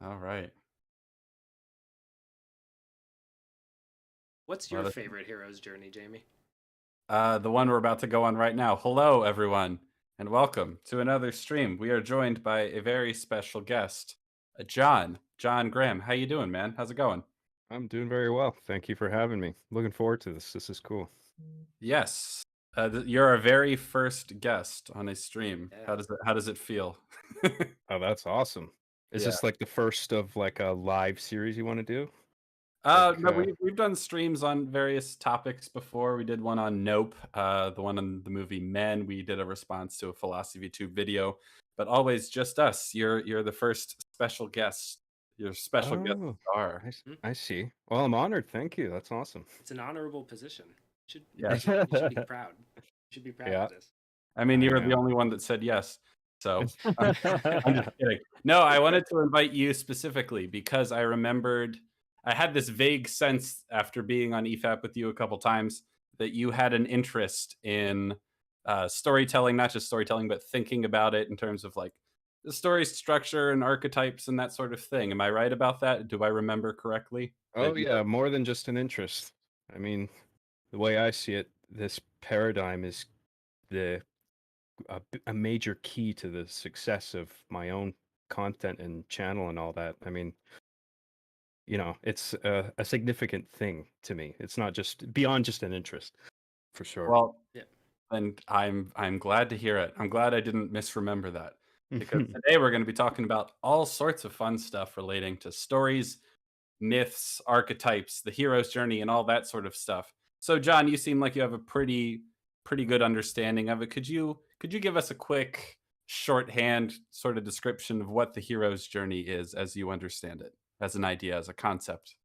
All right. What's Well, your favorite hero's journey, Jamie? the one we're about to go on right now. Hello, everyone, and welcome to another stream. We are joined by a very special guest, John Graham. How you doing, man? How's it going? I'm doing very well. Thank you for having me. Looking forward to this. This is cool. Yes, you're our very first guest on a stream. Yeah. How does it feel? Oh, that's awesome. Is Yeah. this like the first of like a live series you want to do? No, we've done streams on various topics before. We did one on Nope, the one on the movie Men. We did a response to a Philosophy Tube video, but always just us. You're the first special guest. Your special guest Oh, star. I see. Well, I'm honored. Thank you. That's awesome. It's an honorable position. Yeah. You should be proud. You should be proud Yeah, of this. I mean, I you were the am. only one that said yes. So I'm just kidding. No, I wanted to invite you specifically because I remembered I had this vague sense after being on EFAP with you a couple times that you had an interest in storytelling, not just storytelling, but thinking about it in terms of like the story structure and archetypes and that sort of thing. Am I right about that? Do I remember correctly? Oh, yeah, more than just an interest. I mean, the way I see it, this paradigm is the a major key to the success of my own content and channel and all that. I mean, it's a significant thing to me. It's not just beyond just an interest, for sure. Well, Yeah. and I'm glad to hear it. I'm glad I didn't misremember that because today we're going to be talking about all sorts of fun stuff relating to stories, myths, archetypes, the hero's journey, and all that sort of stuff. So, John, you seem like you have a pretty good understanding of it. Could you give us a quick shorthand sort of description of what the hero's journey is as you understand it, as an idea, as a concept?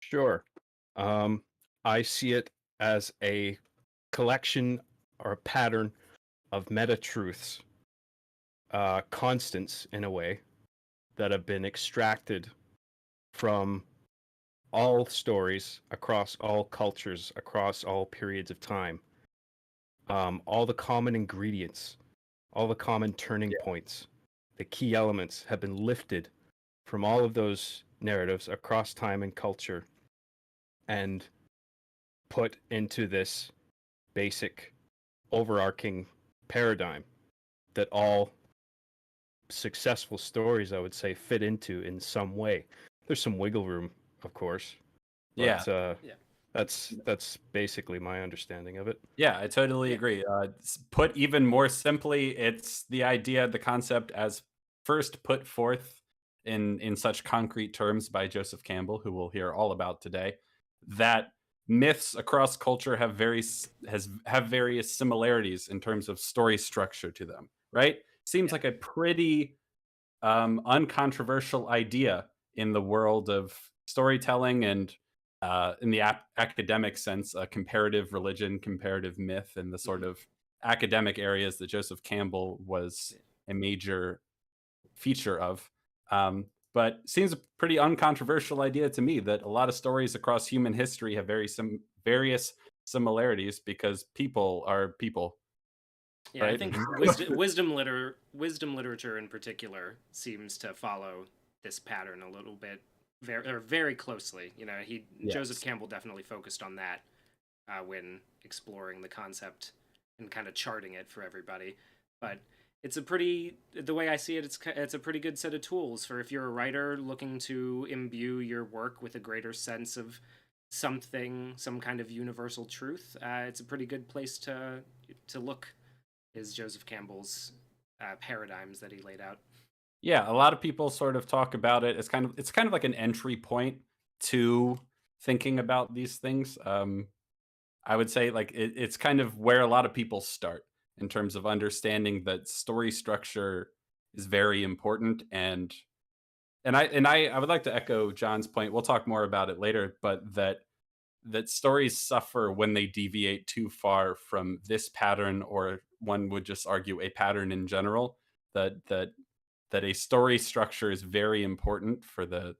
Sure. I see it as a collection or a pattern of meta truths, constants in a way, that have been extracted from all stories across all cultures, across all periods of time. All the common ingredients, all the common turning points, the key elements have been lifted from all of those narratives across time and culture and put into this basic overarching paradigm that all successful stories, I would say, fit into in some way. There's some wiggle room, of course, but Yeah. that's basically my understanding of it. Yeah, I totally Yeah. agree. Put even more simply, it's the idea, the concept as first put forth in such concrete terms by Joseph Campbell, who we'll hear all about today, that myths across culture have various similarities in terms of story structure to them. Right? Seems Yeah. like a pretty uncontroversial idea in the world of storytelling and in the academic sense, comparative religion, comparative myth, and the sort Mhm. of academic areas that Joseph Campbell was a major feature of. But seems a pretty uncontroversial idea to me that a lot of stories across human history have various similarities because people are people, Yeah, I right? think wisdom literature in particular seems to follow this pattern a little bit very closely. Joseph Yes. Campbell definitely focused on that when exploring the concept and kind of charting it for everybody. But the way I see it, it's a pretty good set of tools for if you're a writer looking to imbue your work with a greater sense of something, some kind of universal truth. It's a pretty good place to look. Is Joseph Campbell's paradigms that he laid out. Yeah, a lot of people sort of talk about it. It's kind of like an entry point to thinking about these things. I would say like it's kind of where a lot of people start in terms of understanding that story structure is very important and I would like to echo John's point. We'll talk more about it later, but that stories suffer when they deviate too far from this pattern, or one would just argue a pattern in general. That a story structure is very important for the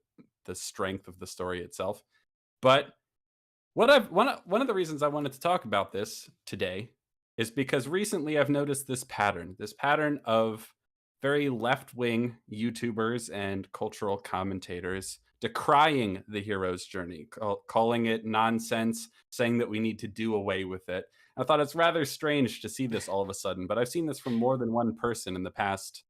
strength of the story itself. But one of the reasons I wanted to talk about this today is because recently I've noticed this pattern of very left-wing YouTubers and cultural commentators decrying the hero's journey, calling it nonsense, saying that we need to do away with it. I thought it's rather strange to see this all of a sudden, but I've seen this from more than one person in the past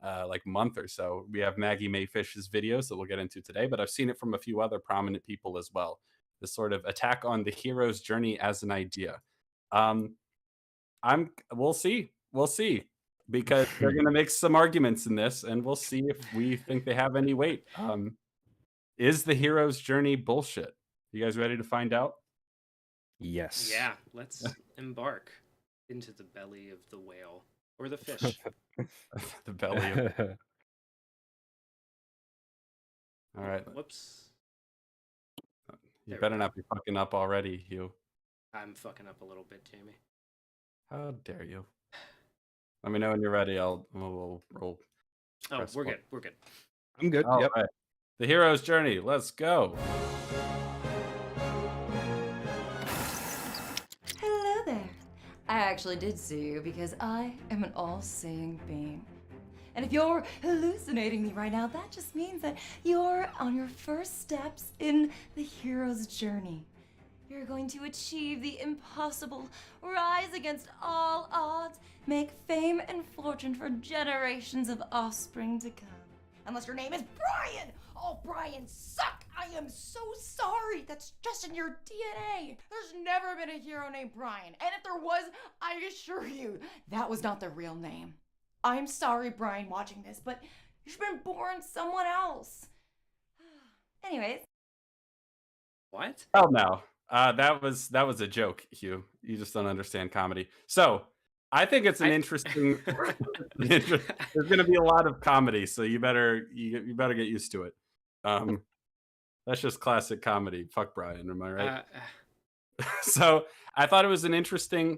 like month or so. We have Maggie Mae Fish's videos that we'll get into today, but I've seen it from a few other prominent people as well. This sort of attack on the hero's journey as an idea. Um, we'll see, because they're going to make some arguments in this, and we'll see if we think they have any weight. Is the hero's journey bullshit? You guys ready to find out? Yes. Yeah, let's embark into the belly of the whale or the fish. The belly of... All right. Whoops. You There better we go. not be fucking up already, Hugh. I'm fucking up a little bit, Jamie. How dare you? Let me know when you're ready. We'll Oh, press we're play. good. We're good. I'm good. All Yep. right. The hero's journey. Let's go. Hello there. I actually did see you because I am an all-seeing being. And if you're hallucinating me right now, that just means that you're on your first steps in the hero's journey. You're going to achieve the impossible, rise against all odds, make fame and fortune for generations of offspring to come. Unless your name is Brian! Oh, Brian, suck! I am so sorry! That's just in your DNA! There's never been a hero named Brian, and if there was, I assure you, that was not the real name. I'm sorry, Brian, watching this, but you've been born someone else. Anyways. What? Hell no. That was a joke, Hugh. You just don't understand comedy. So I think it's an interesting. There's going to be a lot of comedy, so you better get used to it. That's just classic comedy. Fuck Brian, am I right? So I thought it was an interesting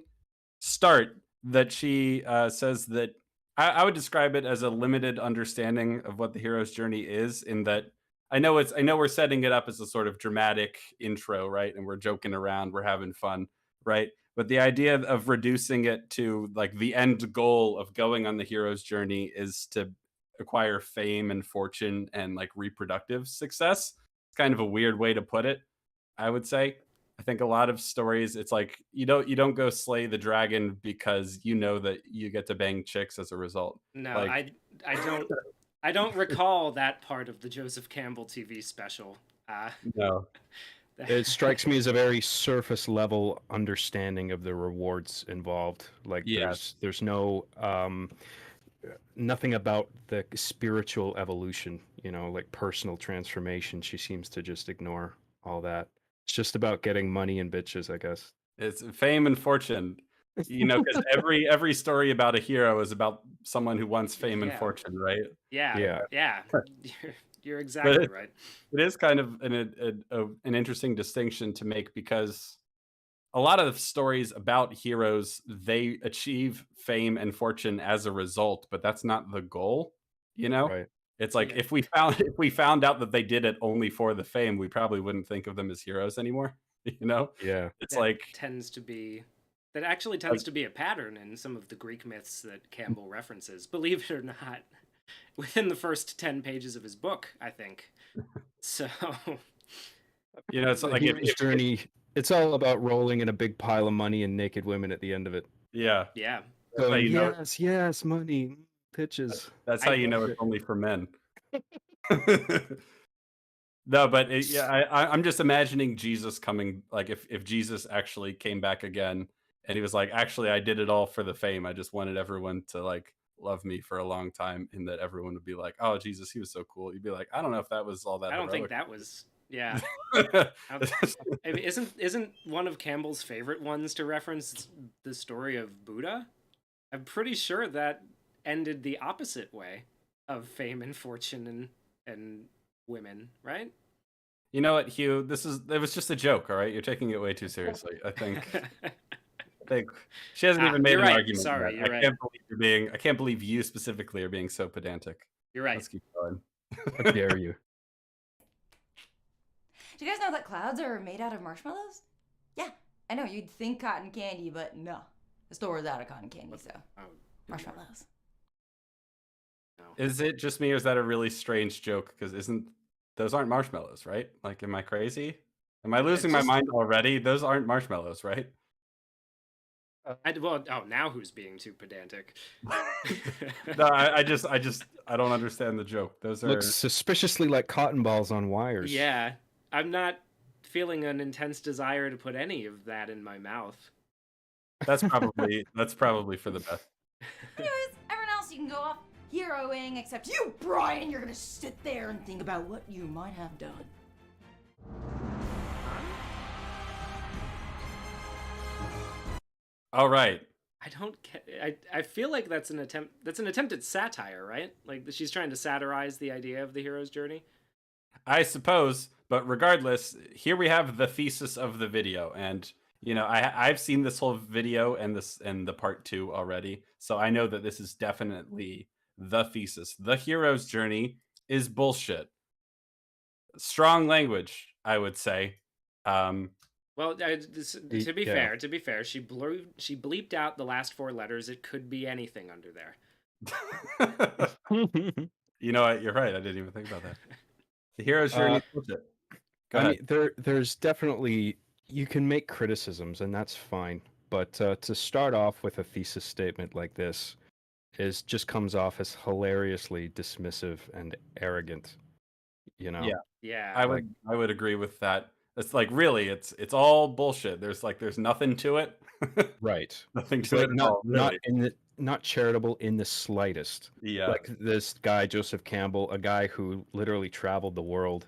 start that she says that I would describe it as a limited understanding of what the hero's journey is, in that I know we're setting it up as a sort of dramatic intro, right? And we're joking around, we're having fun, right? But the idea of reducing it to like the end goal of going on the hero's journey is to acquire fame and fortune and like reproductive success. It's kind of a weird way to put it, I would say. I think a lot of stories, it's like you don't go slay the dragon because you know that you get to bang chicks as a result. No, Like, I don't recall that part of the Joseph Campbell TV special. no. It strikes me as a very surface level understanding of the rewards involved. Like Yes. there's no nothing about the spiritual evolution, like personal transformation. She seems to just ignore all that. It's just about getting money and bitches, I guess. It's fame and fortune. Because every story about a hero is about someone who wants fame and Yeah. fortune, right? Yeah. You're exactly But right. it is kind of an interesting distinction to make, because a lot of stories about heroes, they achieve fame and fortune as a result, but that's not the goal, you know? Right. It's like Yeah. if we found out that they did it only for the fame, we probably wouldn't think of them as heroes anymore, Yeah. It's That like actually tends to be a pattern in some of the Greek myths that Campbell references, believe it or not, within the first 10 pages of his book, I think. So, it's The like hero's journey. It's all about rolling in a big pile of money and naked women at the end of it. yeah. yeah. That's how Going, you know yes, money, pitches. that's how you know it's only for men. No, but I'm just imagining Jesus coming, like if Jesus actually came back again and he was like, actually, I did it all for the fame. I just wanted everyone to like love me for a long time, and that everyone would be like, oh, Jesus, he was so cool. You'd be like, I don't know if that was all that I don't think heroic. that was. Yeah. I mean, isn't one of Campbell's favorite ones to reference the story of Buddha? I'm pretty sure that ended the opposite way of fame and fortune and women, right? You know what, Hugh? It was just a joke, all right? You're taking it way too seriously. I think she hasn't even made You're an right. argument Sorry, yet. you're right. I can't believe you specifically are being so pedantic. You're right. Let's keep going. How dare you? Do you guys know that clouds are made out of marshmallows? Yeah, I know you'd think cotton candy, but no. The store is out of cotton candy, so Oh, marshmallows. No. Is it just me, or is that a really strange joke? Because those aren't marshmallows, right? Like, am I crazy? Am I losing my just- mind already? Those aren't marshmallows, right? Now who's being too pedantic? No, I don't understand the joke. Those are Looks suspiciously like cotton balls on wires. Yeah, I'm not feeling an intense desire to put any of that in my mouth. that's probably for the best. Anyways, everyone else, you can go off heroing, except you, Brian. You're gonna sit there and think about what you might have done. All right. I don't get. I feel like that's an attempt. That's an attempt at satire, right? Like she's trying to satirize the idea of the hero's journey. I suppose, but regardless, here we have the thesis of the video, and I've seen this whole video and the part 2 already, so I know that this is definitely the thesis. The hero's journey is bullshit. Strong language, I would say. Well, to be fair, she bleeped out the last 4 letters. It could be anything under there. You know what? You're right. I didn't even think about that. The hero's journey is bullshit. Go ahead. mean, there's definitely, you can make criticisms, and that's fine. But to start off with a thesis statement like this just comes off as hilariously dismissive and arrogant. Yeah. I would agree with that. It's like, really, it's all bullshit. There's nothing to it. Right. Nothing It's to like it at all. Really. not charitable in the slightest. Yeah. Like this guy Joseph Campbell, a guy who literally traveled the world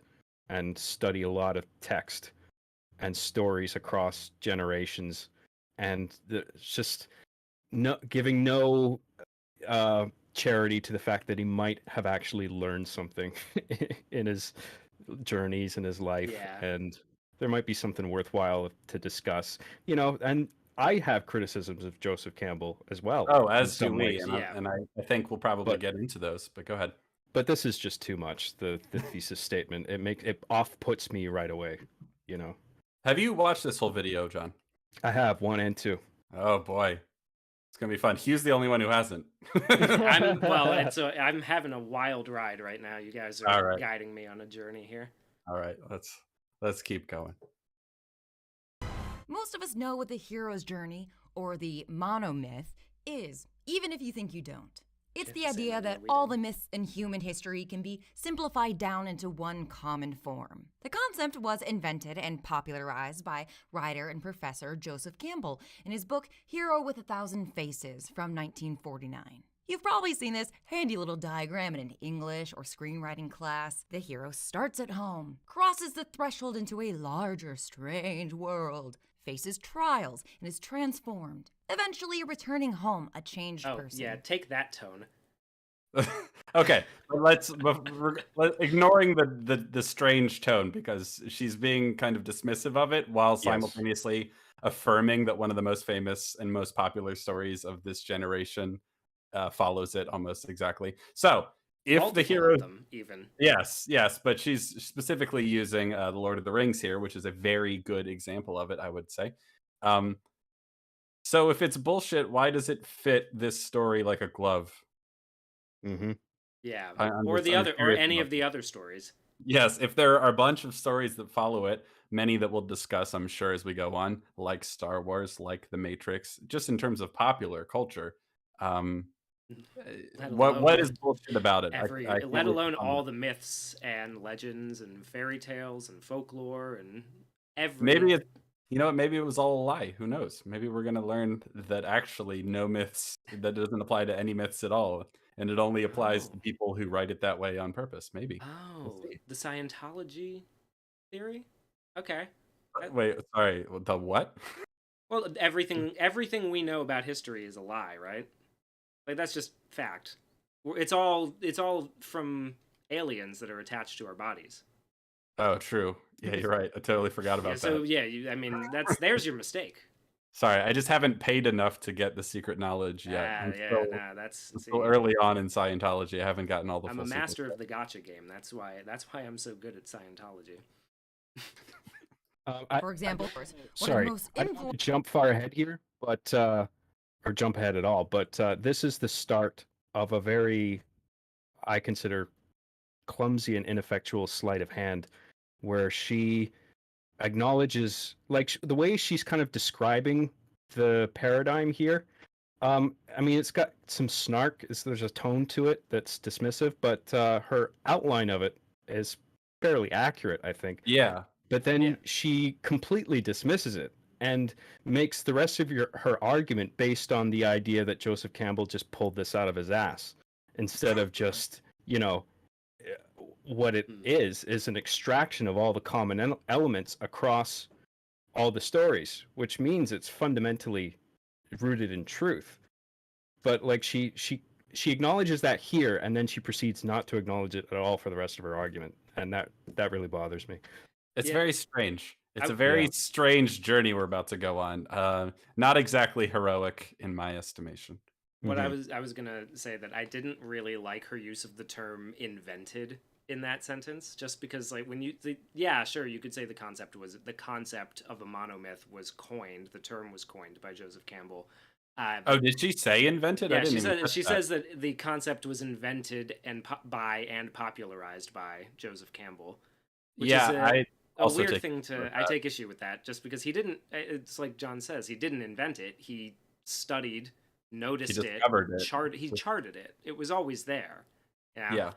and studied a lot of text and stories across generations, and just giving no charity to the fact that he might have actually learned something in his journeys in his life, Yeah. and there might be something worthwhile to discuss. And I have criticisms of Joseph Campbell as well. Oh, in as do some we, ways. and I think we'll probably But- get into those. But go ahead. But this is just too much. The thesis statement, it off puts me right away. Have you watched this whole video, John? I have 1 and 2. Oh boy, it's gonna be fun. Hugh's the only one who hasn't. I'm having a wild ride right now. You guys are All right. guiding me on a journey here. All right, let's keep going. Most of us know what the hero's journey, or the monomyth, is, even if you think you don't. It's the Yes, idea I know that we all do. the myths in human history can be simplified down into one common form. The concept was invented and popularized by writer and professor Joseph Campbell in his book Hero with 1,000 Faces from 1949. You've probably seen this handy little diagram in an English or screenwriting class. The hero starts at home, crosses the threshold into a larger, strange world, faces trials, and is transformed, eventually returning home a changed Oh, person. yeah, take that tone. Okay, but ignoring the strange tone, because she's being kind of dismissive of it while simultaneously affirming that one of the most famous and most popular stories of this generation follows it almost exactly. So if Multiple the hero, of them, even. yes, but she's specifically using the Lord of the Rings here, which is a very good example of it, I would say. So if it's bullshit, why does it fit this story like a glove? Mm-hmm. Yeah, I'm or just- I'm curious any about of the other stories. Yes, if there are a bunch of stories that follow it, many that we'll discuss, I'm sure, as we go on, like Star Wars, like The Matrix, just in terms of popular culture. Let What is alone bullshit about it? let alone all the myths and legends and fairy tales and folklore and maybe maybe it was all a lie. Who knows? Maybe we're gonna learn that actually no myths, that doesn't apply to any myths at all, and it only applies to people who write it that way on purpose. Maybe. Oh, the Scientology theory? Okay. Wait, sorry, the what? Well, everything we know about history is a lie, right? Like that's just fact. It's all from aliens that are attached to our bodies. Oh, true. Yeah, you're right. I totally forgot about that. So yeah, I mean there's your mistake. Sorry, I just haven't paid enough to get the secret knowledge yet. I'm still early on in Scientology. I haven't gotten all the. I'm full a master secrets of the gotcha game. That's why I'm so good at Scientology. For example, Sorry, I don't want to jump far ahead here, but or jump ahead at all. But this is the start of a very I consider clumsy and ineffectual sleight of hand, where she acknowledges, like, the way she's kind of describing the paradigm here. I mean, it's got some snark. There's a tone to it that's dismissive, but her outline of it is fairly accurate, I think. Yeah. But then Yeah. she completely dismisses it and makes the rest of her argument based on the idea that Joseph Campbell just pulled this out of his ass, instead of just, what it is an extraction of all the common elements across all the stories, which means it's fundamentally rooted in truth. But like she acknowledges that here, and then she proceeds not to acknowledge it at all for the rest of her argument, and that really bothers me. It's Yeah. very strange. It's I- a very Yeah. strange journey we're about to go on. Not exactly heroic in my estimation. What Mhm. I was gonna say that I didn't really like her use of the term invented in that sentence, just because like when yeah, sure, you could say the concept of a monomyth was coined, the term was coined by Joseph Campbell. Oh, did she say invented? I Yeah, didn't even catch she that. says that the concept was invented and by and popularized by Joseph Campbell, which Yeah, is I a also weird take thing issue with to. I that. take issue with that just because he didn't. It's like John says, he didn't invent it. He studied, He noticed it, discovered it. he charted it. It was always there. Yeah. Yeah.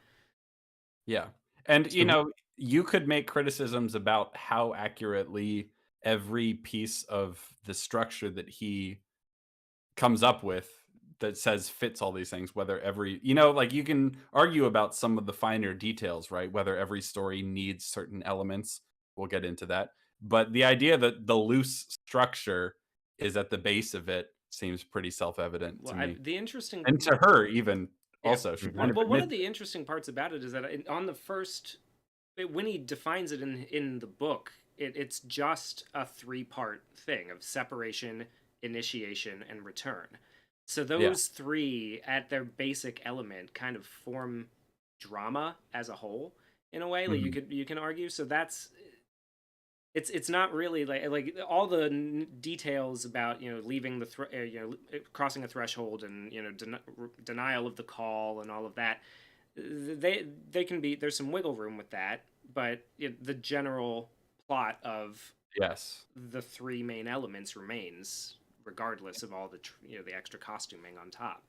Yeah. And So you could make criticisms about how accurately every piece of the structure that he comes up with that says fits all these things, whether every like you can argue about some of the finer details, right? Whether every story needs certain elements. We'll get into that. But the idea that the loose structure is at the base of it seems pretty self-evident to Well, me. the interesting And to her even yeah. also. She kind of Well, one of admits the interesting parts about it is that on the first, when he defines it in the book, it's just a 3-part thing of separation, initiation, and return. So yeah. those three, at their basic element, kind of form drama as a whole in a way. Like Mhm. you can argue. So that's it's not really like all the details about leaving the crossing a threshold and denial of the call and all of that. They can be, there's some wiggle room with that, but the general plot of Yes. the three main elements remains regardless of all the the extra costuming on top.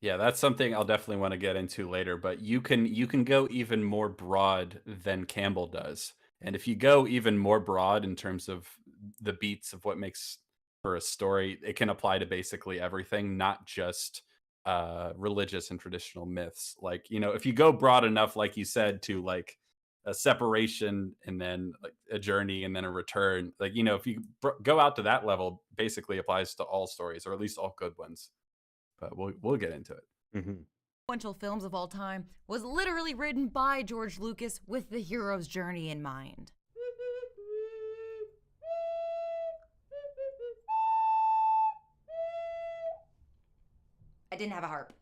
Yeah, that's something I'll definitely want to get into later, but you can go even more broad than Campbell does. And if you go even more broad in terms of the beats of what makes for a story, it can apply to basically everything, not just religious and traditional myths. Like, if you go broad enough, like you said, to like a separation and then like a journey and then a return, like, if you go out to that level, basically applies to all stories, or at least all good ones. But we'll get into it. Mhm. Influential films of all time was literally written by George Lucas with the hero's journey in mind. I didn't have a harp.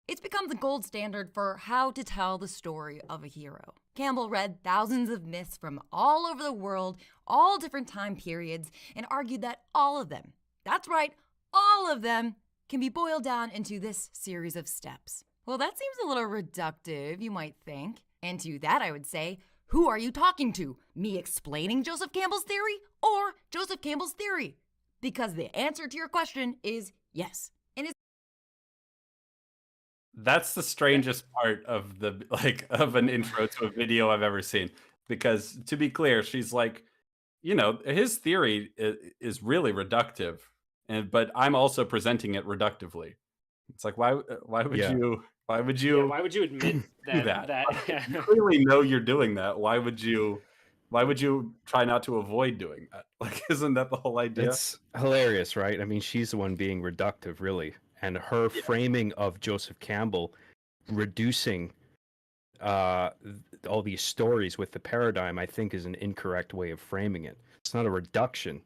It's become the gold standard for how to tell the story of a hero. Campbell read thousands of myths from all over the world, all different time periods, and argued that all of them, that's right, all of them, can be boiled down into this series of steps. Well, that seems a little reductive, you might think. And to that I would say, who are you talking to? Me explaining Joseph Campbell's theory or Joseph Campbell's theory? Because the answer to your question is yes. That's the strangest part of the of an intro to a video I've ever seen. Because to be clear, she's like, his theory is really reductive, but I'm also presenting it reductively. It's like why would Yeah. Yeah, why would you admit do that that? You clearly know you're doing that. Why would you try not to avoid doing that? Like, isn't that the whole idea? It's hilarious, right? I mean, she's the one being reductive, really. And her Yeah. framing of Joseph Campbell reducing all these stories with the paradigm, I think, is an incorrect way of framing it. It's not a reduction.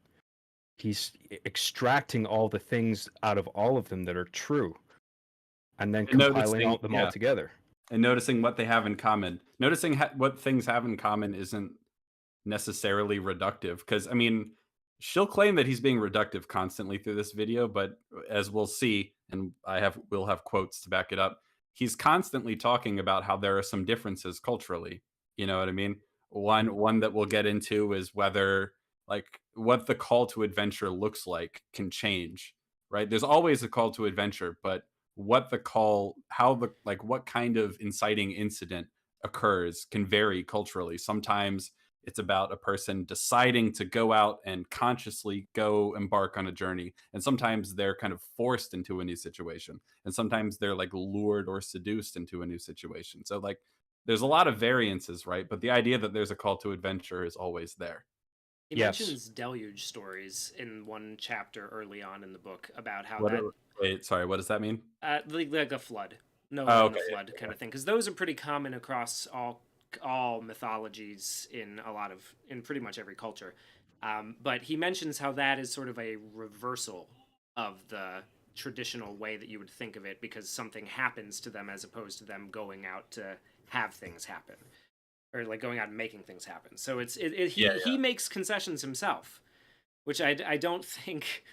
He's extracting all the things out of all of them that are true, and then And compiling noticing, them all together. and noticing what they have in common. Noticing what things have in common isn't necessarily reductive, because I mean, she'll claim that he's being reductive constantly through this video, but as we'll see, and we'll have quotes to back it up, he's constantly talking about how there are some differences culturally. You know what I mean? One that we'll get into is whether like what the call to adventure looks like can change, right? There's always a call to adventure, but what the call, how the like what kind of inciting incident occurs can vary culturally. Sometimes it's about a person deciding to go out and consciously go embark on a journey. And sometimes they're kind of forced into a new situation. And sometimes they're like lured or seduced into a new situation. So like there's a lot of variances, right? But the idea that there's a call to adventure is always there. He Yes. mentions deluge stories in one chapter early on in the book about how What that wait, sorry, what does that mean? like a flood, Oh, Noah and okay. the flood kind of thing, because those are pretty common across all mythologies in pretty much every culture. But he mentions how that is sort of a reversal of the traditional way that you would think of it, because something happens to them as opposed to them going out to have things happen, or like going out and making things happen. So Yeah, he makes concessions himself, which I don't think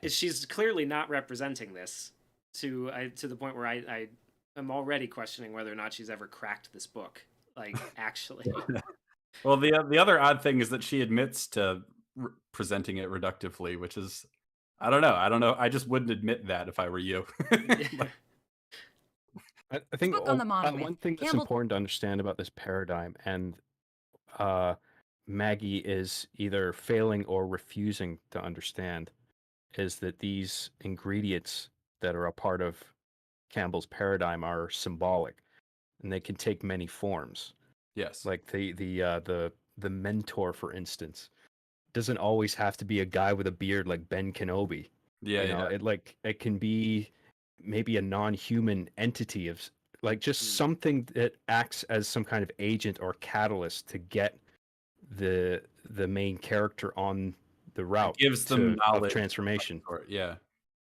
she's clearly not representing this to the point where I am already questioning whether or not she's ever cracked this book. Like actually, Well, the other odd thing is that she admits to presenting it reductively, which is I don't know. I don't know. I just wouldn't admit that if I were you. yeah. I think book on the monomyth. one thing that's Campbell- important to understand about this paradigm, and uh, Maggie is either failing or refusing to understand, is that these ingredients that are a part of Campbell's paradigm are symbolic, and they can take many forms. Yes. Like the mentor, for instance, doesn't always have to be a guy with a beard like Ben Kenobi. Yeah, You know, yeah. it can be maybe a non-human entity of like just Mm. something that acts as some kind of agent or catalyst to get the main character on the It route gives them of knowledge. transformation. Yeah.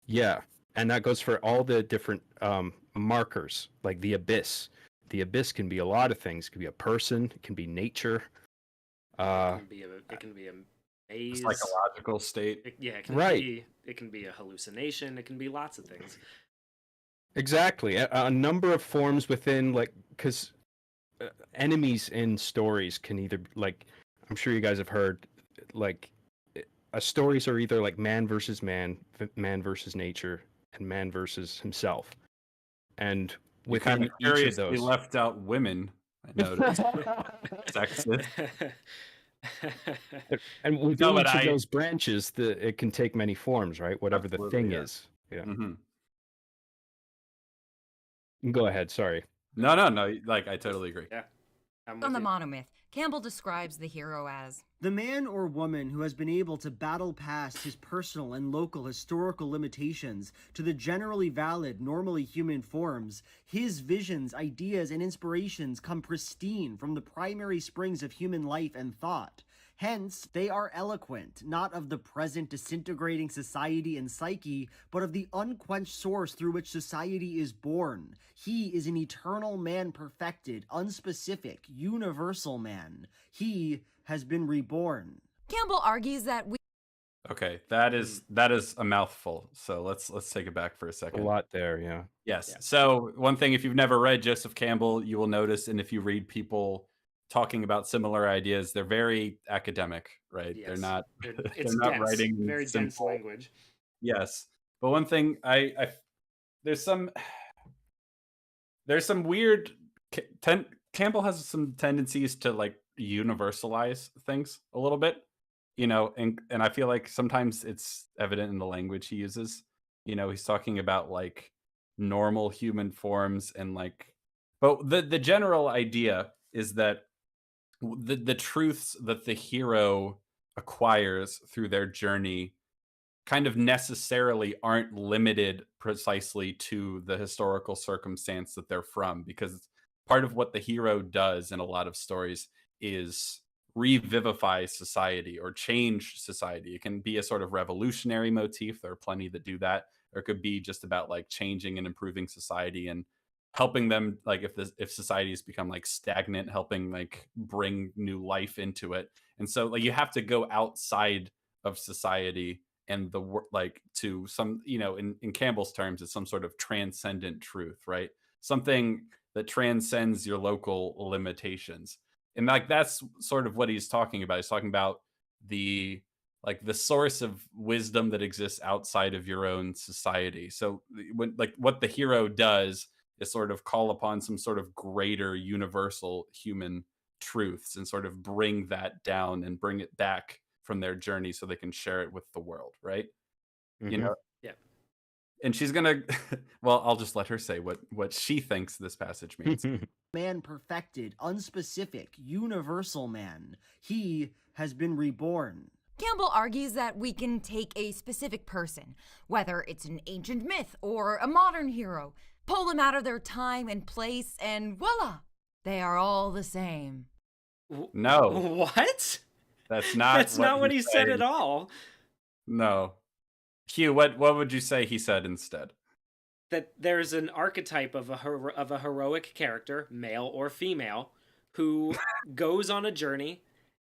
Yeah, and that goes for all the different markers, like the abyss. The abyss can be a lot of things. It can be a person. It can be nature. It can be a maze. Psychological state. It can Right. be a hallucination. It can be lots of things. Exactly. A number of forms within, like, because enemies in stories can either, like, I'm sure you guys have heard, like, stories are either like man versus man, man versus nature, and man versus himself. And You kind within of each of curiously those. left out women. I noticed. Sexist. And within No, but each of those branches, it can take many forms, right? Whatever the Absolutely, thing yeah. is. Yeah. Mhm. Go ahead. Sorry. No. Like I totally agree. Yeah, I'm On with the you. monomyth, Campbell describes the hero as the man or woman who has been able to battle past his personal and local historical limitations to the generally valid, normally human forms. His visions, ideas, and inspirations come pristine from the primary springs of human life and thought. Hence, they are eloquent, not of the present disintegrating society and psyche, but of the unquenched source through which society is born. He is an eternal man perfected, unspecific, universal man. He has been reborn. Campbell argues that we Okay, that is a mouthful. So let's take it back for a A second. lot there. Yeah. Yes. Yeah. So one thing, if you've never read Joseph Campbell, you will notice, and if you read people talking about similar ideas, they're very academic, right? Yes. They're not. It's they're not dense, writing in very dense simple- language. Yes, but one thing there's some weird. Campbell has some tendencies to like universalize things a little bit, you know, and I feel like sometimes it's evident in the language he uses. You know, he's talking about like normal human forms and like, but the general idea is that the truths that the hero acquires through their journey kind of necessarily aren't limited precisely to the historical circumstance that they're from, because part of what the hero does in a lot of stories is revivify society or change society. It can be a sort of revolutionary motif. There are plenty that do that. Or it could be just about like changing and improving society and helping them, like if society has become like stagnant, helping like bring new life into it. And so like you have to go outside of society and like to some, you know, in Campbell's terms, it's some sort of transcendent truth, right? something that transcends your local limitations. And like that's sort of what he's talking about. He's talking about the like the source of wisdom that exists outside of your own society. So when like what the hero does is sort of call upon some sort of greater universal human truths and sort of bring that down and bring it back from their journey so they can share it with the world, right? You Mhm. know, Yeah. and she's gonna well, I'll just let her say what she thinks this passage means. Man perfected, unspecific, universal man. He has been reborn. Campbell argues that we can take a specific person, whether it's an ancient myth or a modern hero, pull them out of their time and place, and voila, they are all the same. No, What? that's not That's not what he he's said saying. at all. No. Hugh, what would you say he said instead? That there's an archetype of a heroic character, male or female, who goes on a journey.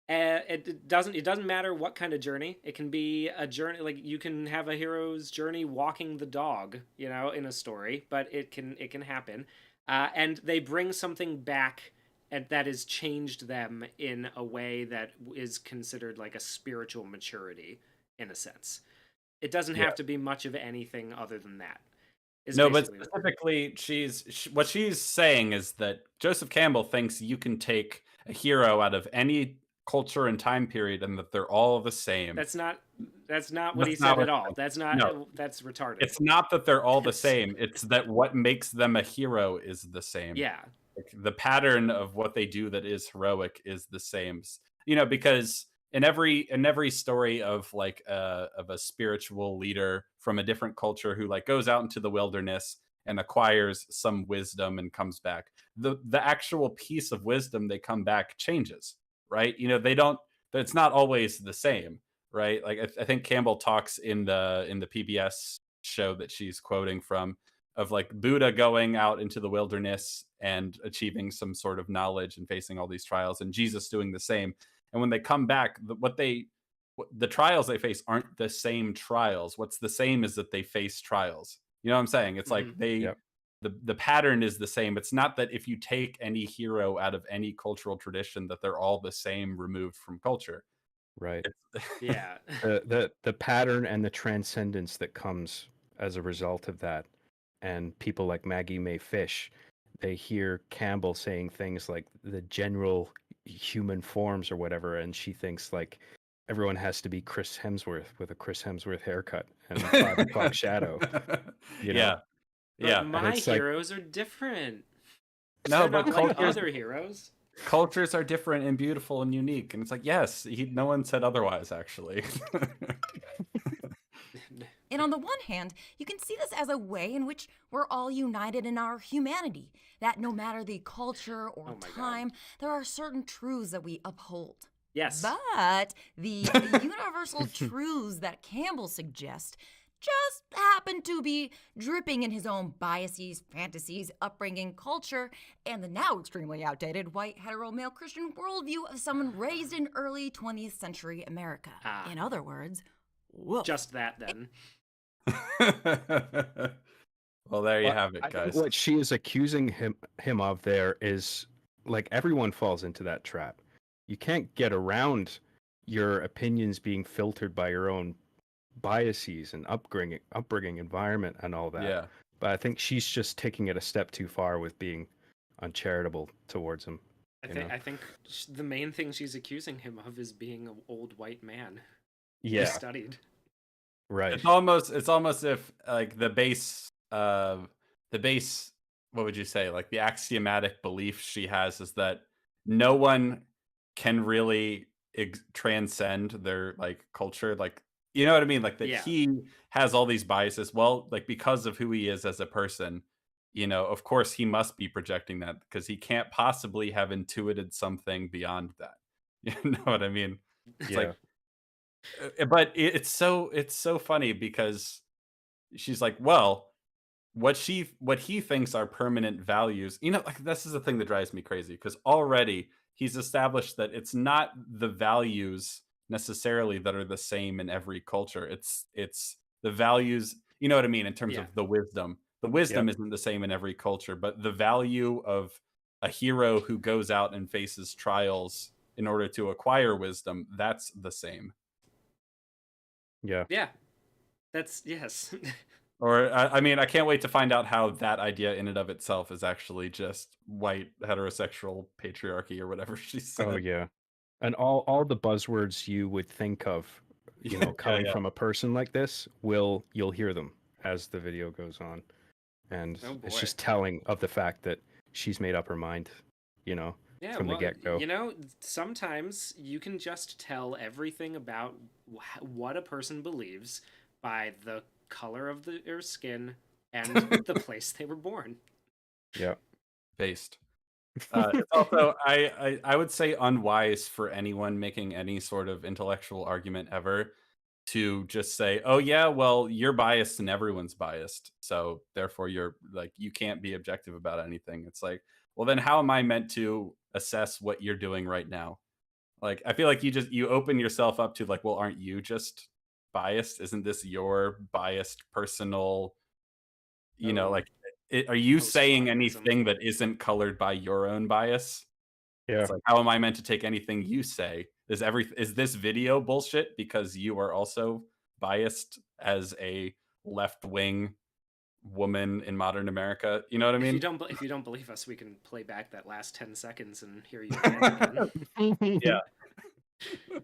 It doesn't matter what kind of journey. It can be a journey, like you can have a hero's journey walking the dog, you know, in a story, but it can happen. And they bring something back and that has changed them in a way that is considered like a spiritual maturity in a sense. It doesn't Yeah. have to be much of anything other than that. Is No, but basically what- specifically, what she's saying is that Joseph Campbell thinks you can take a hero out of any culture and time period, and that they're all the same. that's not what That's he not said what at all. I'm- That's not No. that's retarded. It's not that they're all the It's- same. It's that what makes them a hero is the same. Yeah. Like, the pattern of what they do that is heroic is the same. You know, because in every story of like of a spiritual leader from a different culture who like goes out into the wilderness and acquires some wisdom and comes back, the actual piece of wisdom they come back changes, right? You know, they don't. It's not always the same, right? Like I think Campbell talks in the PBS show that she's quoting from of like Buddha going out into the wilderness and achieving some sort of knowledge and facing all these trials, and Jesus doing the same. And when they come back, the trials they face aren't the same trials. What's the same is that they face trials. You know what I'm saying? It's like Yep. the pattern is the same. It's not that if you take any hero out of any cultural tradition that they're all the same removed from culture. Right. Yeah. The pattern and the transcendence that comes as a result of that. And people like Maggie Mae Fish, they hear Campbell saying things like the general human forms or whatever, and she thinks like everyone has to be Chris Hemsworth with a Chris Hemsworth haircut and 5 o'clock shadow. You know? Yeah. But Yeah. my it's like- heroes are different. No, They're but not like cultures, other heroes. cultures are different and beautiful and unique. And it's like, yes, no one said otherwise, actually. And on the one hand, you can see this as a way in which we're all united in our humanity, that no matter the culture or Oh my God. time, there are certain truths that we uphold. Yes. But the universal truths that Campbell suggests just happen to be dripping in his own biases, fantasies, upbringing, culture, and the now extremely outdated white hetero male Christian worldview of someone raised in early 20th century America. Ah. In other words, woof. Just that then. Well, there you Well, have it, I think guys. what she is accusing him of there is like everyone falls into that trap. You can't get around your opinions being filtered by your own biases and upbringing, environment, and all that. Yeah. But I think she's just taking it a step too far with being uncharitable towards him. I think the main thing she's accusing him of is being an old white man who Yeah, studied. right. It's almost if like the base what would you say, like the axiomatic belief she has is that no one can really transcend their like culture, like, you know what I mean, like that Yeah. he has all these biases, well, like because of who he is as a person, you know, of course he must be projecting that because he can't possibly have intuited something beyond that. You know what I mean? It's Yeah. like but it's so funny because she's like, well, what he thinks are permanent values, you know, like this is the thing that drives me crazy because already he's established that it's not the values necessarily that are the same in every culture. It's the values, you know what I mean, in terms Yeah. of the wisdom The wisdom isn't the same in every culture, but the value of a hero who goes out and faces trials in order to acquire wisdom, that's the same. Yeah. Yeah, that's yes. Or, I mean, I can't wait to find out how that idea in and of itself is actually just white heterosexual patriarchy or whatever she said. Oh yeah. And all the buzzwords you would think of, coming from a person like this, you'll hear them as the video goes on. And Oh, it's boy. just telling of the fact that she's made up her mind, Yeah, from the well, get-go. sometimes you can just tell everything about what a person believes by the color of their skin and the place they were born. Yeah. Based. It's also, I would say, unwise for anyone making any sort of intellectual argument ever to just say, "Oh yeah, well, you're biased and everyone's biased, so therefore you're like you can't be objective about anything." It's like, well, then how am I meant to assess what you're doing right now? Like, I feel like you open yourself up to like, well, aren't you just biased? Isn't this your biased personal, Oh, like, are you saying postmodernism. anything that isn't colored by your own bias? Yeah. It's like, how am I meant to take anything you say? Is this video bullshit because you are also biased as a left-wing woman in modern America? You know what I mean? If you don't believe us, we can play back that last 10 seconds and hear you rant again. Yeah.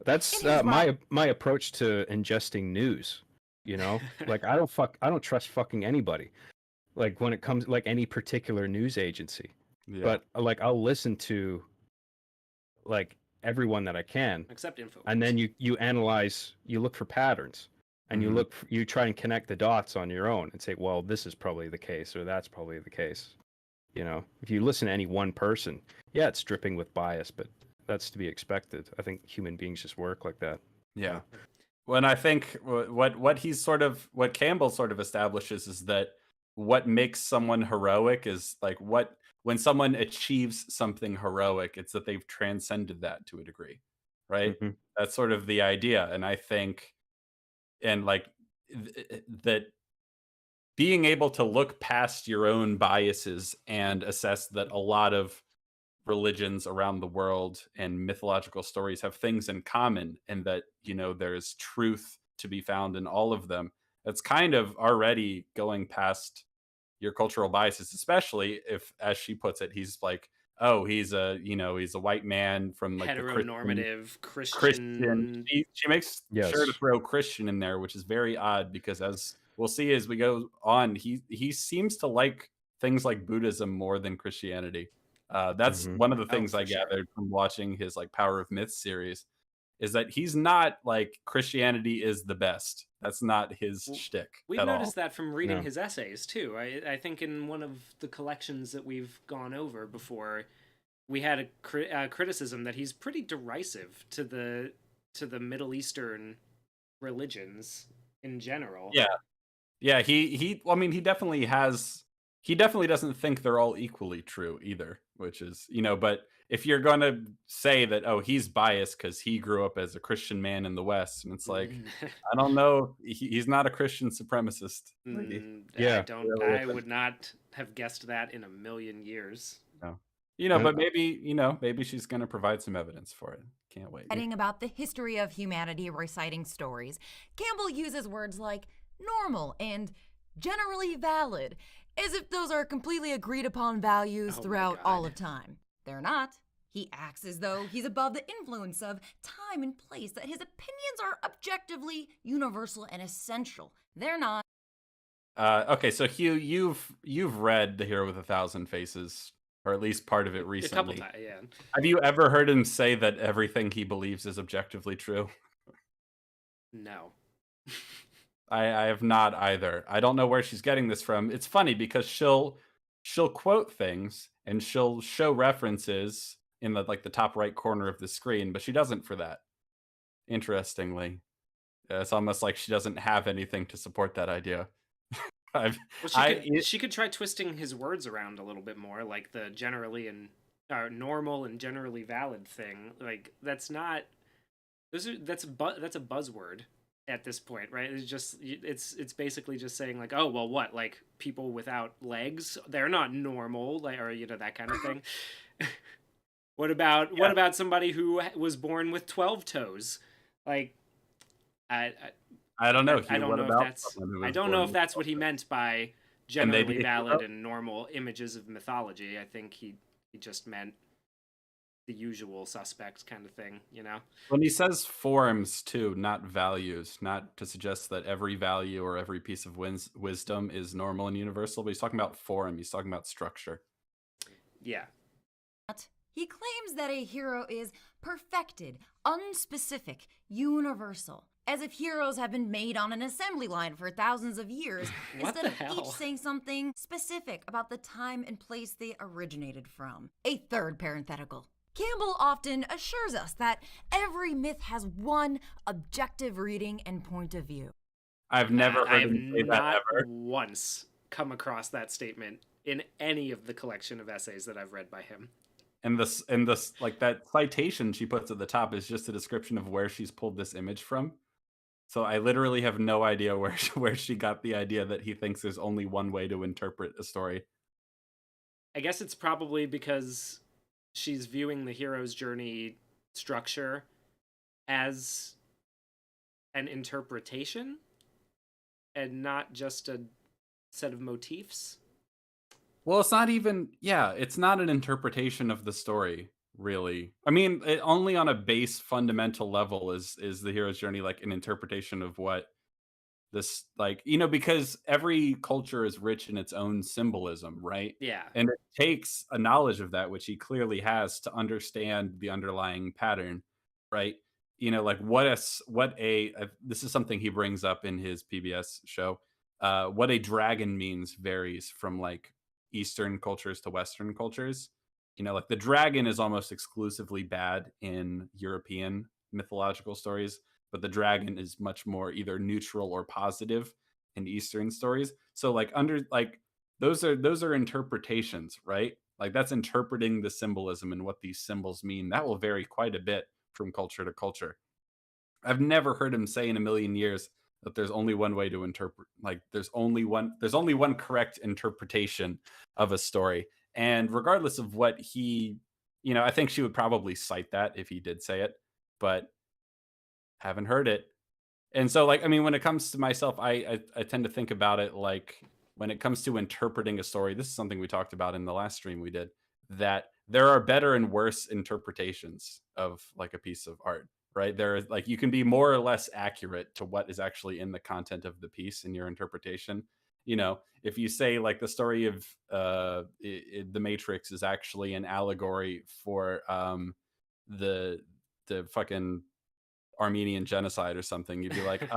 That's And here's my approach to ingesting news. Like I don't trust fucking anybody. Like when it comes like any particular news agency. Yeah. But like I'll listen to like everyone that I can, Except info. and then you analyze, you look for patterns, and Mhm. you try and connect the dots on your own and say, well, this is probably the case, or that's probably the case. If you listen to any one person, yeah, it's dripping with bias, but that's to be expected. I think human beings just work like that. Yeah. Well, and I think what Campbell sort of establishes is that what makes someone heroic is like when someone achieves something heroic, it's that they've transcended that to a degree, right? Mhm. That's sort of the idea, and I think, and like that being able to look past your own biases and assess that a lot of religions around the world and mythological stories have things in common and that there's truth to be found in all of them. That's kind of already going past your cultural biases, especially if, as she puts it, he's like, oh, he's a white man from like the Heteronormative Christian. Christian. She makes sure to Yes. throw Christian in there, which is very odd because, as we'll see as we go on, he seems to like things like Buddhism more than Christianity. That's Mhm. one of the Oh, things I for sure. gathered from watching his like Power of Myth series, is that he's not like Christianity is the best. That's not his Well, shtick We've at all. noticed that from reading No. his essays too. I think in one of the collections that we've gone over before, we had a criticism that he's pretty derisive to the Middle Eastern religions in general. Yeah. Yeah, I mean, he definitely doesn't think they're all equally true either, which is, but if you're going to say that, oh, he's biased because he grew up as a Christian man in the West, and it's like, I don't know, he's not a Christian supremacist. Like, Yeah. I would not have guessed that in a million years. no. But maybe she's going to provide some evidence for it. Can't wait. Writing about the history of humanity, reciting stories, Campbell uses words like normal and generally valid, as if those are completely agreed upon values Oh my throughout all God. of time. They're not. He acts as though he's above the influence of time and place, that his opinions are objectively universal and essential. They're not. Okay, so Hugh, you've read The Hero with a Thousand Faces, or at least part of it A couple recently. times, yeah. Have you ever heard him say that everything he believes is objectively true? No. I have not either. I don't know where she's getting this from. It's funny because she'll quote things and she'll show references in the top right corner of the screen, but she doesn't for that. Interestingly, it's almost like she doesn't have anything to support that idea. Well, she could try twisting his words around a little bit more, like the generally and normal and generally valid thing. Like that's not. That's a buzzword. at this point, right? It's basically just saying like, oh well, what, like people without legs, they're not normal, like, or that kind of thing. What about somebody who was born with 12 toes? Like, I I don't know. I don't What know if about that's someone who I was don't know born if with that's what he meant by Can they generally be a valid hero? and normal images of mythology. I think he just meant the usual suspects kind of thing, When he says forms too, not values, not to suggest that every value or every piece of wisdom is normal and universal, but he's talking about form. He's talking about structure. Yeah. He claims that a hero is perfected, unspecific, universal, as if heroes have been made on an assembly line for thousands of years, What instead the of hell? each saying something specific about the time and place they originated from. A third parenthetical. Campbell often assures us that every myth has one objective reading and point of view. I've never I heard have him say that not ever. once come across that statement in any of the collection of essays that I've read by him. And this like that citation she puts at the top is just a description of where she's pulled this image from. So I literally have no idea where she got the idea that he thinks there's only one way to interpret a story. I guess it's probably because she's viewing the hero's journey structure as an interpretation and not just a set of motifs. Well, it's not even it's not an interpretation of the story, really. I mean, only on a base fundamental level is the hero's journey like an interpretation of what this like because every culture is rich in its own symbolism, right? Yeah. And it takes a knowledge of that, which he clearly has, to understand the underlying pattern, right? Like this is something he brings up in his PBS show. What a dragon means varies from like Eastern cultures to Western cultures. Like the dragon is almost exclusively bad in European mythological stories, but the dragon is much more either neutral or positive in Eastern stories. So like those are interpretations, right? Like that's interpreting the symbolism and what these symbols mean. That will vary quite a bit from culture to culture. I've never heard him say in a million years that there's only one way to interpret, like there's only one correct interpretation of a story. And regardless of what he, I think she would probably cite that if he did say it, but haven't heard it. And so like, I mean, when it comes to myself, I tend to think about it like when it comes to interpreting a story, this is something we talked about in the last stream we did, that there are better and worse interpretations of like a piece of art, right? There is like you can be more or less accurate to what is actually in the content of the piece in your interpretation. If you say like the story of the Matrix is actually an allegory for the fucking Armenian genocide or something, you'd be like,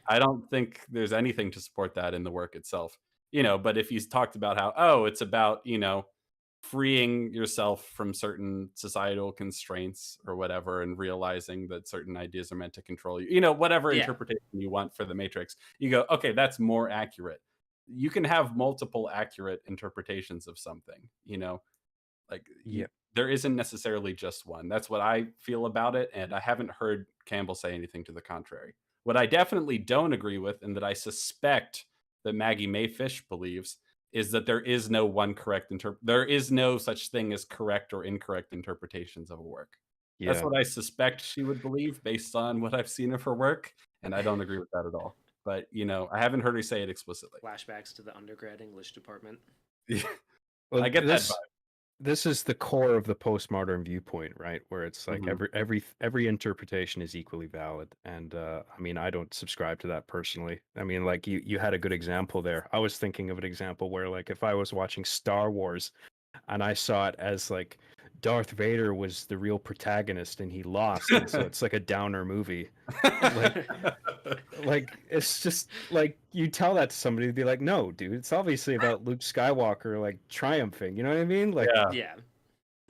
I don't think there's anything to support that in the work itself. But if you talked about how, it's about, freeing yourself from certain societal constraints or whatever and realizing that certain ideas are meant to control you, whatever Yeah. interpretation you want for the Matrix, you go, okay, that's more accurate. You can have multiple accurate interpretations of something, like there isn't necessarily just one. That's what I feel about it, and I haven't heard Campbell say anything to the contrary. What I definitely don't agree with, and that I suspect that Maggie Mae Fish believes, is that there is no one correct there is no such thing as correct or incorrect interpretations of a work. That's what I suspect she would believe based on what I've seen of her work, and I don't agree with that at all. But I haven't heard her say it explicitly. Flashbacks to the undergrad English department. Well, I get that vibe. This is the core of the postmodern viewpoint, right? Where it's like Mhm. every interpretation is equally valid. And I mean, I don't subscribe to that personally. I mean, like you had a good example there. I was thinking of an example where like if I was watching Star Wars and I saw it as like Darth Vader was the real protagonist and he lost, and so it's like a downer movie. Like it's just like you tell that to somebody, to be like, no, dude, it's obviously about Luke Skywalker like triumphing. You know what I mean? Like, Yeah.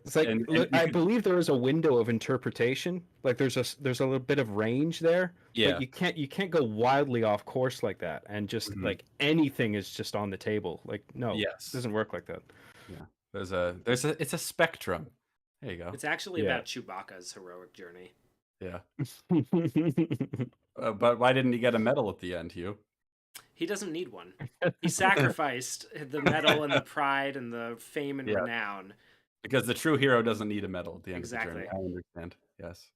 it's like And look, you I could, believe there is a window of interpretation. Like there's a little bit of range there, but you can't go wildly off course like that and just Mhm. like anything is just on the table. Like no, it Yes. doesn't work like that. Yeah. It's a spectrum. There you go. It's actually Yeah. about Chewbacca's heroic journey. Yeah. But why didn't he get a medal at the end, Hugh? He doesn't need one. He sacrificed the medal and the pride and the fame and Yeah, renown. because the true hero doesn't need a medal at the end of the journey. Exactly. I understand. Yes.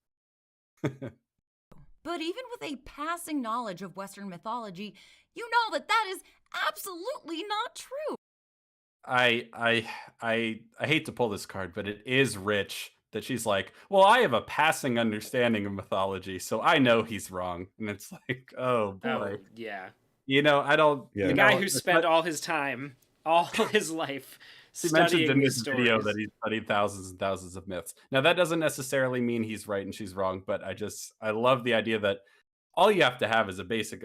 But even with a passing knowledge of Western mythology, you know that that is absolutely not true. I hate to pull this card, but it is rich that she's like, well, I have a passing understanding of mythology, so I know he's wrong. And it's like, oh boy. Oh, yeah. I don't. Yeah. The You guy know, who it's spent not- all his time, all his life, He mentions studying in these this video stories. that he studied thousands and thousands of myths. Now that doesn't necessarily mean he's right and she's wrong, but I love the idea that all you have to have is a basic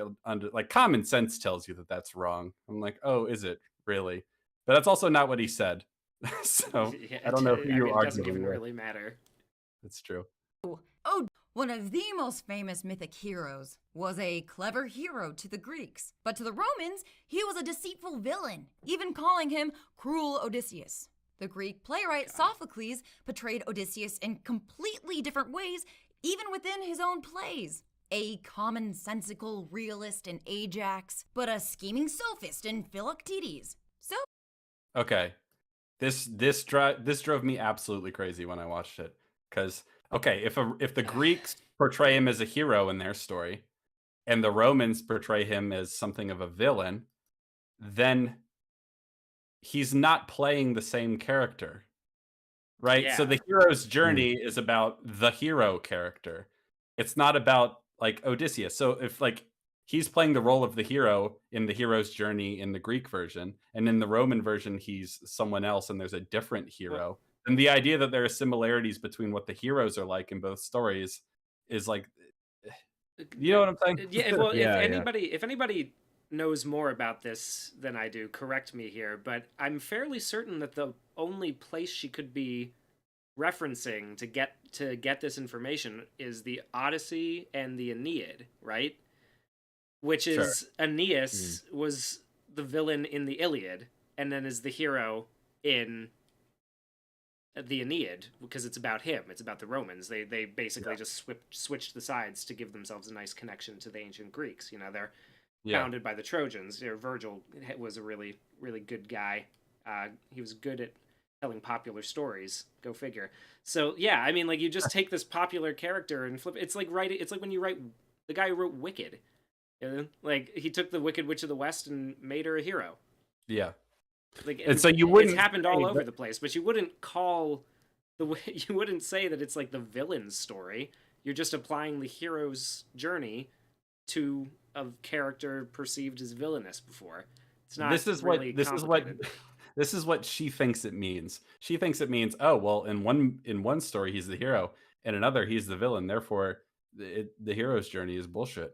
like common sense tells you that that's wrong. I'm like, oh, is it really? But that's also not what he said. So Yeah, I don't know who I you're mean, it doesn't arguing even with. really matter. It's true. Oh, one of the most famous mythic heroes was a clever hero to the Greeks, but to the Romans, he was a deceitful villain, even calling him cruel Odysseus. The Greek playwright Sophocles portrayed Odysseus in completely different ways, even within his own plays. A commonsensical realist in Ajax, but a scheming sophist in Philoctetes. So, Okay. This drove me absolutely crazy when I watched it. Because okay, if the Greeks portray him as a hero in their story, and the Romans portray him as something of a villain, then he's not playing the same character, right? So Yeah. the hero's journey is about the hero character. It's not about like Odysseus. So if like he's playing the role of the hero in the hero's journey in the Greek version, and in the Roman version he's someone else and there's a different hero, then the idea that there are similarities between what the heroes are like in both stories is like, you know what I'm saying? Yeah, well, Yeah, if anybody knows more about this than I do, correct me here, but I'm fairly certain that the only place she could be referencing to get this information is the Odyssey and the Aeneid, right? Which is Aeneas was the villain in the Iliad and then is the hero in the Aeneid because it's about him. It's about the Romans. They basically just switched the sides to give themselves a nice connection to the ancient Greeks. You know, they're founded by the Trojans. Virgil was a really, really good guy. He was good at telling popular stories. Go figure. So yeah, I mean, like you just take this popular character and flip. It's like when you write the guy who wrote Wicked. You know? Like he took the Wicked Witch of the West and made her a hero. Yeah. Like, And so you wouldn't it's happened all say over that- the place, but you wouldn't call you wouldn't say that it's like the villain's story. You're just applying the hero's journey to a character perceived as villainous before. It's not this is really what complicated. this is what she thinks it means. She thinks it means, oh well, in one story he's the hero, in another he's the villain. Therefore, the hero's journey is bullshit.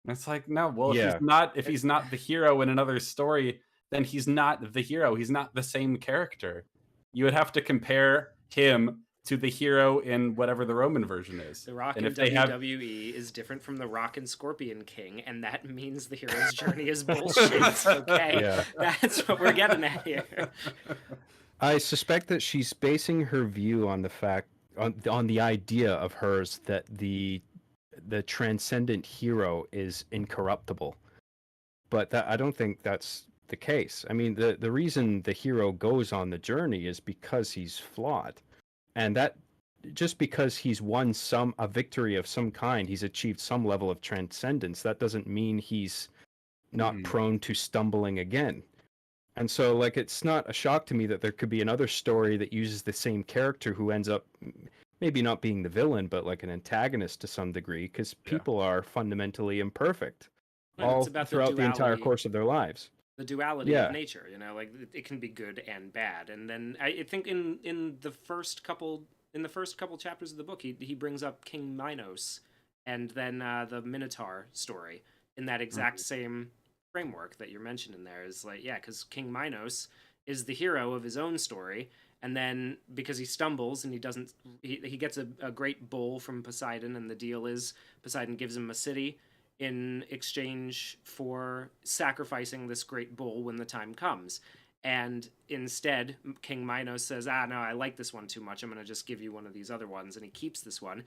And it's like, no, well, Yeah. if he's not the hero in another story, then he's not the hero. He's not the same character. You would have to compare him to the hero in whatever the Roman version is. The Rock and in if they have WWE is different from the Rock and Scorpion King, and that means the hero's journey is bullshit. Okay, Yeah. that's what we're getting at here. I suspect that she's basing her view on the fact on the idea of hers that the transcendent hero is incorruptible. But I don't think that's the case. I mean, the reason the hero goes on the journey is because he's flawed. And that just because he's won a victory of some kind, he's achieved some level of transcendence, that doesn't mean he's not prone to stumbling again. And so, like, it's not a shock to me that there could be another story that uses the same character who ends up maybe not being the villain, but like an antagonist to some degree, because people are fundamentally imperfect And all it's about throughout the entire duality- course of their lives. the duality Yeah. of nature, you know, like it can be good and bad. And then I think in the first couple chapters of the book, he brings up King Minos and then the Minotaur story in that exact same framework that you're mentioning there. Is like, yeah, because King Minos is the hero of his own story, and then because he stumbles and he gets a great bull from Poseidon, and the deal is Poseidon gives him a city in exchange for sacrificing this great bull when the time comes. And instead, King Minos says, no, I like this one too much. I'm going to just give you one of these other ones. And he keeps this one.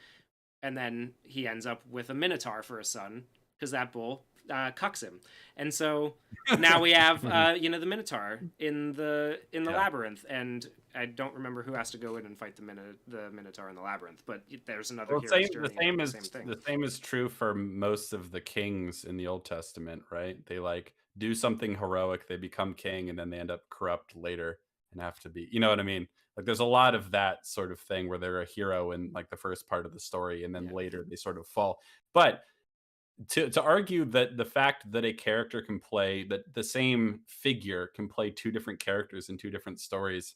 And then he ends up with a Minotaur for a son, because that bull cucks him. And so now we have the Minotaur in the labyrinth, and I don't remember who has to go in and fight the Minotaur in the labyrinth, but there's another hero's journey. The same is true for most of the kings in the Old Testament, right? They like do something heroic, they become king, and then they end up corrupt later and have to be, you know what I mean? Like there's a lot of that sort of thing where they're a hero in like the first part of the story, and then later they sort of fall. But to argue that the fact that a character can play that the same figure can play two different characters in two different stories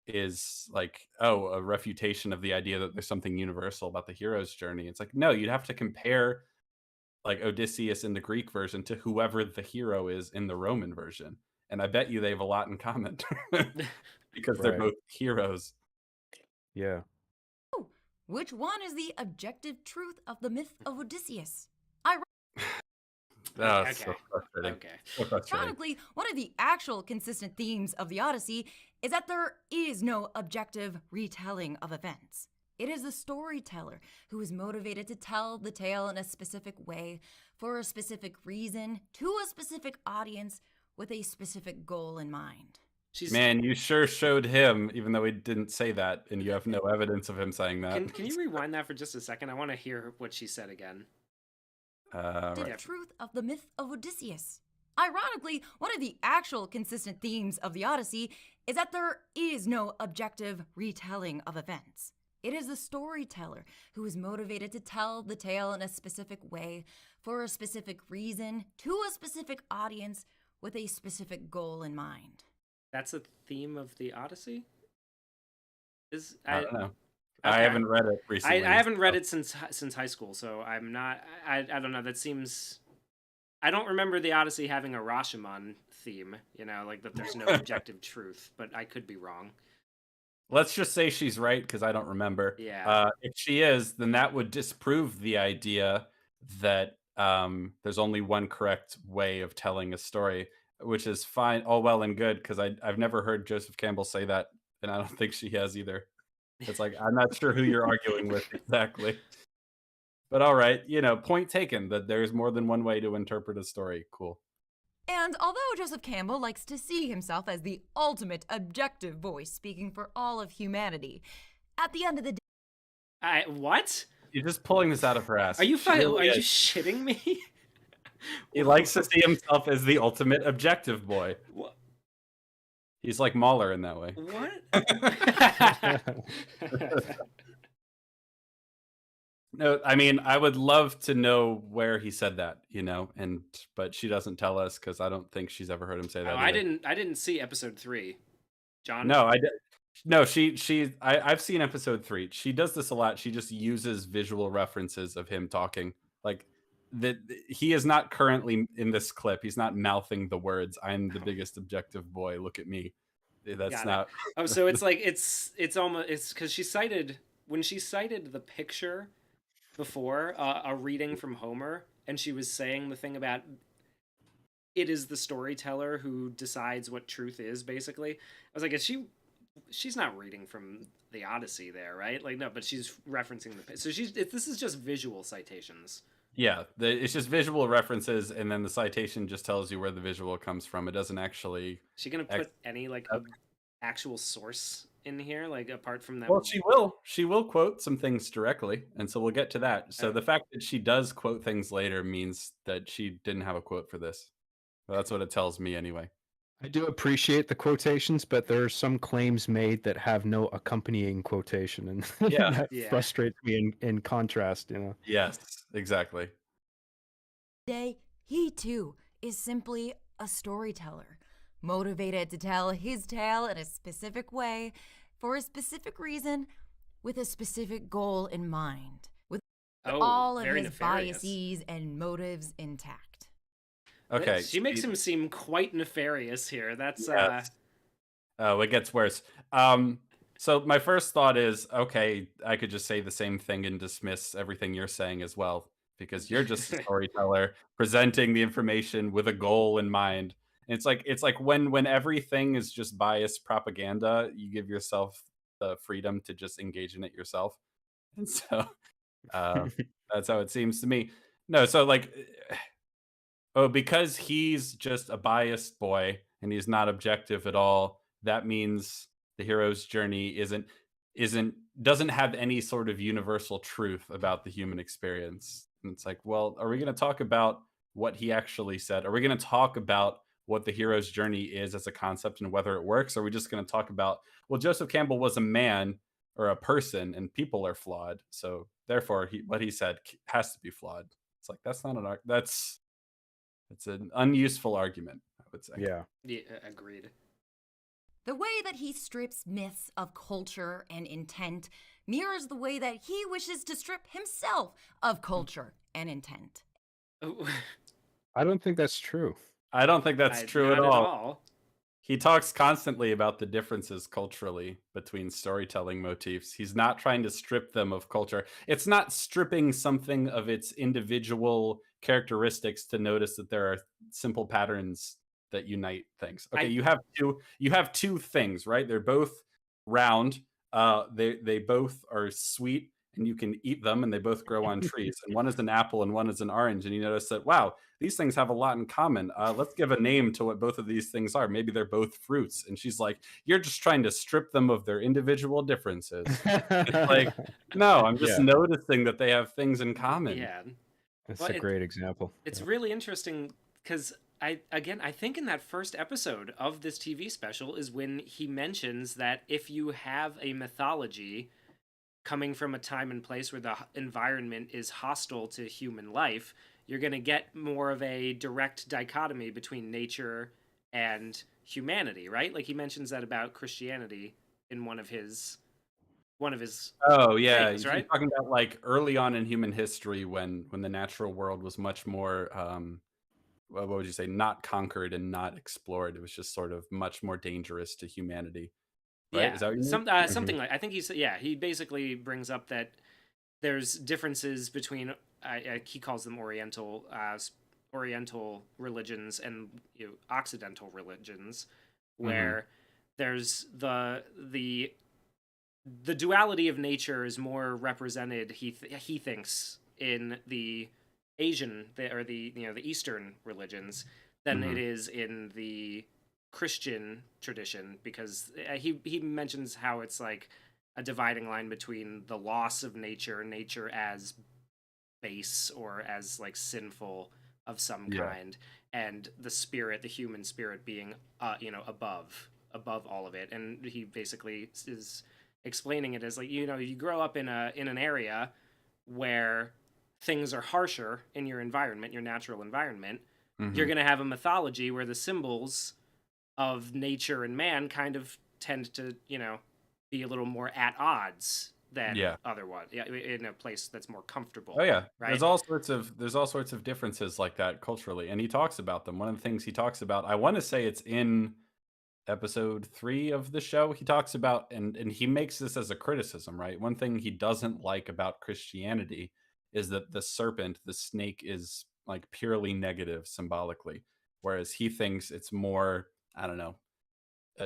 is like, oh, a refutation of the idea that there's something universal about the hero's journey. It's like, no, you'd have to compare like Odysseus in the Greek version to whoever the hero is in the Roman version, and I bet you they have a lot in common because they're Right. both heroes. Yeah. Which one is the objective truth of the myth of Odysseus? Oh, Okay. so frustrating. Okay. So frustrating. Ironically, one of the actual consistent themes of the Odyssey is that there is no objective retelling of events. It is the storyteller who is motivated to tell the tale in a specific way, for a specific reason, to a specific audience, with a specific goal in mind. Man, you sure showed him, even though he didn't say that, and you have no evidence of him saying that. Can you rewind that for just a second? I want to hear what she said again. The truth of the myth of Odysseus. Ironically, one of the actual consistent themes of the Odyssey is that there is no objective retelling of events. It is the storyteller who is motivated to tell the tale in a specific way, for a specific reason, to a specific audience, with a specific goal in mind. That's a theme of the Odyssey? I don't know. Okay. I haven't read it recently. I haven't read it since high school, so I'm not. I don't know. That seems. I don't remember the Odyssey having a Rashomon theme. You know, like that. There's no objective truth, but I could be wrong. Let's just say she's right because I don't remember. Yeah. If she is, then that would disprove the idea that there's only one correct way of telling a story, which is fine, all well and good, because I've never heard Joseph Campbell say that, and I don't think she has either. It's like, I'm not sure who you're arguing with exactly. But all right, point taken that there's more than one way to interpret a story. Cool. And although Joseph Campbell likes to see himself as the ultimate objective voice speaking for all of humanity, at the end of the day... What? You're just pulling this out of her ass. Are you shitting me? He likes to see himself as the ultimate objective boy. What? He's like Mahler in that way. What? No, I mean, I would love to know where he said that, but she doesn't tell us because I don't think she's ever heard him say that. I didn't see episode 3. John? No, I did. No, I've seen episode 3. She does this a lot. She just uses visual references of him talking. Like that, he is not currently in this clip. He's not mouthing the words, "I'm the biggest objective boy. Look at me." That's not. Oh, so it's like it's almost because when she cited the picture before a reading from Homer, and she was saying the thing about it is the storyteller who decides what truth is. Basically, I was like, she's not reading from the Odyssey there, right? Like, no, but she's referencing so this is just visual citations. Yeah, it's just visual references, and then the citation just tells you where the visual comes from. It doesn't actually. Is she gonna put any actual source in here, like apart from that? Well, she will. She will quote some things directly, and so we'll get to that. So the fact that she does quote things later means that she didn't have a quote for this. Well, that's what it tells me, anyway. I do appreciate the quotations, but there are some claims made that have no accompanying quotation, and that frustrates me in contrast, Yes, exactly. Today, he too is simply a storyteller, motivated to tell his tale in a specific way, for a specific reason, with a specific goal in mind, with all of his biases and motives intact. Okay. She makes him seem quite nefarious here. That's Oh, it gets worse. So my first thought is, okay, I could just say the same thing and dismiss everything you're saying as well, because you're just a storyteller presenting the information with a goal in mind. And it's like when everything is just biased propaganda, you give yourself the freedom to just engage in it yourself. And so that's how it seems to me. No, so like, oh, because he's just a biased boy and he's not objective at all, that means the hero's journey isn't doesn't have any sort of universal truth about the human experience. And it's like, well, are we going to talk about what he actually said? Are we going to talk about what the hero's journey is as a concept and whether it works? Or are we just going to talk about, well, Joseph Campbell was a man or a person and people are flawed. So therefore what he said has to be flawed. It's like, that's not it's an unuseful argument, I would say. Yeah. Yeah, agreed. The way that he strips myths of culture and intent mirrors the way that he wishes to strip himself of culture and intent. Oh, I don't think that's true. I don't think that's true not at all. He talks constantly about the differences culturally between storytelling motifs. He's not trying to strip them of culture. It's not stripping something of its individual characteristics to notice that there are simple patterns that unite things. Okay, you have two things, right? They're both round. They both are sweet and you can eat them and they both grow on trees. And one is an apple and one is an orange. And you notice that, wow, these things have a lot in common. Let's give a name to what both of these things are. Maybe they're both fruits. And she's like, you're just trying to strip them of their individual differences. It's like, no, I'm just noticing that they have things in common. Yeah. That's a great example. It's really interesting because I think in that first episode of this TV special is when he mentions that if you have a mythology coming from a time and place where the environment is hostile to human life, you're going to get more of a direct dichotomy between nature and humanity, right? Like he mentions that about Christianity in one of his Oh yeah, things, right? You're talking about like early on in human history when the natural world was much more what would you say, not conquered and not explored. It was just sort of much more dangerous to humanity. Right? Yeah, Is that what you mean? something like, I think he basically brings up that there's differences between he calls them Oriental religions and Occidental religions, where there's the duality of nature is more represented. He thinks in the Asian or the Eastern religions than it is in the Christian tradition, because he mentions how it's like a dividing line between the loss of nature as base or as like sinful of some kind, and the human spirit being above all of it. And he basically is explaining it as like, you grow up in an area where things are harsher in your environment, your natural environment. You're going to have a mythology where the symbols of nature and man kind of tend to, be a little more at odds than otherwise. Yeah, in a place that's more comfortable. Oh yeah, right. There's all sorts of differences like that culturally, and he talks about them. One of the things he talks about, I want to say it's in episode 3 of the show. He talks about, and he makes this as a criticism, right? One thing he doesn't like about Christianity is that the serpent, the snake, is like purely negative symbolically, whereas he thinks it's more, I don't know,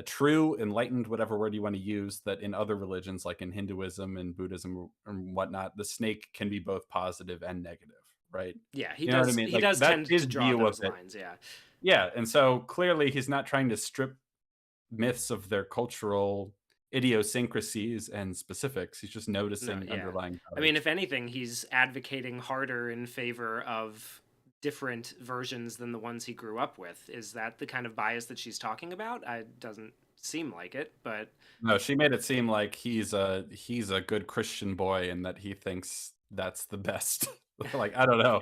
true, enlightened, whatever word you want to use, that in other religions like in Hinduism and Buddhism and whatnot, the snake can be both positive and negative, right? Yeah, he You know does. what I mean? He Like, does that's tend his to draw view of those it. lines. Yeah. Yeah, and so clearly he's not trying to strip myths of their cultural idiosyncrasies and specifics. He's just noticing underlying I mean, if anything, he's advocating harder in favor of different versions than the ones he grew up with. Is that the kind of bias that she's talking about? It doesn't seem like it, but no, she made it seem like he's a good Christian boy and that he thinks that's the best. Like, I don't know.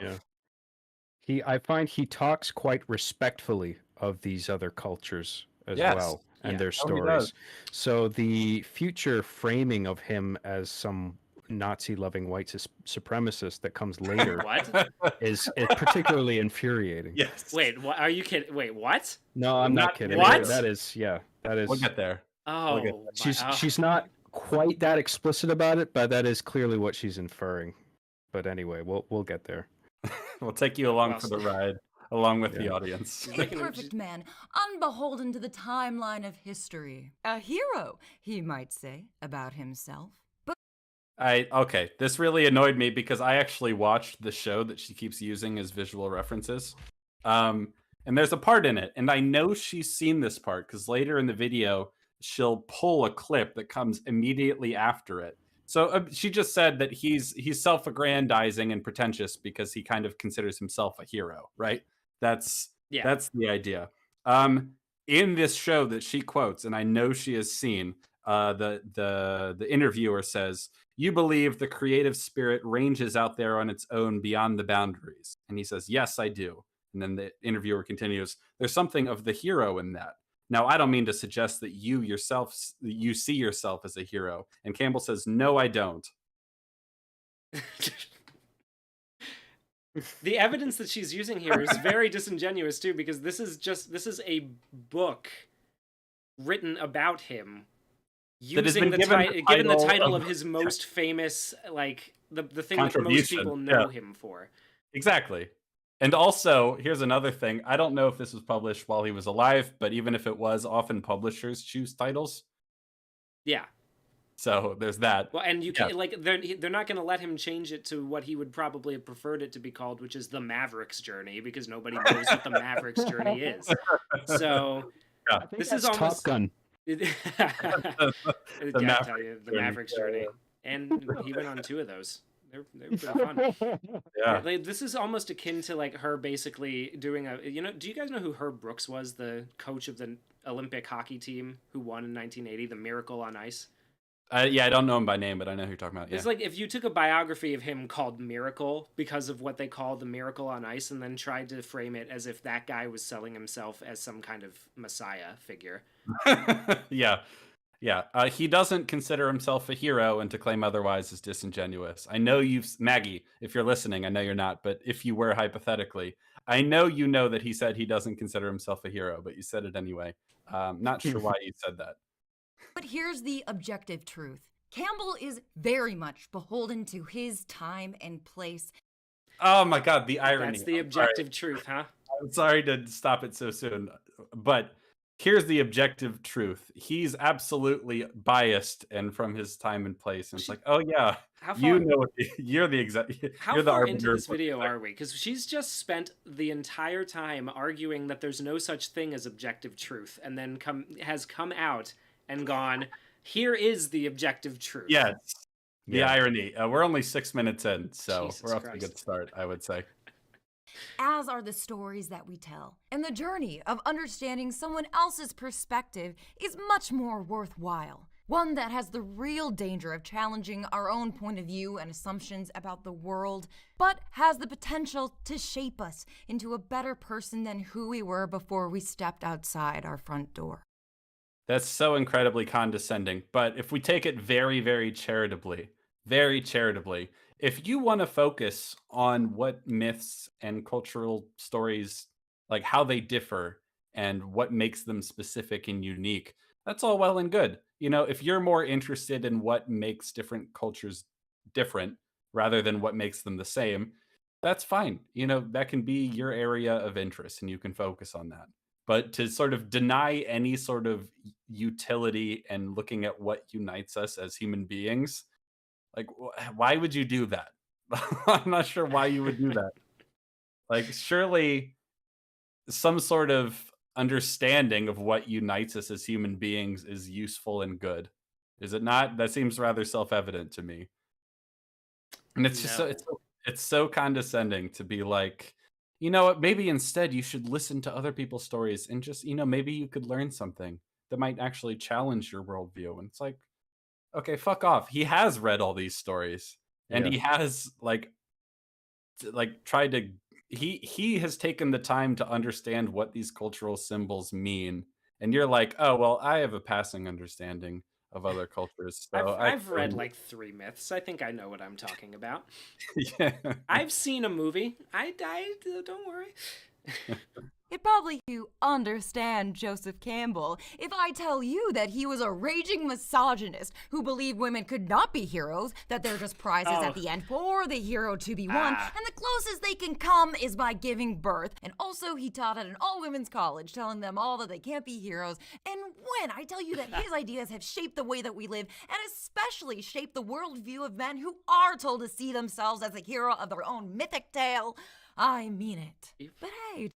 Yeah. I find he talks quite respectfully of these other cultures as Yes. well and their Oh, he stories. does. So the future framing of him as some Nazi-loving white supremacist that comes later what? is particularly infuriating. Yes. Wait, what? Are you kidding? Wait, what? No, I'm not kidding. What? That is. We'll get there. Oh, she's not quite that explicit about it, but that is clearly what she's inferring. But anyway, we'll get there. We'll take you along for the ride, along with the audience. A perfect man, unbeholden to the timeline of history. A hero, he might say, about himself. Okay, this really annoyed me because I actually watched the show that she keeps using as visual references. And there's a part in it, and I know she's seen this part because later in the video, she'll pull a clip that comes immediately after it. So she just said that he's self-aggrandizing and pretentious because he kind of considers himself a hero, right? That's Yeah. that's the idea. Um, in this show that she quotes, and I know she has seen, the interviewer says, "You believe the creative spirit ranges out there on its own beyond the boundaries," and he says, "Yes, I do." And then the interviewer continues, "There's something of the hero in that. Now, I don't mean to suggest that you see yourself as a hero." And Campbell says, "No, I don't." The evidence that she's using here is very disingenuous too, because this is a book written about him, That has using been given the title of his most famous, like the thing that most contribution. people know Yeah, him for. exactly. And also, here's another thing. I don't know if this was published while he was alive, but even if it was, often publishers choose titles. Yeah. So there's that. Well, and you Yeah. can like they're not going to let him change it to what he would probably have preferred it to be called, which is the Maverick's Journey, because nobody knows what the Maverick's Journey is. So Yeah. I think this that's is almost Top Gun. Yeah, I tell you, the Maverick's Journey, and he went on 2 of those. They were pretty fun. Yeah. Like, this is almost akin to like her basically doing a. Do you guys know who Herb Brooks was, the coach of the Olympic hockey team who won in 1980, the Miracle on Ice? Yeah, I don't know him by name, but I know who you're talking about. Yeah. It's like if you took a biography of him called Miracle because of what they call the Miracle on Ice, and then tried to frame it as if that guy was selling himself as some kind of messiah figure. Yeah. Yeah. He doesn't consider himself a hero, and to claim otherwise is disingenuous. I know Maggie, if you're listening, I know you're not, but if you were hypothetically, I know you know that he said he doesn't consider himself a hero, but you said it anyway. Not sure why you said that. But here's the objective truth. Campbell is very much beholden to his time and place. Oh my God, the irony. That's the objective truth, huh? I'm sorry to stop it so soon, but here's the objective truth. He's absolutely biased and from his time and place. And it's like, oh yeah, How you far, know, you're the exact. how You're the far arbiter into of this what's video right. are we? Because she's just spent the entire time arguing that there's no such thing as objective truth, and then has come out and gone, here is the objective truth. Yes, the Yeah. irony. We're only 6 minutes in, so Jesus we're off to a Christ. good start, I would say. As are the stories that we tell. And the journey of understanding someone else's perspective is much more worthwhile. One that has the real danger of challenging our own point of view and assumptions about the world, but has the potential to shape us into a better person than who we were before we stepped outside our front door. That's so incredibly condescending. But if we take it very, very charitably, if you want to focus on what myths and cultural stories, like how they differ and what makes them specific and unique, that's all well and good. If you're more interested in what makes different cultures different rather than what makes them the same, that's fine. That can be your area of interest and you can focus on that. But to sort of deny any sort of utility and looking at what unites us as human beings, like, why would you do that? I'm not sure why you would do that. Like, surely some sort of understanding of what unites us as human beings is useful and good. Is it not? That seems rather self-evident to me. And it's just No. it's so condescending to be like, you know what, maybe instead you should listen to other people's stories and just, maybe you could learn something that might actually challenge your worldview. And it's like, okay, fuck off. He has read all these stories and Yeah. he has tried to he has taken the time to understand what these cultural symbols mean. And you're like, oh well, I have a passing understanding of other cultures. So I've read like 3 myths. I think I know what I'm talking about. yeah. I've seen a movie. I don't worry. It'd probably you understand Joseph Campbell if I tell you that he was a raging misogynist who believed women could not be heroes, that they're just prizes at the end for the hero to be won, and the closest they can come is by giving birth. And also he taught at an all-women's college, telling them all that they can't be heroes. And when I tell you that his ideas have shaped the way that we live, and especially shaped the worldview of men who are told to see themselves as the hero of their own mythic tale, I mean it. But hey,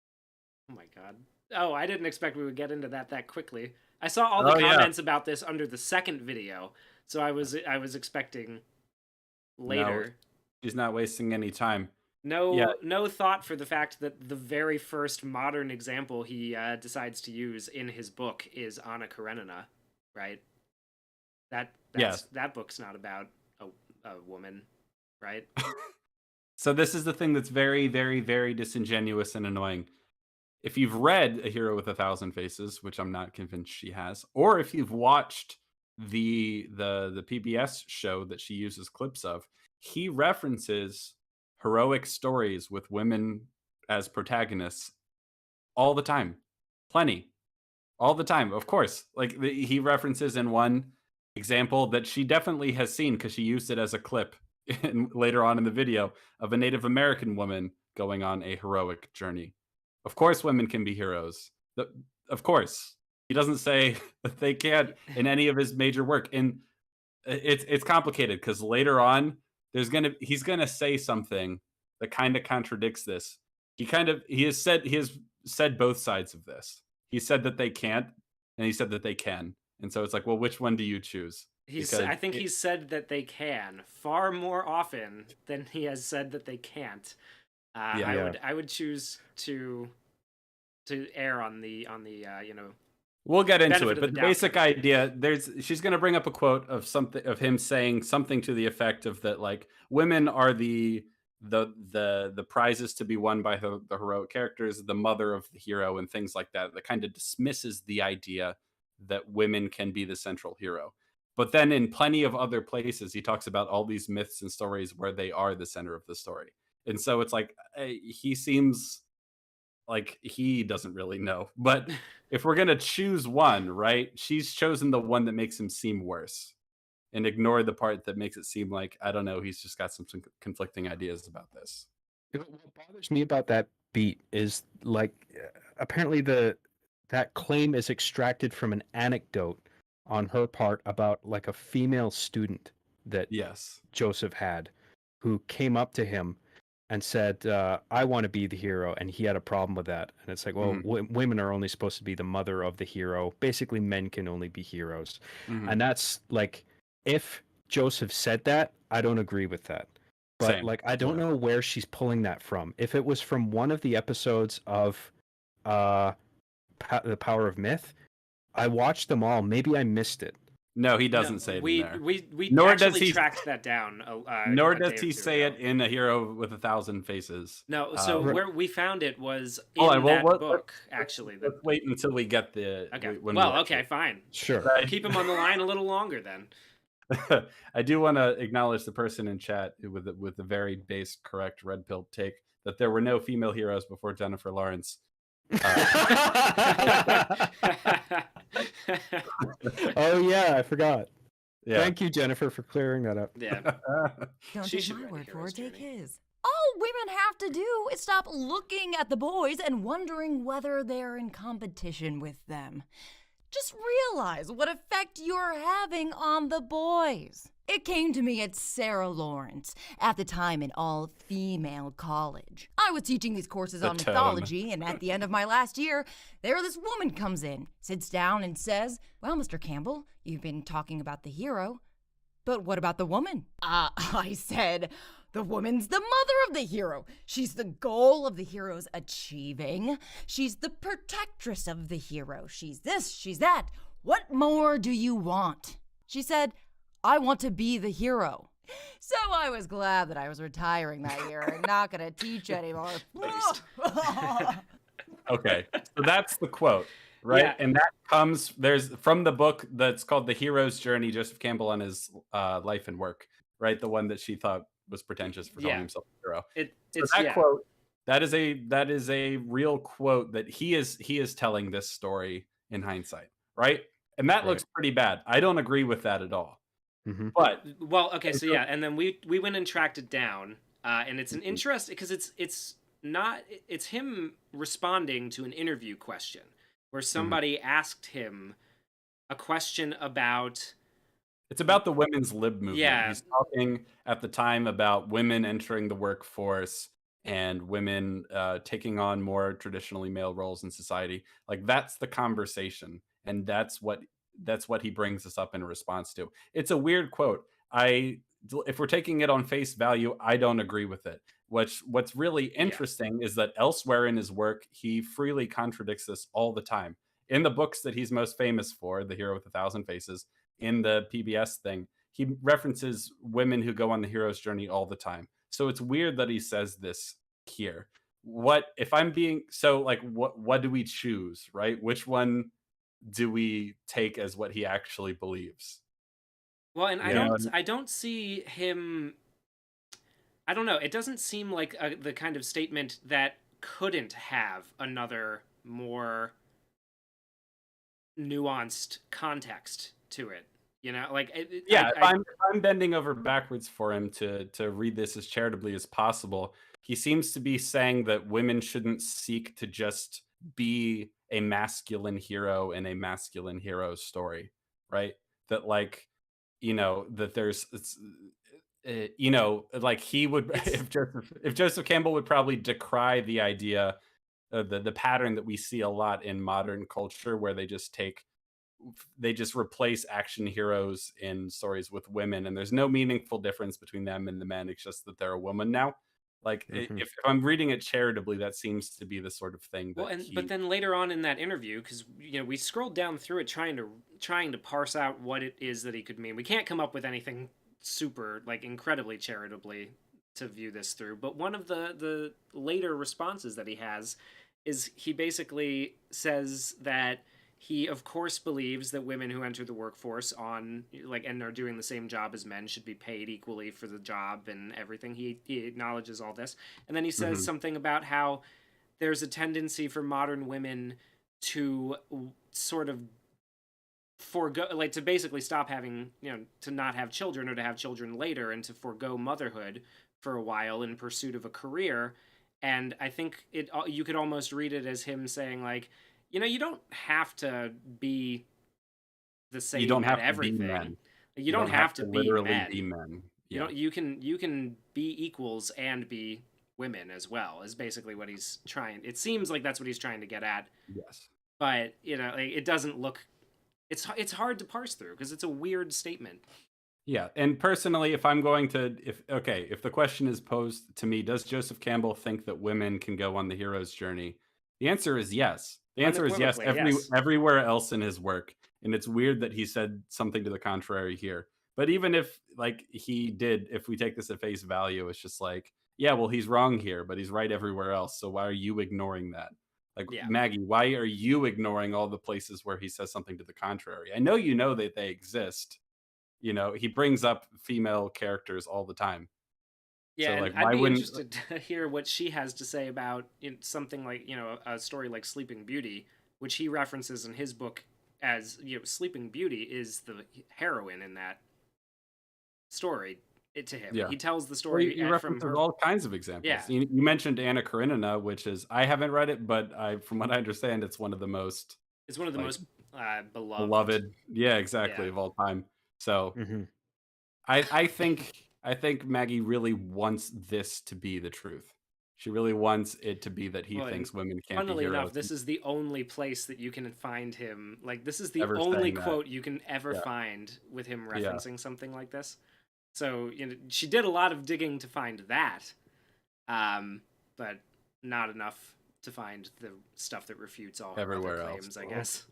oh my god. Oh, I didn't expect we would get into that quickly. I saw all the comments about this under the second video, so I was expecting later. No, she's not wasting any time. No thought for the fact that the very first modern example he decides to use in his book is Anna Karenina, right? That book's not about a woman, right? So this is the thing that's very, very, very disingenuous and annoying. If you've read A Hero with a Thousand Faces, which I'm not convinced she has, or if you've watched the PBS show that she uses clips of, he references heroic stories with women as protagonists all the time. Plenty. All the time, of course. Like he references in one example that she definitely has seen because she used it as a clip later on in the video of a Native American woman going on a heroic journey. Of course, women can be heroes. Of course. He doesn't say that they can't in any of his major work. And it's complicated because later on, he's gonna say something that kind of contradicts this. He has said both sides of this. He said that they can't, and he said that they can. And so it's like, well, which one do you choose? I think he's said that they can far more often than he has said that they can't. I would choose to err on the we'll get into it, but the doubt. basic idea she's going to bring up a quote of him saying something to the effect of that, like, women are the prizes to be won by the heroic characters, the mother of the hero, and things like that kind of dismisses the idea that women can be the central hero. But then in plenty of other places he talks about all these myths and stories where they are the center of the story. And so it's like, he seems like he doesn't really know. But if we're going to choose one, right, she's chosen the one that makes him seem worse and ignore the part that makes it seem like, I don't know, he's just got some conflicting ideas about this. What bothers me about that beat is, like, apparently that claim is extracted from an anecdote on her part about, like, a female student that Joseph had who came up to him and said, I want to be the hero, and he had a problem with that. And it's like, well, women are only supposed to be the mother of the hero. Basically, men can only be heroes. And that's, like, if Joseph said that, I don't agree with that. But Same. Like, I don't know where she's pulling that from. If it was from one of the episodes of The Power of Myth, I watched them all. Maybe I missed it. No, he doesn't say it in there. We nor actually does he tracked that down. Nor does he say it in A Hero with a Thousand Faces. No, so where we found it was in that book, actually. Let's wait until we get the... Okay. Okay, fine. Sure. Keep him on the line a little longer then. I do want to acknowledge the person in chat with the very base, correct, red pill take that there were no female heroes before Jennifer Lawrence. Oh yeah, I forgot. Yeah. Thank you, Jennifer, for clearing that up. Yeah. Don't She take should my write a word for hero's it, take journey. his. All women have to do is stop looking at the boys and wondering whether they're in competition with them. Just realize what effect you're having on the boys. It came to me at Sarah Lawrence, at the time an all-female college. I was teaching these courses on mythology, and at the end of my last year, this woman comes in, sits down, and says, "Well, Mr. Campbell, you've been talking about the hero, but what about the woman?" I said, "The woman's the mother of the hero. She's the goal of the hero's achieving. She's the protectress of the hero. She's this, she's that. What more do you want?" She said, "I want to be the hero." So I was glad that I was retiring that year and not going to teach anymore. Okay, so that's the quote, right? Yeah. And that comes from the book that's called The Hero's Journey, Joseph Campbell on his life and work, right? The one that she thought was pretentious for calling himself a hero. That quote That is a real quote that he is telling this story in hindsight, right? And that Right. looks pretty bad. I don't agree with that at all. Mm-hmm. But Well, okay, so yeah, and then we went and tracked it down, and it's an Mhm. interest because it's not it's him responding to an interview question where somebody asked him a question about it's about the women's lib movement. yeah He's talking at the time about women entering the workforce and women taking on more traditionally male roles in society. Like that's the conversation, and that's what he brings us up in response to. It's a weird quote. If we're taking it on face value, I don't agree with it. What's really interesting is that elsewhere in his work, he freely contradicts this all the time. In the books that he's most famous for, The Hero with a Thousand Faces, in the PBS thing, he references women who go on the hero's journey all the time. So it's weird that he says this here. What if I'm being so like what do we choose, right? Which one do we take as what he actually believes? well, and You know, I don't see him. I don't know. It doesn't seem like the kind of statement that couldn't have another more nuanced context to it. You know, like yeah, if I'm bending over backwards for him to read this as charitably as possible, he seems to be saying that women shouldn't seek to just be a masculine hero in a masculine hero story, right? That like, that there's like he would it's if Joseph Campbell would probably decry the idea of the pattern that we see a lot in modern culture where they just replace action heroes in stories with women, and there's no meaningful difference between them and the men. It's just that they're a woman now. Like Mhm. if I'm reading it charitably, that seems to be the sort of thing well, that and but he. then later on in that interview, because we scrolled down through it trying to parse out what it is that he could mean. We can't come up with anything super like incredibly charitably to view this through. But one of the later responses that he has is he basically says that he of course believes that women who enter the workforce on like and are doing the same job as men should be paid equally for the job and everything. He acknowledges all this, and then he says Mhm. something about how there's a tendency for modern women to sort of forego, like to basically stop having, to not have children or to have children later and to forego motherhood for a while in pursuit of a career. And I think you could almost read it as him saying like, you don't have to be the You don't same at have to be everything. men. You You don't don't have have to to be literally be men. men. You Yeah. don't you can be equals and be women as well, is basically what he's trying. It seems like that's what he's trying to get at, Yes. but like, it doesn't look. It's hard to parse through because it's a weird statement. Yeah, and personally, if the question is posed to me, does Joseph Campbell think that women can go on the hero's journey? The answer is yes. The answer is yes. Unequivocally, yes. Everywhere else in his work, and it's weird that he said something to the contrary here. But even if like he did, if we take this at face value, it's just like, yeah, well, he's wrong here, but he's right everywhere else. So why are you ignoring that? Like Yeah. Maggie, why are you ignoring all the places where he says something to the contrary? I know you know that they exist. He brings up female characters all the time. Yeah, So and like I'd why be wouldn't interested to hear what she has to say about something like, a story like Sleeping Beauty, which he references in his book as, Sleeping Beauty is the heroine in that story to him. yeah. He tells the Well, story he from references her. all kinds of examples. Yeah, You mentioned Anna Karenina, which is I haven't read it, but from what I understand, it's one of the most it's one of the like most beloved. beloved, yeah, exactly, Yeah. of all time. So Mm-hmm. I think Maggie really wants this to be the truth. She really wants it to be that he Well, and thinks women can't be funnily enough, heroes. this is the only place that you can find him. Like, this is the Ever only saying that. quote you can ever Yeah. find with him Yeah. referencing something like this. So, she did a lot of digging to find that, but not enough to find the stuff that refutes all her Everywhere other else. claims, I Well, guess.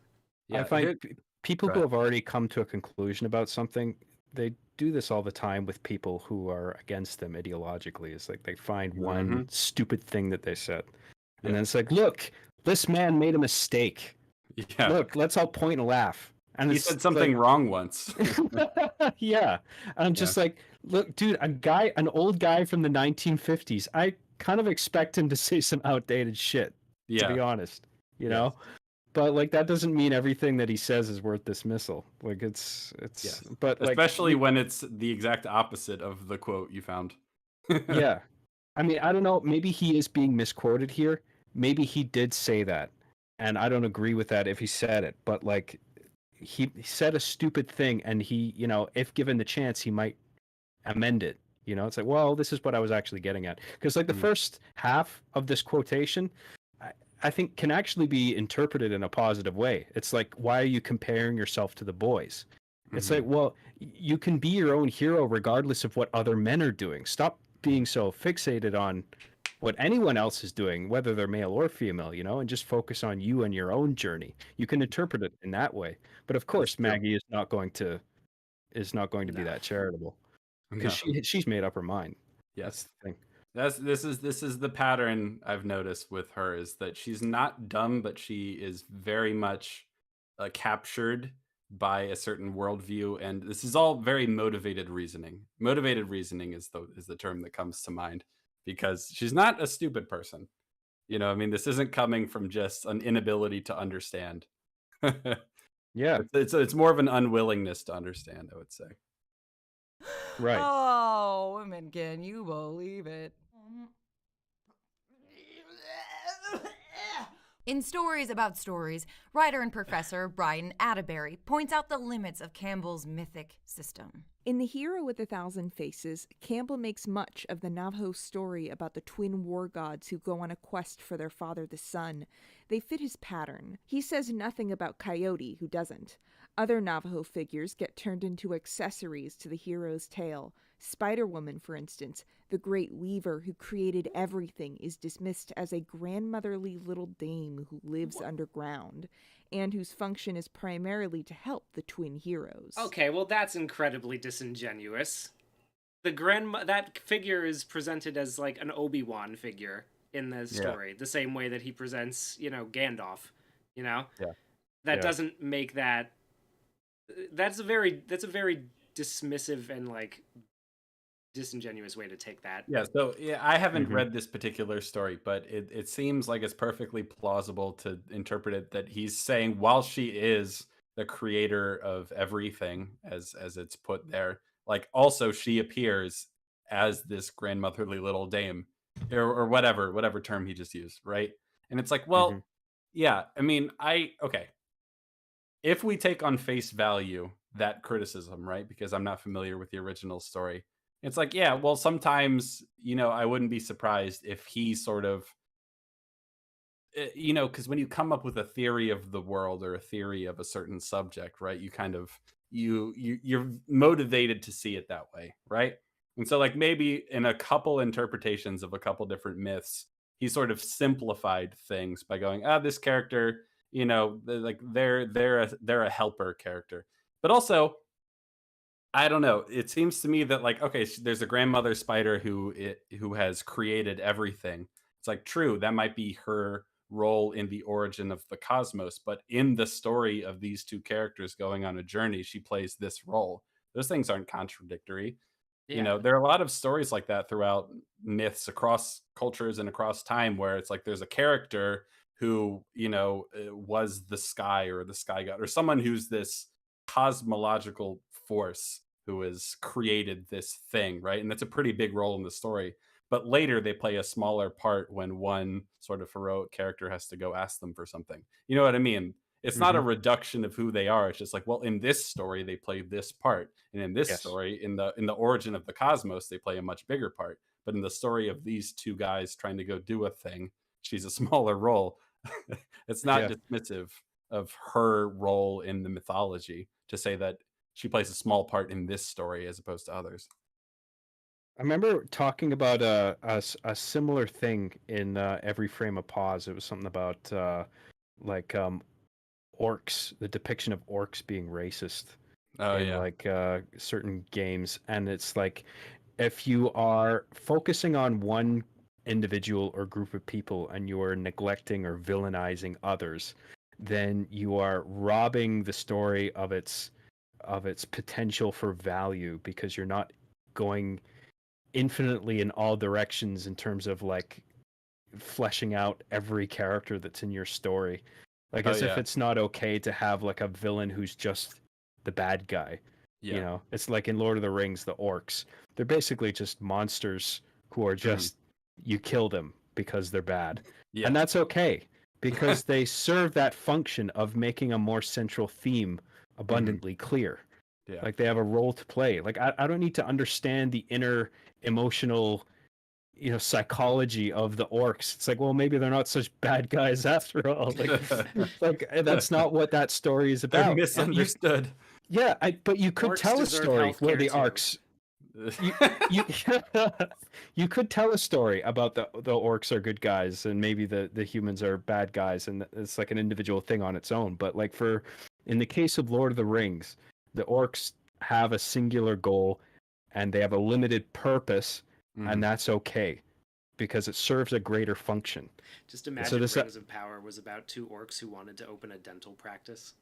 Yeah. I find people Go who ahead. have already come to a conclusion about something, they do this all the time with people who are against them ideologically. It's like they find one Mhm. stupid thing that they said, and Yeah. then it's like, look, this man made a mistake. Yeah. Look, let's all point and laugh. And He it's said something like, wrong once. yeah. And I'm just like, look, dude, an old guy from the 1950s. I kind of expect him to say some outdated shit, to be Yeah. honest, you Yes. know? But like that doesn't mean everything that he says is worth dismissal. Like it's Yes. but like Especially when it's the exact opposite of the quote you found. yeah. I mean, I don't know, maybe he is being misquoted here. Maybe he did say that. And I don't agree with that if he said it, but like he said a stupid thing and he, you know, if given the chance, he might amend it. You know, it's like, well, this is what I was actually getting at. Because like the Mm. first half of this quotation, I think can actually be interpreted in a positive way. It's like, why are you comparing yourself to the boys? It's Mhm. like, well, you can be your own hero regardless of what other men are doing. Stop being so fixated on what anyone else is doing, whether they're male or female, you know, and just focus on you and your own journey. You can interpret it in that way. But of That's course, true. Maggie is not going to be No. that charitable because No. she's made up her mind. That's Yes. the thing. This is the pattern I've noticed with her is that she's not dumb, but she is very much captured by a certain worldview, and this is all very motivated reasoning. Motivated reasoning is the term that comes to mind because she's not a stupid person. You know, I mean, this isn't coming from just an inability to understand. Yeah, It's more of an unwillingness to understand, I would say. right. Oh, women, can you believe it? In Stories About Stories, writer and professor Brian Atterbury points out the limits of Campbell's mythic system. In The Hero with a Thousand Faces, Campbell makes much of the Navajo story about the twin war gods who go on a quest for their father the sun. They fit his pattern. He says nothing about Coyote, who doesn't. Other Navajo figures get turned into accessories to the hero's tale. Spider-Woman, for instance, the great weaver who created everything, is dismissed as a grandmotherly little dame who lives underground, and whose function is primarily to help the twin heroes. Okay, well that's incredibly disingenuous. That figure is presented as like an Obi-Wan figure in the story, the same way that he presents, Gandalf, Yeah. That Yeah. doesn't make that that's a very dismissive and like disingenuous way to take that. Yeah, so I haven't Mhm. read this particular story, but it seems like it's perfectly plausible to interpret it that he's saying while she is the creator of everything, as it's put there, like also she appears as this grandmotherly little dame, or whatever term he just used, right? And it's like, well, Mhm. yeah, I mean, okay, if we take on face value that criticism, right? Because I'm not familiar with the original story. It's like, yeah, well, sometimes, I wouldn't be surprised if he sort of, because when you come up with a theory of the world or a theory of a certain subject, right? You kind of you're motivated to see it that way, right? And so, like maybe in a couple interpretations of a couple different myths, he sort of simplified things by going, this character, they're a helper character, but also I don't know. It seems to me that like okay, there's a grandmother spider who has created everything. It's like true, that might be her role in the origin of the cosmos, but in the story of these two characters going on a journey, she plays this role. Those things aren't contradictory. Yeah. There are a lot of stories like that throughout myths across cultures and across time where it's like there's a character who, was the sky or the sky god or someone who's this cosmological force who has created this thing, right? And that's a pretty big role in the story. But later they play a smaller part when one sort of heroic character has to go ask them for something. You know what I mean? It's not a Mhm. reduction of who they are. It's just like, well, in this story they play this part, and in this Yes. story, in the origin of the cosmos, they play a much bigger part. But in the story of these two guys trying to go do a thing, she's a smaller role. It's not Yeah. dismissive of her role in the mythology to say that she plays a small part in this story as opposed to others. I remember talking about a similar thing in Every Frame of Pause. It was something about like orcs, the depiction of orcs being racist Oh in yeah. like certain games, and it's like if you are focusing on one individual or group of people and you are neglecting or villainizing others, then you are robbing the story of its potential for value because you're not going infinitely in all directions in terms of like fleshing out every character that's in your story. Like, Oh, as if yeah. it's not okay to have like a villain who's just the bad guy. You Yeah. know, it's like in Lord of the Rings, the orcs. They're basically just monsters who are just, you kill them because they're bad. Yeah. And that's okay, because they serve that function of making a more central theme abundantly clear. Yeah. Like, they have a role to play. Like, I don't need to understand the inner emotional, you know, psychology of the orcs. It's like, well, maybe they're not such bad guys after all. Like that's not what that story is They're about. misunderstood. But you could Orcs tell a deserve story where healthcare the too. orcs. You you could tell a story about the orcs are good guys and maybe the humans are bad guys, and it's like an individual thing on its own. But like in the case of Lord of the Rings, the orcs have a singular goal and they have a limited purpose, and that's okay because it serves a greater function. Just imagine So this- Rings of Power was about 2 orcs who wanted to open a dental practice.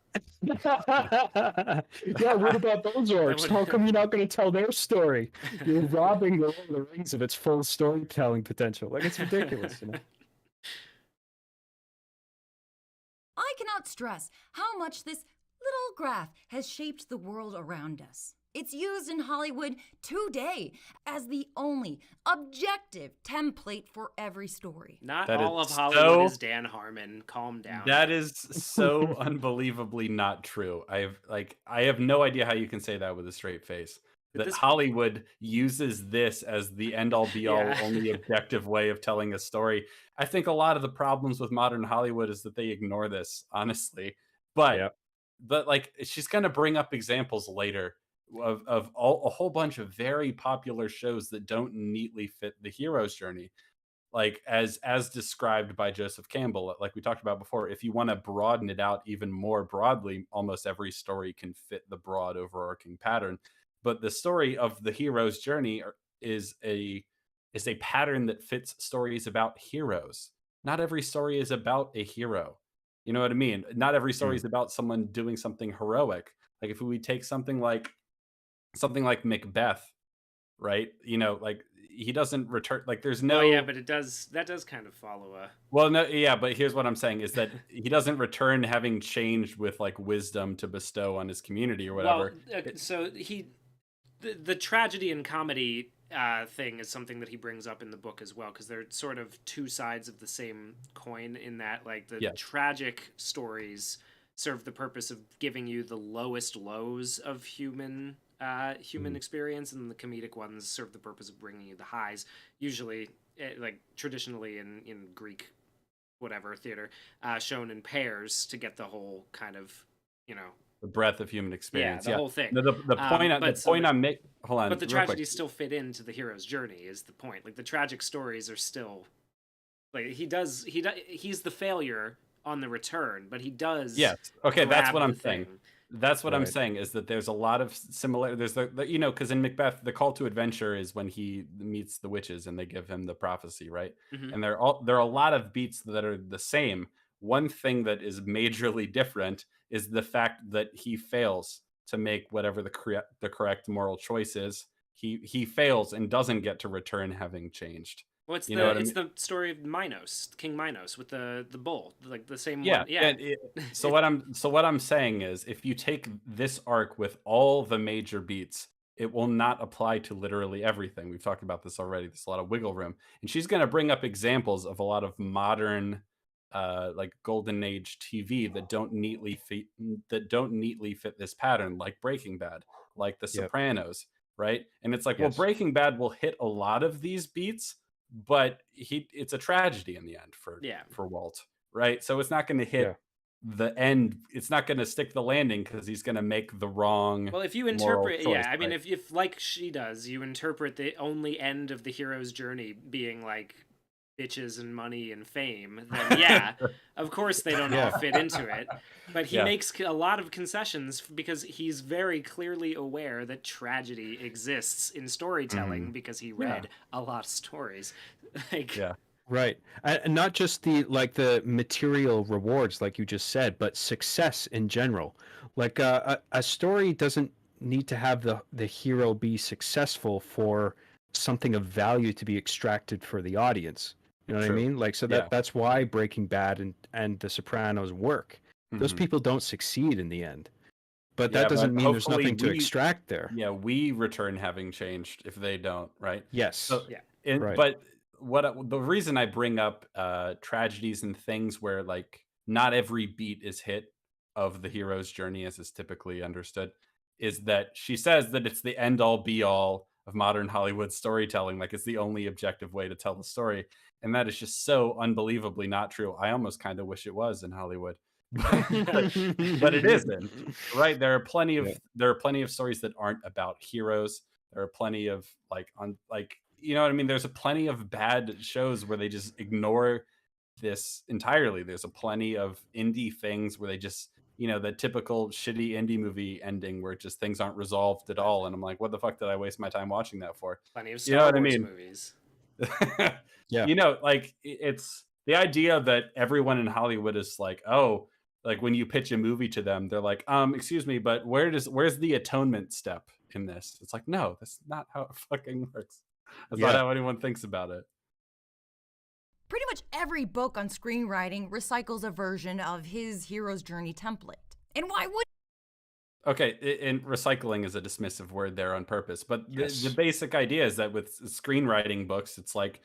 Yeah, what about those orcs? would- How come you're not going to tell their story? You're robbing the Lord of the Rings of its full storytelling potential. Like, it's ridiculous, you know? I cannot stress how much this little graph has shaped the world around us. It's used in Hollywood today as the only objective template for every story. Not That all of is Hollywood so- is Dan Harmon. Calm down. That is so unbelievably not true. I have no idea how you can say that with a straight face. That This- Hollywood uses this as the end all be all Yeah. only objective way of telling a story. I think a lot of the problems with modern Hollywood is that they ignore this, honestly. But Yeah. like, she's going to bring up examples later of a whole bunch of very popular shows that don't neatly fit the hero's journey, like as described by Joseph Campbell. Like we talked about before, if you want to broaden it out even more broadly, almost every story can fit the broad overarching pattern. But the story of the hero's journey is a pattern that fits stories about heroes. Not every story is about a hero. You know what I mean? Not every story is about someone doing something heroic. Like if we take something like Macbeth, right? You know, like he doesn't return. Like there's no. Oh yeah, but that does kind of follow a. Well, no, yeah, but here's what I'm saying is that he doesn't return having changed with like wisdom to bestow on his community or whatever. Well, so the tragedy and comedy thing is something that he brings up in the book as well, because they're sort of two sides of the same coin in that, like, the tragic stories serve the purpose of giving you the lowest lows of human experience, and the comedic ones serve the purpose of bringing you the highs, usually like traditionally in Greek whatever theater, shown in pairs to get the whole kind of, you know, the breadth of human experience. the whole thing. No, the point I'm making. Hold on. But the real quick. tragedies still fit into the hero's journey is the point. Like the tragic stories are still, like he's the failure on the return, but he does. Yes. Okay, that's grab what I'm the saying. thing. That's what I'm Right. saying is that there's a lot of similar. There's the you know, because in Macbeth, the call to adventure is when he meets the witches and they give him the prophecy, right? Mhm. And there are a lot of beats that are the same. One thing that is majorly different is the fact that he fails to make whatever the correct moral choice is. He fails and doesn't get to return having changed. Well, it's You know what I it's the story of Minos, King Minos, with the bull, like the same Yeah, one. Yeah. so what I'm saying is, if you take this arc with all the major beats, it will not apply to literally everything. We've talked about this already. There's a lot of wiggle room, and she's going to bring up examples of a lot of modern, like golden age TV that don't neatly fit this pattern, like Breaking Bad, like The Sopranos, right? And it's like, well, Yes. Breaking Bad will hit a lot of these beats, but it's a tragedy in the end for Walt, right? So it's not going to hit the end. It's not going to stick the landing because he's going to make the wrong. Well, if you moral interpret, choice, I mean, right? if like she does, you interpret the only end of the hero's journey being like bitches and money and fame, then yeah, of course they don't all fit into it. But he makes a lot of concessions because he's very clearly aware that tragedy exists in storytelling because he read a lot of stories. Like, Right. And not just the material rewards, like you just said, but success in general. Like a story doesn't need to have the hero be successful for something of value to be extracted for the audience. You know what I True. mean? Like, so Yeah. that's why Breaking Bad and The Sopranos work. Those Mhm. people don't succeed in the end, but Yeah, that doesn't but mean there's hopefully nothing to extract there. we return having changed if they don't, right? Yes, So, Yeah. and right. but the reason I bring up tragedies and things where like not every beat is hit of the hero's journey as is typically understood is that she says that it's the end all be all of modern Hollywood storytelling, like it's the only objective way to tell the story, and that is just so unbelievably not true. I almost kind of wish it was in Hollywood. But it isn't, right? Yeah. There are plenty of stories that aren't about heroes. There are plenty of you know what I mean? There's a plenty of bad shows where they just ignore this entirely. There's a plenty of indie things where they just, you know, the typical shitty indie movie ending where just things aren't resolved at all. And I'm like, what the fuck did I waste my time watching that for? Plenty of You know Star what I Wars mean? movies. Yeah. You know, like it's the idea that everyone in Hollywood is like, oh, like when you pitch a movie to them, they're like, excuse me, but where's the atonement step in this? It's like, no, that's not how it fucking works. That's not Yeah. how anyone thinks about it. Pretty much every book on screenwriting recycles a version of his hero's journey template. And why would Okay, and recycling is a dismissive word there on purpose, but Yes. the basic idea is that with screenwriting books, it's like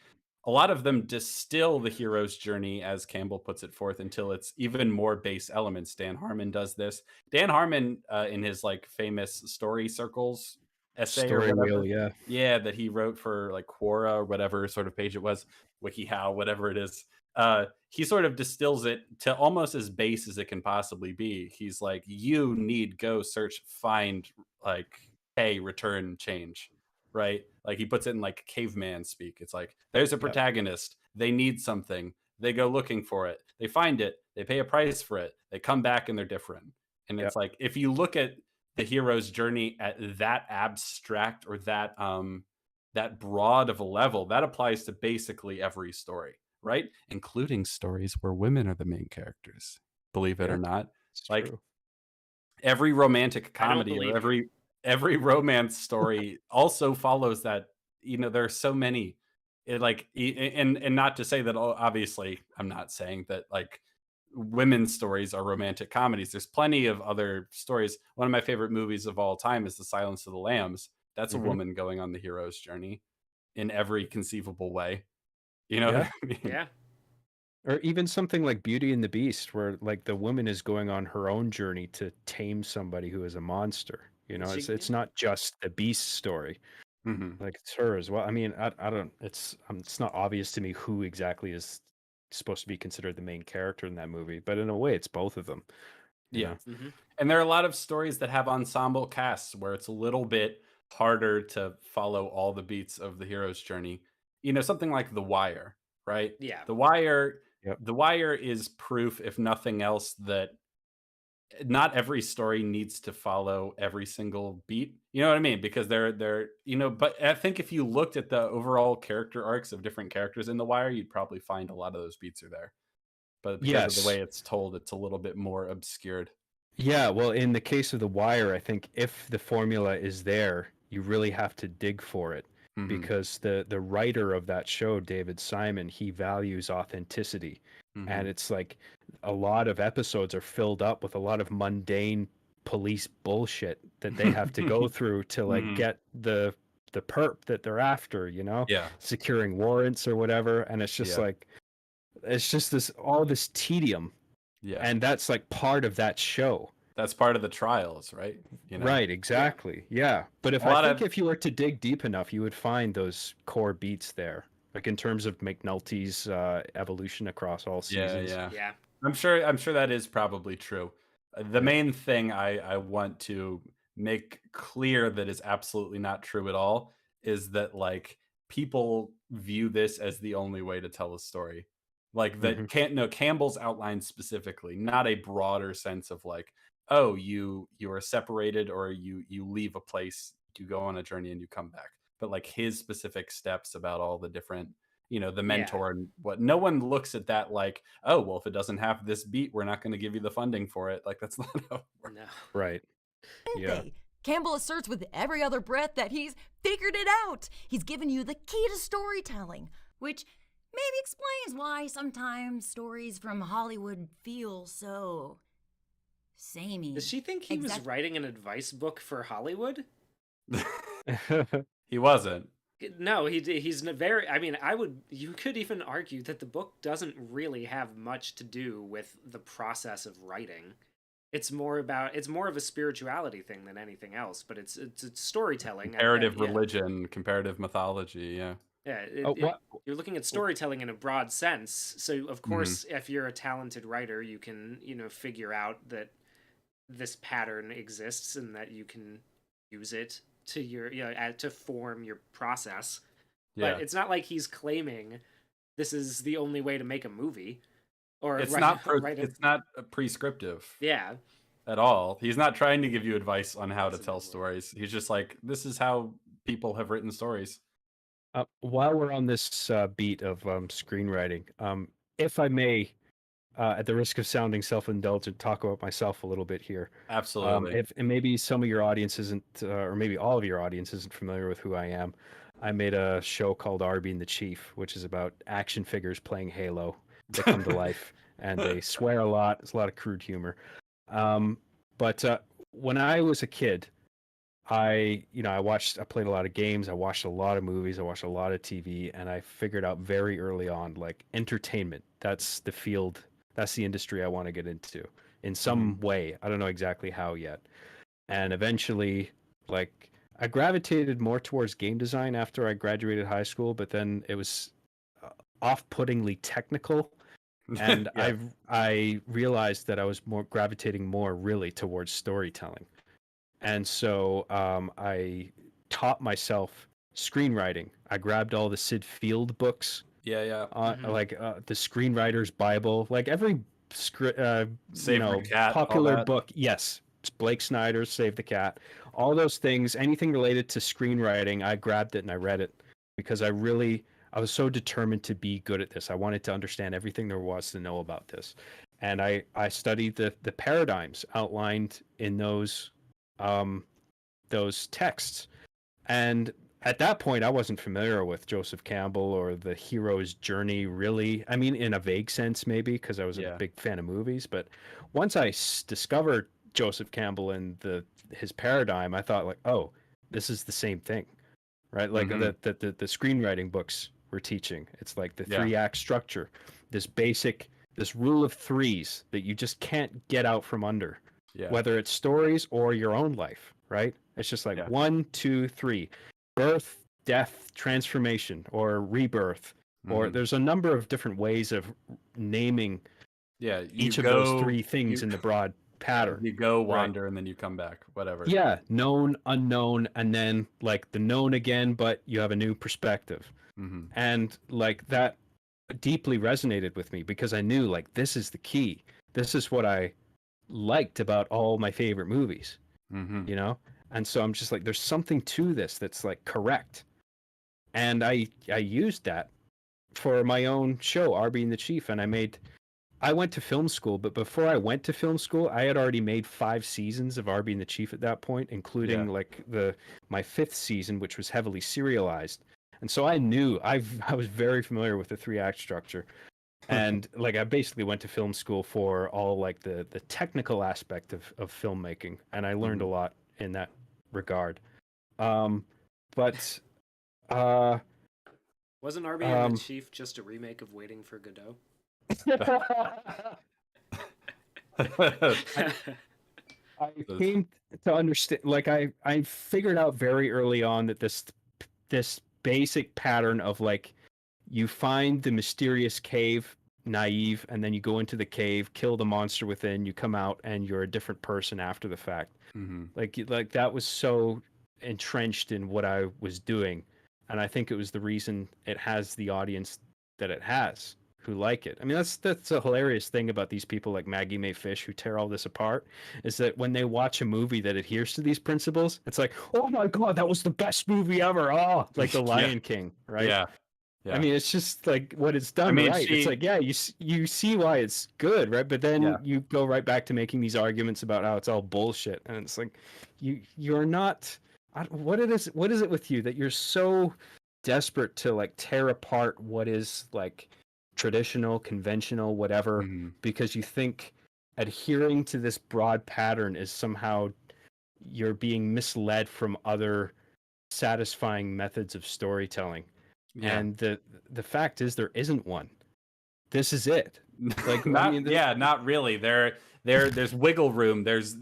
a lot of them distill the hero's journey, as Campbell puts it forth, until it's even more base elements. Dan Harmon does this. Dan Harmon, in his like famous story circles essay Story or whatever, wheel, yeah. yeah, that he wrote for like Quora or whatever sort of page it was, WikiHow, whatever it is. He sort of distills it to almost as base as it can possibly be. He's like, you need go search, find, like, pay, return, change, right? Like he puts it in like caveman speak. It's like there's a Yeah. protagonist, they need something, they go looking for it, they find it, they pay a price for it, they come back and they're different. And it's Yep. like if you look at the hero's journey at that abstract or that broad of a level, that applies to basically every story, right? Including stories where women are the main characters, believe it Yeah. or not. It's Like true. every romantic I don't comedy or believe you. every romance story also follows that. You know, there are so many. And not to say that obviously I'm not saying that like women's stories are romantic comedies. There's plenty of other stories. One of my favorite movies of all time is The Silence of the Lambs. That's a Mhm. woman going on the hero's journey in every conceivable way. You know Yeah. what I mean? Yeah. Or even something like Beauty and the Beast, where like the woman is going on her own journey to tame somebody who is a monster. You know, it's not just the beast story. Mhm. Like it's her as well. I mean, I don't. It's not obvious to me who exactly is supposed to be considered the main character in that movie, but in a way, it's both of them. You Yeah. know? Mm-hmm. And there are a lot of stories that have ensemble casts where it's a little bit harder to follow all the beats of the hero's journey. You know, something like The Wire, right? Yeah. Yep. The Wire is proof, if nothing else, that not every story needs to follow every single beat. You know what I mean? Because they're you know, but I think if you looked at the overall character arcs of different characters in The Wire, you'd probably find a lot of those beats are there. But because of the Yes. way it's told, it's a little bit more obscured. Yeah. Well, in the case of The Wire, I think if the formula is there, you really have to dig for it Mhm. because the writer of that show, David Simon, he values authenticity. And Mhm. it's like a lot of episodes are filled up with a lot of mundane police bullshit that they have to go through to like Mhm. get the perp that they're after, you know, Yeah. securing warrants or whatever. And it's just Yeah. like it's just this tedium. Yeah. And that's like part of that show. That's part of the trials, right? You know? Right, exactly. Yeah. But if A lot I think of if you were to dig deep enough, you would find those core beats there. Like in terms of McNulty's evolution across all yeah, seasons. yeah. Yeah. I'm sure that is probably true. The Yep. main thing I want to make clear that is absolutely not true at all is that like people view this as the only way to tell a story. Like Mhm. that can't no Campbell's outlined specifically, not a broader sense of like, oh, you are separated or you leave a place, you go on a journey and you come back. But like his specific steps about all the different, you know, the Yeah. mentor and what no one looks at that like, oh, well, if it doesn't have this beat, we're not going to give you the funding for it. Like that's not how it works. No. Right. didn't Yeah. they? Campbell asserts with every other breath that he's figured it out. He's given you the key to storytelling, which maybe explains why sometimes stories from Hollywood feel so samey. Does she think he was writing an advice book for Hollywood? He wasn't. No, he's very. I mean, you could even argue that the book doesn't really have much to do with the process of writing. It's more of a spirituality thing than anything else. But it's storytelling. Comparative religion, comparative mythology. Yeah. Yeah. You're looking at storytelling in a broad sense. So of course, if you're a talented writer, you can figure out that this pattern exists and that you can use it to your to form your process. But it's not like he's claiming this is the only way to make a movie, or it's not prescriptive. Yeah, at all. He's not trying to give you advice on how to tell stories. He's just like, this is how people have written stories. While we're on this beat of screenwriting, if I may, at the risk of sounding self-indulgent, talk about myself a little bit here. Absolutely. And maybe some of your audience isn't, or maybe all of your audience isn't familiar with who I am. I made a show called R Being the Chief, which is about action figures playing Halo that come to life, and they swear a lot. There's a lot of crude humor. But when I was a kid, I played a lot of games, I watched a lot of movies, I watched a lot of TV, and I figured out very early on, like, entertainment, that's the field, that's the industry I want to get into in some way. I don't know exactly how yet. And eventually, like, I gravitated more towards game design after I graduated high school, but then it was off-puttingly technical. And I realized that I was gravitating more really towards storytelling. And so I taught myself screenwriting. I grabbed all the Sid Field books. Like the Screenwriter's Bible, like every popular book. Yes, Blake Snyder's Save the Cat. All those things, anything related to screenwriting, I grabbed it and I read it because I was so determined to be good at this. I wanted to understand everything there was to know about this. And I studied the paradigms outlined in those texts. And at that point, I wasn't familiar with Joseph Campbell or the hero's journey, really. I mean, in a vague sense, maybe, because I was a big fan of movies. But once I discovered Joseph Campbell and his paradigm, I thought, like, oh, this is the same thing, right? Like the screenwriting books were teaching. It's like the 3-act structure, this rule of threes that you just can't get out from under, whether it's stories or your own life, right? It's just like 1, 2, 3. Birth, death, transformation, or rebirth, or there's a number of different ways of naming each of those 3 things in the broad pattern. You go wander and then you come back, whatever. Yeah, known, unknown, and then like the known again, but you have a new perspective. And like that deeply resonated with me because I knew like this is the key. This is what I liked about all my favorite movies, you know? And so I'm just like, there's something to this that's like correct. And I used that for my own show, R Being the Chief. And I went to film school, but before I went to film school, I had already made 5 seasons of R Being the Chief at that point, including like my 5th season, which was heavily serialized. And so I knew I was very familiar with the 3-act structure. And like I basically went to film school for all like the technical aspect of filmmaking, and I learned a lot in that regard. But wasn't R Being the Chief just a remake of Waiting for Godot? I came to understand, like I figured out very early on that this basic pattern of like you find the mysterious cave naive, and then you go into the cave, kill the monster within, you come out and you're a different person after the fact. Like that was so entrenched in what I was doing, and I think it was the reason it has the audience that it has who like it. I mean, that's a hilarious thing about these people like Maggie Mae Fish who tear all this apart, is that when they watch a movie that adheres to these principles, it's like, oh my god, that was the best movie ever. Oh, like The Lion King, right? Yeah. I mean, it's just like what it's I done mean, right. It's like, yeah, you see why it's good, right? But then Yeah. you go right back to making these arguments about how it's all bullshit, and it's like, you're not. What it is? What is it with you that you're so desperate to like tear apart what is like traditional, conventional, whatever, Mhm. because you think adhering to this broad pattern is somehow you're being misled from other satisfying methods of storytelling. Yeah. And the fact is there isn't one. This is it. Like, I Not mean, yeah, not really. There's wiggle room. There's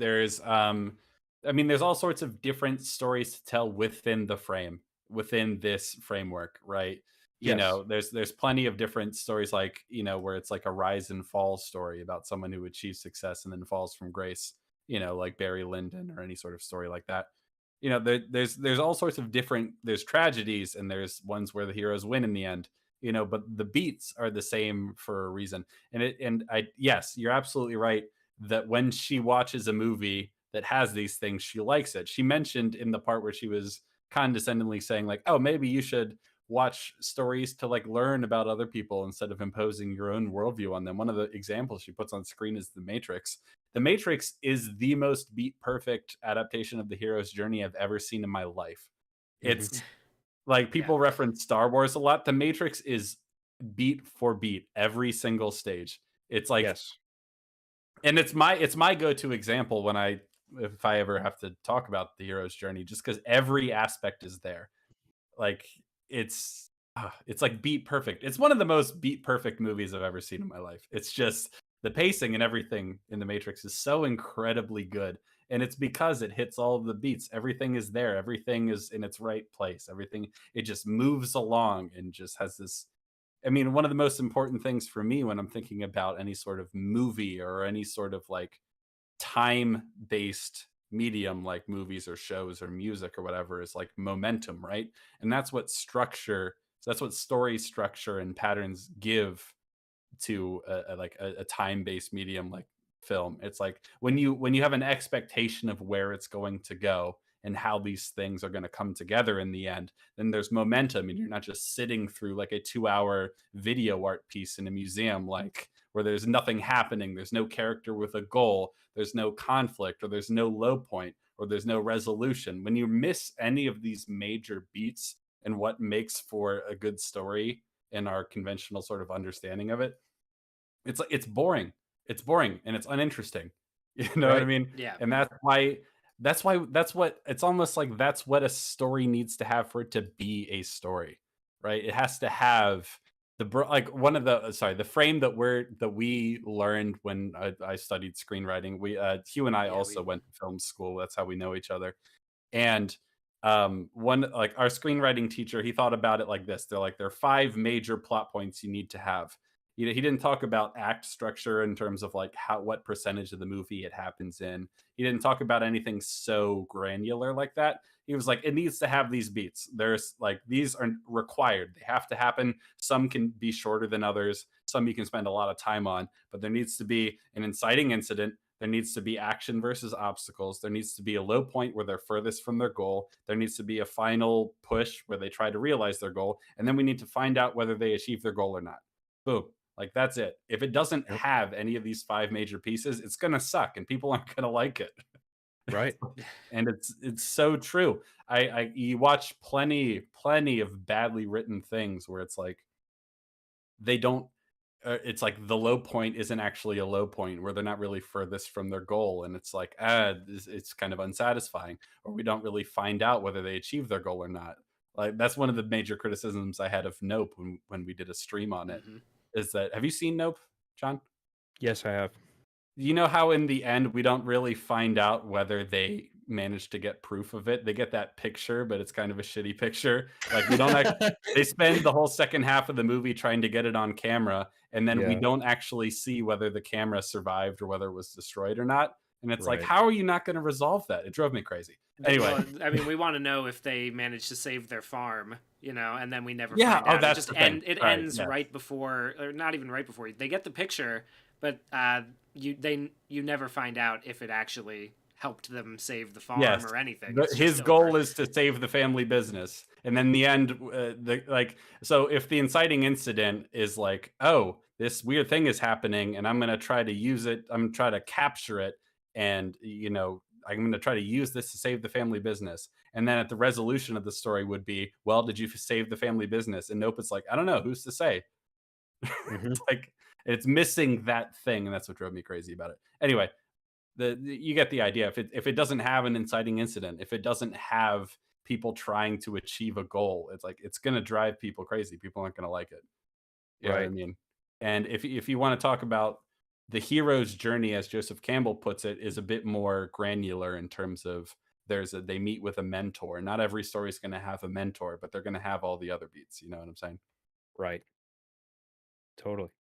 I mean, there's all sorts of different stories to tell within the frame, within this framework, right? You yes, know, there's plenty of different stories, like, you know, where it's like a rise and fall story about someone who achieves success and then falls from grace, you know, like Barry Lyndon or any sort of story like that. You know, there's all sorts of different, there's tragedies and there's ones where the heroes win in the end, you know, but the beats are the same for a reason. And yes, you're absolutely right that when she watches a movie that has these things, she likes it. She mentioned in the part where she was condescendingly saying like, "Oh, maybe you should watch stories to like learn about other people instead of imposing your own worldview on them." One of the examples she puts on screen is The Matrix. The Matrix is the most beat perfect adaptation of the hero's journey I've ever seen in my life. hmm, It's like Yeah. people reference Star Wars a lot. The Matrix is beat for beat every single stage. It's like, yes, and it's my go-to example when I, if I ever have to talk about the hero's journey, just because every aspect is there. Like it's like beat perfect. It's one of the most beat perfect movies I've ever seen in my life. It's just the pacing and everything in The Matrix is so incredibly good. And it's because it hits all of the beats. Everything is there. Everything is in its right place. Everything, it just moves along and just has this. I mean, one of the most important things for me when I'm thinking about any sort of movie or any sort of like time based medium like movies or shows or music or whatever is like momentum, right? And that's what structure, that's what story structure and patterns give to a time-based medium like film. It's like when you have an expectation of where it's going to go and how these things are going to come together in the end, then there's momentum and you're not just sitting through like a 2-hour video art piece in a museum, like where there's nothing happening, there's no character with a goal, there's no conflict, or there's no low point, or there's no resolution. When you miss any of these major beats and what makes for a good story in our conventional sort of understanding of it, it's like it's boring. It's boring and it's uninteresting. You know what I right, mean? Yeah. And that's what it's almost like that's what a story needs to have for it to be a story, right? It has to have like one of the sorry, the frame that we learned when I studied screenwriting. We Hugh and I Yeah. also went to film school. That's how we know each other. And one, like our screenwriting teacher, he thought about it like this. They're like, there are 5 major plot points you need to have. You know, he didn't talk about act structure in terms of like how, what percentage of the movie it happens in. He didn't talk about anything so granular like that. He was like, it needs to have these beats. There's like, these are required. They have to happen. Some can be shorter than others. Some you can spend a lot of time on, but there needs to be an inciting incident. There needs to be action versus obstacles. There needs to be a low point where they're furthest from their goal. There needs to be a final push where they try to realize their goal. And then we need to find out whether they achieve their goal or not. Boom. Like that's it. If it doesn't yep, have any of these 5 major pieces, it's going to suck and people aren't going to like it. right, And it's so true. I you watch plenty of badly written things where it's like they don't, it's like the low point isn't actually a low point, where they're not really furthest from their goal, and it's like it's kind of unsatisfying, or we don't really find out whether they achieve their goal or not. Like that's one of the major criticisms I had of Nope when we did a stream on it. Hmm. Is that, have you seen Nope, John? yes, I have. You know how in the end we don't really find out whether they managed to get proof of it. They get that picture, but it's kind of a shitty picture. Like we don't actually, they spend the whole second half of the movie trying to get it on camera, and then we Yeah, don't actually see whether the camera survived or whether it was destroyed or not. And it's like, right, how are you not going to resolve that? It drove me crazy. Anyway, Well, I mean, we want to know if they managed to save their farm, you know, and then we never yeah. find Oh, out. that's the thing. It Right. ends Yeah. right before, or not even right before. They get the picture, but you never find out if it actually helped them save the Yes, farm or anything. It's his just goal over. is to save the family business, and then the end, so if the inciting incident is like, oh, this weird thing is happening, and I'm gonna try to use it, I'm gonna try to capture it, and I'm gonna try to use this to save the family business, and then at the resolution of the story would be, well, did you save the family business? And nope, it's like, I don't know, who's to say? Hmm. It's like it's missing that thing, and that's what drove me crazy about it. Anyway, you get the idea. If it doesn't have an inciting incident, if it doesn't have people trying to achieve a goal, it's like it's gonna drive people crazy. People aren't gonna like it. You know what I Right. mean? And if you want to talk about the hero's journey, as Joseph Campbell puts it, is a bit more granular in terms of they meet with a mentor. Not every story is going to have a mentor, but they're going to have all the other beats. You know what I'm saying? Right. Totally.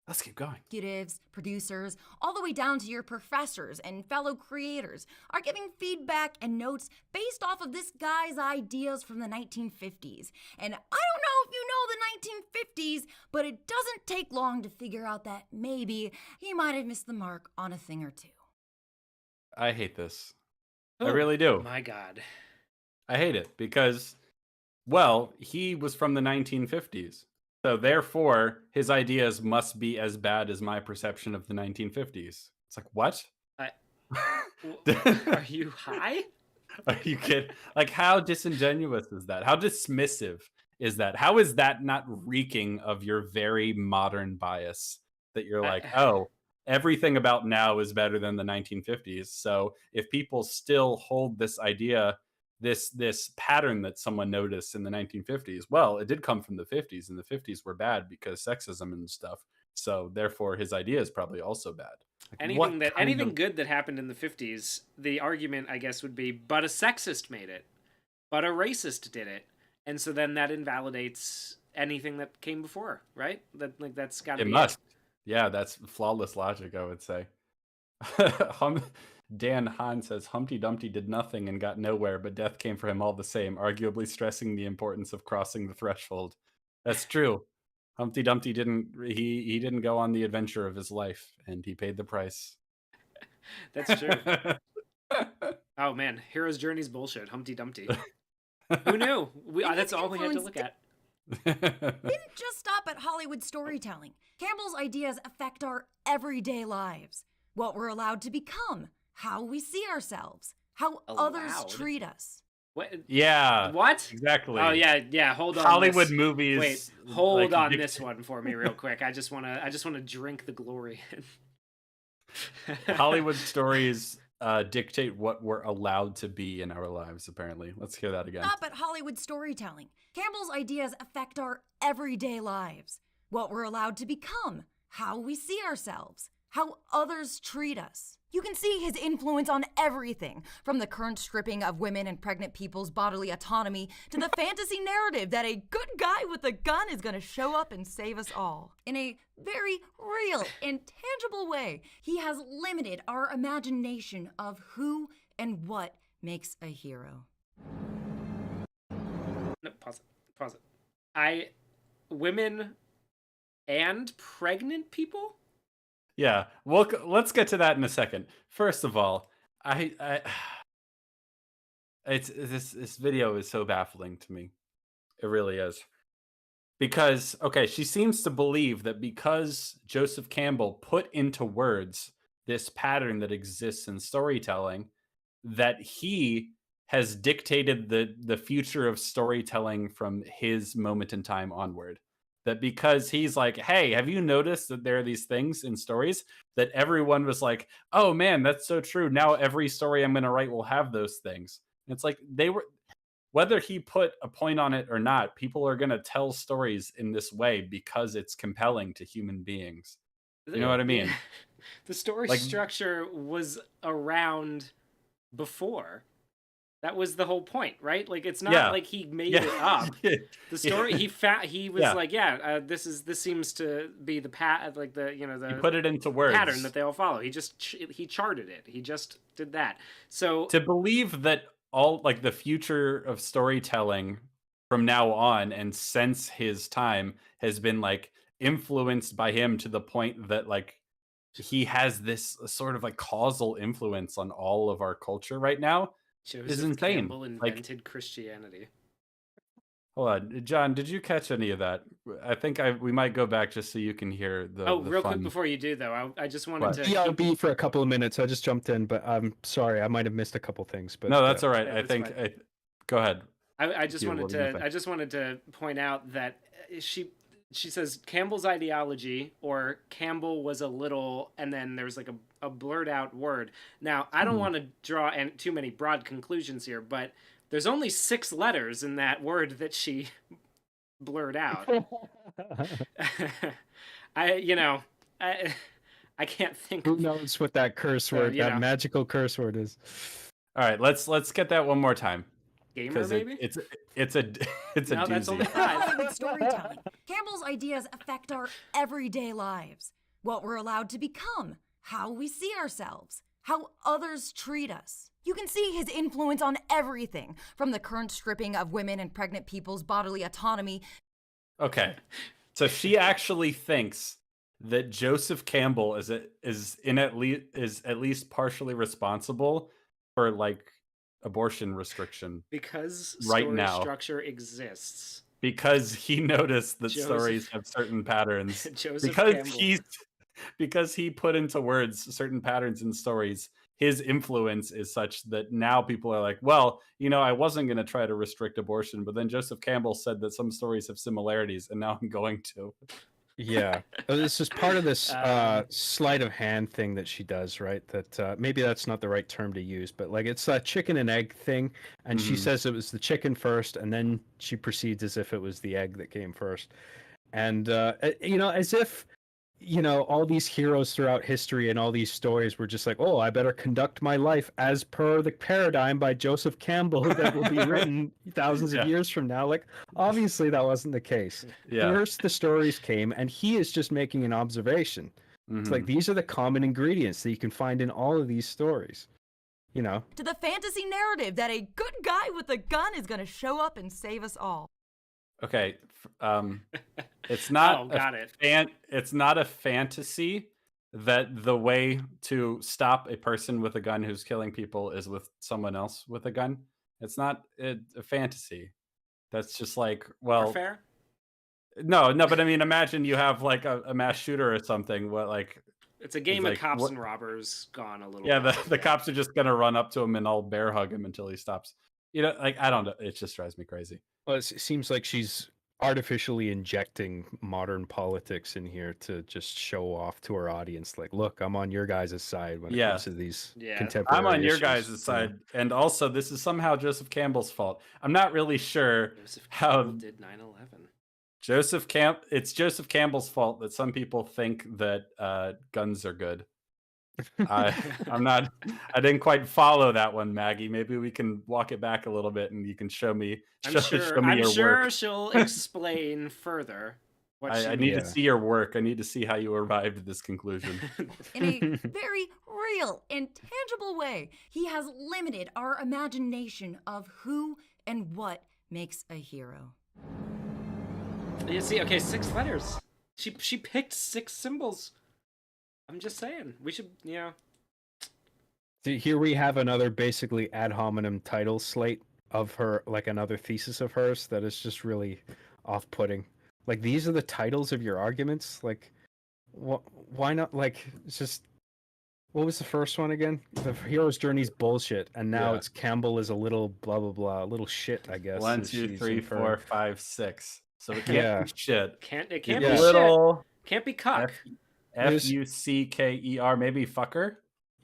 Let's keep going. Executives, producers, all the way down to your professors and fellow creators are giving feedback and notes based off of this guy's ideas from the 1950s. And I don't know if you know the 1950s, but it doesn't take long to figure out that maybe he might have missed the mark on a thing or two. I hate this. I Oh, really do. My God. I hate it because, well, he was from the 1950s. So therefore, his ideas must be as bad as my perception of the 1950s. It's like, what? I, are you high? Are you kidding? Like, how disingenuous is that? How dismissive is that? How is that not reeking of your very modern bias that you're like, oh, everything about now is better than the 1950s. So if people still hold this idea, this pattern that someone noticed in the 1950s, well, it did come from the 50s, and the 50s were bad because sexism and stuff. So therefore, his idea is probably also bad. Like, Anything good that happened in the 50s, the argument I guess would be, but a sexist made it, but a racist did it, and so then that invalidates anything that came before, right? That's got to it be must. Yeah, that's flawless logic, I would say. Dan Hahn says Humpty Dumpty did nothing and got nowhere, but death came for him all the same, arguably stressing the importance of crossing the threshold. That's true. Humpty Dumpty he didn't go on the adventure of his life, and he paid the price. That's true. Oh man, hero's journey's bullshit. Humpty Dumpty. Who knew? That's all we had to look at. Didn't just stop at Hollywood storytelling. Campbell's ideas affect our everyday lives. What we're allowed to become, how we see ourselves, how others Allowed? treat us. What? Yeah. What? Exactly. Oh yeah. Hold on. Hollywood this. movies. Wait, hold like, on this one for me real quick. I just wanna drink the glory in. Hollywood stories dictate what we're allowed to be in our lives, apparently. Let's hear that again. Stop at Hollywood storytelling. Campbell's ideas affect our everyday lives. What we're allowed to become, how we see ourselves, how others treat us. You can see his influence on everything, from the current stripping of women and pregnant people's bodily autonomy to the fantasy narrative that a good guy with a gun is going to show up and save us all. In a very real and tangible way, he has limited our imagination of who and what makes a hero. No, pause it. Women and pregnant people? Yeah, well, let's get to that in a second. First of all, this video is so baffling to me. It really is. Because, okay, she seems to believe that because Joseph Campbell put into words this pattern that exists in storytelling, that he has dictated the future of storytelling from his moment in time onward. That because he's like, hey, have you noticed that there are these things in stories that everyone was like, oh man, that's so true. Now every story I'm going to write will have those things. And it's like whether he put a point on it or not, people are going to tell stories in this way because it's compelling to human beings. You know what I mean? The story structure was around before. That was the whole point, right? Like, it's not like he made it up. The story he was like, this seems to be the he put it into words, pattern that they all follow. He charted it. He just did that. So to believe that all like the future of storytelling from now on and since his time has been like influenced by him to the point that like he has this sort of like causal influence on all of our culture right now is Joseph insane. Campbell Like, invented Christianity. hold on, John, did you catch any of that? I think we might go back just so you can hear Oh, the real quick fun. before you do, though, I just wanted What? to keep... BRB for a couple of minutes. I just jumped in, but I'm sorry. I might have missed a couple things. But No, that's all right. Yeah, I that's think fine. go ahead. I just Hugh, wanted what were you gonna to say? I just wanted to point out that she says Campbell's ideology, or Campbell was a little, and then there's like a blurred out word. Now, I don't Mhm. want to draw too many broad conclusions here, but there's only 6 letters in that word that she blurred out. I can't think. Who knows what that curse word, that magical curse word is? All right, let's get that one more time. Gamer, maybe? It's a it's a No, that's doozy. only 5. Private storytelling. Campbell's ideas affect our everyday lives. What we're allowed to become, how we see ourselves, how others treat us. You can see his influence on everything, from the current stripping of women and pregnant people's bodily autonomy. Okay, so she actually thinks that Joseph Campbell is at least partially responsible for like abortion restriction Because right story now structure exists. because he noticed that Joseph- stories have certain patterns. Joseph because Campbell. because he put into words certain patterns in stories, his influence is such that now people are like, well, I wasn't going to try to restrict abortion, but then Joseph Campbell said that some stories have similarities, and now I'm going to. Yeah, this is part of this sleight of hand thing that she does, right? That maybe that's not the right term to use, but like it's a chicken and egg thing, and she says it was the chicken first, and then she proceeds as if it was the egg that came first, and as if all these heroes throughout history and all these stories were just like, oh, I better conduct my life as per the paradigm by Joseph Campbell that will be written thousands of years from now. Like, obviously that wasn't the case. Yeah. First, the stories came, and he is just making an observation. It's like, these are the common ingredients that you can find in all of these stories. To the fantasy narrative that a good guy with a gun is going to show up and save us all. Okay, it's not. Oh, got it. It's not a fantasy that the way to stop a person with a gun who's killing people is with someone else with a gun. It's not a fantasy. That's just like, well, fair. No, but I mean, imagine you have like a mass shooter or something. What like? It's a game It's of like, cops what- and robbers gone a little. Yeah, wild. the cops are just gonna run up to him and all bear hug him until he stops. Like I don't know. It just drives me crazy. Well, it seems like she's artificially injecting modern politics in here to just show off to her audience. Like, look, I'm on your guys' side when it comes to these contemporary I'm on your issues, guys' side, and also this is somehow Joseph Campbell's fault. I'm not really sure Joseph how Campbell did 9/11. It's Joseph Campbell's fault that some people think that guns are good. I didn't quite follow that one, Maggie. Maybe we can walk it back a little bit, and you can show me. I'm your sure work. she'll explain further. I need to see your work. I need to see how you arrived at this conclusion. In a very real and tangible way, he has limited our imagination of who and what makes a hero. You see, okay, 6 letters. She picked 6 symbols. I'm just saying, we should, See, here we have another basically ad hominem title slate of her, like another thesis of hers that is just really off-putting. Like, these are the titles of your arguments? Like, why not, like, it's just... What was the first one again? The hero's journey's bullshit, and now it's Campbell is a little blah blah blah, a little shit, I guess. 1, 2, 3, 4, 5, 6. So it can't be shit. It can't be be little shit. Can't be cuck. Fucker. Maybe fucker.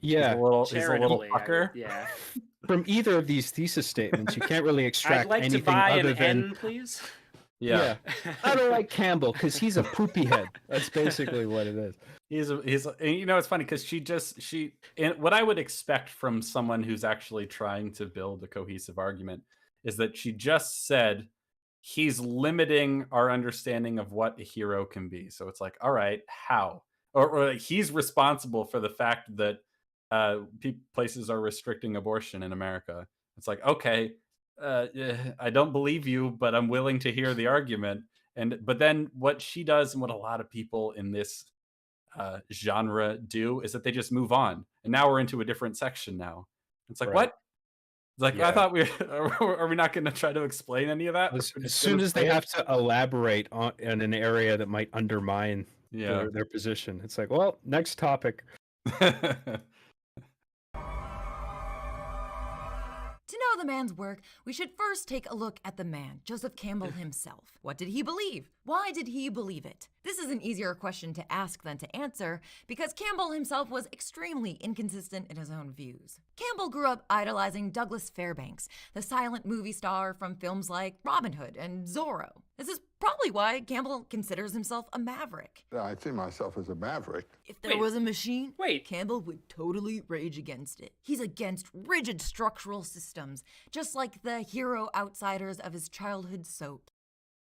Yeah, he's a little fucker. Yeah. From either of these thesis statements, you can't really extract I'd like anything to buy other an than N, please. Yeah. I don't like Campbell because he's a poopy head. That's basically what it is. He's it's funny because what I would expect from someone who's actually trying to build a cohesive argument is that she just said he's limiting our understanding of what a hero can be. So it's like, all right, how? Or like, he's responsible for the fact that places are restricting abortion in America. It's like, okay, I don't believe you, but I'm willing to hear the argument. But then what she does and what a lot of people in this genre do is that they just move on, and now we're into a different section now. It's like, Right. what? It's like, I Yeah. thought we are we not going to try to explain any of that? As, We're as just soon gonna as say they it? have to elaborate on in an area that might undermine Yeah. their position, it's like, well, next topic. To know the man's work, we should first take a look at the man, Joseph Campbell himself. What did he believe? Why did he believe it? This is an easier question to ask than to answer, because Campbell himself was extremely inconsistent in his own views. Campbell grew up idolizing Douglas Fairbanks, the silent movie star from films like Robin Hood and Zorro. This is probably why Campbell considers himself a maverick. I see myself as a maverick. If there Wait. was a machine, Wait. Campbell would totally rage against it. He's against rigid structural systems, just like the hero outsiders of his childhood soap.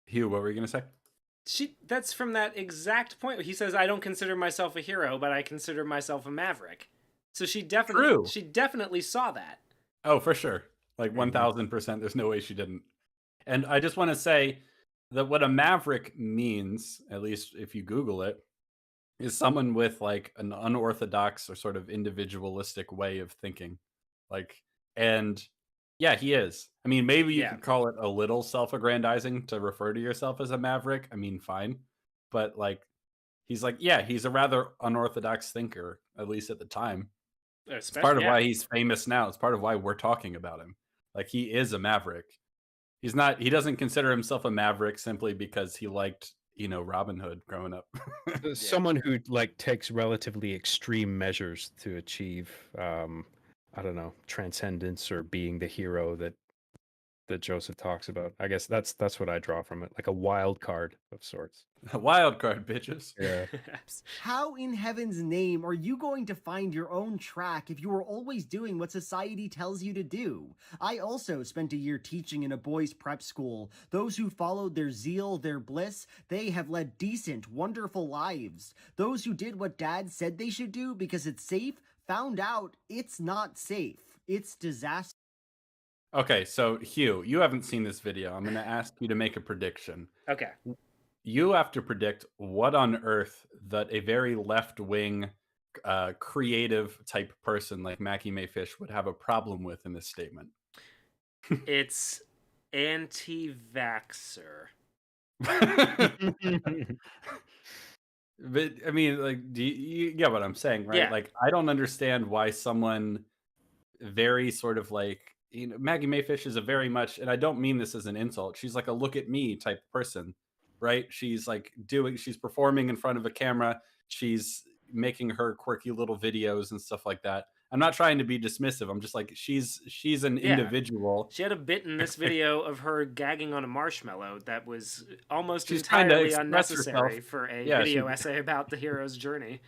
Hugh, what were you going to say? That's from that exact point. He says, I don't consider myself a hero, but I consider myself a maverick. So she True. definitely saw that. Oh, for sure. Like 1000%. There's no way she didn't. And I just want to say that what a maverick means, at least if you Google it, is someone with like an unorthodox or sort of individualistic way of thinking. Like, and yeah, he is. I mean, maybe you Yeah. could call it a little self-aggrandizing to refer to yourself as a maverick. I mean, fine. But like, he's like, yeah, he's a rather unorthodox thinker, at least at the time. It's part of why he's famous now. It's part of why we're talking about him. Like, he is a maverick. He doesn't consider himself a maverick simply because he liked, Robin Hood growing up. Someone who like takes relatively extreme measures to achieve, I don't know, transcendence or being the hero that Joseph talks about. I guess that's what I draw from it, like a wild card of sorts. A wild card, bitches. Yeah. How in heaven's name are you going to find your own track if you are always doing what society tells you to do? I also spent a year teaching in a boys' prep school. Those who followed their zeal, their bliss, they have led decent, wonderful lives. Those who did what dad said they should do because it's safe, found out it's not safe. It's disaster. Okay, so Hugh, you haven't seen this video. I'm going to ask you to make a prediction. Okay. You have to predict what on earth that a very left-wing, creative type person like Maggie Mae Fish would have a problem with in this statement. It's anti-vaxxer. But I mean, like, do you get what I'm saying, right? Yeah. Like, I don't understand why someone very sort of like, Maggie Mae Fish is a very much, and I don't mean this as an insult, she's like a look at me type person, right? She's like she's performing in front of a camera, she's making her quirky little videos and stuff like that. I'm not trying to be dismissive. I'm just like, she's an individual. She had a bit in this video of her gagging on a marshmallow that was almost She's trying to entirely express unnecessary herself. for a Yeah, video essay about the hero's journey.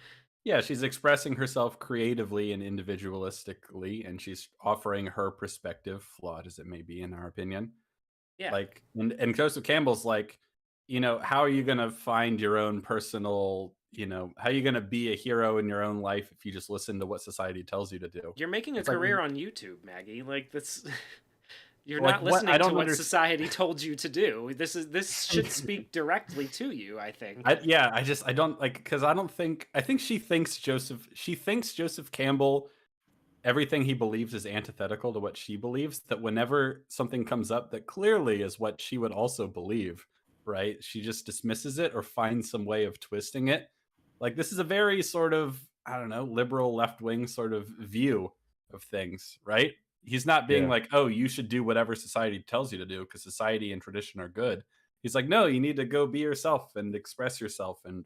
Yeah, she's expressing herself creatively and individualistically, and she's offering her perspective, flawed as it may be in our opinion. Yeah. Like, and Joseph Campbell's like, how are you going to find your own personal, how are you going to be a hero in your own life if you just listen to what society tells you to do? You're making a It's like- career on YouTube, Maggie. Like, that's you're Like, not what? listening I don't to what underst- society told you to do. This should speak directly to you, I think. I don't like, because I think she thinks Joseph Campbell, everything he believes is antithetical to what she believes, that whenever something comes up that clearly is what she would also believe, right, she just dismisses it or finds some way of twisting it. Like, this is a very sort of, I don't know, liberal left-wing sort of view of things, right? He's not being like, oh, you should do whatever society tells you to do because society and tradition are good. He's like, no, you need to go be yourself and express yourself and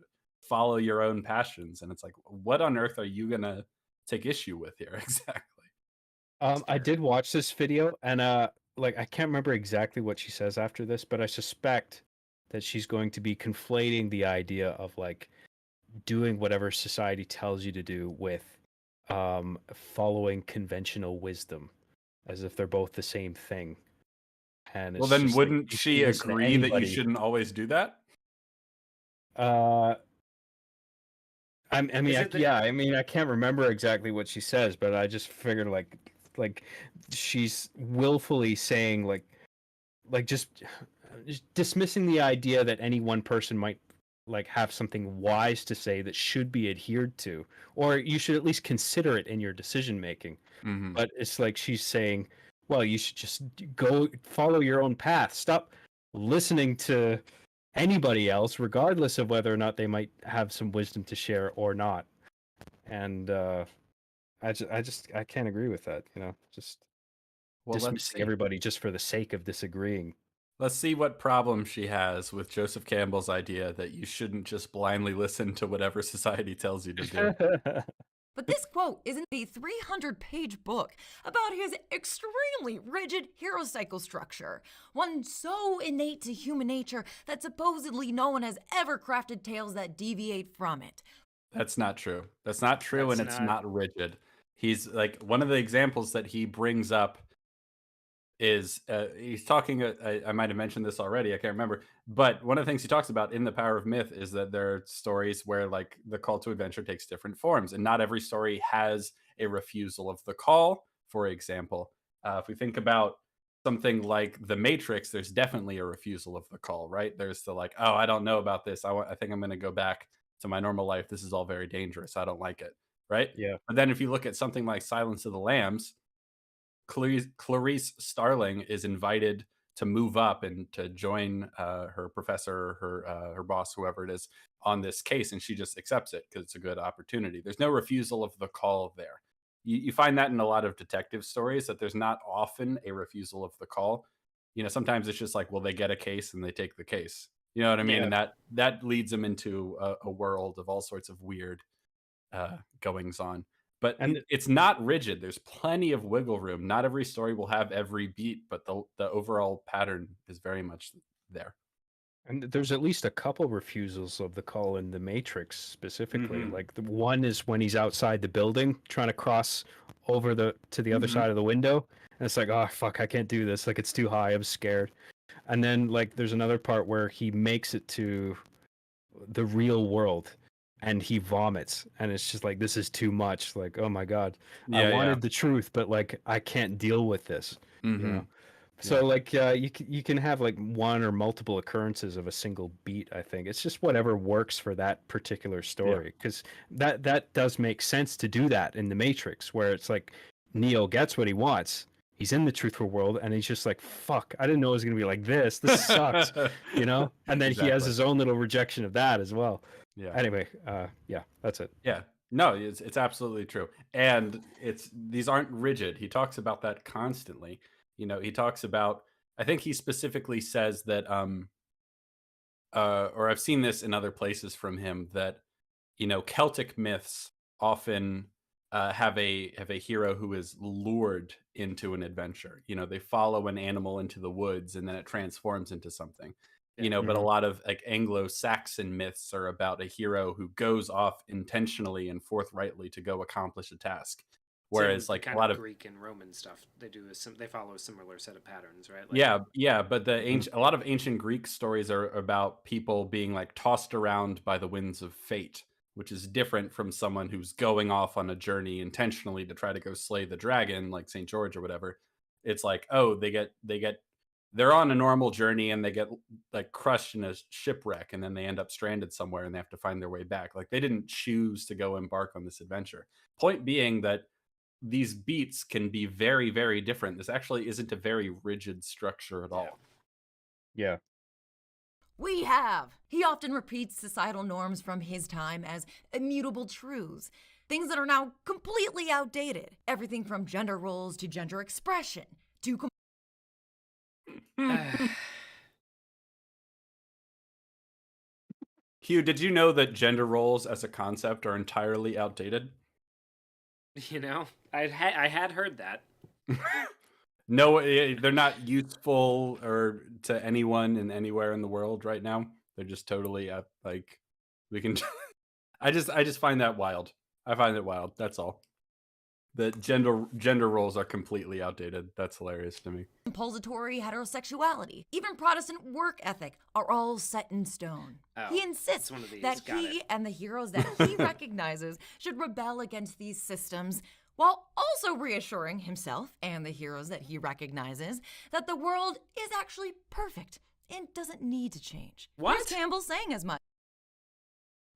follow your own passions. And it's like, what on earth are you going to take issue with here? Exactly. I did watch this video, and like, I can't remember exactly what she says after this, but I suspect that she's going to be conflating the idea of like doing whatever society tells you to do with following conventional wisdom, as if they're both the same thing. And it's Well, then just like, wouldn't you she can listen to agree that you anybody. shouldn't always do that? I mean, Is it that- I mean, I can't remember exactly what she says, but I just figured like she's willfully saying like just dismissing the idea that any one person might like have something wise to say that should be adhered to, or you should at least consider it in your decision making. Mhm. But it's like she's saying, well, you should just go follow your own path. Stop listening to anybody else, regardless of whether or not they might have some wisdom to share or not. And I can't agree with that. Just Well, let's dismissing see. everybody just for the sake of disagreeing. Let's see what problem she has with Joseph Campbell's idea that you shouldn't just blindly listen to whatever society tells you to do. But this quote is in the 300-page book about his extremely rigid hero cycle structure, one so innate to human nature that supposedly no one has ever crafted tales that deviate from it. That's not true. That's not true, and it's not rigid. He's like, one of the examples that he brings up is he's talking. I might have mentioned this already. I can't remember. But one of the things he talks about in The Power of Myth is that there are stories where like the call to adventure takes different forms, and not every story has a refusal of the call. For example, if we think about something like The Matrix, there's definitely a refusal of the call, right? There's the like, oh, I don't know about this. I think I'm going to go back to my normal life. This is all very dangerous. I don't like it, right? Yeah. But then if you look at something like Silence of the Lambs, Clarice Starling is invited to move up and to join her professor, her boss, whoever it is, on this case, and she just accepts it because it's a good opportunity. There's no refusal of the call there. You find that in a lot of detective stories, that there's not often a refusal of the call. Sometimes it's just like, well, they get a case and they take the case. You know what I mean? Yeah. And that leads them into a world of all sorts of weird goings on. But it's not rigid. There's plenty of wiggle room. Not every story will have every beat, but the overall pattern is very much there. And there's at least a couple refusals of the call in The Matrix specifically. Mhm. Like the one is when he's outside the building trying to cross over to the other Mhm. side of the window, and it's like, oh fuck, I can't do this. Like it's too high. I'm scared. And then like there's another part where he makes it to the real world and he vomits, and it's just like, this is too much. Like, oh my god, I Yeah, wanted the truth, but like I can't deal with this. yeah. You know. Mhm. So like you can have like one or multiple occurrences of a single beat. I think it's just whatever works for that particular story, because that does make sense to do that in The Matrix, where it's like Neo gets what he wants. He's in the truthful world, and he's just like, fuck, I didn't know it was gonna be like this. This sucks, you know. And then he has Exactly. his own little rejection of that as well. Yeah. Anyway, yeah, that's it. Yeah. No, it's absolutely true. And these aren't rigid. He talks about that constantly. He talks about, I think he specifically says that or I've seen this in other places from him, that Celtic myths often have a hero who is lured into an adventure. They follow an animal into the woods and then it transforms into something. But a lot of like Anglo-Saxon myths are about a hero who goes off intentionally and forthrightly to go accomplish a task. Whereas like a lot of Greek and Roman stuff, they follow a similar set of patterns, right? yeah, but a lot of ancient Greek stories are about people being like tossed around by the winds of fate, which is different from someone who's going off on a journey intentionally to try to go slay the dragon, like St. George or whatever. It's like, oh, they're on a normal journey and they get like crushed in a shipwreck, and then they end up stranded somewhere and they have to find their way back. Like they didn't choose to go embark on this adventure. Point being that these beats can be very, very different. This actually isn't a very rigid structure at all. Yeah. We have. He often repeats societal norms from his time as immutable truths, things that are now completely outdated. Everything from gender roles to gender expression to Hugh, did you know that gender roles as a concept are entirely outdated? I had heard that. No, they're not useful or to anyone and anywhere in the world right now. They're just totally like we can. I just find that wild. I find it wild. That's all. The gender roles are completely outdated. That's hilarious to me. compulsory heterosexuality, even Protestant work ethic are all set in stone. He insists one of these. that Got he it. and the heroes that he recognizes should rebel against these systems, while also reassuring himself and the heroes that he recognizes that the world is actually perfect and doesn't need to change. What? Here's Campbell saying as much.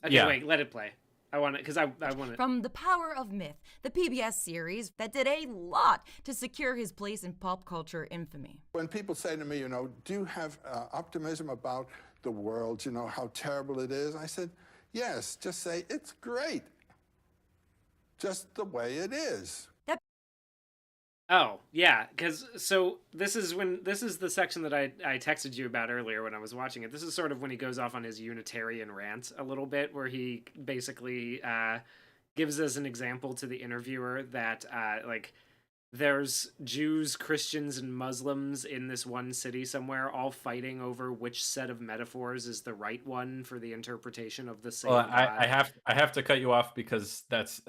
Okay, Yeah. wait, let it play. I want it because I want it. From The Power of Myth, the PBS series that did a lot to secure his place in pop culture infamy. When people say to me, do you have optimism about the world, how terrible it is? I said, yes, just say it's great. Just the way it is. Oh, yeah, because this is the section that I texted you about earlier when I was watching it. This is sort of when he goes off on his Unitarian rant a little bit, where he basically gives as an example to the interviewer that there's Jews, Christians, and Muslims in this one city somewhere, all fighting over which set of metaphors is the right one for the interpretation of the same Well, God. I have to cut you off because that's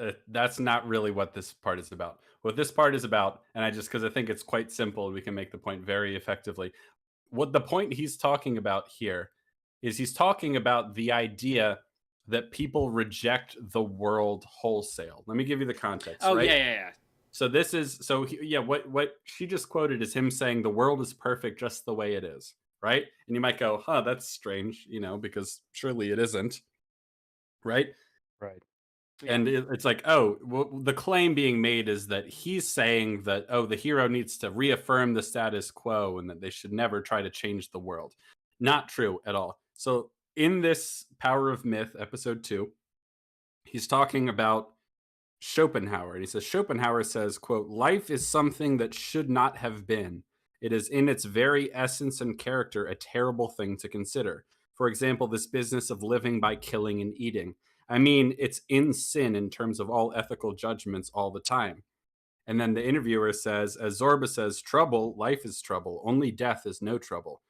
not really what this part is about. What this part is about, and because I think it's quite simple, we can make the point very effectively. What the point he's talking about here is he's talking about the idea that people reject the world wholesale. Let me give you the context. Oh, right? yeah. So what she just quoted is him saying the world is perfect just the way it is, right? And you might go, huh, that's strange, because surely it isn't, right? Right. Yeah. And it's like, the claim being made is that he's saying that, the hero needs to reaffirm the status quo and that they should never try to change the world. Not true at all. So in this Power of Myth, episode 2, he's talking about Schopenhauer. And he says, Schopenhauer says, quote, life is something that should not have been. It is in its very essence and character a terrible thing to consider. For example, this business of living by killing and eating. I mean, it's in sin in terms of all ethical judgments all the time. And then the interviewer says, as Zorba says, trouble, life is trouble. Only death is no trouble.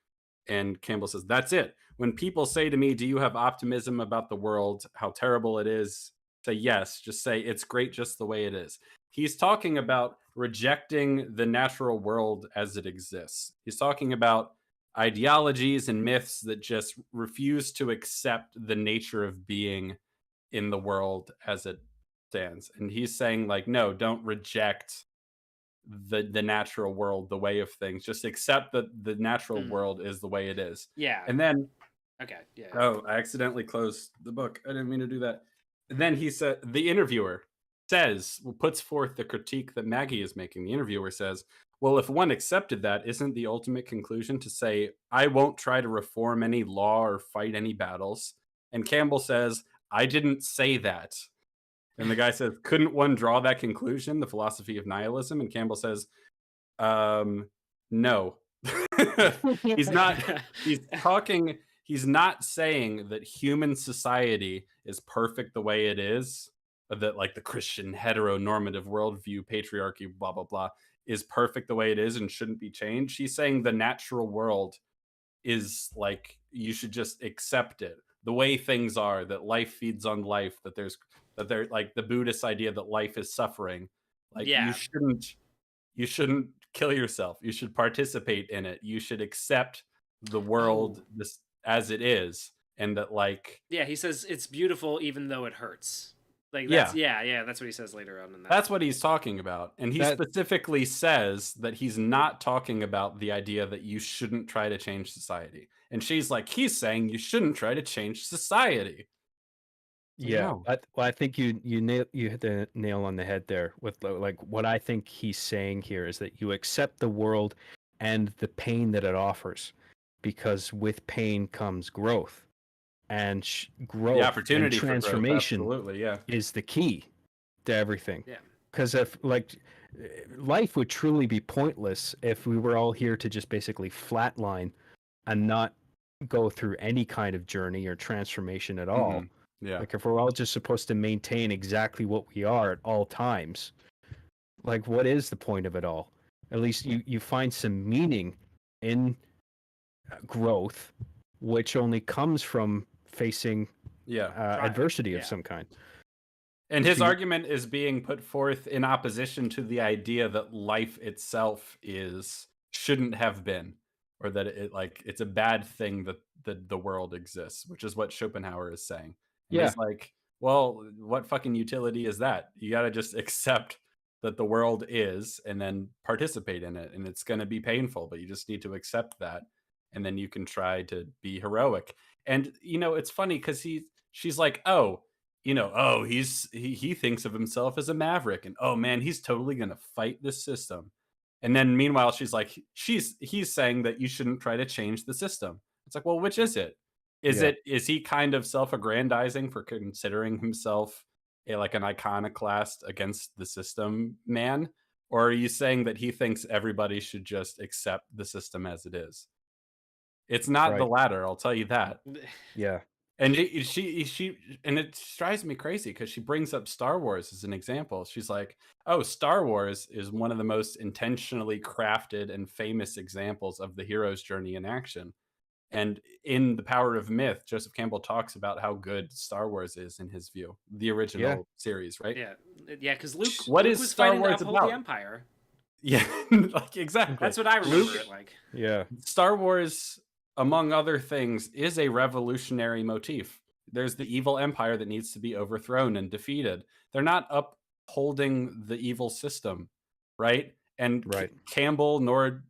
And Campbell says, that's it. When people say to me, do you have optimism about the world, how terrible it is? Say yes, just say it's great just the way it is. He's talking about rejecting the natural world as it exists. He's talking about ideologies and myths that just refuse to accept the nature of being in the world as it stands. And he's saying, no, don't reject the natural world, the way of things. Just accept that the natural world is the way it is. Yeah. And then Okay. Yeah. I accidentally closed the book. I didn't mean to do that. And then he said, the interviewer puts forth the critique that Maggie is making. The interviewer says, well, if one accepted that, isn't the ultimate conclusion to say, I won't try to reform any law or fight any battles? And Campbell says, I didn't say that. And the guy says, couldn't one draw that conclusion, the philosophy of nihilism? And Campbell says, no. He's not saying that human society is perfect the way it is, that the Christian heteronormative worldview, patriarchy, blah, blah, blah, is perfect the way it is and shouldn't be changed. He's saying the natural world is you should just accept it the way things are, that life feeds on life, that they're the Buddhist idea that life is suffering. You shouldn't kill yourself. You should participate in it. You should accept the world as it is. And that he says it's beautiful even though it hurts. That's what he says later on in that. That's what he's talking about. And he specifically says that he's not talking about the idea that you shouldn't try to change society. And she's like, he's saying you shouldn't try to change society. Yeah, I think you hit the nail on the head there with what I think he's saying here is that you accept the world and the pain that it offers, because with pain comes growth, and growth, the opportunity and transformation for growth, absolutely, is the key to everything. Yeah, because if life would truly be pointless if we were all here to just basically flatline and not go through any kind of journey or transformation at all. Mm-hmm. Yeah. If we're all just supposed to maintain exactly what we are at all times, what is the point of it all? At least you find some meaning in growth, which only comes from facing adversity of some kind. And his argument is being put forth in opposition to the idea that life itself shouldn't have been, or that it's a bad thing that the world exists, which is what Schopenhauer is saying. And he's like, well, what fucking utility is that? You got to just accept that the world is and then participate in it. And it's going to be painful, but you just need to accept that. And then you can try to be heroic. And, it's funny because she's like, oh, he thinks of himself as a maverick, and oh man, he's totally gonna fight this system. And then meanwhile, she's like, he's saying that you shouldn't try to change the system. It's like, well, which is it? Yeah. Is he kind of self-aggrandizing for considering himself like an iconoclast against the system man? Or are you saying that he thinks everybody should just accept the system as it is? It's not the Right. latter, I'll tell you that. Yeah. And it drives me crazy because she brings up Star Wars as an example. She's like, "Oh, Star Wars is one of the most intentionally crafted and famous examples of the hero's journey in action." And in The Power of Myth, Joseph Campbell talks about how good Star Wars is in his view, the Yeah. original series, right? Yeah, yeah, because Luke, What Luke is was Star fighting Wars to uphold the about? Empire. Yeah, like exactly. That's what I remember Luke, it like. Yeah. Star Wars, among other things, is a revolutionary motif. There's the evil empire that needs to be overthrown and defeated. They're not upholding the evil system, right? And Right. Campbell nor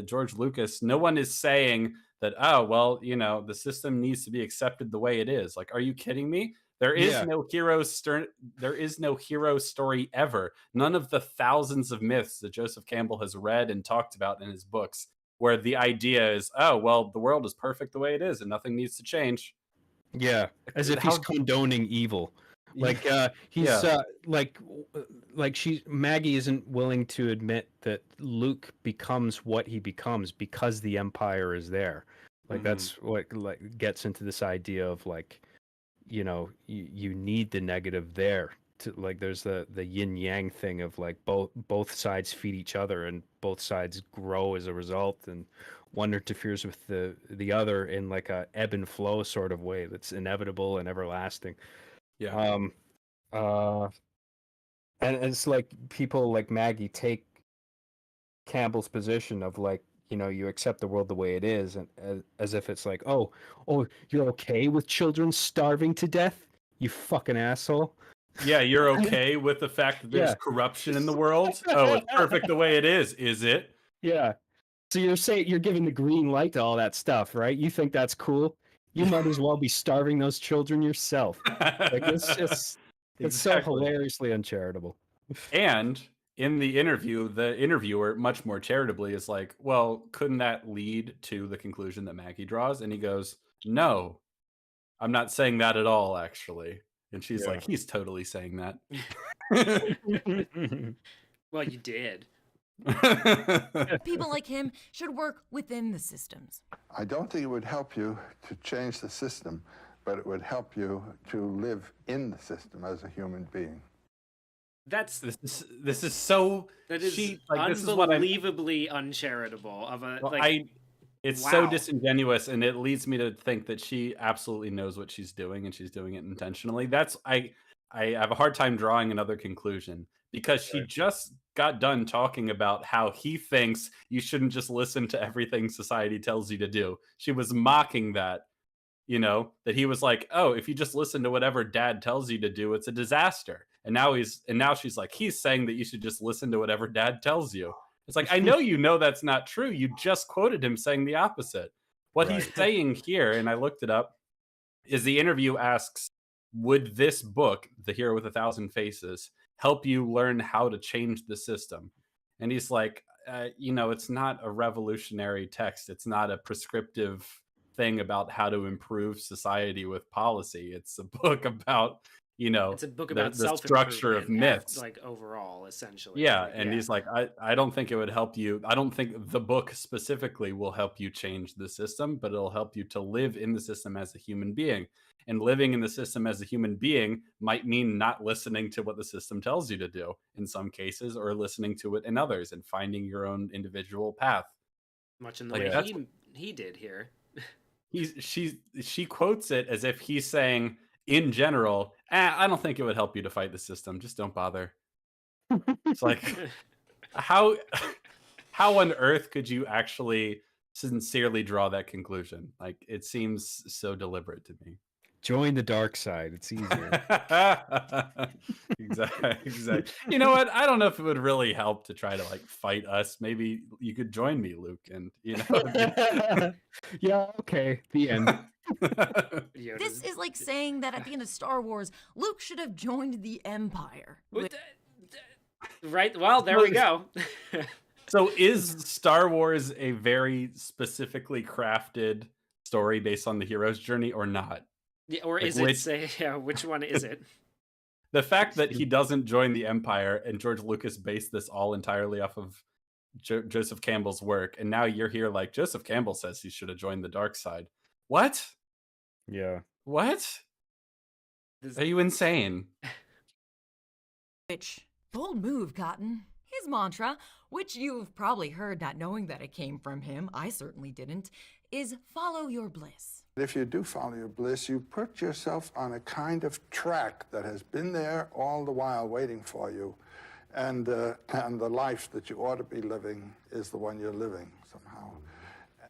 George Lucas, no one is saying that, oh, well, the system needs to be accepted the way it is. Like, are you kidding me? There is Yeah. no there is no hero story ever. None of the thousands of myths that Joseph Campbell has read and talked about in his books, where the idea is, oh, well, the world is perfect the way it is and nothing needs to change. Yeah. As if he's How- condoning evil. Like he's Yeah. like Maggie isn't willing to admit that Luke becomes what he becomes because the Empire is there. Like that's what gets into this idea of like, you need the negative there to like there's the yin yang thing of like both sides feed each other and both sides grow as a result, and one interferes with the other in like a ebb and flow sort of way that's inevitable and everlasting. Yeah. And it's like people like Maggie take Campbell's position of like, you accept the world the way it is, and as if it's like, oh, you're okay with children starving to death, you fucking asshole. Yeah, you're okay with the fact that there's Yeah. corruption in the world? Oh, it's perfect the way it is it? Yeah. So you're saying you're giving the green light to all that stuff, right? You think that's cool? You might as well be starving those children yourself. Like it's just it's so Exactly. hilariously uncharitable. And in the interview, the interviewer, much more charitably, is like, well, couldn't that lead to the conclusion that Maggie draws? And he goes, no, I'm not saying that at all, actually. And she's Yeah. like, he's totally saying that. Well, you did. People like him should work within the systems. I don't think it would help you to change the system, but it would help you to live in the system as a human being. That's This is so. that is this is what unbelievably uncharitable. Of a well, it's so wow. disingenuous, and it leads me to think that she absolutely knows what she's doing, and she's doing it intentionally. I have a hard time drawing another conclusion because she just got done talking about how he thinks you shouldn't just listen to everything society tells you to do. She was mocking that, that he was like, oh, if you just listen to whatever dad tells you to do, it's a disaster. And now she's like, he's saying that you should just listen to whatever dad tells you. It's like, I know that's not true. You just quoted him saying the opposite. What he's saying here, and I looked it up, is the interview asks, would this book, The Hero with 1,000 Faces, help you learn how to change the system? And he's like, it's not a revolutionary text. It's not a prescriptive thing about how to improve society with policy. It's a book about, it's a book about the structure of myths, like overall, essentially. Yeah, and he's like, I don't think it would help you. I don't think the book specifically will help you change the system, but it'll help you to live in the system as a human being. And living in the system as a human being might mean not listening to what the system tells you to do in some cases, or listening to it in others and finding your own individual path. Much in the Like, way he did here. She quotes it as if he's saying, in general, I don't think it would help you to fight the system. Just don't bother. It's like, how on earth could you actually sincerely draw that conclusion? Like, it seems so deliberate to me. Join the dark side. It's easier. Exactly. You know what? I don't know if it would really help to try to like fight us. Maybe you could join me, Luke, and Yeah, okay. The end. Yoda's- This is like saying that at the end of Star Wars, Luke should have joined the Empire. Right. Well, there we go. So is Star Wars a very specifically crafted story based on the hero's journey or not? Yeah, or Like, is it say which one is it? The fact that he doesn't join the Empire and George Lucas based this all entirely off of Joseph Campbell's work, and now you're here like Joseph Campbell says he should have joined the dark side. What? Yeah. What? Are you insane? Which, bold move, Cotton. His mantra, which you've probably heard not knowing that it came from him, I certainly didn't, is follow your bliss. If you do follow your bliss, you put yourself on a kind of track that has been there all the while waiting for you. And the life that you ought to be living is the one you're living somehow.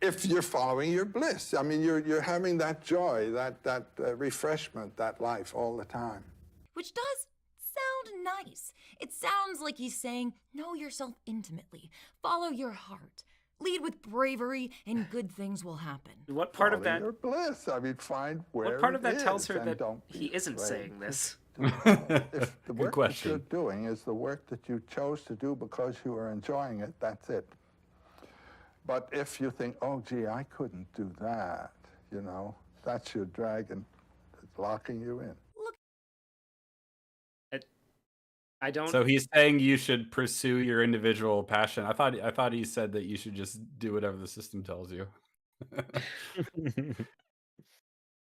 If you're following your bliss, I mean, you're having that joy, that refreshment, that life all the time. Which does sound nice. It sounds like he's saying, know yourself intimately, follow your heart, lead with bravery, and good things will happen. What part of Follow that? your bliss. I mean, find where What part of it that tells is her and that don't be he isn't afraid saying this? If the Good work that question. you're doing is the work that you chose to do because you are enjoying it, that's it. But if you think, oh, gee, I couldn't do that, you know, that's your dragon locking you in. I don't. So he's saying you should pursue your individual passion. I thought he said that you should just do whatever the system tells you.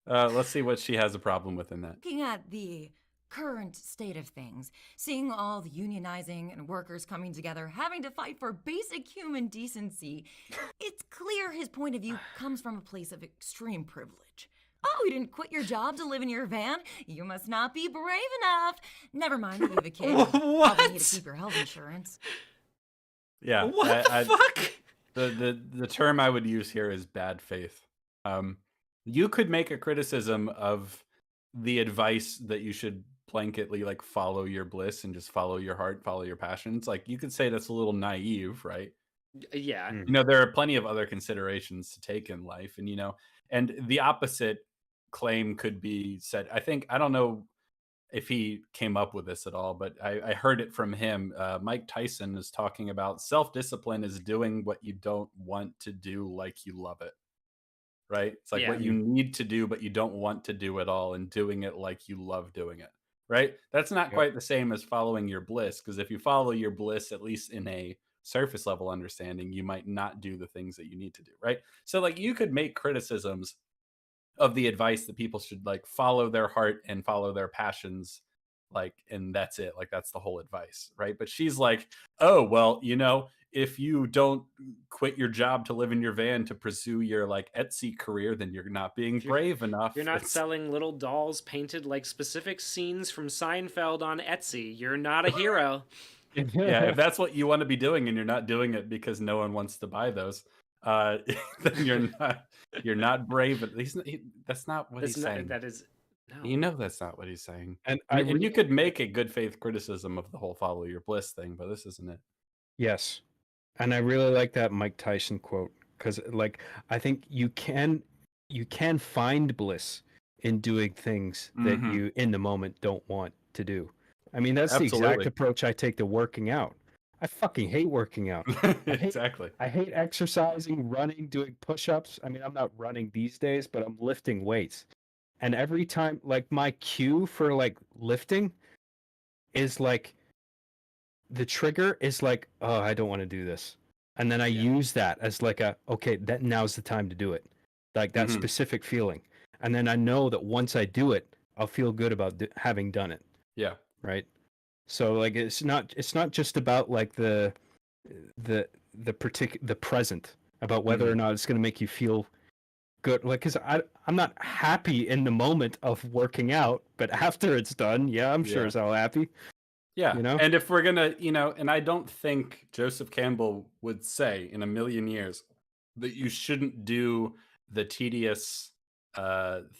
Let's see what she has a problem with in that. Looking at the current state of things, seeing all the unionizing and workers coming together, having to fight for basic human decency, it's clear his point of view comes from a place of extreme privilege. Oh, you didn't quit your job to live in your van? You must not be brave enough. Never mind that you have a kid. What? Probably need to keep your health insurance. Yeah. What the fuck? The term I would use here is bad faith. You could make a criticism of the advice that you should blanketly like follow your bliss and just follow your heart, follow your passions. Like you could say that's a little naive, right? Yeah. You know, there are plenty of other considerations to take in life, and and the opposite claim could be said. I don't know if he came up with this at all, but I heard it from him. Mike Tyson is talking about self-discipline is doing what you don't want to do like you love it. Right? It's like what you need to do, but you don't want to do at all, and doing it like you love doing it. Right? That's not quite the same as following your bliss, because if you follow your bliss, at least in a surface level understanding, you might not do the things that you need to do. Right? So like you could make criticisms of the advice that people should like follow their heart and follow their passions, like, and that's it. Like that's the whole advice. Right? But she's like, oh, well, if you don't quit your job to live in your van to pursue your like Etsy career, then you're not being brave enough. You're not selling little dolls painted like specific scenes from Seinfeld on Etsy. You're not a hero. Yeah, if that's what you want to be doing and you're not doing it because no one wants to buy those, then you're not brave. That's not what he's saying. That is no. That's not what he's saying. And you could make a good faith criticism of the whole follow your bliss thing, but this isn't it. Yes. And I really like that Mike Tyson quote, because like I think you can find bliss in doing things that you in the moment don't want to do. I mean, that's the exact approach I take to working out. I fucking hate working out. Exactly. I hate exercising, running, doing push-ups. I mean, I'm not running these days, but I'm lifting weights. And every time, like my cue for like lifting is like, the trigger is like, oh, I don't want to do this. And then I use that as like okay, that now's the time to do it. Like that specific feeling. And then I know that once I do it, I'll feel good about having done it. Yeah. Right. So like, it's not just about like the present, about whether or not it's going to make you feel good. Like, cause I'm not happy in the moment of working out, but after it's done, I'm sure as hell happy. Yeah. And if we're going to, and I don't think Joseph Campbell would say in a million years that you shouldn't do the tedious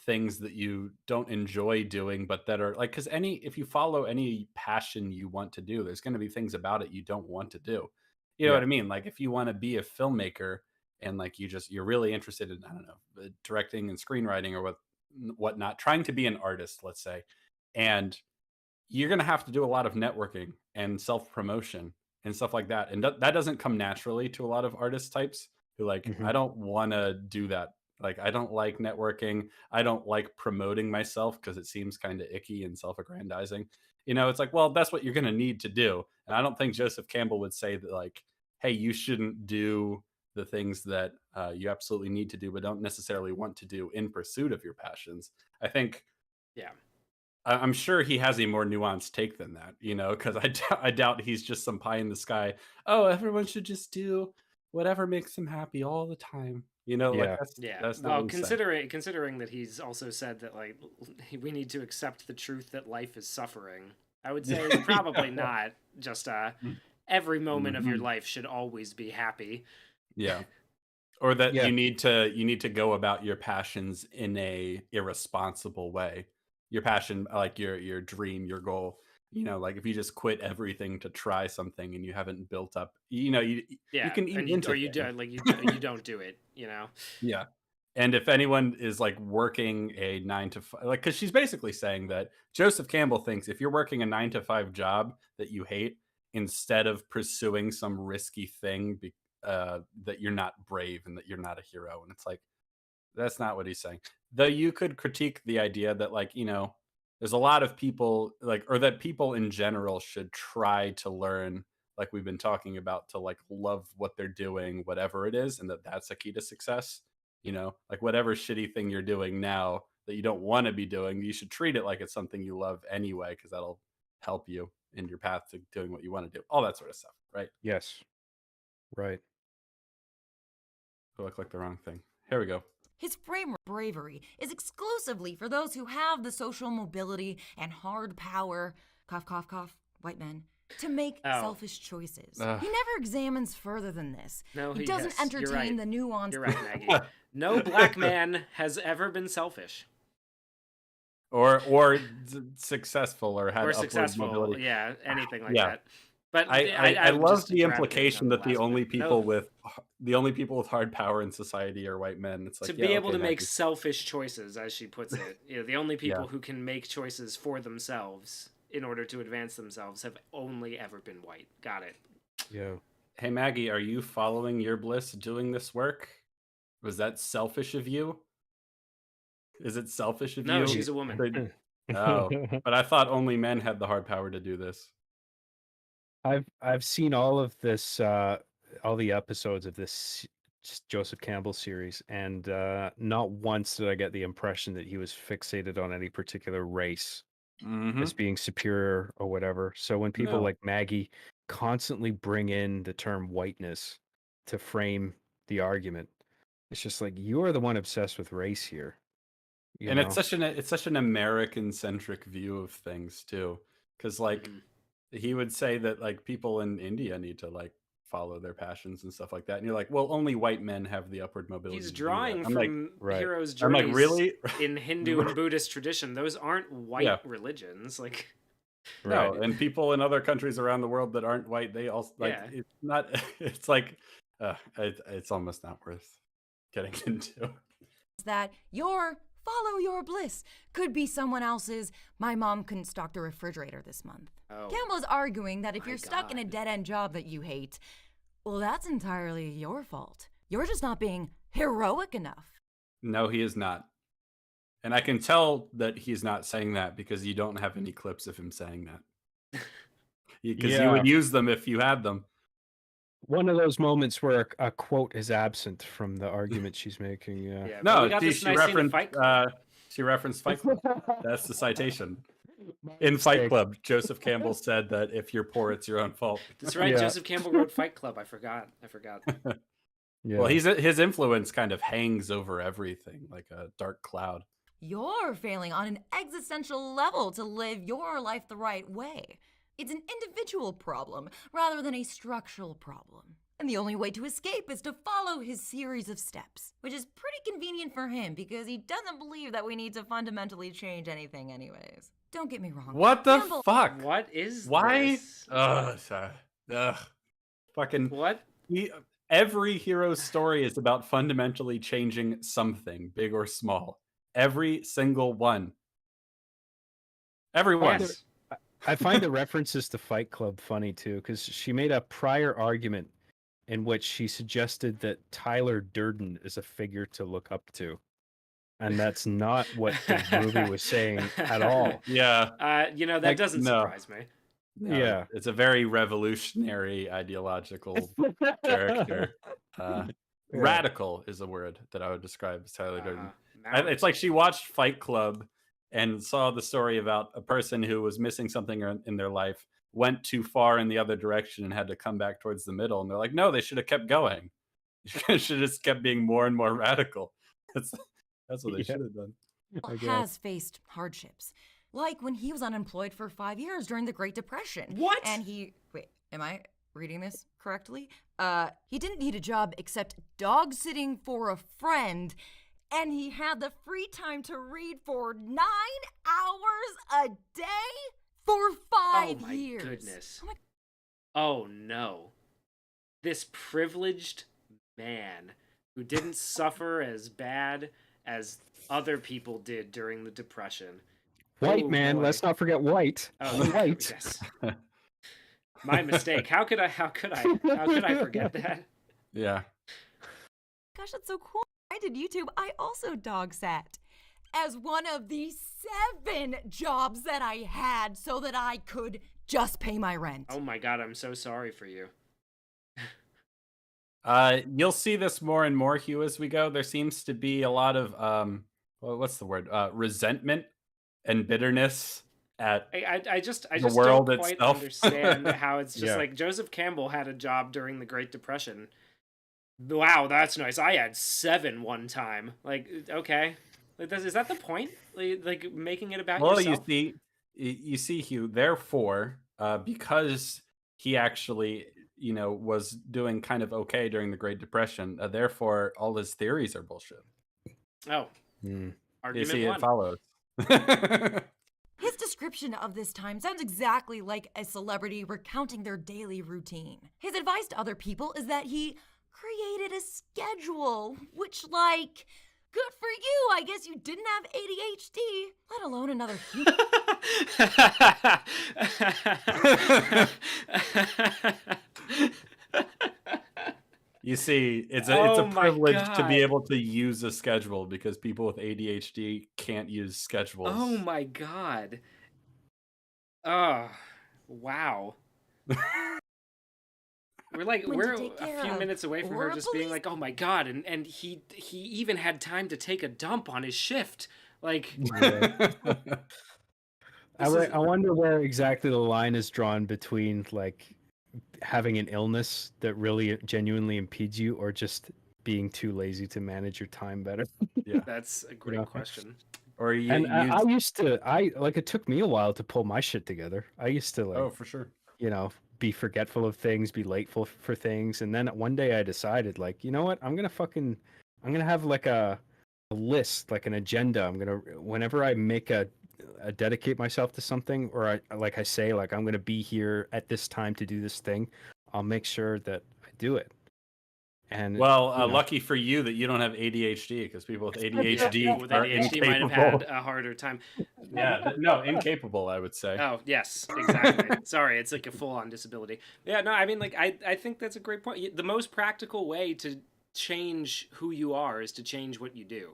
things that you don't enjoy doing, but that are like, because if you follow any passion you want to do, there's going to be things about it you don't want to do. You know what I mean? Like if you want to be a filmmaker and like you're really interested in, I don't know, directing and screenwriting or whatnot, trying to be an artist, let's say, and you're going to have to do a lot of networking and self promotion and stuff like that. And that doesn't come naturally to a lot of artist types who like, Mhm. I don't want to do that. Like, I don't like networking. I don't like promoting myself because it seems kind of icky and self aggrandizing. It's like, well, that's what you're going to need to do. And I don't think Joseph Campbell would say that, like, hey, you shouldn't do the things that you absolutely need to do, but don't necessarily want to do in pursuit of your passions. I think Yeah. I'm sure he has a more nuanced take than that, because I doubt he's just some pie in the sky. Oh, everyone should just do whatever makes them happy all the time. Like Yeah. Yeah. that's not Well, what he's saying. considering that he's also said that like we need to accept the truth that life is suffering. I would say probably not. Just every moment of your Mhm. life should always be happy. Yeah. Or that Yeah. you need to go about your passions in a irresponsible way. Your passion, like your dream, your goal. Like if you just quit everything to try something and you haven't built up, you Yeah, can eat and into you do things. like you don't do it. Yeah. And if anyone is like working a 9 to 5, like, because she's basically saying that Joseph Campbell thinks if you're working a 9 to 5 job that you hate, instead of pursuing some risky thing, that you're not brave and that you're not a hero. And it's like, that's not what he's saying. Though you could critique the idea that, like, there's a lot of people, like, or that people in general should try to learn, like we've been talking about, to like love what they're doing, whatever it is, and that's a key to success. Like whatever shitty thing you're doing now that you don't want to be doing, you should treat it like it's something you love anyway, because that'll help you in your path to doing what you want to do. All that sort of stuff, right? Yes. Right. I look like the wrong thing. Here we go. His bravery is exclusively for those who have the social mobility and hard power, cough, cough, cough, white men, to make Oh. selfish choices. Ugh. He never examines further than this. No, he doesn't yes, you're entertain right. the nuance. You're right, Maggie. No black man has ever been selfish or successful or had or upward successful. mobility. Yeah, anything like Yeah. that. But I I'm love just the drafting implication on the that the last only bit. people No, with hard power in society are white men. It's like, to yeah, be able okay, to make Maggie. selfish choices, as she puts it, the only people Yeah. who can make choices for themselves in order to advance themselves have only ever been white. Got it. Yeah. Hey Maggie, are you following your bliss doing this work? Was that selfish of you? Is it selfish of No, you? she's a woman. Oh, but I thought only men had the hard power to do this. I've seen all of this, all the episodes of this Joseph Campbell series, and not once did I get the impression that he was fixated on any particular race Mm-hmm. as being superior or whatever. So when people No. like Maggie constantly bring in the term whiteness to frame the argument, it's just like, you are the one obsessed with race here. And it's such an American centric view of things too, because like Mhm. he would say that like people in India need to like follow their passions and stuff like that, and you're like, well, only white men have the upward mobility. He's to do that. drawing I'm like, from right. heroes' I'm journeys like, really? in Hindu and Buddhist tradition. Those aren't white Yeah. religions. Like, No, Right. and people in other countries around the world that aren't white, they also like Yeah. it's not. It's like, it's almost not worth getting into. That your follow your bliss could be someone else's. My mom couldn't stock the refrigerator this month. oh, Campbell is arguing that if My you're stuck in a God. dead-end job that you hate, well, that's entirely your fault. You're just not being heroic enough. No, he is not. And I can tell that he's not saying that because you don't have any clips of him saying that. Because you Yeah. would use them if you had them. One of those moments where a quote is absent from the argument she's making. Yeah. yeah. but No, we got this she nice scene in referenced Fight Club. she referenced Fight Club. That's the citation. In Fight Club, Joseph Campbell said that if you're poor, it's your own fault. That's right. Yeah. Joseph Campbell wrote Fight Club. I forgot. Yeah. Well, his influence kind of hangs over everything like a dark cloud. You're failing on an existential level to live your life the right way. It's an individual problem rather than a structural problem. And the only way to escape is to follow his series of steps, which is pretty convenient for him because he doesn't believe that we need to fundamentally change anything anyways. Don't get me wrong. What the Campbell- fuck? What is Why? this? Ugh. Fucking. What? Every hero's story is about fundamentally changing something, big or small. Every single one. Everyone. Yes. I find the references to Fight Club funny too, because she made a prior argument in which she suggested that Tyler Durden is a figure to look up to. And that's not what the movie was saying at all. Yeah. You know, that Like, doesn't no. surprise me. No, Yeah. It's a very revolutionary ideological character. Yeah. Radical is a word that I would describe as Tyler Durden. Mount. It's like she watched Fight Club and saw the story about a person who was missing something in their life, went too far in the other direction and had to come back towards the middle. And they're like, no, they should have kept going. Should have just kept being more and more radical. That's what they Yeah. should have done. I guess. has faced hardships. Like when he was unemployed for 5 years during the Great Depression. What? And wait, am I reading this correctly? He didn't need a job except dog sitting for a friend, and he had the free time to read for 9 hours a day for 5 Oh my years. goodness. Oh my- Oh no. This privileged man who didn't suffer as bad as other people did during the Depression. White Oh, man, boy. let's not forget white. Oh, White. yes. My mistake. How could I forget that? Yeah. Gosh, that's so cool. I did YouTube. I also dog sat as one of the 7 jobs that I had so that I could just pay my rent. Oh my god, I'm so sorry for you. You'll see this more and more, Hugh, as we go. There seems to be a lot of what's the word? Resentment and bitterness at I just the don't world quite itself. understand how it's just Yeah. like Joseph Campbell had a job during the Great Depression. Wow, that's nice. I had 7 one time. Like, okay, like, is that the point? Like making it about Well, yourself? you see, Hugh. Therefore, because he actually, was doing kind of okay during the Great Depression, therefore all his theories are bullshit. Oh, Hmm. You argument see, one. it follows. His description of this time sounds exactly like a celebrity recounting their daily routine. His advice to other people is that he created a schedule, which, like, good for you. I guess you didn't have ADHD, let alone another human. You see, it's Oh a my privilege to God. be able to use a schedule because people with ADHD can't use schedules. Oh my god. Oh, wow. When to We're take a care few of, minutes away from or her a just being police- like, "Oh my god," and he even had time to take a dump on his shift. Like, I, This is- I wonder where exactly the line is drawn between like having an illness that really genuinely impedes you or just being too lazy to manage your time better. Yeah. that's a great Yeah. question. Or you And I use. used to, it took me a while to pull my shit together. I used to Oh, for sure. be forgetful of things, be late for things. And then one day I decided like, you know what? I'm going to have like a list, like an agenda. Whenever I make a dedicate myself to something, or I say, like, I'm going to be here at this time to do this thing, I'll make sure that I do it. And Well, lucky for you that you don't have ADHD, because people with ADHD People with are ADHD might have incapable. had a harder time. Yeah, no, incapable, I would say. Oh, yes, exactly. Sorry, it's like a full-on disability. Yeah, no, I mean, like, I think that's a great point. The most practical way to change who you are is to change what you do.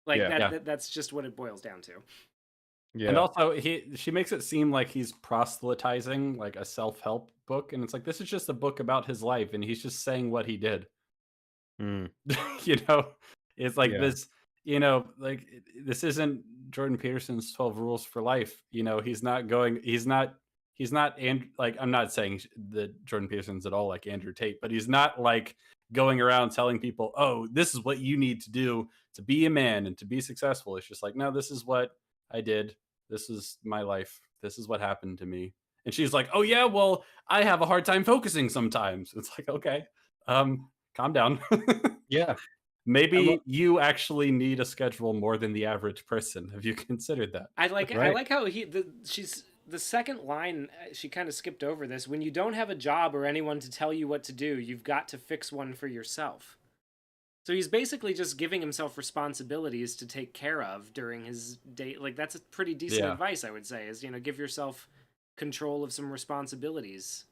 Like, Yeah. that's just what it boils down to. yeah. And also, she makes it seem like he's proselytizing like a self-help book, and it's like, this is just a book about his life, and he's just saying what he did. Mm. It's like Yeah. this. Like, this isn't Jordan Peterson's 12 Rules for Life. He's not going. He's not. And like, I'm not saying that Jordan Peterson's at all like Andrew Tate, but he's not like going around telling people, "Oh, this is what you need to do to be a man and to be successful." It's just like, no, this is what I did. This is my life. This is what happened to me. And she's like, "Oh yeah, well, I have a hard time focusing sometimes." It's like, okay, calm down. Yeah. Maybe you actually need a schedule more than the average person. Have you considered that? I Right. like how she's the second line, she kind of skipped over this. When you don't have a job or anyone to tell you what to do, you've got to fix one for yourself. So he's basically just giving himself responsibilities to take care of during his day. Like, that's a pretty decent advice, I would say, is, give yourself control of some responsibilities,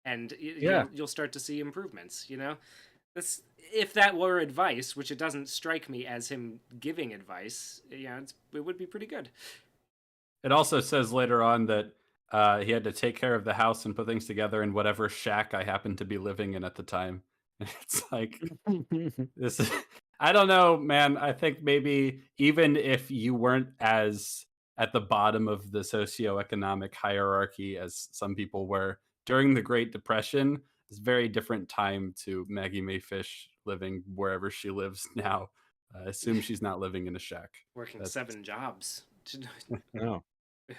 and you'll start to see improvements, This, if that were advice, which it doesn't strike me as him giving advice, it would be pretty good. It also says later on that he had to take care of the house and put things together in whatever shack I happened to be living in at the time. It's like, this is, I don't know, man. I think maybe even if you weren't as at the bottom of the socioeconomic hierarchy as some people were during the Great Depression, it's a very different time to Maggie Mae Fish living wherever she lives now. I assume she's not living in a shack. Working 7 jobs. No.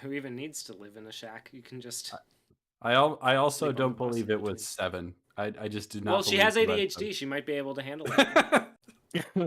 Who even needs to live in a shack? You can just... I also sleep on don't the bus believe in it was between. 7. I just do not. Well, she has believe the rest ADHD. She might be able to handle it.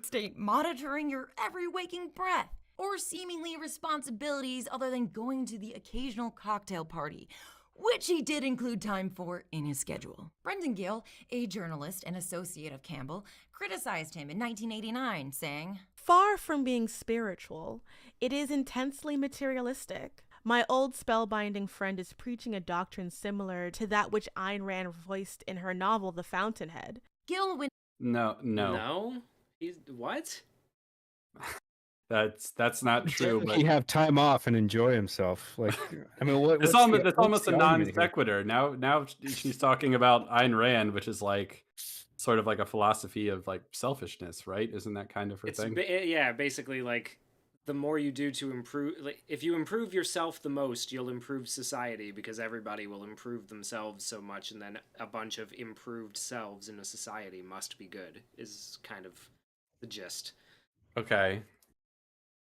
Stay monitoring your every waking breath or seemingly responsibilities other than going to the occasional cocktail party, which he did include time for in his schedule. Brendan Gill, a journalist and associate of Campbell, criticized him in 1989, saying, "Far from being spiritual, it is intensely materialistic. My old spellbinding friend is preaching a doctrine similar to that which Ayn Rand voiced in her novel The Fountainhead." Gill went... No? He's... What? That's not true. But But he have time off and enjoy himself. Like, I mean, it's almost a non sequitur. Now she's talking about Ayn Rand, which is like sort of like a philosophy of like selfishness, right? Isn't that kind of her thing? Basically, like, the more you do to improve, like, if you improve yourself the most, you'll improve society, because everybody will improve themselves so much, and then a bunch of improved selves in a society must be good, is kind of the gist. Okay.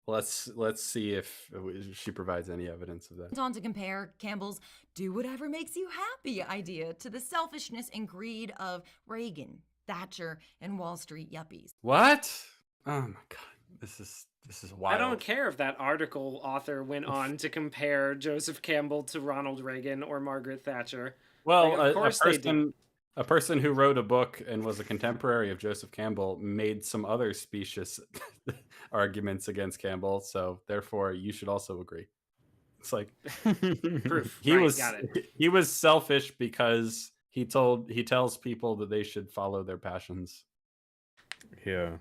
Let's see if she provides any evidence of that. on to compare Campbell's "do whatever makes you happy" idea to the selfishness and greed of Reagan, Thatcher, and Wall Street yuppies. What? Oh my god. This is wild. I don't care if that article author went on to compare Joseph Campbell to Ronald Reagan or Margaret Thatcher. Well, Like, of course they do. a person who wrote a book and was a contemporary of Joseph Campbell made some other specious arguments against Campbell, so therefore you should also agree. It's like Proof. Got it. He was selfish because he tells people that they should follow their passions. Yeah.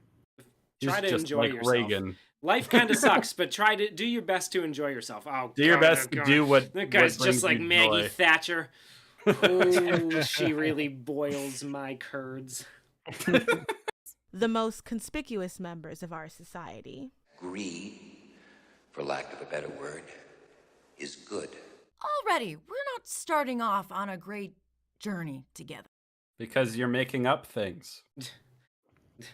Try He's to just enjoy like yourself. Reagan. Life kind of sucks, but try to do your best to enjoy yourself. Oh, Do your God, best oh, to God. do what That guy's what just brings like you Maggie joy. Thatcher. Oh, she really boils my curds. The most conspicuous members of our society. Greed, for lack of a better word, is good. Already, we're not starting off on a great journey together. Because you're making up things.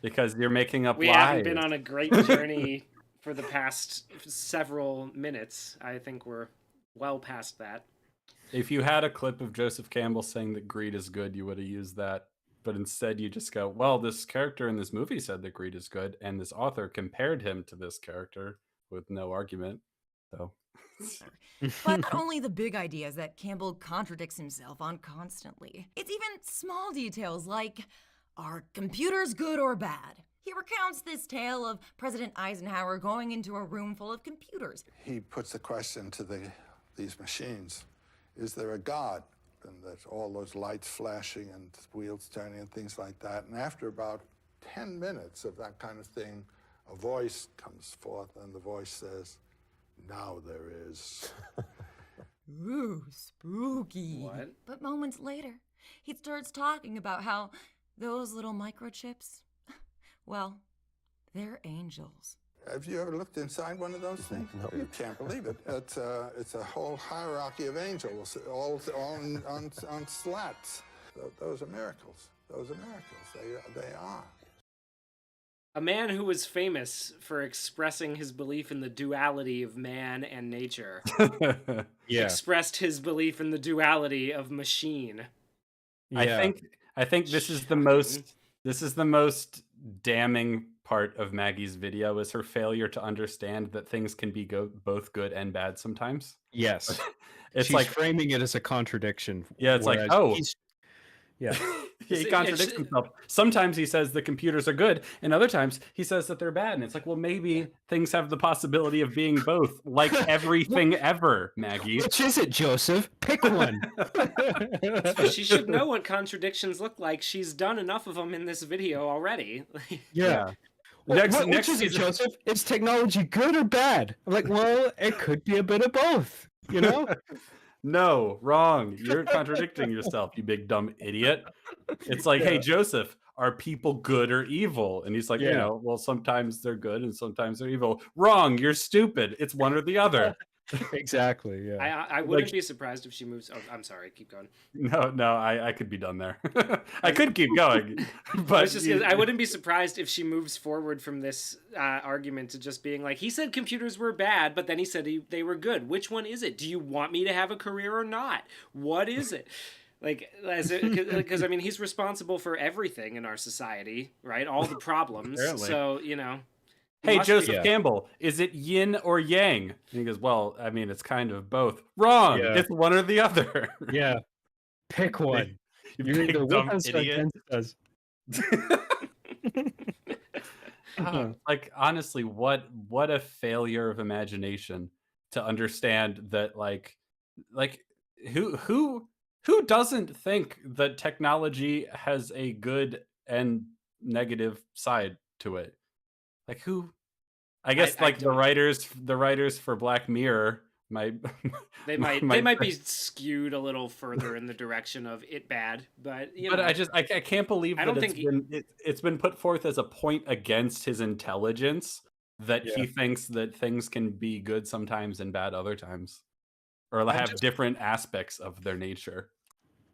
Because you're making up We lies. haven't been on a great journey for the past several minutes. I think we're well past that. If you had a clip of Joseph Campbell saying that greed is good, you would have used that. But instead you just go, well, this character in this movie said that greed is good, and this author compared him to this character with no argument. So But not only the big ideas that Campbell contradicts himself on constantly. It's even small details like, are computers good or bad? He recounts this tale of President Eisenhower going into a room full of computers. He puts the question to these machines, is there a God? And there's all those lights flashing and wheels turning and things like that. And after about 10 minutes of that kind of thing, a voice comes forth and the voice says, now there is. Ooh, spooky. What? But moments later, he starts talking about how those little microchips, well, they're angels. Have you ever looked inside one of those things? No. You can't believe it. It's a whole hierarchy of angels, all on slats. Those are miracles. Those are miracles. They are. A man who was famous for expressing his belief in the duality of man and nature Yeah. expressed his belief in the duality of machine. I think this is the most damning part of Maggie's video is her failure to understand that things can be both good and bad sometimes. Yes. It's She's like, framing it as a contradiction. yeah, it's like, whereas oh, he's yeah. he contradicts himself. Sometimes he says the computers are good, and other times he says that they're bad. And it's like, well, maybe things have the possibility of being both, like everything ever, Maggie. Which is it, Joseph? Pick one. She should know what contradictions look like. She's done enough of them in this video already. Yeah. Next Which is it, season, Joseph? Is technology good or bad? I'm like, well, it could be a bit of both, you know? no, wrong. You're contradicting yourself, you big dumb idiot. It's like, hey, Joseph, are people good or evil? And he's like, you Yeah. know, well, sometimes they're good and sometimes they're evil. Wrong. You're stupid. It's one or the other. Exactly. Yeah. I wouldn't be surprised if she moves. Oh, I'm sorry. Keep going. No, I could be done there. I could keep going, but I wouldn't be surprised if she moves forward from this argument to just being like, he said computers were bad, but then he said they were good. Which one is it? Do you want me to have a career or not? What is it? Like, because I mean, he's responsible for everything in our society, right? All the problems. Apparently. So, you know. Hey, Joseph Yeah. Campbell, is it yin or yang? And he goes, well, I mean, it's kind of both. Wrong. Yeah. It's one or the other. Yeah. Pick one. You You're big either dumb with us or idiot. against us. Like, honestly, what a failure of imagination to understand that, like who doesn't think that technology has a good and negative side to it? Like, who? I guess I like the writers for Black Mirror might They might be skewed a little further in the direction of it bad, but you know. I can't believe I that don't it's been put forth as a point against his intelligence that he thinks that things can be good sometimes and bad other times, or have different aspects of their nature.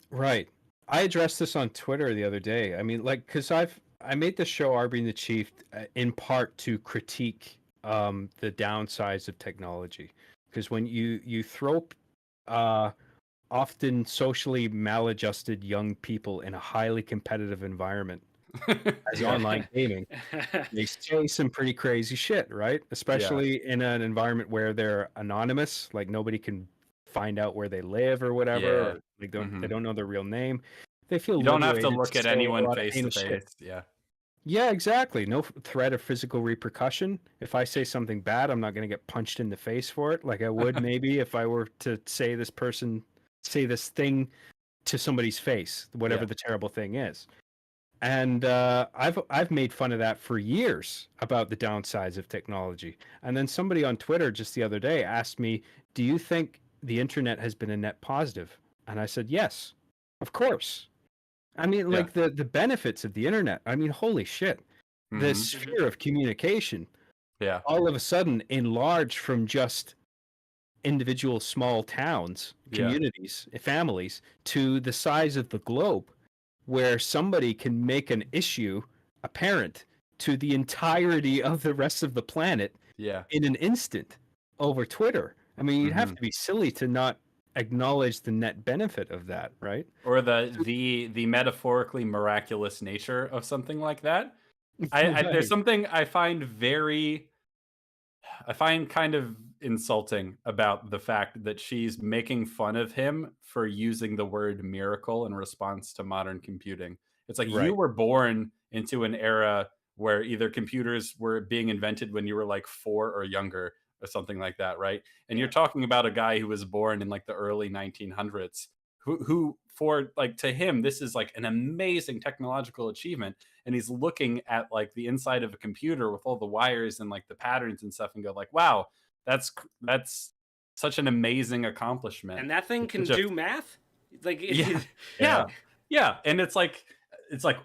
Right. I addressed this on Twitter the other day. I mean, like, because I made the show Our Being the Chief in part to critique the downsides of technology. Because when you throw often socially maladjusted young people in a highly competitive environment as online gaming, they say some pretty crazy shit, right? Especially in an environment where they're anonymous, like nobody can find out where they live or whatever, or like they don't know their real name. They feel You don't have to liberated look at say a anyone lot of face to heinous shit. face. Yeah. Yeah, exactly. No threat of physical repercussion. If I say something bad, I'm not going to get punched in the face for it, like I would maybe if I were to say this thing to somebody's face, whatever the terrible thing is. And I've made fun of that for years about the downsides of technology. And then somebody on Twitter just the other day asked me, "Do you think the internet has been a net positive?" And I said, "Yes, of course." I mean, like the benefits of the internet. I mean, holy shit. The sphere of communication. Yeah. All of a sudden enlarged from just individual small towns, communities, families, to the size of the globe, where somebody can make an issue apparent to the entirety of the rest of the planet in an instant over Twitter. I mean, you'd have to be silly to not acknowledge the net benefit of that, right? Or the metaphorically miraculous nature of something like that. There's something I find kind of insulting about the fact that she's making fun of him for using the word miracle in response to modern computing. It's like you were born into an era where either computers were being invented when you were like 4 or younger or something like that, right? And you're talking about a guy who was born in like the early 1900s who for like, to him, this is like an amazing technological achievement. And he's looking at like the inside of a computer with all the wires and like the patterns and stuff and go like, wow, that's such an amazing accomplishment. And that thing can do math? Like yeah. And it's like,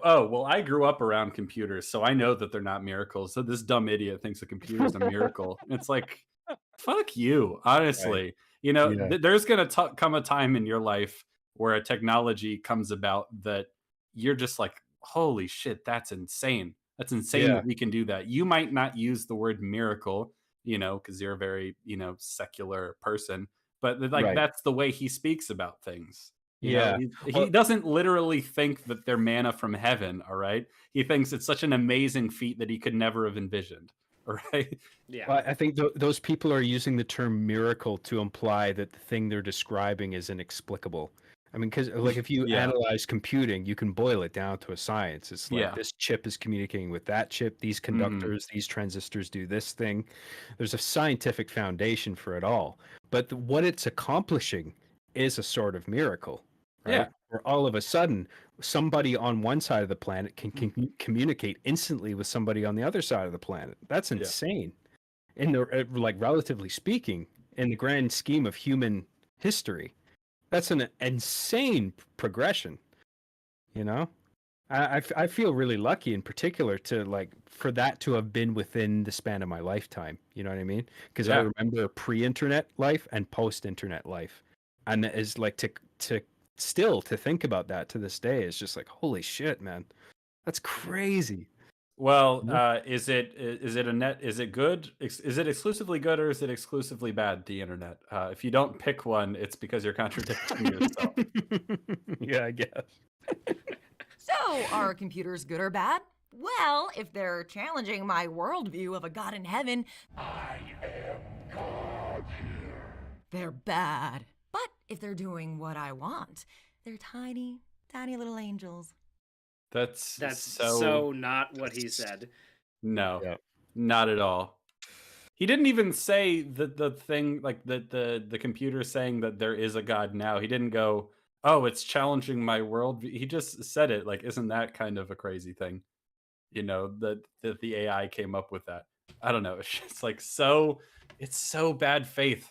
oh, well, I grew up around computers, so I know that they're not miracles. So this dumb idiot thinks a computer is a miracle. It's like, fuck you, honestly. Right. You know, there's going to come a time in your life where a technology comes about that you're just like, holy shit, that's insane. That's insane that we can do that. You might not use the word miracle, you know, because you're a very, you know, secular person, but like that's the way he speaks about things. You know, Yeah. he doesn't literally think that they're manna from heaven, all right? He thinks it's such an amazing feat that he could never have envisioned, all right? Yeah. Well, I think those people are using the term miracle to imply that the thing they're describing is inexplicable. I mean, because like if you Yeah, analyze computing, you can boil it down to a science. It's like yeah. this chip is communicating with that chip, these Mhm. conductors, these transistors do this thing. There's a scientific foundation for it all. But what it's accomplishing is a sort of miracle, Yeah. right? Where all of a sudden, somebody on one side of the planet can communicate instantly with somebody on the other side of the planet. That's Yeah. insane in the like relatively speaking in the grand scheme of human history. That's an insane progression, you know. I feel really lucky in particular to like for that to have been within the span of my lifetime, you know what I mean? Because I Yeah. remember pre-internet life and post-internet life, and it is like to still to think about that to this day is just like holy shit, man, that's crazy. Well, Mhm. is it a net? Is it good? Is it exclusively good or is it exclusively bad? The internet. If you don't pick one, it's because you're contradicting yourself. Yeah, I guess. So, are computers good or bad? Well, if they're challenging my worldview of a God in heaven, they're bad. But if they're doing what I want, they're tiny, tiny little angels. That's That's so so not what he said. no, Yeah. not at all. He didn't even say the thing like the computer saying that there is a God now. He didn't go, "Oh, it's challenging my world." He just said it. Like, isn't that kind of a crazy thing? You know, that the AI came up with that. I don't know. It's just like it's so bad faith.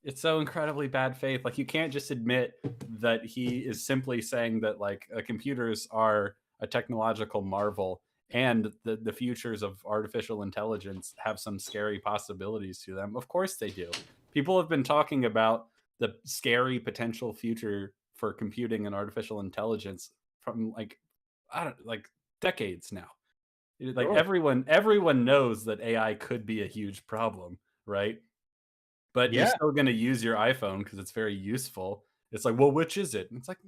It's so incredibly bad faith. Like you can't just admit that he is simply saying that like computers are a technological marvel and the futures of artificial intelligence have some scary possibilities to them. Of course they do. People have been talking about the scary potential future for computing and artificial intelligence from like I don't like decades now. Like Sure. everyone knows that AI could be a huge problem, right? But you're Yeah. still gonna use your iPhone because it's very useful. It's like, well, which is it? And it's like,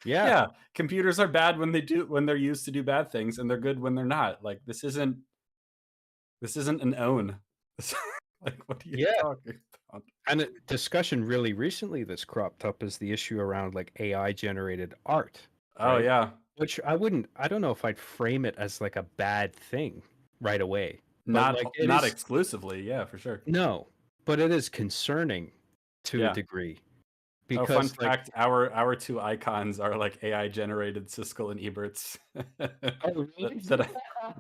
Yeah. yeah, computers are bad when they're used to do bad things, and they're good when they're not. Like this isn't an own. Like, what are you Yeah. talking about? And a discussion really recently that's cropped up is the issue around like AI generated art, Oh right? yeah, Which I don't know if I'd frame it as like a bad thing right away. But like it not is exclusively. Yeah, for sure. no, but it is concerning to a Yeah. degree Oh, fun because like fact: our two icons are like AI generated Siskel and Eberts oh really?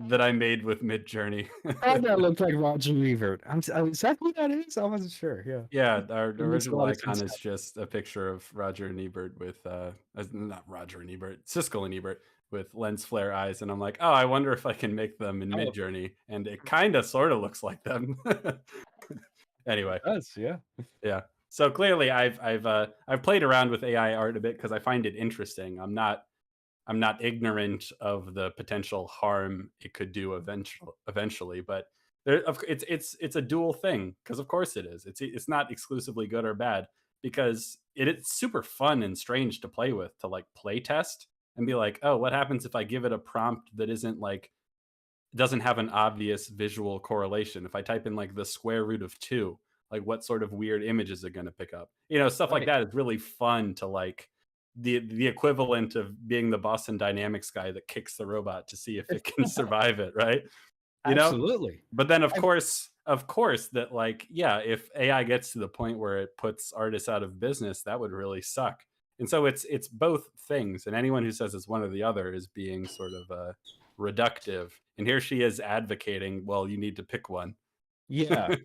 that I made with Midjourney. Oh, that looked like Roger Ebert. Is that who that is? I wasn't sure. Yeah, Yeah, our it makes a original lot of icon sense is just a picture of Roger and Ebert with not Roger and Ebert, Siskel and Ebert with lens flare eyes, and I'm like, oh, I wonder if I can make them in now. Oh, Midjourney, and it kind of sort of looks like them. it Anyway, does. Yeah. yeah. So clearly, I've played around with AI art a bit because I find it interesting. I'm not ignorant of the potential harm it could do eventually, but it's a dual thing because of course it is. It's not exclusively good or bad because it's super fun and strange to play with to like play test and be like, oh, what happens if I give it a prompt that isn't like doesn't have an obvious visual correlation? If I type in like the square root of 2, like what sort of weird image is it going to pick up? You know, stuff like Right. that is really fun to like the equivalent of being the Boston Dynamics guy that kicks the robot to see if it can survive it, right? You know? Absolutely. But then I've- of course that like yeah, if AI gets to the point where it puts artists out of business, that would really suck. And so it's both things, and anyone who says it's one or the other is being sort of reductive. And here she is advocating, well, you need to pick one. Yeah.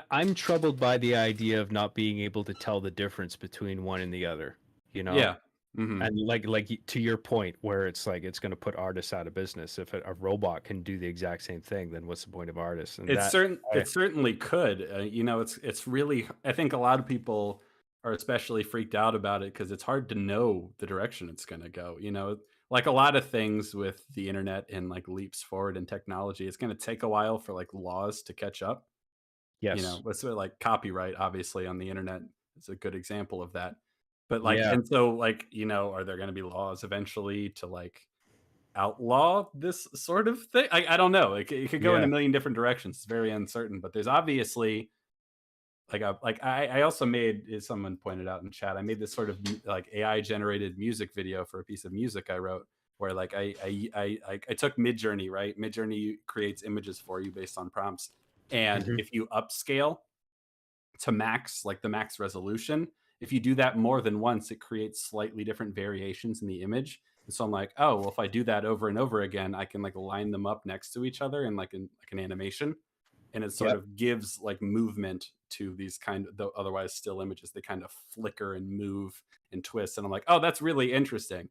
I'm troubled by the idea of not being able to tell the difference between one and the other, you know? Yeah. Mhm. And to your point where it's like it's going to put artists out of business. If a robot can do the exact same thing, then what's the point of artists? And that I, It certainly could. You know, it's really I think a lot of people are especially freaked out about it because it's hard to know the direction it's going to go. You know, like a lot of things with the internet and like leaps forward in technology, it's going to take a while for like laws to catch up. You know, yes. with sort of like copyright, obviously on the internet is a good example of that. But like, Yeah. and so like, are there going to be laws eventually to like outlaw this sort of thing? I don't know. It could go in a Yeah. million different directions. It's very uncertain, but there's obviously I also made, as someone pointed out in chat, I made this sort of like AI generated music video for a piece of music I wrote, where like I took Midjourney, right? Midjourney creates images for you based on prompts, and Mhm. if you upscale to max, like the max resolution, if you do that more than once, it creates slightly different variations in the image. And so I'm like, oh well, if I do that over and over again, I can like line them up next to each other in like an animation, and it sort Yep. of gives like movement to these kind of, otherwise still images. They kind of flicker and move and twist, and I'm like, oh, that's really interesting.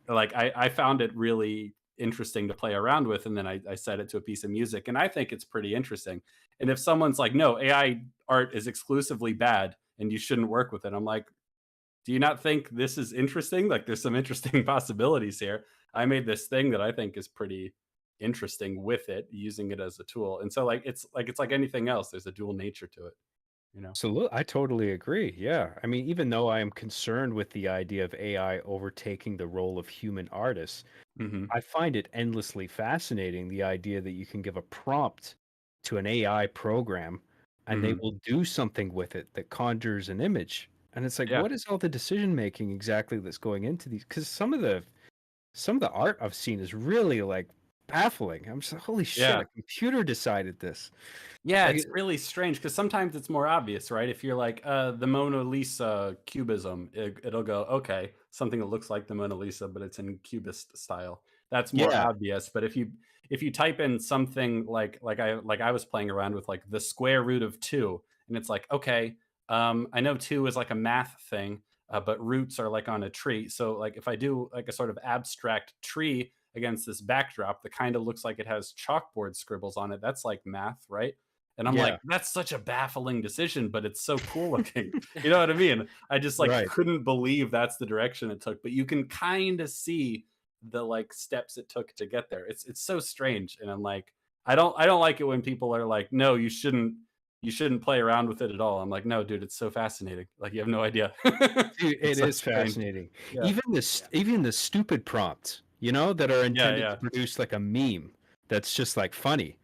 Like I found it really interesting to play around with, and then I set it to a piece of music, and I think it's pretty interesting. And if someone's like, no, AI art is exclusively bad and you shouldn't work with it, I'm like, do you not think this is interesting? Like there's some interesting possibilities here. I made this thing that I think is pretty interesting with it, using it as a tool. And so like anything else, there's a dual nature to it, you know. So I totally agree. Yeah. I mean, even though I am concerned with the idea of AI overtaking the role of human artists, Hmm. I find it endlessly fascinating the idea that you can give a prompt to an AI program and they Hmm. will do something with it that conjures an image. And it's like, Yeah. what is all the decision making exactly that's going into these? Because some of the art I've seen is really like baffling. I'm just like, holy shit, Yeah. a computer decided this. Yeah, Like, it's really strange because sometimes it's more obvious, right? If you're like the Mona Lisa cubism, it'll go, okay, something that looks like the Mona Lisa, but it's in cubist style. That's more yeah, obvious. But if you type in something like I was playing around with like the square root of two, and it's like, okay, I know two is like a math thing, but roots are like on a tree. So like if I do like a sort of abstract tree against this backdrop that kind of looks like it has chalkboard scribbles on it, that's like math, right? And I'm like, yeah, that's such a baffling decision, but it's so cool looking. You know what I mean? I just like right. couldn't believe that's the direction it took, but you can kind of see the like steps it took to get there. It's so strange. And I'm like, I don't like it when people are like, no, you shouldn't play around with it at all. I'm like, no, dude, it's so fascinating. Like you have no idea. Dude, It's it so is strange. fascinating. Yeah. Even the stupid prompts, that are Yeah, intended to yeah. produce like a meme that's just like funny.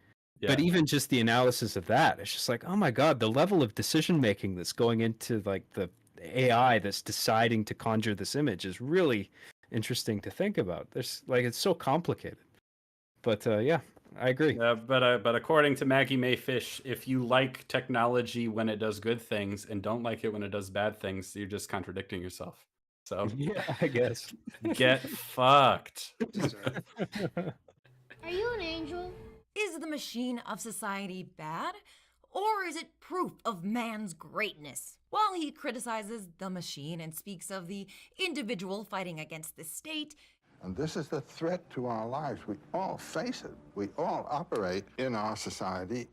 But Yeah. even just the analysis of that, it's just like, oh my God, the level of decision making that's going into like the AI that's deciding to conjure this image is really interesting to think about. There's like it's so complicated. But yeah, I agree. But according to Maggie Mae Fish, if you like technology when it does good things and don't like it when it does bad things, you're just contradicting yourself. So Yeah, I guess. get fucked. Deserve. Are you an angel? Is the machine of society bad? Or is it proof of man's greatness? While he criticizes the machine and speaks of the individual fighting against the state, And this is the threat to our lives. We all face it. We all operate in our society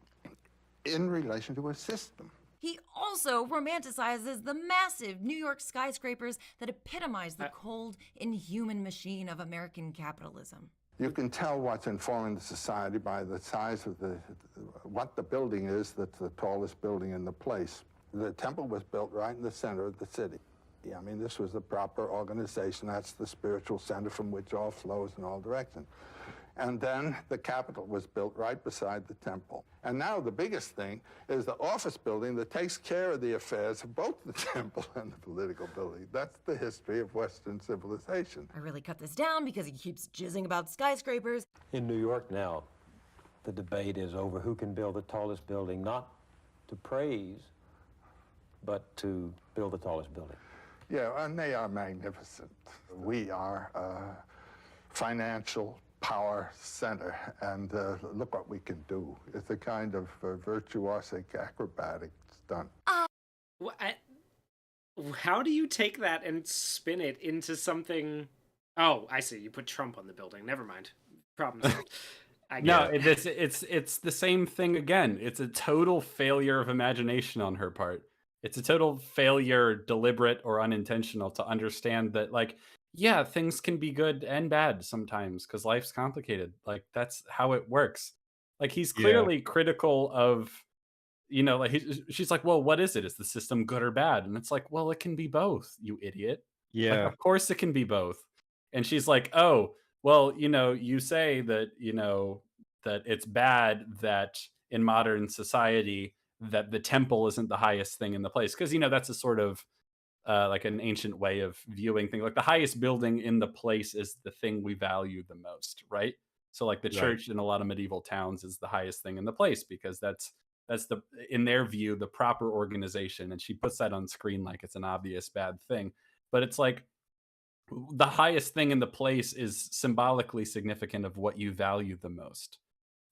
in relation to a system. he also romanticizes the massive New York skyscrapers that epitomize the cold, inhuman machine of American capitalism. You can tell what's informing the society by the size of what the building is that's the tallest building in the place. The temple was built right in the center of the city. Yeah, I mean, this was the proper organization. That's the spiritual center from which all flows in all directions. And then the Capitol was built right beside the temple. And now the biggest thing is the office building that takes care of the affairs of both the temple and the political building. That's the history of Western civilization. I really cut this down because he keeps jizzing about skyscrapers. In New York now, the debate is over who can build the tallest building, not to praise, but to build the tallest building. Yeah, and they are magnificent. We are a financial power center, and look what we can do. It's a kind of virtuosic acrobatic stunt. How do you take that and spin it into something? Oh, I see. You put Trump on the building. Never mind. Problem solved. I No, get it. it's the same thing again. It's a total failure of imagination on her part. It's a total failure, deliberate or unintentional, to understand that like, yeah, things can be good and bad sometimes because life's complicated. Like that's how it works. Like he's Yeah. clearly critical of you know, like she's like, well, what is it? Is the system good or bad? And it's like, well, it can be both, you idiot. Like, Yeah. of course it can be both. And she's like, oh, well, you know, you say that, you know, that it's bad that in modern society that the temple isn't the highest thing in the place. Because, you know, that's a sort of like an ancient way of viewing things. Like the highest building in the place is the thing we value the most, right? So like the Right. church in a lot of medieval towns is the highest thing in the place because that's the in their view the proper organization. And she puts that on screen like it's an obvious bad thing. But it's like the highest thing in the place is symbolically significant of what you value the most,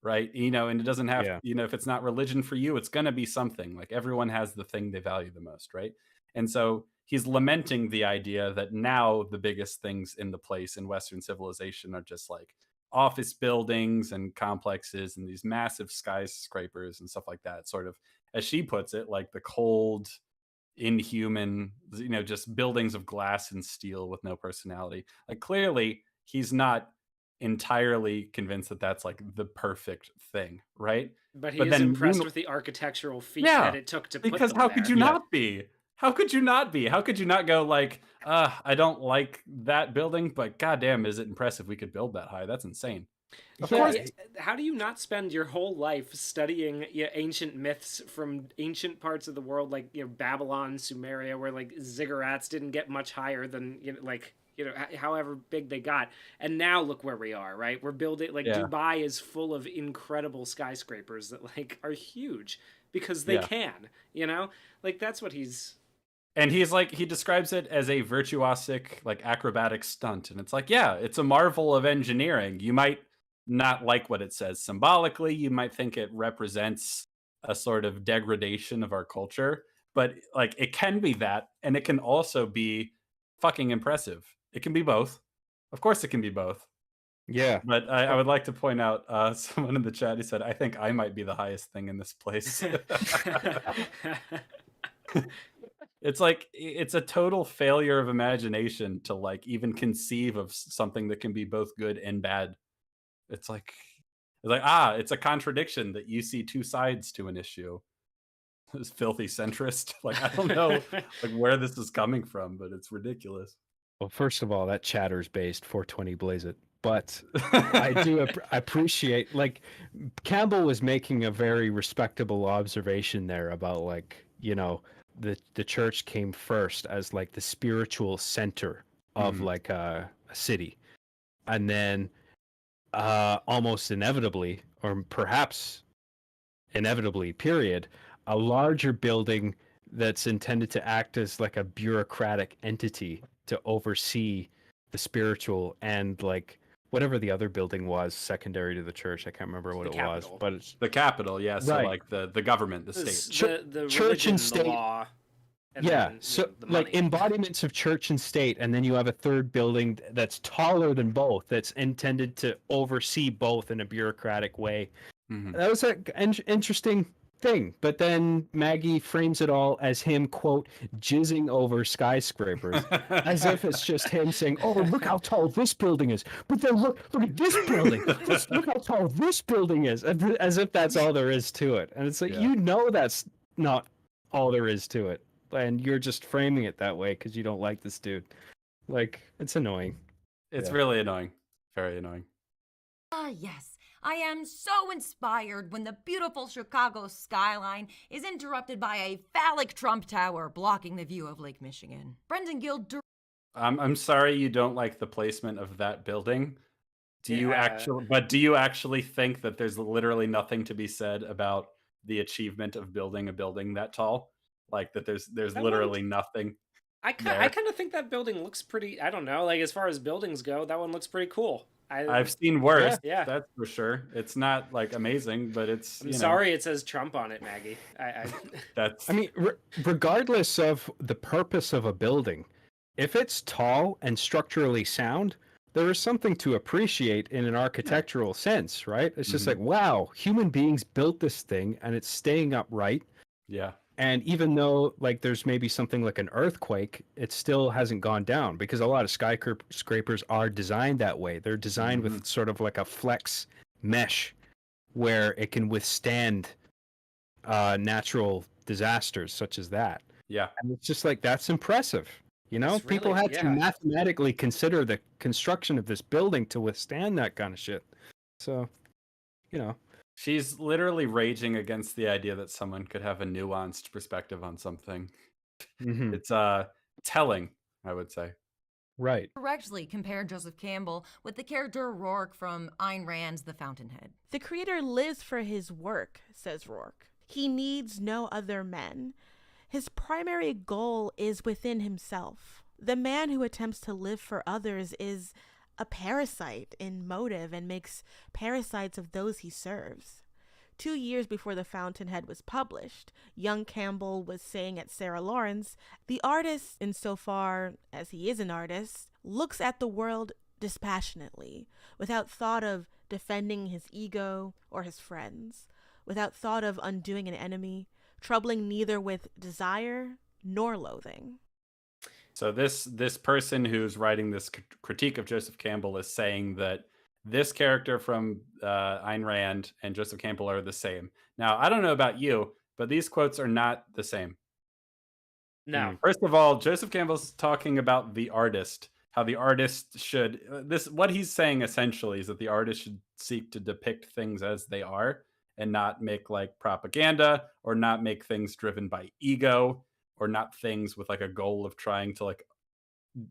right? You know, and it doesn't have, Yeah. you know, if it's not religion for you, it's going to be something. Like everyone has the thing they value the most, right? And so he's lamenting the idea that now the biggest things in the place in Western civilization are just like office buildings and complexes and these massive skyscrapers and stuff like that. Sort of, as she puts it, like the cold, inhuman, you know, just buildings of glass and steel with no personality. Like clearly, he's not entirely convinced that that's like the perfect thing, right? But he But is then impressed with the architectural feat yeah, that it took to put because them how there. could you Yeah. not be? How could you not be? How could you not go like, I don't like that building, but goddamn, is it impressive we could build that high? That's insane. Of Yeah, course, How do you not spend your whole life studying ancient myths from ancient parts of the world, like Babylon, Sumeria, where like ziggurats didn't get much higher than however big they got, and now look where we are, right? We're building like Yeah. Dubai is full of incredible skyscrapers that like are huge because they Yeah. can, like that's what he's. And he's like, he describes it as a virtuosic, like acrobatic stunt. And it's like, yeah, it's a marvel of engineering. You might not like what it says symbolically. You might think it represents a sort of degradation of our culture, but like it can be that. And it can also be fucking impressive. It can be both. Of course, it can be both. Yeah. But I would like to point out someone in the chat who said, I think I might be the highest thing in this place. It's like it's a total failure of imagination to like even conceive of something that can be both good and bad. It's like it's a contradiction that you see two sides to an issue. This filthy centrist. Like I don't know like where this is coming from, but it's ridiculous. Well, first of all, that chatter's based 420 blaze it. But I do appreciate, like, Campbell was making a very respectable observation there about, like, you know, the church came first as like the spiritual center of like a city, and then almost inevitably, or perhaps inevitably, period, a larger building that's intended to act as like a bureaucratic entity to oversee the spiritual and like whatever the other building was secondary to the church. I can't remember what it was, but it's the capital. Yeah, so right. like the government, the state, the church religion, and state. the law. And Yeah, then, so the like money. embodiments of church and state, and then you have a third building that's taller than both, that's intended to oversee both in a bureaucratic way. That was an interesting thing. But then Maggie frames it all as him, quote, jizzing over skyscrapers, as if it's just him saying, "Oh, look how tall this building is." But then look at this building. Look how tall this building is, as if that's all there is to it. And it's like that's not all there is to it. And you're just framing it that way because you don't like this dude. Like, it's annoying. It's really annoying. Very annoying. Ah, yes. I am so inspired when the beautiful Chicago skyline is interrupted by a phallic Trump tower blocking the view of Lake Michigan. Brendan Gill. I'm sorry you don't like the placement of that building. Do you actually think that there's literally nothing to be said about the achievement of building a building that tall? Like that there's literally nothing. I kind of think that building looks pretty. I don't know, like as far as buildings go, that one looks pretty cool. I've seen worse. Yeah, that's for sure. It's not like amazing, but it's. I'm sorry, it says Trump on it, Maggie. That's. I mean, regardless of the purpose of a building, if it's tall and structurally sound, there is something to appreciate in an architectural sense, right? It's just like, wow, human beings built this thing and it's staying upright. Yeah. And even though like there's maybe something like an earthquake, it still hasn't gone down because a lot of skyscrapers are designed that way. They're designed with sort of like a flex mesh where it can withstand natural disasters such as that. Yeah. And it's just like, that's impressive. You know, It's people really- had to yeah. mathematically consider the construction of this building to withstand that kind of shit. So, you know, She's literally raging against the idea that someone could have a nuanced perspective on something. mhm, It's telling, I would say. right. Correctly compared Joseph Campbell with the character Rourke from Ayn Rand's The Fountainhead. The creator lives for his work, says Rourke. He needs no other men. His primary goal is within himself. The man who attempts to live for others is a parasite in motive and makes parasites of those he serves. 2 years before The Fountainhead was published, young Campbell was saying at Sarah Lawrence, the artist, insofar as he is an artist, looks at the world dispassionately, without thought of defending his ego or his friends, without thought of undoing an enemy, troubling neither with desire nor loathing. So this person who's writing this critique of Joseph Campbell is saying that this character from Ayn Rand and Joseph Campbell are the same. Now, I don't know about you, but these quotes are not the same. No. First of all, Joseph Campbell's talking about the artist, how the artist should what he's saying essentially is that the artist should seek to depict things as they are and not make like propaganda or not make things driven by ego or not things with like a goal of trying to like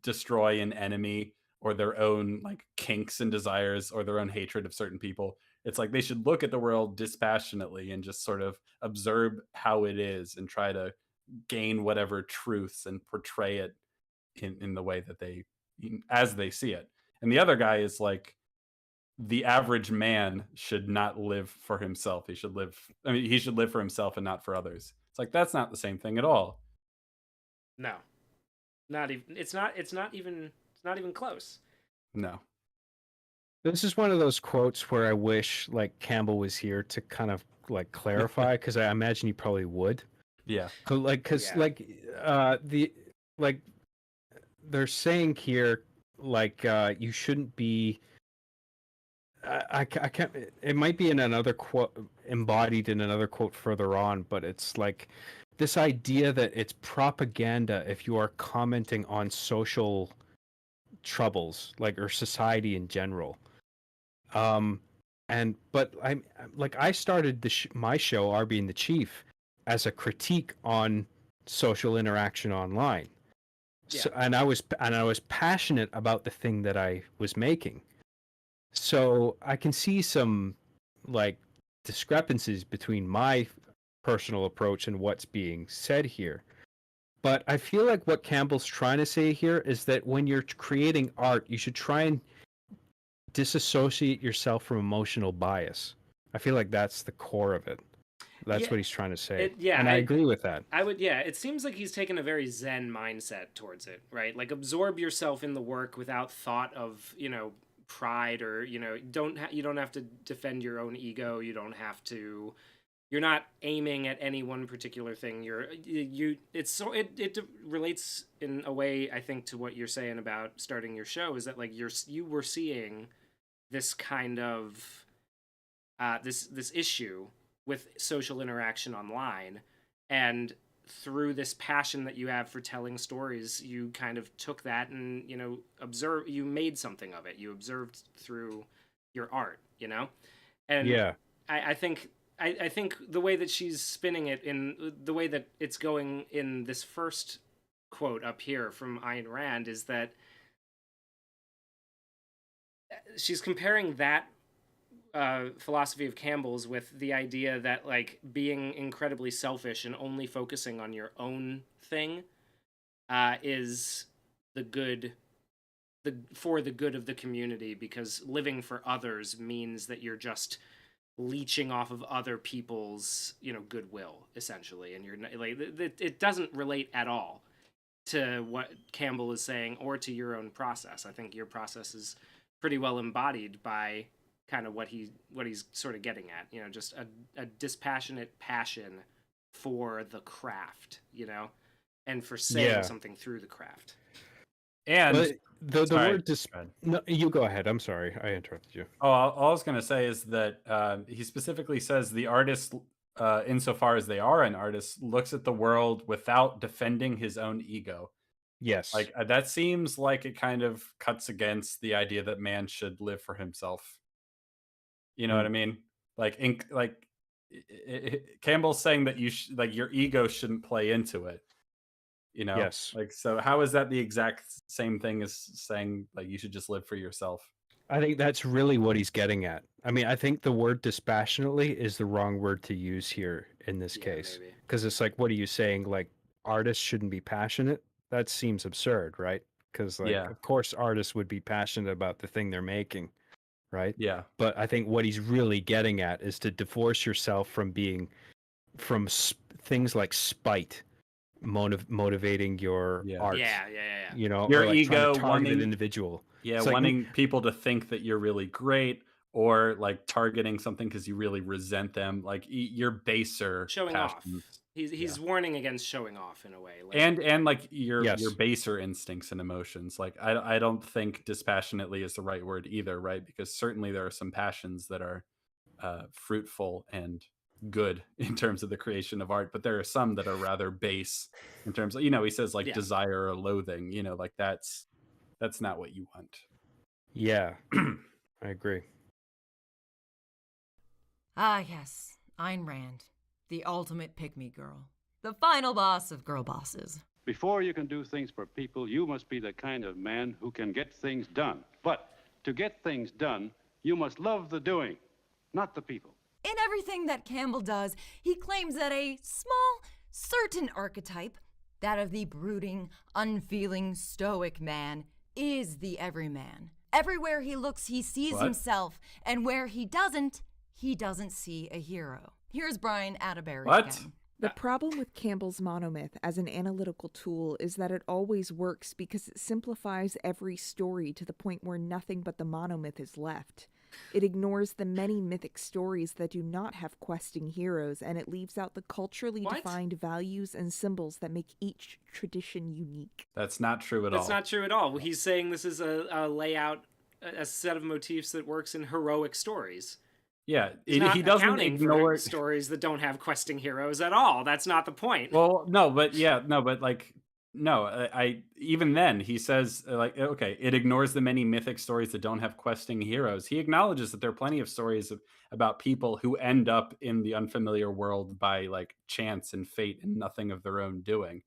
destroy an enemy or their own like kinks and desires or their own hatred of certain people. It's like they should look at the world dispassionately and just sort of observe how it is and try to gain whatever truths and portray it in the way that they as they see it. And the other guy is like the average man should not live for himself. He should live for himself and not for others. It's like that's not the same thing at all. No. Not even it's not even close. No. This is one of those quotes where I wish like Campbell was here to kind of like clarify, because I imagine he probably would. Yeah. Because they're saying here like you shouldn't be. I can't. It might be in another quote, embodied in another quote further on, but it's like this idea that it's propaganda if you are commenting on social troubles, like, or society in general. But I started my show, R Being the Chief, as a critique on social interaction online. Yeah. So, and I was passionate about the thing that I was making. So I can see some like discrepancies between my personal approach and what's being said here. But I feel like what Campbell's trying to say here is that when you're creating art, you should try and disassociate yourself from emotional bias. I feel like that's the core of it. That's what he's trying to say. I agree with that. It seems like he's taken a very Zen mindset towards it, right? Like absorb yourself in the work without thought of, pride or, you don't have to defend your own ego. You're not aiming at any one particular thing. It relates in a way, I think, to what you're saying about starting your show, is that like you were seeing this kind of this issue with social interaction online, and through this passion that you have for telling stories, you kind of took that and you made something of it. You observed through your art, and yeah, I think the way that she's spinning it, in the way that it's going in this first quote up here from Ayn Rand, is that she's comparing that philosophy of Campbell's with the idea that like being incredibly selfish and only focusing on your own thing is for the good of the community, because living for others means that you're just leeching off of other people's goodwill, essentially, and you're not, like, it doesn't relate at all to what Campbell is saying or to your own process. I think your process is pretty well embodied by kind of what he's sort of getting at, just a dispassionate passion for the craft, and for saying something through the craft. And the word no, you go ahead. I'm sorry, I interrupted you. All I was going to say is that he specifically says the artist insofar as they are an artist, looks at the world without defending his own ego. Yes. Like that seems like it kind of cuts against the idea that man should live for himself. You know what I mean? Like, Campbell's saying that like your ego shouldn't play into it. You know, Yes. like, so how is that the exact same thing as saying like you should just live for yourself? I think that's really what he's getting at. I mean, I think the word dispassionately is the wrong word to use here in this case. maybe. Because it's like, what are you saying? Like, artists shouldn't be passionate? That seems absurd, right? Because, like, Yeah. of course, artists would be passionate about the thing they're making, right? Yeah. But I think what he's really getting at is to divorce yourself from things like spite motivating your art. Yeah. You know, Your or like ego trying to target wanting an individual. Yeah, It's like, wanting people to think that you're really great, or like targeting something because you really resent them, like your baser Showing passions. off. He's warning against showing off in a way. Like, And like your Yes. baser instincts and emotions. Like I don't think dispassionately is the right word either, right? Because certainly there are some passions that are fruitful and good in terms of the creation of art, but there are some that are rather base in terms of, he says like desire or loathing, like that's not what you want. Yeah, I agree. Ah, yes, Ayn Rand, the ultimate pick-me girl, the final boss of girl bosses. Before you can do things for people, you must be the kind of man who can get things done. But to get things done, you must love the doing, not the people. In everything that Campbell does, he claims that a small, certain archetype, that of the brooding, unfeeling, stoic man, is the everyman. Everywhere he looks, he sees himself, and where he doesn't see a hero. Here's Brian Atterbury again. The problem with Campbell's monomyth as an analytical tool is that it always works because it simplifies every story to the point where nothing but the monomyth is left. It ignores the many mythic stories that do not have questing heroes, and it leaves out the culturally defined values and symbols that make each tradition unique. That's not true at all. That's not true at all. He's saying this is a layout, a set of motifs that works in heroic stories. Yeah, he doesn't ignore stories that don't have questing heroes at all. That's not the point. Well, no, but I even then he says like, okay, it ignores the many mythic stories that don't have questing heroes. He acknowledges that there are plenty of stories about people who end up in the unfamiliar world by like chance and fate and nothing of their own doing.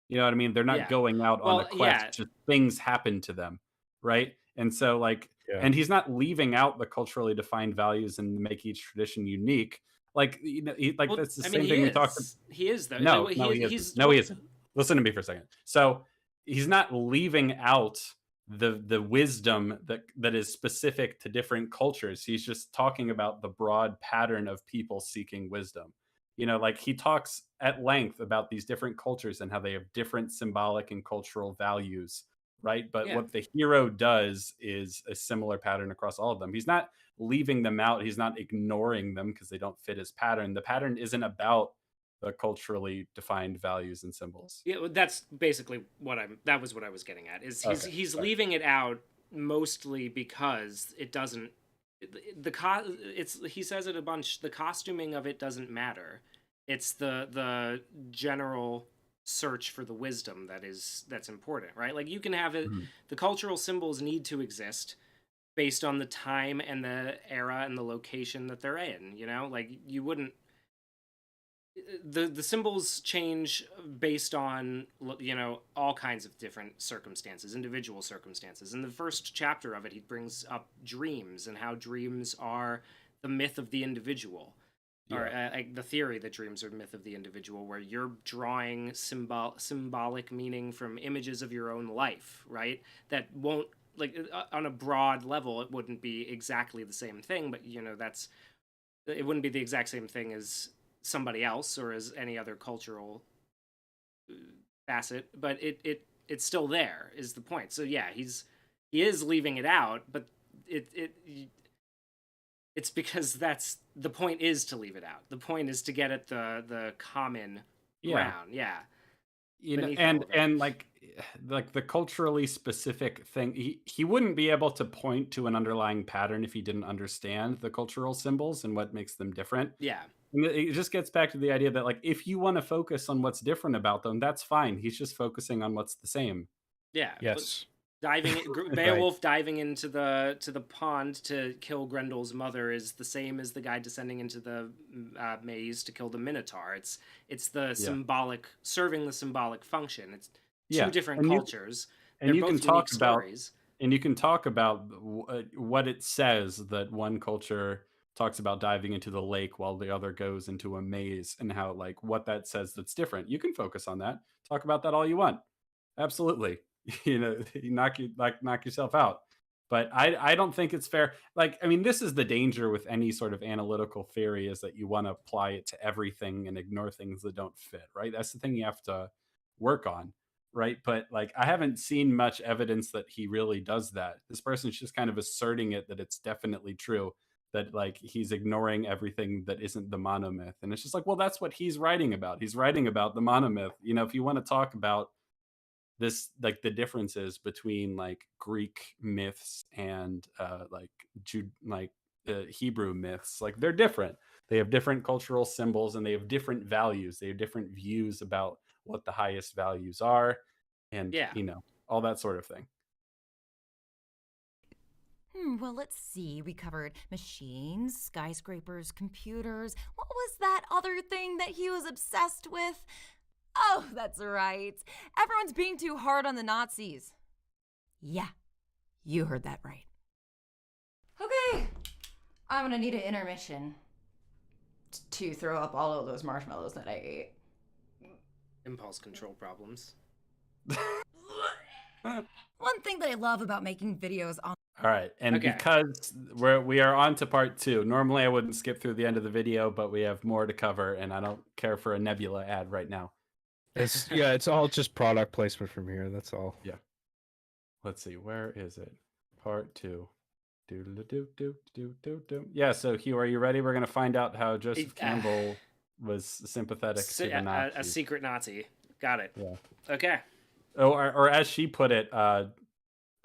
You know what I mean? They're not going out on a quest; just things happen to them, right? And so like. Yeah. And he's not leaving out the culturally defined values and make each tradition unique. Like, that's the same thing we talked about. He is, though. No, he isn't. Listen to me for a second. So he's not leaving out the wisdom that is specific to different cultures. He's just talking about the broad pattern of people seeking wisdom. Like he talks at length about these different cultures and how they have different symbolic and cultural values. Right. But what the hero does is a similar pattern across all of them. He's not leaving them out. He's not ignoring them because they don't fit his pattern. The pattern isn't about the culturally defined values and symbols. Yeah, that's basically that was what I was getting at. Is he's leaving it out mostly because it doesn't. He says it a bunch. The costuming of it doesn't matter. It's the general search for the wisdom that's important, right? Like you can have it, the cultural symbols need to exist based on the time and the era and the location that they're in, like you wouldn't, the symbols change based on, all kinds of different circumstances, individual circumstances. In the first chapter of it, he brings up dreams and how dreams are the myth of the individual. Or the theory that dreams are myth of the individual, where you're drawing symbolic meaning from images of your own life, right? That won't, like, on a broad level, it wouldn't be exactly the same thing, but, it wouldn't be the exact same thing as somebody else or as any other cultural facet, but it's still there, is the point. So, yeah, he is leaving it out, but it's because the point is to leave it out. The point is to get at the common ground. Yeah. And like the culturally specific thing, he wouldn't be able to point to an underlying pattern if he didn't understand the cultural symbols and what makes them different. Yeah. And it just gets back to the idea that, like, if you want to focus on what's different about them, that's fine. He's just focusing on what's the same. Yeah. Yes. Beowulf diving into the pond to kill Grendel's mother is the same as the guy descending into the maze to kill the Minotaur. It's the symbolic, serving the symbolic function. It's two different cultures. And They're both unique stories. And you can talk about what it says that one culture talks about diving into the lake while the other goes into a maze, and how, like, what that says that's different. You can focus on that. Talk about that all you want. Absolutely. You knock yourself out. But I don't think it's fair. Like, I mean, this is the danger with any sort of analytical theory, is that you want to apply it to everything and ignore things that don't fit, right? That's the thing you have to work on, right? But, like, I haven't seen much evidence that he really does that. This person's just kind of asserting it, that it's definitely true, that, like, he's ignoring everything that isn't the monomyth. And it's just like, well, that's what he's writing about. He's writing about the monomyth. If you want to talk about this, like, the differences between, like, Greek myths and Hebrew myths, like, they're different. They have different cultural symbols, and they have different values. They have different views about what the highest values are, and all that sort of thing. Well, let's see. We covered machines, skyscrapers, computers. What was that other thing that he was obsessed with? Oh, that's right. Everyone's being too hard on the Nazis. Yeah, you heard that right. Okay, I'm gonna need an intermission to throw up all of those marshmallows that I ate. Impulse control problems. One thing that I love about making videos on... All right, and because we are on to part 2. Normally I wouldn't skip through the end of the video, but we have more to cover, and I don't care for a Nebula ad right now. It's all just product placement from here. That's all. Yeah. Let's see. Where is it? Part 2. Yeah. So, Hugh, are you ready? We're gonna find out how Joseph Campbell was sympathetic to the Nazis. A secret Nazi. Got it. Yeah. Okay. Oh, or as she put it,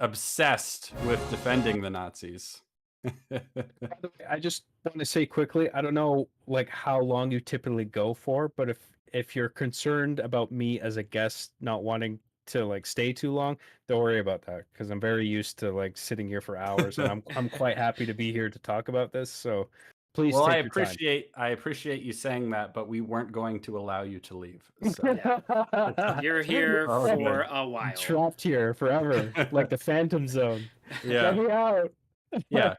obsessed with defending the Nazis. By the way, I just want to say quickly, I don't know, like, how long you typically go for, but if you're concerned about me as a guest not wanting to, like, stay too long, don't worry about that, because I'm very used to, like, sitting here for hours, and I'm quite happy to be here to talk about this. So please take your time. I appreciate you saying that, but we weren't going to allow you to leave. So. You're here for a while. Trapped here forever, like the Phantom Zone. Yeah. Let me out. Yeah.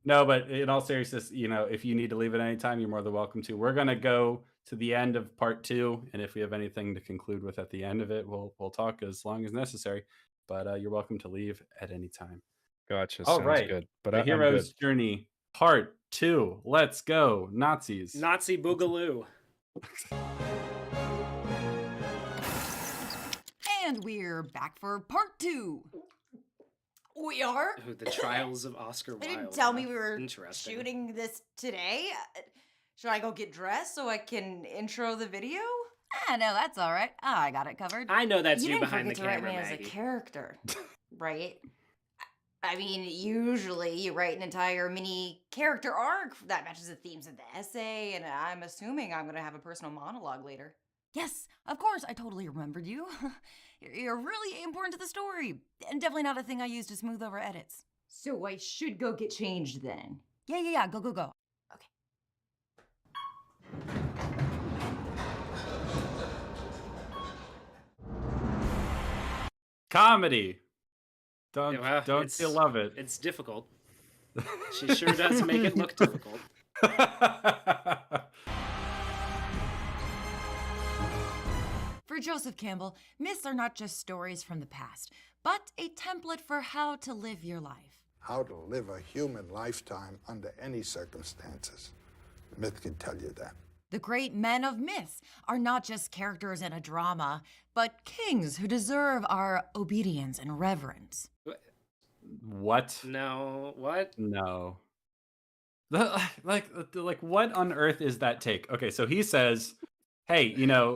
No, but in all seriousness, if you need to leave at any time, you're more than welcome to. We're gonna go to the end of part 2, and if we have anything to conclude with at the end of it, we'll talk as long as necessary. But you're welcome to leave at any time. Gotcha. All Sounds right. good. But the Hero's Journey, part 2. Let's go, Nazis. Nazi Boogaloo. And we're back for part 2. We are? Ooh, the Trials of Oscar Wilde. They didn't tell me we were shooting this today. Should I go get dressed so I can intro the video? No, that's all right. I got it covered. I know that's you behind the didn't forget to camera, write me Maggie. as a character, right? I mean, usually you write an entire mini character arc that matches the themes of the essay, and I'm assuming I'm going to have a personal monologue later. Yes, of course, I totally remembered you. You're really important to the story, and definitely not a thing I use to smooth over edits. So I should go get changed then? Yeah, go. Okay. Comedy. Don't you It's love it? It's difficult. She sure does make it look difficult. For Joseph Campbell, myths are not just stories from the past, but a template for how to live your life. How to live a human lifetime under any circumstances. Myth can tell you that. The great men of myths are not just characters in a drama, but kings who deserve our obedience and reverence. What? No, what? No. Like what on earth is that take? Okay, so he says, hey,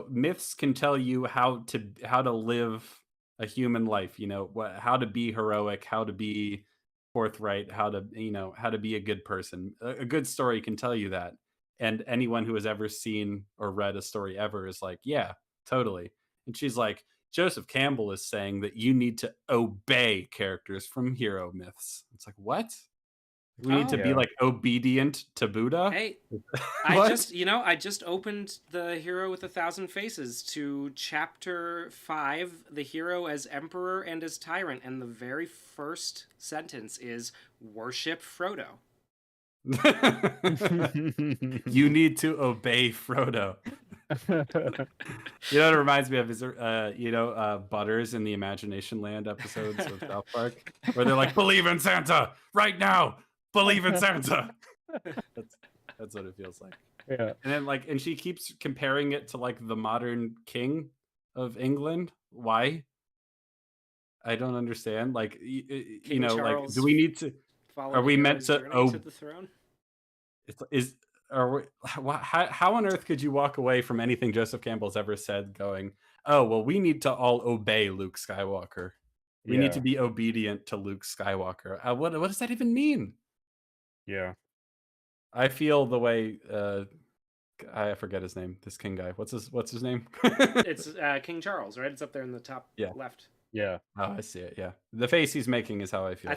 myths can tell you how to live a human life, how to be heroic, how to be forthright, how to be a good person. A good story can tell you that. And anyone who has ever seen or read a story ever is like, yeah, totally. And she's like, Joseph Campbell is saying that you need to obey characters from hero myths. It's like, what? We need to Oh, be Yeah. like obedient to Buddha? hey, What? I just opened The Hero with a Thousand Faces to chapter 5, The Hero as Emperor and as Tyrant, and the very first sentence is worship Frodo. You need to obey Frodo. You know what it reminds me of is Butters in the Imagination Land episodes of South Park, where they're like, "Believe in Santa right now, believe in Santa." That's what it feels like. Yeah. And then and she keeps comparing it to like the modern king of England. Why? I don't understand. Like, King Charles do we need to? followed Are the we meant hero's to? journey to the throne. Are we, how on earth could you walk away from anything Joseph Campbell's ever said going, oh, well, we need to all obey Luke Skywalker. We need to be obedient to Luke Skywalker. What does that even mean? Yeah. I feel the way I forget his name. This king guy. What's his name? It's King Charles, right? It's up there in the top left. Yeah. Oh, I see it. Yeah, the face he's making is how I feel. I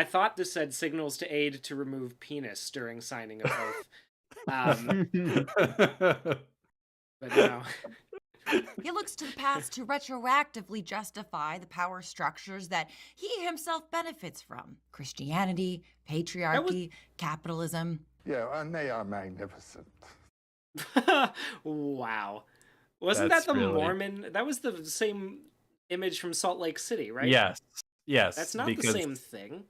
thought this said signals to aid to remove penis during signing of oath. But no. He looks to the past to retroactively justify the power structures that he himself benefits from. Christianity, patriarchy, capitalism. Yeah, and they are magnificent. Wow. Wasn't That's that the really- Mormon? That was the same image from Salt Lake City, right? Yes. That's not the because same thing.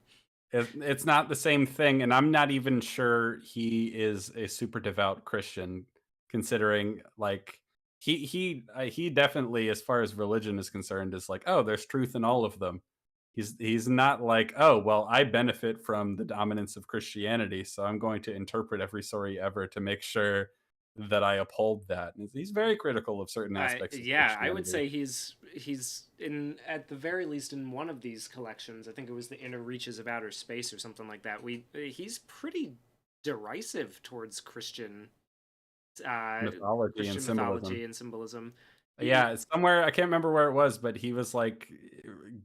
It's not the same thing, and I'm not even sure he is a super devout Christian, considering like he definitely, as far as religion is concerned, is like, oh, there's truth in all of them. He's not like, oh, well, I benefit from the dominance of Christianity, so I'm going to interpret every story ever to make sure that I uphold that. He's very critical of certain aspects. Of I would Christianity. say he's in, at the very least, in one of these collections. I think it was The Inner Reaches of Outer Space or something like that. He's pretty derisive towards Christian Mythology and symbolism. symbolism. Yeah, it's somewhere, I can't remember where it was, but he was like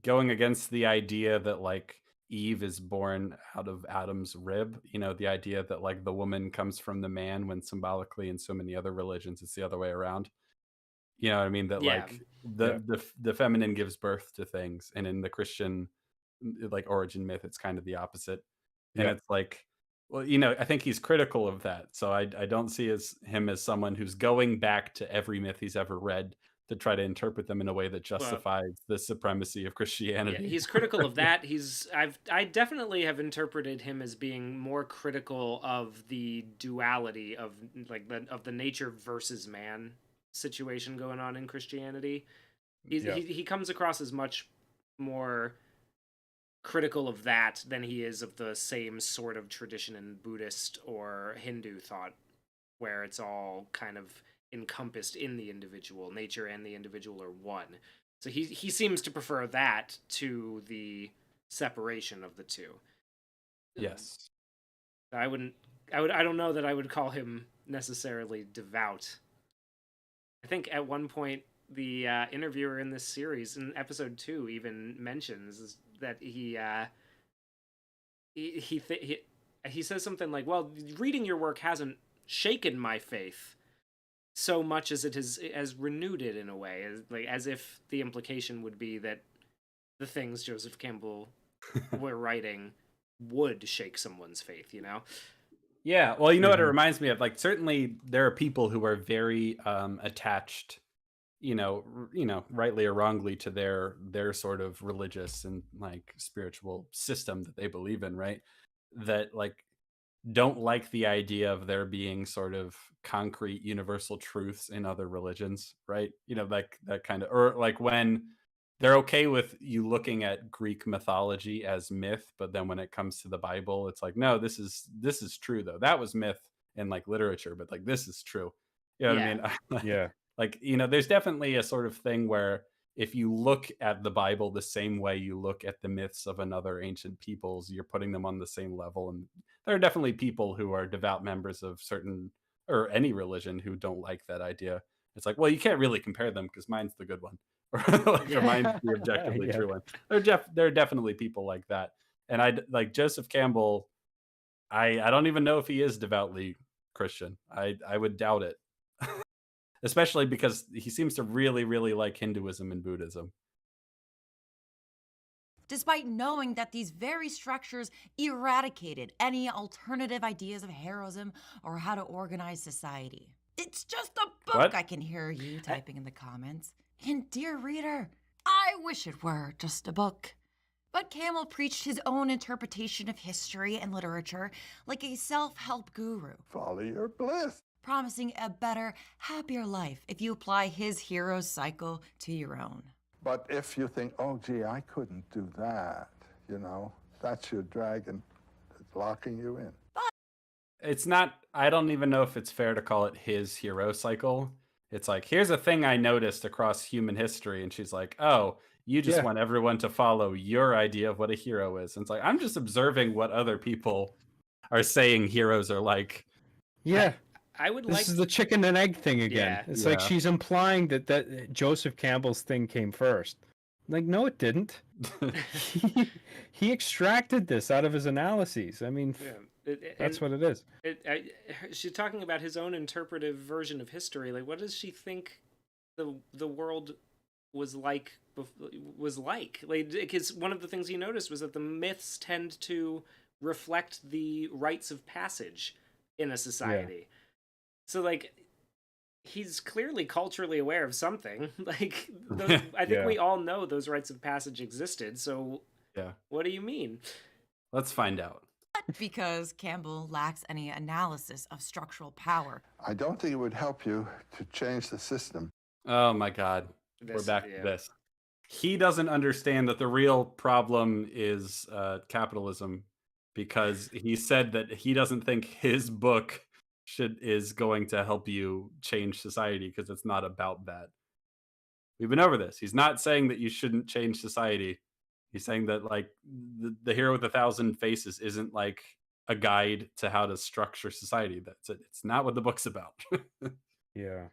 going against the idea that like Eve is born out of Adam's rib. The idea that like the woman comes from the man, when symbolically in so many other religions it's the other way around. You know what I mean? That Yeah. like the feminine gives birth to things, and in the Christian like origin myth, it's kind of the opposite. And Yeah. it's like, well, I think he's critical of that. So I don't see him as someone who's going back to every myth he's ever read to try to interpret them in a way that justifies the supremacy of Christianity. Yeah, he's critical of that. I definitely have interpreted him as being more critical of the duality of the nature versus man situation going on in Christianity. He comes across as much more critical of that than he is of the same sort of tradition in Buddhist or Hindu thought, where it's all kind of encompassed in the individual. Nature and the individual are one. So he seems to prefer that to the separation of the two. Yes. I don't know that I would call him necessarily devout. I think at one point the interviewer in this series, in episode 2, even mentions that he says something like, well, reading your work hasn't shaken my faith so much as it has renewed it in a way, as if the implication would be that the things Joseph Campbell were writing would shake someone's faith, Yeah, well, you know what it reminds me of? Like, certainly there are people who are very attached, rightly or wrongly, to their sort of religious and like spiritual system that they believe in, right? That like don't like the idea of there being sort of concrete universal truths in other religions, right? Like that kind of, or like when they're okay with you looking at Greek mythology as myth, but then when it comes to the Bible, it's like, no, this is true though. That was myth in like literature, but like this is true. You know what I mean? Yeah. Like, there's definitely a sort of thing where if you look at the Bible the same way you look at the myths of another ancient peoples, you're putting them on the same level. And there are definitely people who are devout members of certain or any religion who don't like that idea. It's like, well, you can't really compare them because mine's the good one, or like, or mine's the objectively Yeah. true one. There are definitely people like that, and like Joseph Campbell. I don't even know if he is devoutly Christian. I would doubt it, especially because he seems to really like Hinduism and Buddhism. Despite knowing that these very structures eradicated any alternative ideas of heroism or how to organize society. It's just a book, What? I can hear you typing in the comments. And dear reader, I wish it were just a book. But Campbell preached his own interpretation of history and literature like a self-help guru, Follow your bliss. promising a better, happier life if you apply his hero cycle to your own. But if you think, oh, gee, I couldn't do that, you know, that's your dragon that's locking you in. It's not, I don't even know if it's fair to call it his hero cycle. It's like, here's a thing I noticed across human history. And she's like, oh, you just Yeah. want everyone to follow your idea of what a hero is. And it's like, I'm just observing what other people are saying heroes are like. Yeah. I would This like is the chicken and egg thing again. Yeah. It's like Yeah. she's implying that Joseph Campbell's thing came first. Like, no, it didn't. he extracted this out of his analyses. I mean, that's what it is. She's talking about his own interpretive version of history. Like, what does she think the world was like? Like, because one of the things he noticed was that the myths tend to reflect the rites of passage in a society. So, like, he's clearly culturally aware of something. Like, I think we all know those rites of passage existed. So, Yeah. what do you mean? Let's find out. Because Campbell lacks any analysis of structural power. I don't think it would help you to change the system. Oh my God. We're This- back yeah. to this. He doesn't understand that the real problem is capitalism, because he said that he doesn't think his book is going to help you change society because it's not about that. We've been over this. He's not saying that you shouldn't change society. He's saying that, like, the hero with 1,000 faces isn't like a guide to how to structure society. That's it. It's not what the book's about. Yeah.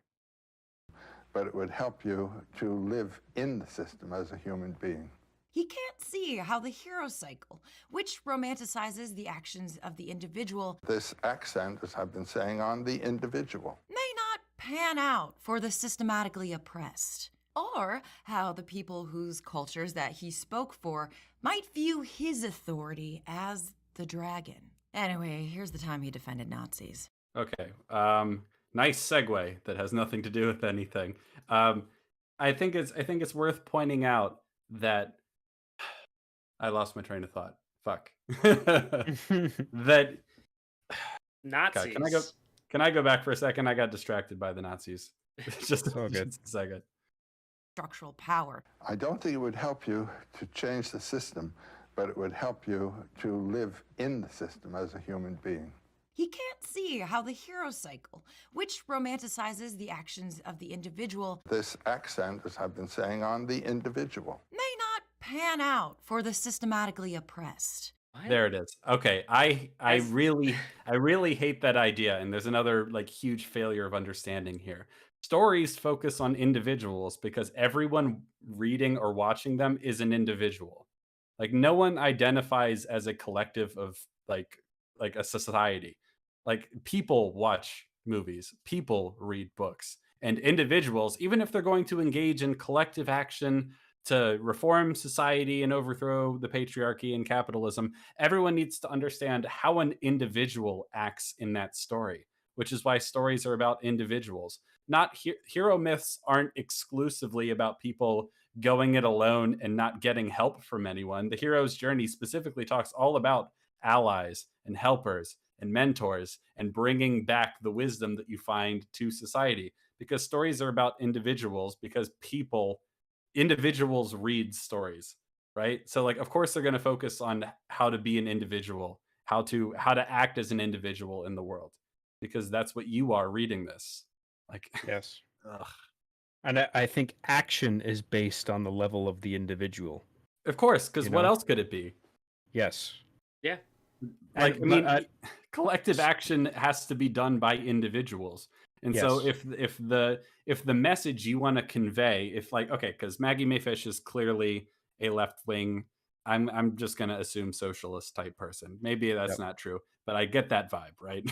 But it would help you to live in the system as a human being. He can't see how the hero cycle, which romanticizes the actions of the individual, This accent, as I've been saying, on the individual. may not pan out for the systematically oppressed, or how the people whose cultures that he spoke for might view his authority as the dragon. Anyway, here's the time he defended Nazis. Okay. Nice segue that has nothing to do with anything. I think it's worth pointing out that I lost my train of thought. Fuck. That Nazis. God, can I go back for a second? I got distracted by the Nazis. Just all good. a second. Structural power. I don't think it would help you to change the system, but it would help you to live in the system as a human being. He can't see how the hero cycle, which romanticizes the actions of the individual, This accent, as I've been saying, on the individual. may not pan out for the systematically oppressed. What? There it is. Okay. I really hate that idea, and there's another like huge failure of understanding here. Stories focus on individuals because everyone reading or watching them is an individual. Like, no one identifies as a collective of like a society. Like, people watch movies, people read books, and individuals, even if they're going to engage in collective action to reform society and overthrow the patriarchy and capitalism, everyone needs to understand how an individual acts in that story, which is why stories are about individuals. Not hero myths aren't exclusively about people going it alone and not getting help from anyone. The hero's journey specifically talks all about allies and helpers and mentors and bringing back the wisdom that you find to society, because stories are about individuals, because individuals read stories, right? So, like, of course they're going to focus on how to be an individual, how to act as an individual in the world, because that's what you are reading this. Like, Yes. ugh. And I think action is based on the level of the individual. Of course, because You what know? else could it be? Yes. Yeah. like, And I mean, collective action has to be done by individuals. And so yes, if the message you want to convey, if like, okay, because Maggie Mae Fish is clearly a left wing, I'm just gonna assume socialist type person. Maybe that's yep, not true, but I get that vibe, right?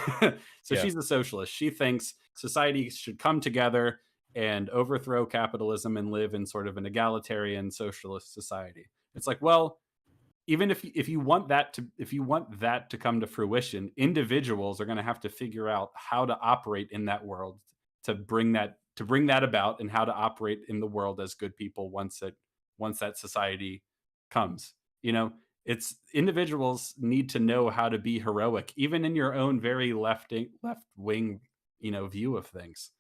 So yeah, she's a socialist. She thinks society should come together and overthrow capitalism and live in sort of an egalitarian socialist society. It's like, well, even if you want that to come to fruition, individuals are going to have to figure out how to operate in that world to bring that about, and how to operate in the world as good people once that society comes. You know, it's individuals need to know how to be heroic, even in your own very left wing, view of things.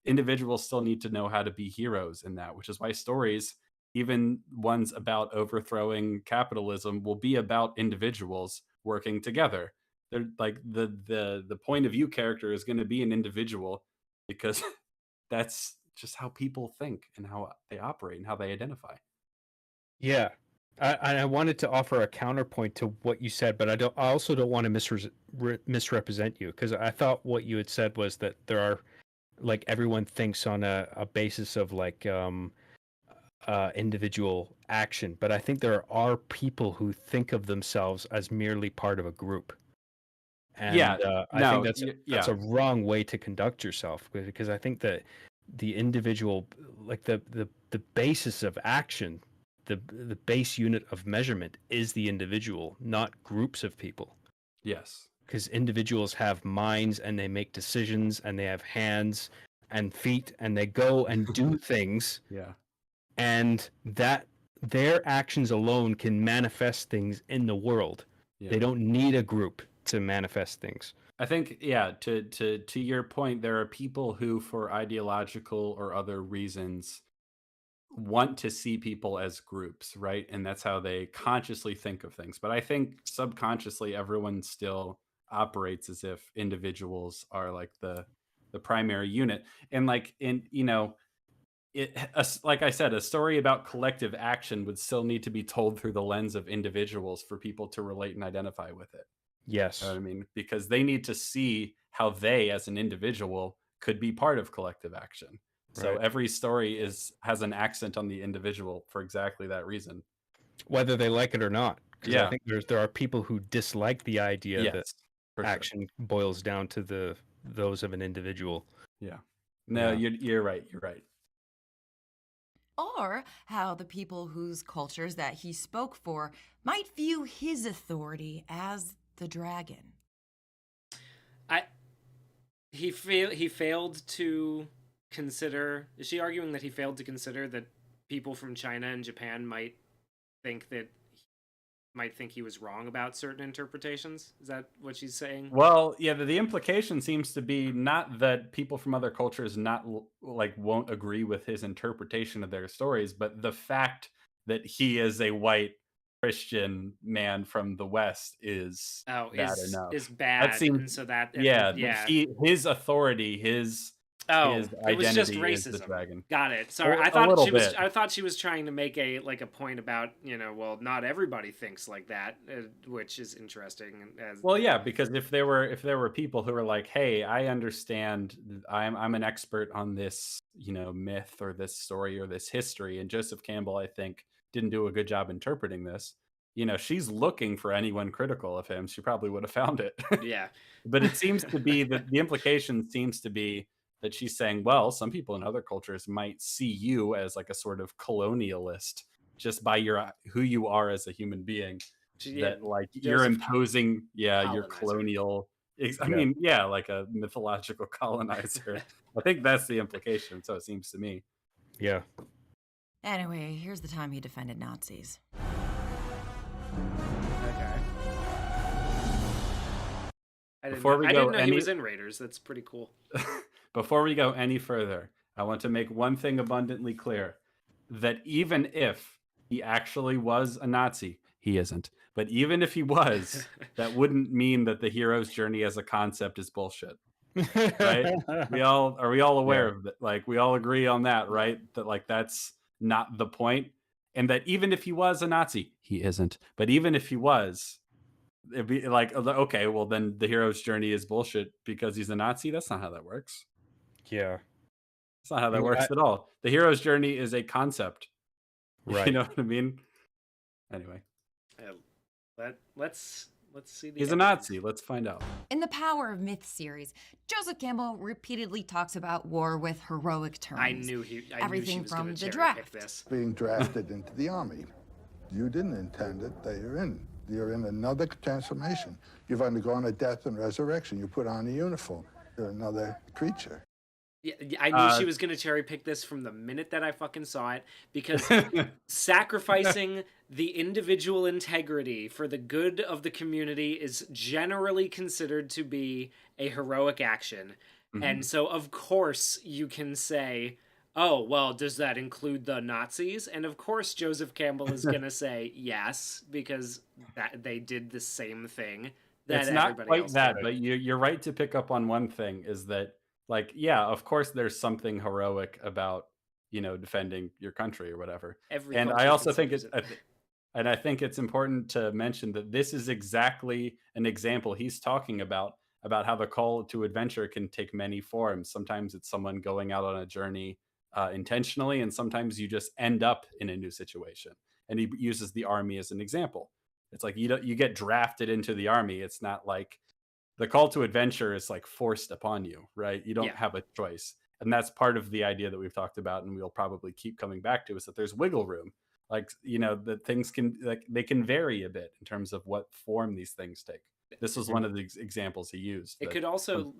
Individuals still need to know how to be heroes in that, which is why stories, even ones about overthrowing capitalism, will be about individuals working together. They're like the point of view character is going to be an individual, because that's just how people think and how they operate and how they identify. yeah. I wanted to offer a counterpoint to what you said, but I also don't want to misrepresent you, because I thought what you had said was that there are, like, everyone thinks on a basis of like individual action, but I think there are people who think of themselves as merely part of a group, Yeah, and I think no, that's yeah, a wrong way to conduct yourself, because I think that the individual, like the basis of action, the base unit of measurement is the individual, not groups of people. yes, Because individuals have minds and they make decisions and they have hands and feet and they go and do things, yeah. and that their actions alone can manifest things in the world. Yeah. They don't need a group to manifest things. I think, yeah, to your point, there are people who, for ideological or other reasons, want to see people as groups, right? And that's how they consciously think of things. But I think subconsciously, everyone still operates as if individuals are like the primary unit. And like in, like I said, a story about collective action would still need to be told through the lens of individuals for people to relate and identify with it. You know what Yes. I mean? Because they need to see how they, as an individual, could be part of collective action. So Right. every story has an accent on the individual for exactly that reason. Whether they like it or not. Because I Yeah. think there are people who dislike the idea that Yes. For sure. action boils down to those of an individual. Yeah. No, Yeah. you're right. You're right. Or how the people whose cultures that he spoke for might view his authority as the dragon. He failed to consider. Is she arguing that he failed to consider that people from China and Japan might think he was wrong about certain interpretations? Is that what she's saying? Well, yeah, the implication seems to be not that people from other cultures won't agree with his interpretation of their stories, but the fact that he is a white Christian man from the West is bad enough. Is bad, That seems, and so that yeah, yeah. his authority, his It was just identity is the racism. dragon. Got it. Sorry, A little bit. I thought she was trying to make a point about, well, not everybody thinks like that, which is interesting. Well, yeah, because if there were people who were like, "Hey, I understand. I'm an expert on this, myth or this story or this history," and Joseph Campbell, I think, didn't do a good job interpreting this. She's looking for anyone critical of him. She probably would have found it. Yeah. But it seems to be that the implication seems to be that she's saying, well, some people in other cultures might see you as like a sort of colonialist just by who you are as a human being. Yeah, that like Joseph you're imposing, your colonizer. colonial. I mean, yeah, like a mythological colonizer. I think that's the implication. So it seems to me. Yeah. Anyway, here's the time he defended Nazis. Okay. I Before we didn't go know he was in Raiders. That's pretty cool. Before we go any further, I want to make one thing abundantly clear: that even if he actually was a Nazi, he isn't. But even if he was, that wouldn't mean that the hero's journey as a concept is bullshit. Right? Are we all aware of that? Like, we all agree on that, right? That like that's not the point. And that even if he was a Nazi, he isn't. But even if he was, It'd be like, okay, well then the hero's journey is bullshit because he's a Nazi. That's not how that works. Yeah. That's not how that And works at all. The hero's journey is a concept. You Right. know what I mean? Anyway, Let's see the he's a evidence. Nazi. Let's find out. In the Power of Myth series, Joseph Campbell repeatedly talks about war with heroic terms. I knew she Everything was from gonna the cherry draft. pick this. Being drafted into the army. You didn't intend it, you're in another transformation. You've undergone a death and resurrection. You put on a uniform. You're another creature. Yeah, I knew she was going to cherry pick this from the minute that I fucking saw it, because sacrificing the individual integrity for the good of the community is generally considered to be a heroic action. Mm-hmm. And so, of course, you can say, oh, well, does that include the Nazis? And of course, Joseph Campbell is going to say yes, because they did the same thing that It's not everybody quite else that, did. but you're right to pick up on one thing, is that, like, yeah, of course there's something heroic about, defending your country or whatever. Every And I culture also think considers and I think it's important to mention that this is exactly an example he's talking about how the call to adventure can take many forms. Sometimes it's someone going out on a journey intentionally, and sometimes you just end up in a new situation. And he uses the army as an example. It's like you get drafted into the army. It's not like the call to adventure is like forced upon you, right? You don't have a choice. And that's part of the idea that we've talked about, and we'll probably keep coming back to, is that there's wiggle room. Like, that things can, like, they can vary a bit in terms of what form these things take. This was one of the examples he used. It could also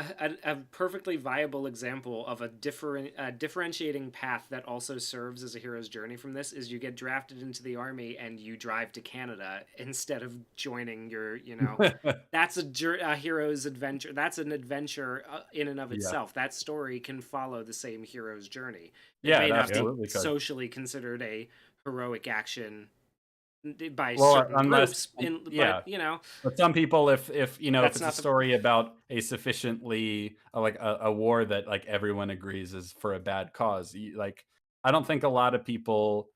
a perfectly viable example of a differentiating path that also serves as a hero's journey from this is you get drafted into the army and you drive to Canada instead of joining your, that's a hero's adventure. That's an adventure in and of itself. That story can follow the same hero's journey. It may not be socially considered a heroic action by certain groups, but some people, if if it's a story about a sufficiently like a war that like everyone agrees is for a bad cause, I don't think a lot of people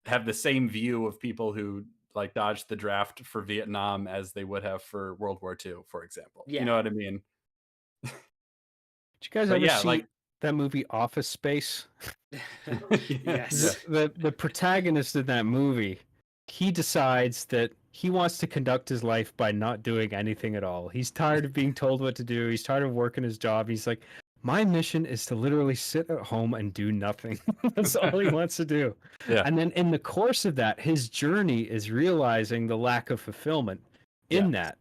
have the same view of people who like dodged the draft for Vietnam as they would have for World War II, for example. You know what I mean? Did you guys ever see that movie Office Space? Yes. The protagonist of that movie, he decides that he wants to conduct his life by not doing anything at all. He's tired of being told what to do. He's tired of working his job. He's like, my mission is to literally sit at home and do nothing. That's all he wants to do. Yeah. And then in the course of that, his journey is realizing the lack of fulfillment in that.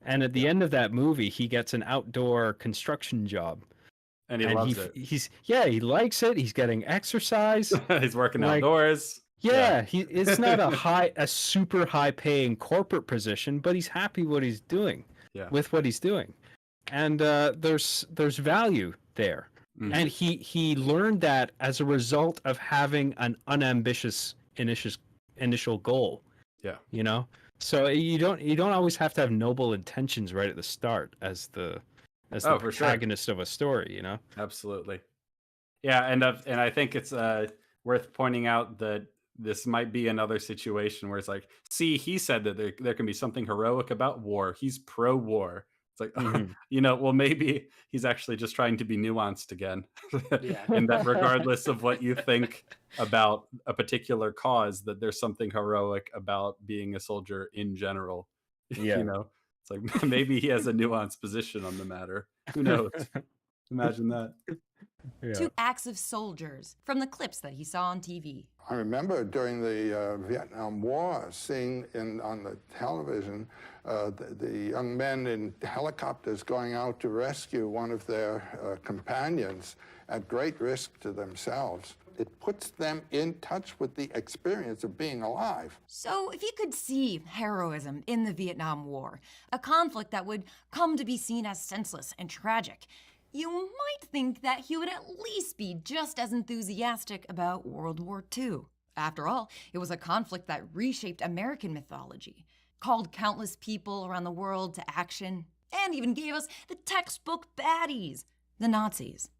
And at the end of that movie, he gets an outdoor construction job. And he loves it. He likes it. He's getting exercise. He's working outdoors. Yeah, it's not a super high paying corporate position, but he's happy what he's doing with what he's doing. And there's value there. Mm-hmm. And he learned that as a result of having an unambitious initial goal. Yeah. So you don't always have to have noble intentions right at the start as the protagonist of a story, Absolutely. Yeah, and I think it's worth pointing out that this might be another situation where it's like, see, he said that there can be something heroic about war. He's pro-war. It's like, well, maybe he's actually just trying to be nuanced again. And that regardless of what you think about a particular cause, that there's something heroic about being a soldier in general. Yeah. It's like maybe he has a nuanced position on the matter. Who knows? Imagine that. Yeah. 2 acts of soldiers from the clips that he saw on TV. I remember during the Vietnam War seeing on the television the young men in helicopters going out to rescue one of their companions at great risk to themselves. It puts them in touch with the experience of being alive. So if you could see heroism in the Vietnam War, a conflict that would come to be seen as senseless and tragic, you might think that he would at least be just as enthusiastic about World War II. After all, it was a conflict that reshaped American mythology, called countless people around the world to action, and even gave us the textbook baddies, the Nazis.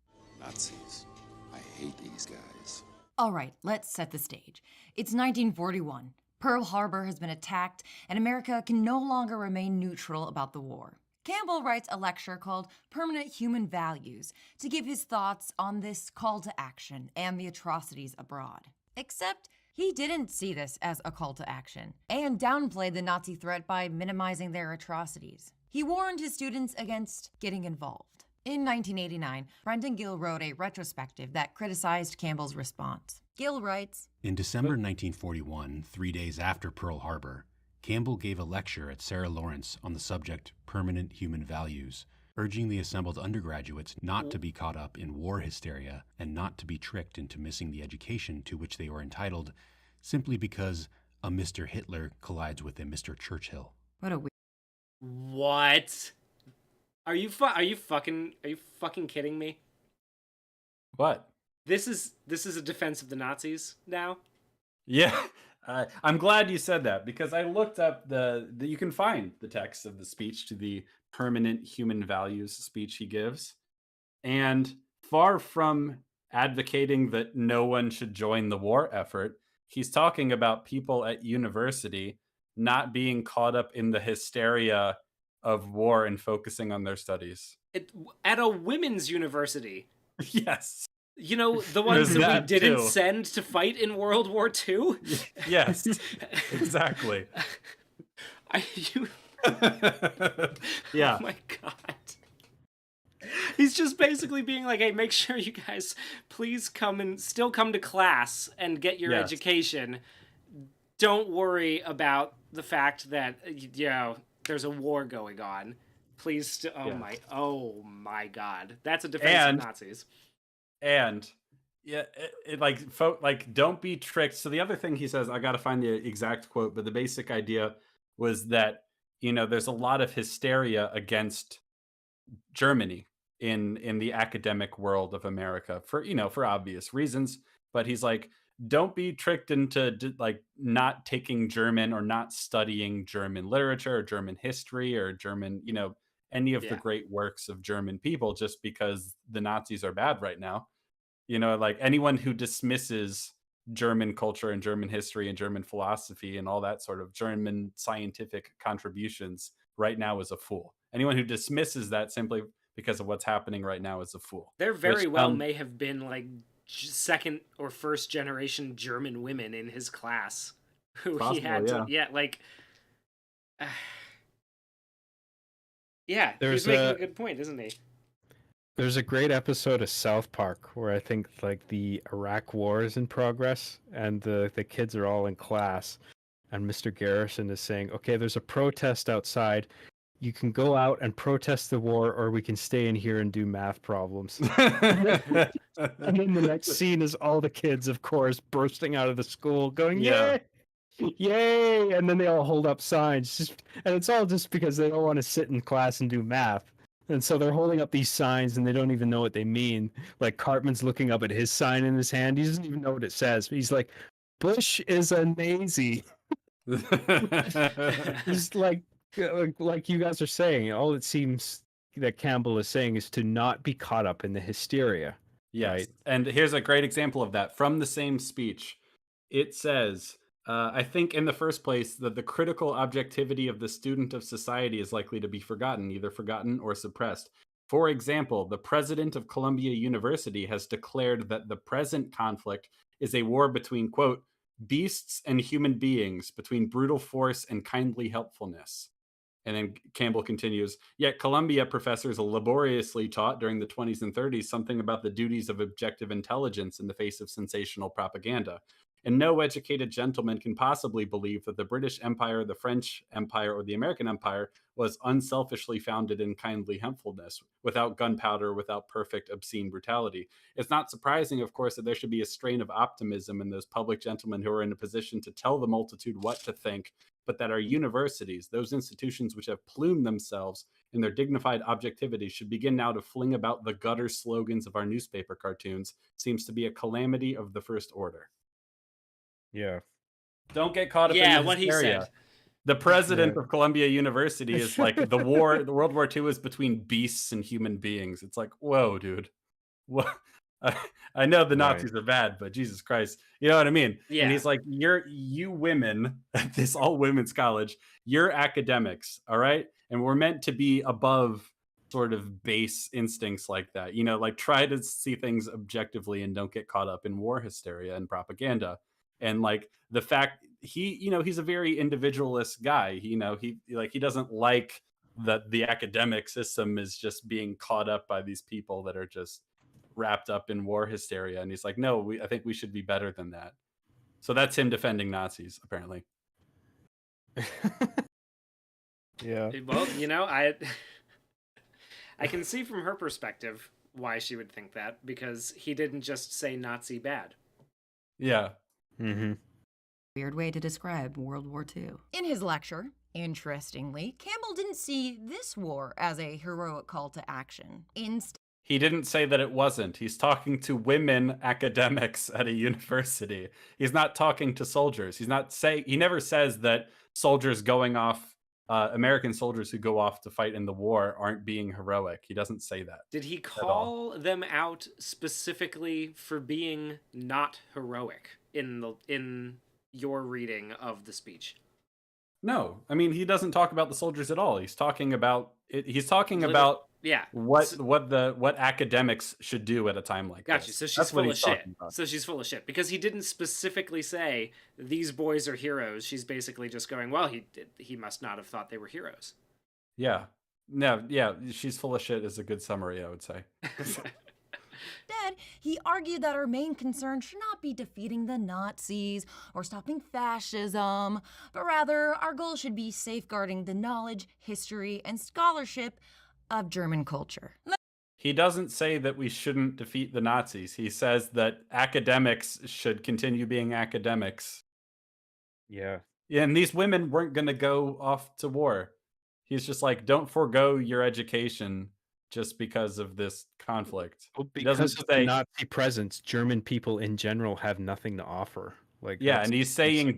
Nazis. I hate these guys. All right, let's set the stage. It's 1941. Pearl Harbor has been attacked, and America can no longer remain neutral about the war. Campbell writes a lecture called Permanent Human Values to give his thoughts on this call to action and the atrocities abroad. Except he didn't see this as a call to action and downplayed the Nazi threat by minimizing their atrocities. He warned his students against getting involved. In 1989, Brendan Gill wrote a retrospective that criticized Campbell's response. Gill writes, In December 1941, 3 days after Pearl Harbor, Campbell gave a lecture at Sarah Lawrence on the subject Permanent Human Values, urging the assembled undergraduates not to be caught up in war hysteria and not to be tricked into missing the education to which they were entitled simply because a Mr. Hitler collides with a Mr. Churchill. What a weird... What? Are you fucking kidding me? What? This is a defense of the Nazis now? Yeah. I'm glad you said that, because I looked up you can find the text of the speech to the Permanent Human Values speech he gives. And far from advocating that no one should join the war effort, he's talking about people at university not being caught up in the hysteria of war and focusing on their studies. At a women's university. Yes. You know, the ones that we didn't send to fight in World War II? Yes, exactly. Yeah. Oh my God. He's just basically being like, hey, make sure you guys please still come to class and get your education. Don't worry about the fact that, there's a war going on. Please, oh my God. That's a defense of Nazis. And don't be tricked. So the other thing he says, I got to find the exact quote, but the basic idea was that, there's a lot of hysteria against Germany in the academic world of America for obvious reasons. But he's like, don't be tricked into not taking German or not studying German literature or German history or German, any of the great works of German people just because the Nazis are bad right now. Anyone who dismisses German culture and German history and German philosophy and all that sort of German scientific contributions right now is a fool. Anyone who dismisses that simply because of what's happening right now is a fool. There very well may have been second or first generation German women in his class who he had to, he's making a good point, isn't he? There's a great episode of South Park where I think the Iraq War is in progress and the kids are all in class and Mr. Garrison is saying, okay, there's a protest outside. You can go out and protest the war or we can stay in here and do math problems. And then the next scene is all the kids, of course, bursting out of the school going, yay! Yay! And then they all hold up signs. And it's all just because they don't want to sit in class and do math. And so they're holding up these signs and they don't even know what they mean. Like Cartman's looking up at his sign in his hand. He doesn't even know what it says. He's like, Bush is a Nazi. He's like you guys are saying, all it seems that Campbell is saying is to not be caught up in the hysteria. Yes. Right? And here's a great example of that from the same speech. It says, I think in the first place that the critical objectivity of the student of society is likely to be forgotten, either forgotten or suppressed. For example, the president of Columbia University has declared that the present conflict is a war between, quote, beasts and human beings, between brutal force and kindly helpfulness. And then Campbell continues, yet Columbia professors laboriously taught during the 20s and 30s something about the duties of objective intelligence in the face of sensational propaganda. And no educated gentleman can possibly believe that the British Empire, the French Empire, or the American Empire was unselfishly founded in kindly helpfulness, without gunpowder, without perfect obscene brutality. It's not surprising, of course, that there should be a strain of optimism in those public gentlemen who are in a position to tell the multitude what to think, but that our universities, those institutions which have plumed themselves in their dignified objectivity, should begin now to fling about the gutter slogans of our newspaper cartoons seems to be a calamity of the first order. Yeah. Don't get caught up in the what hysteria. he said. The president of Columbia University is like, the World War II is between beasts and human beings. It's like, whoa, dude. What? I know the Right. Nazis are bad, but Jesus Christ, you know what I mean? Yeah. And he's like, you women at this all women's college, you're academics, all right? And we're meant to be above sort of base instincts like that. You know, like try to see things objectively and don't get caught up in war hysteria and propaganda. And like the fact he's a very individualist guy. He doesn't like that the academic system is just being caught up by these people that are just wrapped up in war hysteria. And he's like, no, I think we should be better than that. So that's him defending Nazis, apparently. Yeah. Well, I can see from her perspective why she would think that, because he didn't just say Nazi bad. Yeah. Mm-hmm. Weird way to describe World War II. In his lecture, interestingly, Campbell didn't see this war as a heroic call to action. Instead, He didn't say that it wasn't. He's talking to women academics at a university. He's not talking to soldiers. He never says that soldiers going off, American soldiers who go off to fight in the war aren't being heroic. He doesn't say that. Did he call them out specifically for being not heroic in your reading of the speech? No, I mean, he doesn't talk about the soldiers at all. He's talking about it. He's talking about what academics should do at a time like Gotcha. this. So she's That's what full of he's shit. talking about. So she's full of shit because he didn't specifically say these boys are heroes. She's basically just going, well, he must not have thought they were heroes. Yeah. No, yeah, she's full of shit is a good summary, I would say. Instead, he argued that our main concern should not be defeating the Nazis or stopping fascism, but rather our goal should be safeguarding the knowledge, history, and scholarship of German culture. He doesn't say that we shouldn't defeat the Nazis. He says that academics should continue being academics. Yeah. And these women weren't going to go off to war. He's just like, don't forego your education just because of this conflict. Well, because of the Nazi presence, German people in general have nothing to offer. Like, yeah, and he's saying he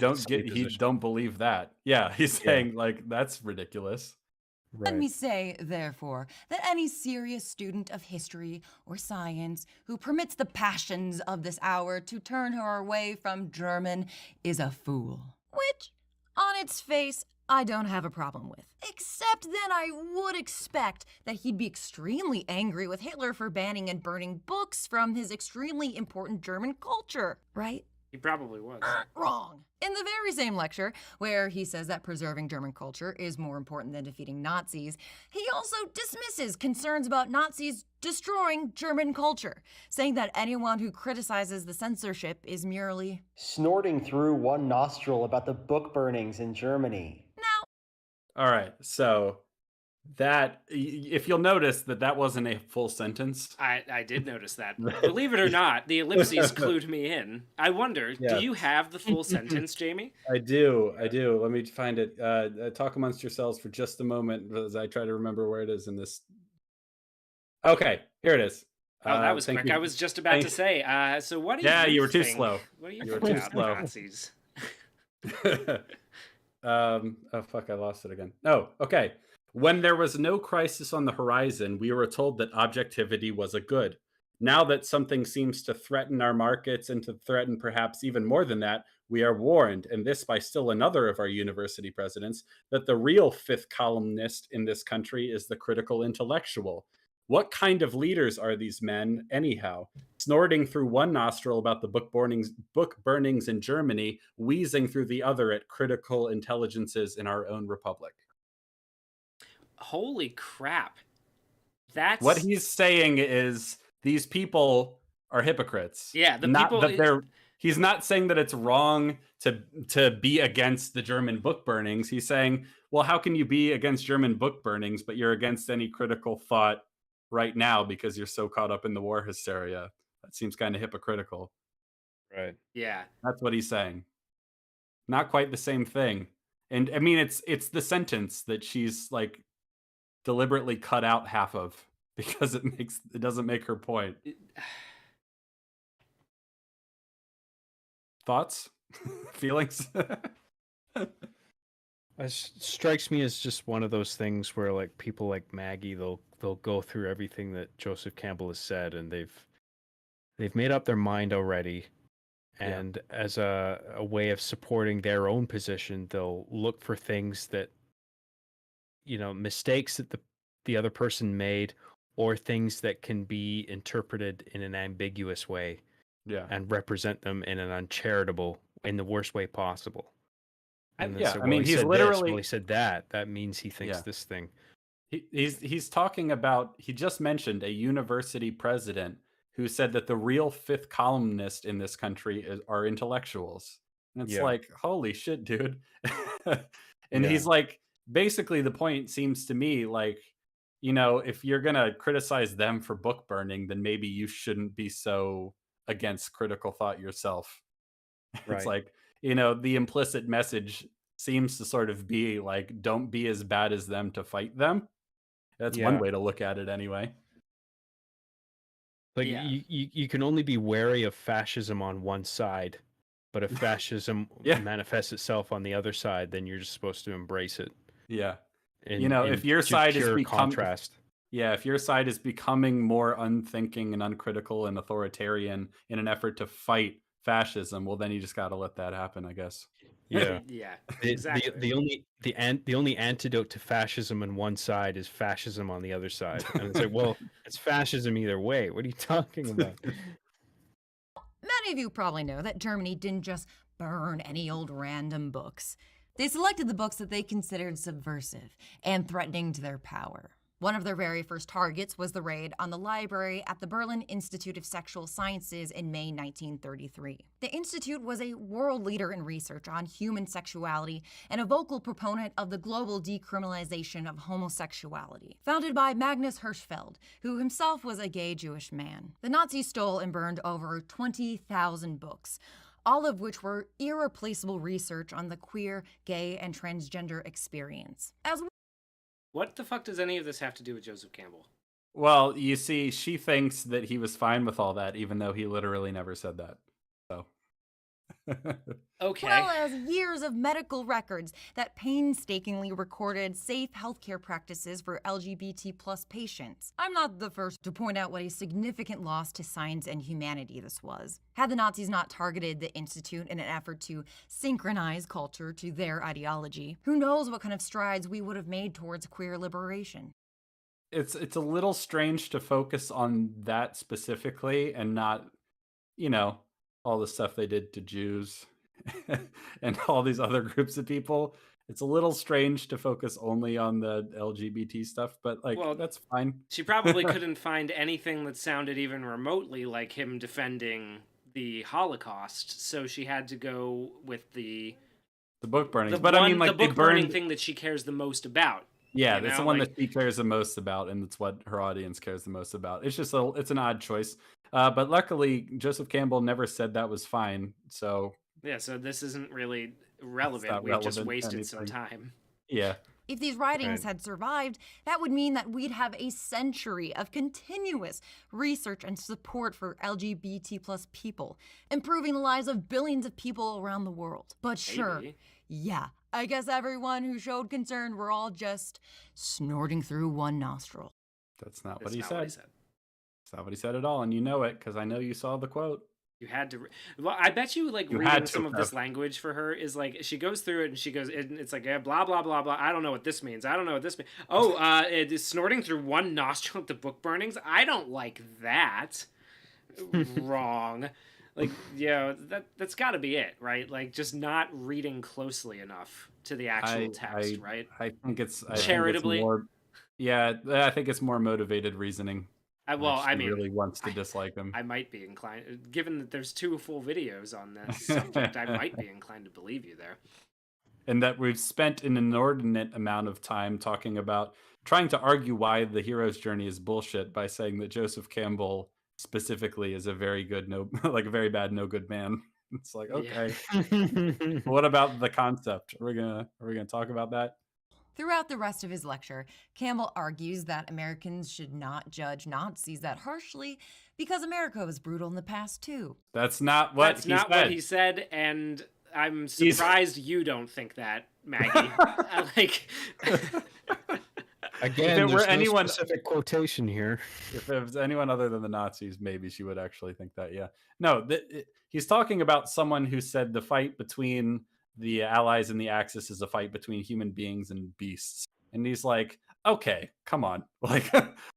don't believe that. Yeah, he's saying like that's ridiculous. Let me say, therefore, that any serious student of history or science who permits the passions of this hour to turn her away from German is a fool. Which, on its face, I don't have a problem with. Except then I would expect that he'd be extremely angry with Hitler for banning and burning books from his extremely important German culture, right? He probably was. Wrong. In the very same lecture, where he says that preserving German culture is more important than defeating Nazis, he also dismisses concerns about Nazis destroying German culture, saying that anyone who criticizes the censorship is merely snorting through one nostril about the book burnings in Germany. All right, so that, if you'll notice that wasn't a full sentence. I did notice that. Believe it or not, the ellipses clued me in. I wonder, do you have the full sentence, Jamie? I do. Let me find it. Talk amongst yourselves for just a moment as I try to remember where it is in this. Okay, here it is. Oh, that was quick. You. I was just about to say, so what do you you were too think? slow. What do you You were think too about slow. Nazis? Oh, fuck, I lost it again. Oh, okay. When there was no crisis on the horizon, we were told that objectivity was a good. Now that something seems to threaten our markets and to threaten perhaps even more than that, we are warned, and this by still another of our university presidents, that the real fifth columnist in this country is the critical intellectual. What kind of leaders are these men, anyhow? Snorting through one nostril about the book burnings in Germany, wheezing through the other at critical intelligences in our own republic. Holy crap. That's what he's saying is these people are hypocrites. Yeah, the not people that they're he's not saying that it's wrong to be against the German book burnings. He's saying, well, how can you be against German book burnings, but you're against any critical thought right now because you're so caught up in the war hysteria? That seems kind of hypocritical. Right. Yeah. That's what he's saying. Not quite the same thing. And I mean, it's the sentence that she's like deliberately cut out half of because it doesn't make her point. Thoughts? Feelings? It strikes me as just one of those things where like people like Maggie, they'll go through everything that Joseph Campbell has said, and they've They've made up their mind already. And as a way of supporting their own position, they'll look for things that, mistakes that the other person made, or things that can be interpreted in an ambiguous way, and represent them in an uncharitable, in the worst way possible. And then say, I mean, he he's said literally, this, he said that. That means he thinks this thing. He's talking about, he just mentioned a university president who said that the real fifth columnist in this country are intellectuals. And it's like, holy shit, dude. And he's like, basically the point seems to me like, if you're going to criticize them for book burning, then maybe you shouldn't be so against critical thought yourself. It's like, the implicit message seems to sort of be like, don't be as bad as them to fight them. That's one way to look at it anyway. Like you can only be wary of fascism on one side, but if fascism manifests itself on the other side, then you're just supposed to embrace it. Yeah. In if your side is contrast. If your side is becoming more unthinking and uncritical and authoritarian in an effort to fight fascism, well, then you just got to let that happen, I guess. Yeah. Exactly. The only antidote to fascism on one side is fascism on the other side. And it's like, well, it's fascism either way. What are you talking about? Many of you probably know that Germany didn't just burn any old random books. They selected the books that they considered subversive and threatening to their power. One of their very first targets was the raid on the library at the Berlin Institute of Sexual Sciences in May 1933. The institute was a world leader in research on human sexuality and a vocal proponent of the global decriminalization of homosexuality. Founded by Magnus Hirschfeld, who himself was a gay Jewish man, the Nazis stole and burned over 20,000 books, all of which were irreplaceable research on the queer, gay, and transgender experience. What the fuck does any of this have to do with Joseph Campbell? Well, you see, she thinks that he was fine with all that, even though he literally never said that. So. Okay. Well as years of medical records that painstakingly recorded safe healthcare practices for LGBT plus patients. I'm not the first to point out what a significant loss to science and humanity this was. Had the Nazis not targeted the Institute in an effort to synchronize culture to their ideology, who knows what kind of strides we would have made towards queer liberation. It's a little strange to focus on that specifically and not, all the stuff they did to Jews and all these other groups of people. It's a little strange to focus only on the LGBT stuff, but that's fine. She probably couldn't find anything that sounded even remotely like him defending the Holocaust, so she had to go with the book burning. The book burning thing that she cares the most about. Yeah, that's the one that she cares the most about, and it's what her audience cares the most about. It's just it's an odd choice. But luckily, Joseph Campbell never said that was fine. So so this isn't really relevant. We've just wasted some time. Yeah. If these writings had survived, that would mean that we'd have a century of continuous research and support for LGBT plus people, improving the lives of billions of people around the world. But sure, I guess everyone who showed concern were all just snorting through one nostril. That's not what he said. That's not what he said at all, and you know it because I know you saw the quote. You had to. Well, I bet you reading some of this language for her is like she goes through it and she goes, it's like blah blah blah blah. I don't know what this means. I don't know what this means. Oh, it is snorting through one nostril at the book burnings. I don't like that. Wrong. That's got to be it, right? Like just not reading closely enough to the actual text, right? I think it's charitably. I think it's more motivated reasoning. I mean, really wants to dislike him. I might be inclined, given that there's 2 full videos on this subject, I might be inclined to believe you there. And that we've spent an inordinate amount of time talking about trying to argue why the hero's journey is bullshit by saying that Joseph Campbell specifically is a very good a very bad no good man. It's like, okay. What about the concept? Are we gonna talk about that? Throughout the rest of his lecture, Campbell argues that Americans should not judge Nazis that harshly because America was brutal in the past too. That's not what he said, and I'm surprised you don't think that, Maggie. Again, it were there's no anyone, specific quotation here. if it was anyone other than the Nazis, maybe she would actually think that. Yeah, no, he's talking about someone who said the fight between the Allies and the Axis is a fight between human beings and beasts, and he's like, okay, come on, like,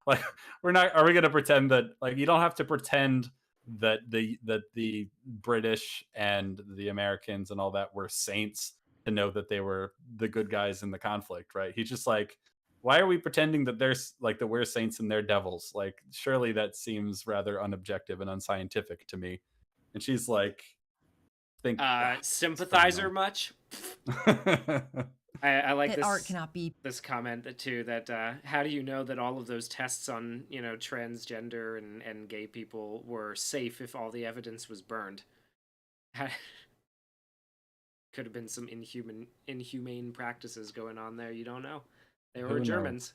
like we're not. Are we going to pretend that like you don't have to pretend that the British and the Americans and all that were saints to know that they were the good guys in the conflict, right? He's just like, why are we pretending that there's like that we're saints and they're devils? Like, surely that seems rather unobjective and unscientific to me. And she's like, think sympathizer much? I like That this art cannot be. this comment too, that how do you know that all of those tests on, you know, transgender and gay people were safe if all the evidence was burned? Could have been some inhumane practices going on there. You don't know. They were Germans.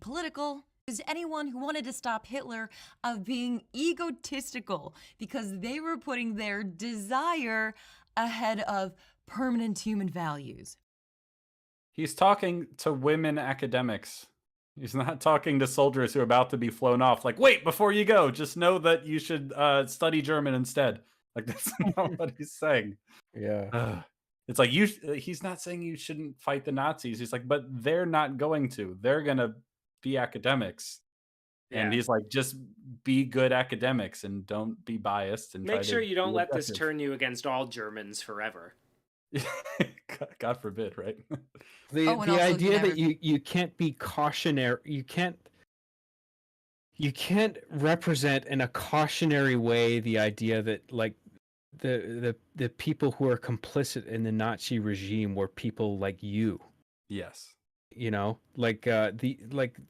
Political is anyone who wanted to stop Hitler of being egotistical because they were putting their desire ahead of permanent human values. He's talking to women academics. He's not talking to soldiers who are about to be flown off. Like, wait, before you go, just know that you should study German instead. Like, that's not what he's saying. Yeah. It's like, he's not saying you shouldn't fight the Nazis. He's like, but they're not going to. They're going to be academics. Yeah. And he's like, just be good academics and don't be biased. And make sure you don't let this objective. turn you against all Germans forever. God forbid, right? The idea that you can't be cautionary, you can't represent in a cautionary way the idea that like the people who are complicit in the Nazi regime were people like you. Yes. You know, like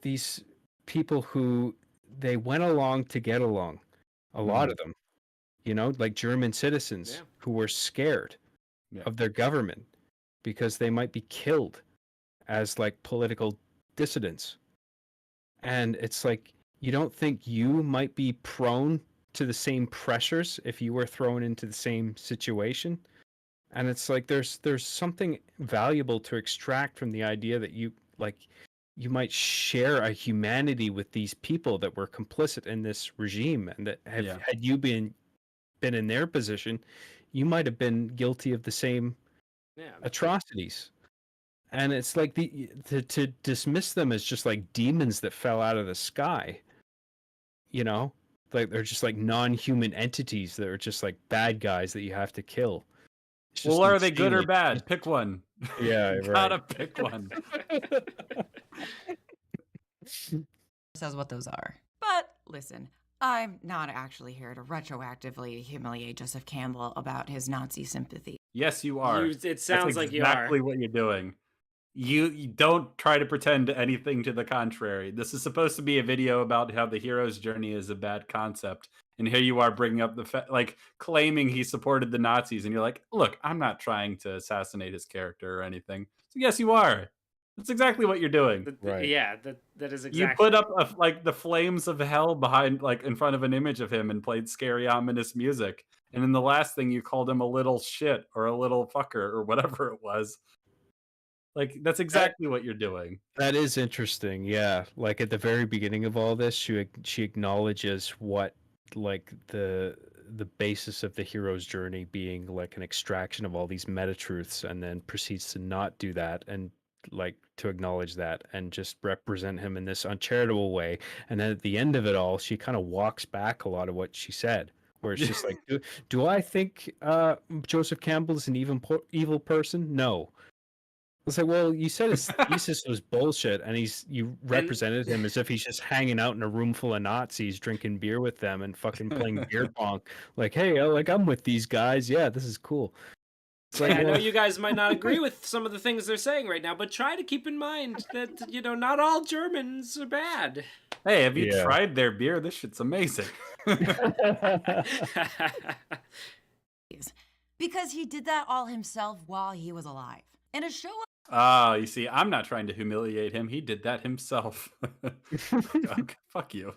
these people who they went along to get along. A lot of them, you know, like German citizens who were scared of their government because they might be killed as like political dissidents. And it's like, you don't think you might be prone to the same pressures if you were thrown into the same situation? And it's like there's something valuable to extract from the idea that you might share a humanity with these people that were complicit in this regime, and that had you been in their position, you might have been guilty of the same atrocities. And it's like to dismiss them as just like demons that fell out of the sky, you know, like they're just like non-human entities that are just like bad guys that you have to kill. Well, are they good or bad? Pick one. Yeah, you gotta pick one. Says what those are. But listen, I'm not actually here to retroactively humiliate Joseph Campbell about his Nazi sympathy. Yes, you are. It sounds like you are. Exactly what you're doing. You don't try to pretend anything to the contrary. This is supposed to be a video about how the hero's journey is a bad concept. And here you are bringing up the claiming he supported the Nazis. And you're like, look, I'm not trying to assassinate his character or anything. So yes, you are. That's exactly what you're doing. Right. Yeah, that is exactly. You put up the flames of hell behind, like in front of an image of him and played scary, ominous music. And then the last thing you called him a little shit or a little fucker or whatever it was. Like, that's exactly what you're doing. That is interesting. Yeah. Like at the very beginning of all this, she acknowledges what like the basis of the hero's journey being like an extraction of all these meta truths, and then proceeds to not do that and like to acknowledge that and just represent him in this uncharitable way. And then at the end of it all, she kind of walks back a lot of what she said, where it's just like, do I think Joseph Campbell is an evil person? No. It's like, well, you said his thesis was bullshit, and you represented him as if he's just hanging out in a room full of Nazis, drinking beer with them and fucking playing beer pong. Like, hey, I'm with these guys. Yeah, this is cool. It's like, I know you guys might not agree with some of the things they're saying right now, but try to keep in mind that, you know, not all Germans are bad. Hey, have you tried their beer? This shit's amazing. Because he did that all himself while he was alive. In a show of you see, I'm not trying to humiliate him. He did that himself. Okay, fuck you.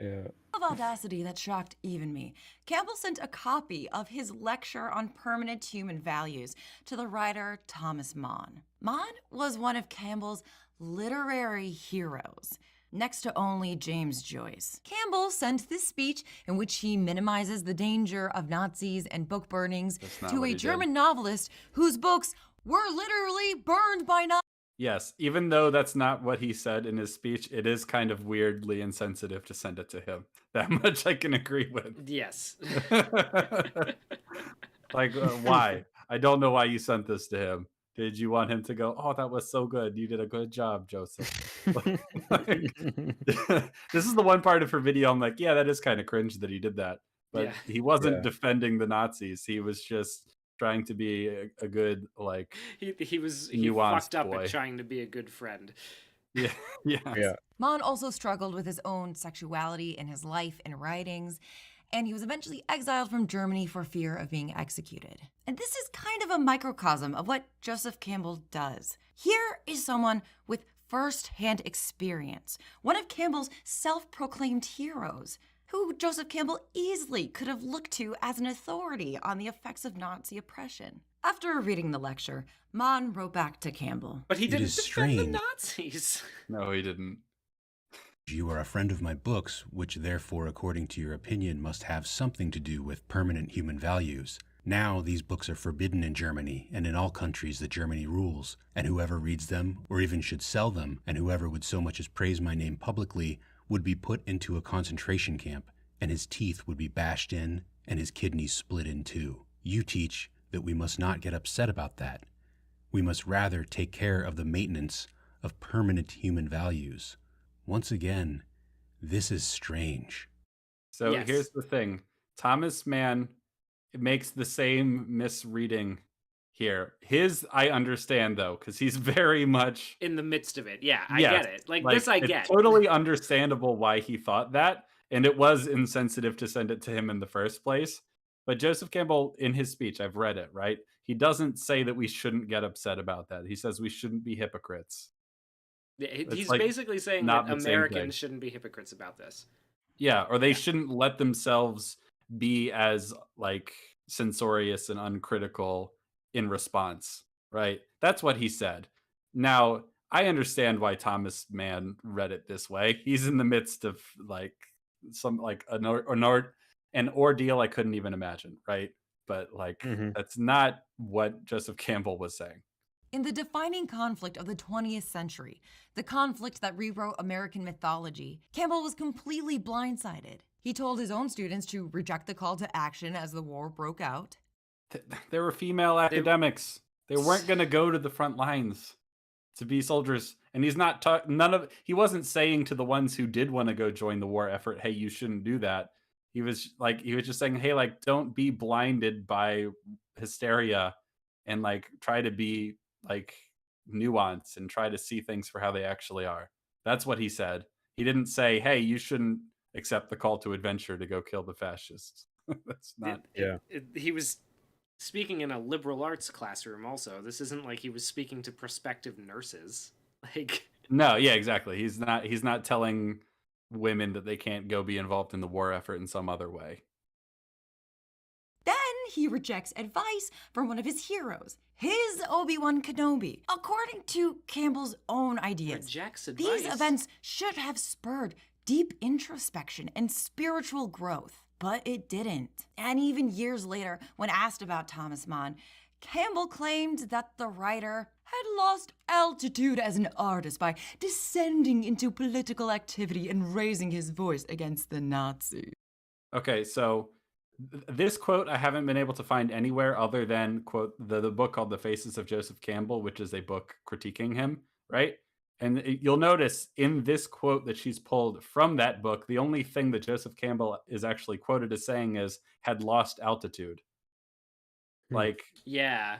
Yeah. Of audacity that shocked even me. Campbell sent a copy of his lecture on permanent human values to the writer Thomas Mann. Mann was one of Campbell's literary heroes, next to only James Joyce. Campbell sent this speech, in which he minimizes the danger of Nazis and book burnings, to a German novelist whose books were literally burned by Nazis. Yes, even though that's not what he said in his speech, it is kind of weirdly insensitive to send it to him. That much I can agree with. Yes. Like, why? I don't know why you sent this to him. Did you want him to go, oh, that was so good. You did a good job, Joseph. This is the one part of her video I'm like, yeah, that is kind of cringe that he did that. But he wasn't defending the Nazis. He was just trying to be a good, like, he nuanced fucked up boy. at trying to be a good friend. Yeah. Mann also struggled with his own sexuality in his life and writings, and he was eventually exiled from Germany for fear of being executed. And this is kind of a microcosm of what Joseph Campbell does. Here is someone with first-hand experience, one of Campbell's self-proclaimed heroes, who Joseph Campbell easily could have looked to as an authority on the effects of Nazi oppression. After reading the lecture, Mann wrote back to Campbell. But he didn't is defend the strange. Nazis. No, he didn't. You are a friend of my books, which therefore, according to your opinion, must have something to do with permanent human values. Now these books are forbidden in Germany and in all countries that Germany rules, and whoever reads them, or even should sell them, and whoever would so much as praise my name publicly, would be put into a concentration camp, and his teeth would be bashed in, and his kidneys split in two. You teach that we must not get upset about that. We must rather take care of the maintenance of permanent human values. Once again, this is strange. So here's the thing. Thomas Mann makes the same misreading here. His, I understand, though, because he's very much in the midst of it. Yeah, I get it. Like this I get. It's totally understandable why he thought that, and it was insensitive to send it to him in the first place. But Joseph Campbell, in his speech, I've read it, right? He doesn't say that we shouldn't get upset about that. He says we shouldn't be hypocrites. He's basically saying that Americans shouldn't be hypocrites about this. Yeah, or they shouldn't let themselves be as, like, censorious and uncritical in response, right? That's what he said. Now, I understand why Thomas Mann read it this way. He's in the midst of, like, some, like, an ordeal I couldn't even imagine, right? But, like, that's not what Joseph Campbell was saying. In the defining conflict of the 20th century, the conflict that rewrote American mythology, Campbell was completely blindsided. He told his own students to reject the call to action as the war broke out. There were female academics. They weren't going to go to the front lines to be soldiers. And he's not he wasn't saying to the ones who did want to go join the war effort, hey, you shouldn't do that. He was just saying, hey, like, don't be blinded by hysteria and, like, try to be, like, nuanced and try to see things for how they actually are. That's what he said. He didn't say, hey, you shouldn't accept the call to adventure to go kill the fascists. That's not. He was speaking in a liberal arts classroom also. This isn't like he was speaking to prospective nurses. Like, no, yeah, exactly. He's not telling women that they can't go be involved in the war effort in some other way. Then he rejects advice from one of his heroes, his Obi-Wan Kenobi. According to Campbell's own ideas, rejects advice. These events should have spurred deep introspection and spiritual growth, but it didn't. And even years later, when asked about Thomas Mann, Campbell claimed that the writer had lost altitude as an artist by descending into political activity and raising his voice against the Nazis. Okay, so this quote I haven't been able to find anywhere other than, quote, the book called The Faces of Joseph Campbell, which is a book critiquing him, right? And you'll notice in this quote that she's pulled from that book, the only thing that Joseph Campbell is actually quoted as saying is, had lost altitude. Like, yeah.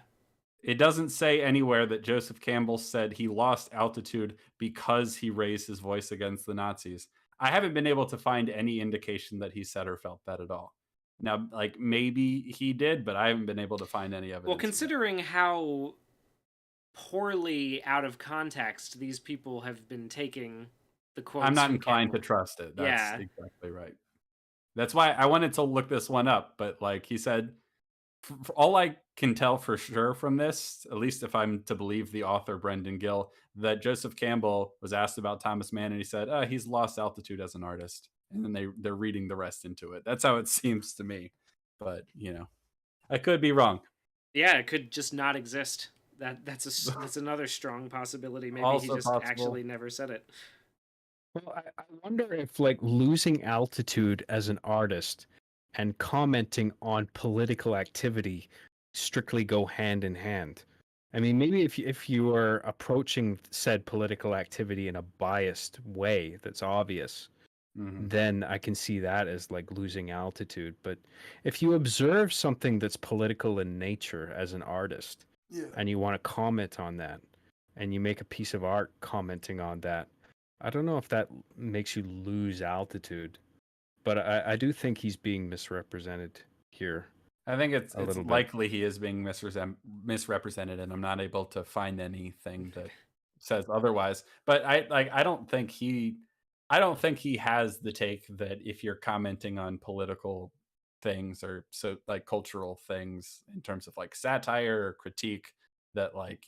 It doesn't say anywhere that Joseph Campbell said he lost altitude because he raised his voice against the Nazis. I haven't been able to find any indication that he said or felt that at all. Now, like, maybe he did, but I haven't been able to find any evidence. Well, considering how poorly out of context these people have been taking the quotes I'm not from inclined to Campbell. trust it. That's Yeah. exactly right. That's why I wanted to look this one up, but like he said, all I can tell for sure from this, at least if I'm to believe the author Brendan Gill, that Joseph Campbell was asked about Thomas Mann, and he said, he's lost altitude as an artist, and then they're reading the rest into it. That's how it seems to me, but I could be wrong. Yeah, it could just not exist. That's another strong possibility. Maybe Also he just possible. actually never said it. Well, I wonder if like losing altitude as an artist and commenting on political activity strictly go hand in hand. I mean, maybe if you are approaching said political activity in a biased way that's obvious, then I can see that as like losing altitude. But if you observe something that's political in nature as an artist, and you want to comment on that, and you make a piece of art commenting on that, I don't know if that makes you lose altitude, but I do think he's being misrepresented here. I think it's little bit. likely he is being misrepresented, and I'm not able to find anything that says otherwise. But I don't think he has the take that if you're commenting on political things or so like cultural things in terms of like satire or critique, that like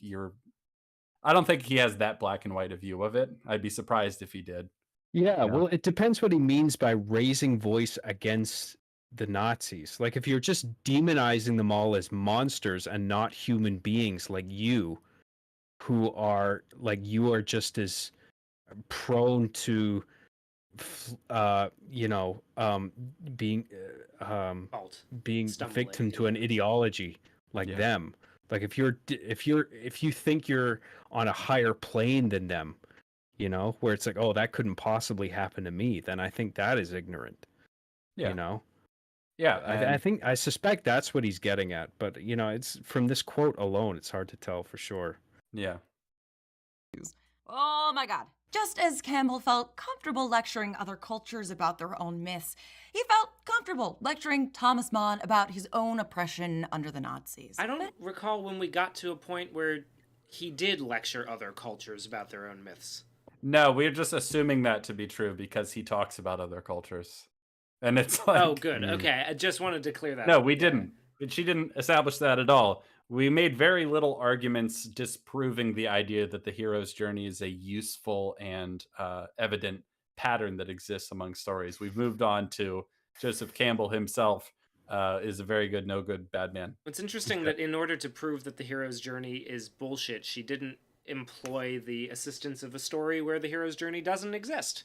I don't think he has that black and white a view of it. I'd be surprised if he did. Yeah, well, it depends what he means by raising voice against the Nazis. Like if you're just demonizing them all as monsters and not human beings like you, who are like you are just as prone to being being victim to an ideology like them. Like if you think you're on a higher plane than them, where it's like, oh, that couldn't possibly happen to me, then I think that is ignorant. Yeah, I suspect that's what he's getting at, but it's from this quote alone, it's hard to tell for sure. Yeah. Oh my god. Just as Campbell felt comfortable lecturing other cultures about their own myths, he felt comfortable lecturing Thomas Mann about his own oppression under the Nazis. I don't recall when we got to a point where he did lecture other cultures about their own myths. No, we're just assuming that to be true because he talks about other cultures. And it's like... Oh, good. Okay, I just wanted to clear that No, up. we didn't. She didn't establish that at all. We made very little arguments disproving the idea that the hero's journey is a useful and evident pattern that exists among stories. We've moved on to Joseph Campbell himself is a very good, no good, bad man. It's interesting that in order to prove that the hero's journey is bullshit, she didn't employ the assistance of a story where the hero's journey doesn't exist.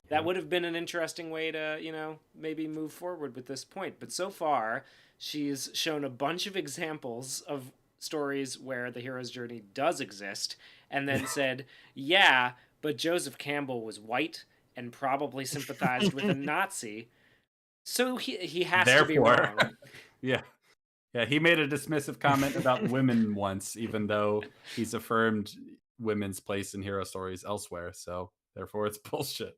That would have been an interesting way to, maybe move forward with this point. But so far, she's shown a bunch of examples of stories where the hero's journey does exist, and then said, yeah, but Joseph Campbell was white and probably sympathized with a Nazi, so he has to be wrong. Yeah, he made a dismissive comment about women once, even though he's affirmed women's place in hero stories elsewhere, so therefore it's bullshit.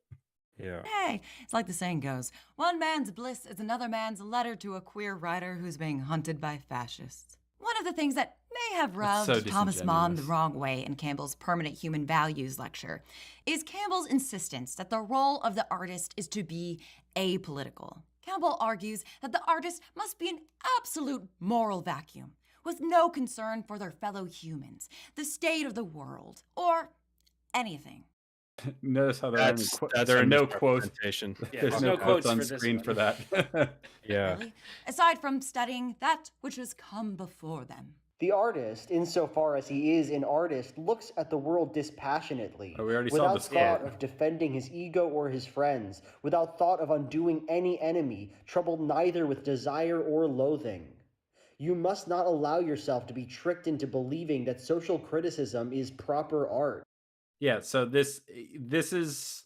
Yeah. Hey, it's like the saying goes, one man's bliss is another man's letter to a queer writer who's being hunted by fascists. One of the things that may have rubbed Thomas Mann the wrong way in Campbell's Permanent Human Values lecture is Campbell's insistence that the role of the artist is to be apolitical. Campbell argues that the artist must be an absolute moral vacuum, with no concern for their fellow humans, the state of the world, or anything. Notice how there are no quotes. There's no quotes on for screen this for that. Yeah. Really? Aside from studying that which has come before them. The artist, insofar as he is an artist, looks at the world dispassionately, we already saw without this thought of defending his ego or his friends, without thought of undoing any enemy, troubled neither with desire or loathing. You must not allow yourself to be tricked into believing that social criticism is proper art. Yeah, so this is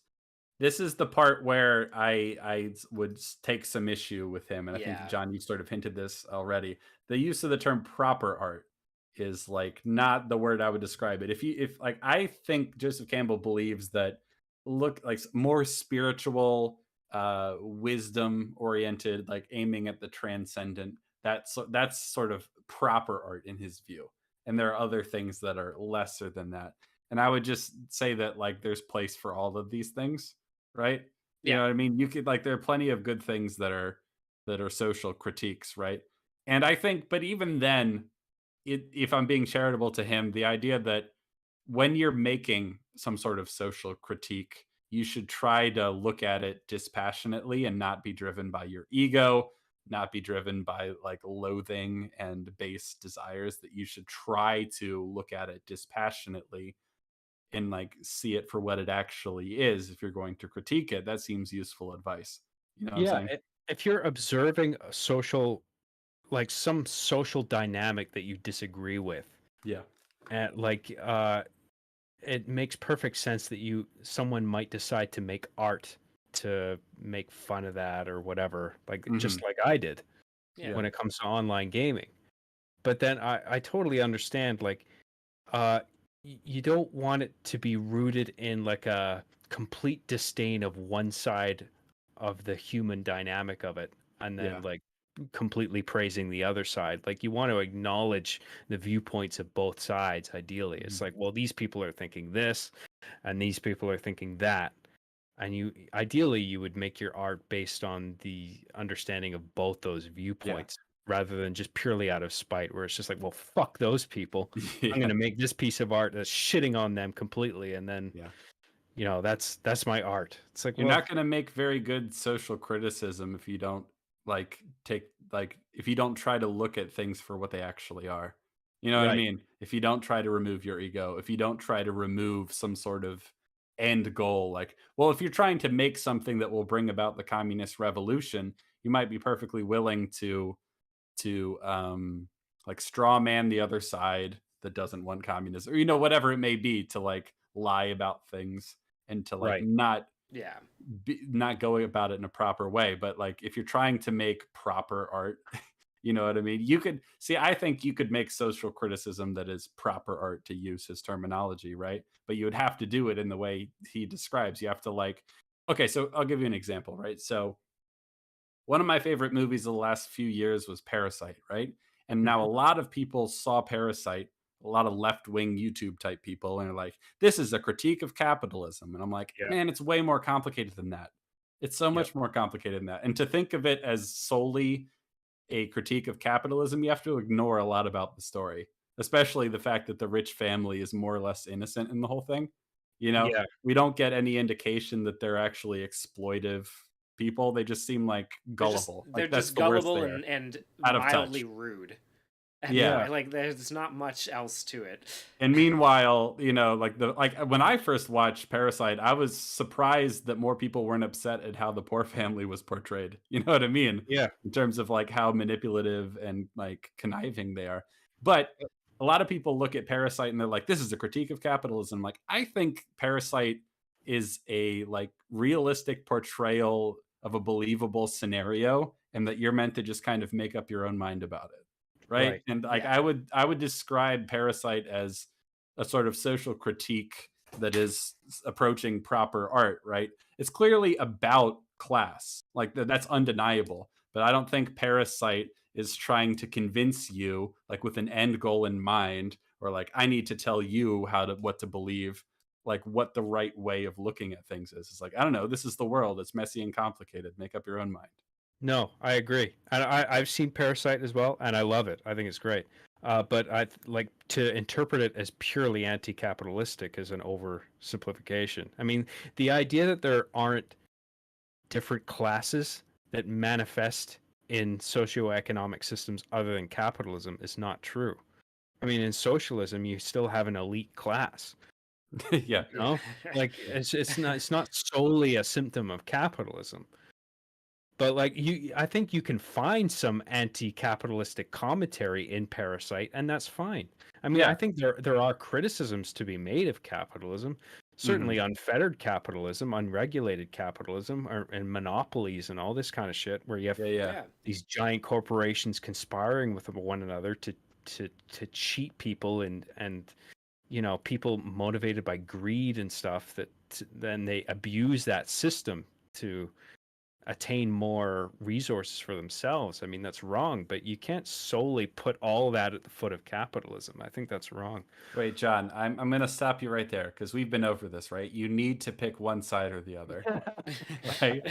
the part where I would take some issue with him, and I think John, you sort of hinted this already. The use of the term proper art is like not the word I would describe it. If I think Joseph Campbell believes that more spiritual, wisdom oriented, like aiming at the transcendent, that's sort of proper art in his view. And there are other things that are lesser than that. And I would just say that like there's place for all of these things, right? You Yeah. know what I mean? You could like there are plenty of good things that are social critiques, right? And I think, but even then, if I'm being charitable to him, the idea that when you're making some sort of social critique, you should try to look at it dispassionately and not be driven by your ego, not be driven by like loathing and base desires, that you should try to look at it dispassionately and like see it for what it actually is. If you're going to critique it, that seems useful advice. You know what I'm Yeah, saying? if you're observing a social, like some social dynamic that you disagree with, Yeah. and it makes perfect sense that someone might decide to make art to make fun of that or whatever, like just like I did Yeah. when it comes to online gaming. But then I totally understand, like, you don't want it to be rooted in like a complete disdain of one side of the human dynamic of it, and then Yeah. like completely praising the other side. Like, you want to acknowledge the viewpoints of both sides. Ideally, it's like, well, these people are thinking this, and these people are thinking that, and you would make your art based on the understanding of both those viewpoints, rather than just purely out of spite, where it's just like, well, fuck those people. I'm Yeah. going to make this piece of art that's shitting on them completely, and then Yeah. that's my art. It's like, You're well, not going to make very good social criticism if you don't like if you don't try to look at things for what they actually are. You know what I right, mean? If you don't try to remove your ego, if you don't try to remove some sort of end goal, like, well, if you're trying to make something that will bring about the communist revolution, you might be perfectly willing to like straw man the other side that doesn't want communism, or whatever it may be, to like lie about things and to like right. Yeah. not going about it in a proper way. But like if you're trying to make proper art, you know what I mean? You could see, I think you could make social criticism that is proper art, to use his terminology, right? But you would have to do it in the way he describes. You have to like, okay, so I'll give you an example, right? So one of my favorite movies of the last few years was Parasite, right? And now a Mhm. lot of people saw Parasite, a lot of left-wing YouTube type people, and are like, this is a critique of capitalism. And I'm like, Yeah, man, it's way more complicated than that. It's so yep, much more complicated than that. And to think of it as solely a critique of capitalism, you have to ignore a lot about the story, especially the fact that the rich family is more or less innocent in the whole thing. yeah. We don't get any indication that they're actually exploitive people. They just seem like gullible. They're Like that's just the worst gullible they are. and Out of mildly touch. rude. And Yeah. Yeah. like there's not much else to it. And meanwhile, like when I first watched Parasite, I was surprised that more people weren't upset at how the poor family was portrayed. You know what I mean? Yeah. In terms of like how manipulative and like conniving they are. But a lot of people look at Parasite and they're like, this is a critique of capitalism. Like, I think Parasite is a like realistic portrayal of a believable scenario, and that you're meant to just kind of make up your own mind about it. Right. Right. And like Yeah. I would describe Parasite as a sort of social critique that is approaching proper art, right? It's clearly about class. Like that's undeniable. But I don't think Parasite is trying to convince you like with an end goal in mind, or like I need to tell you what to believe, like what the right way of looking at things is. It's like, I don't know, this is the world. It's messy and complicated. Make up your own mind. No, I agree, and I've seen Parasite as well, and I love it. I think it's great. But I like to interpret it as purely anti-capitalistic as an oversimplification. I mean, the idea that there aren't different classes that manifest in socioeconomic systems other than capitalism is not true. I mean, in socialism, you still have an elite class. Yeah. You know, like it's not solely a symptom of capitalism. But like I think you can find some anti-capitalistic commentary in Parasite, and that's fine. I mean, I Yeah. think there are criticisms to be made of capitalism. Certainly Mhm. unfettered capitalism, unregulated capitalism, and monopolies and all this kind of shit, where you have Yeah, yeah. Yeah. these giant corporations conspiring with one another to cheat people, and people motivated by greed and stuff, that then they abuse that system to attain more resources for themselves. I mean, that's wrong, but you can't solely put all that at the foot of capitalism. I think that's wrong. Wait, John, I'm going to stop you right there because we've been over this, right? You need to pick one side or the other. Right?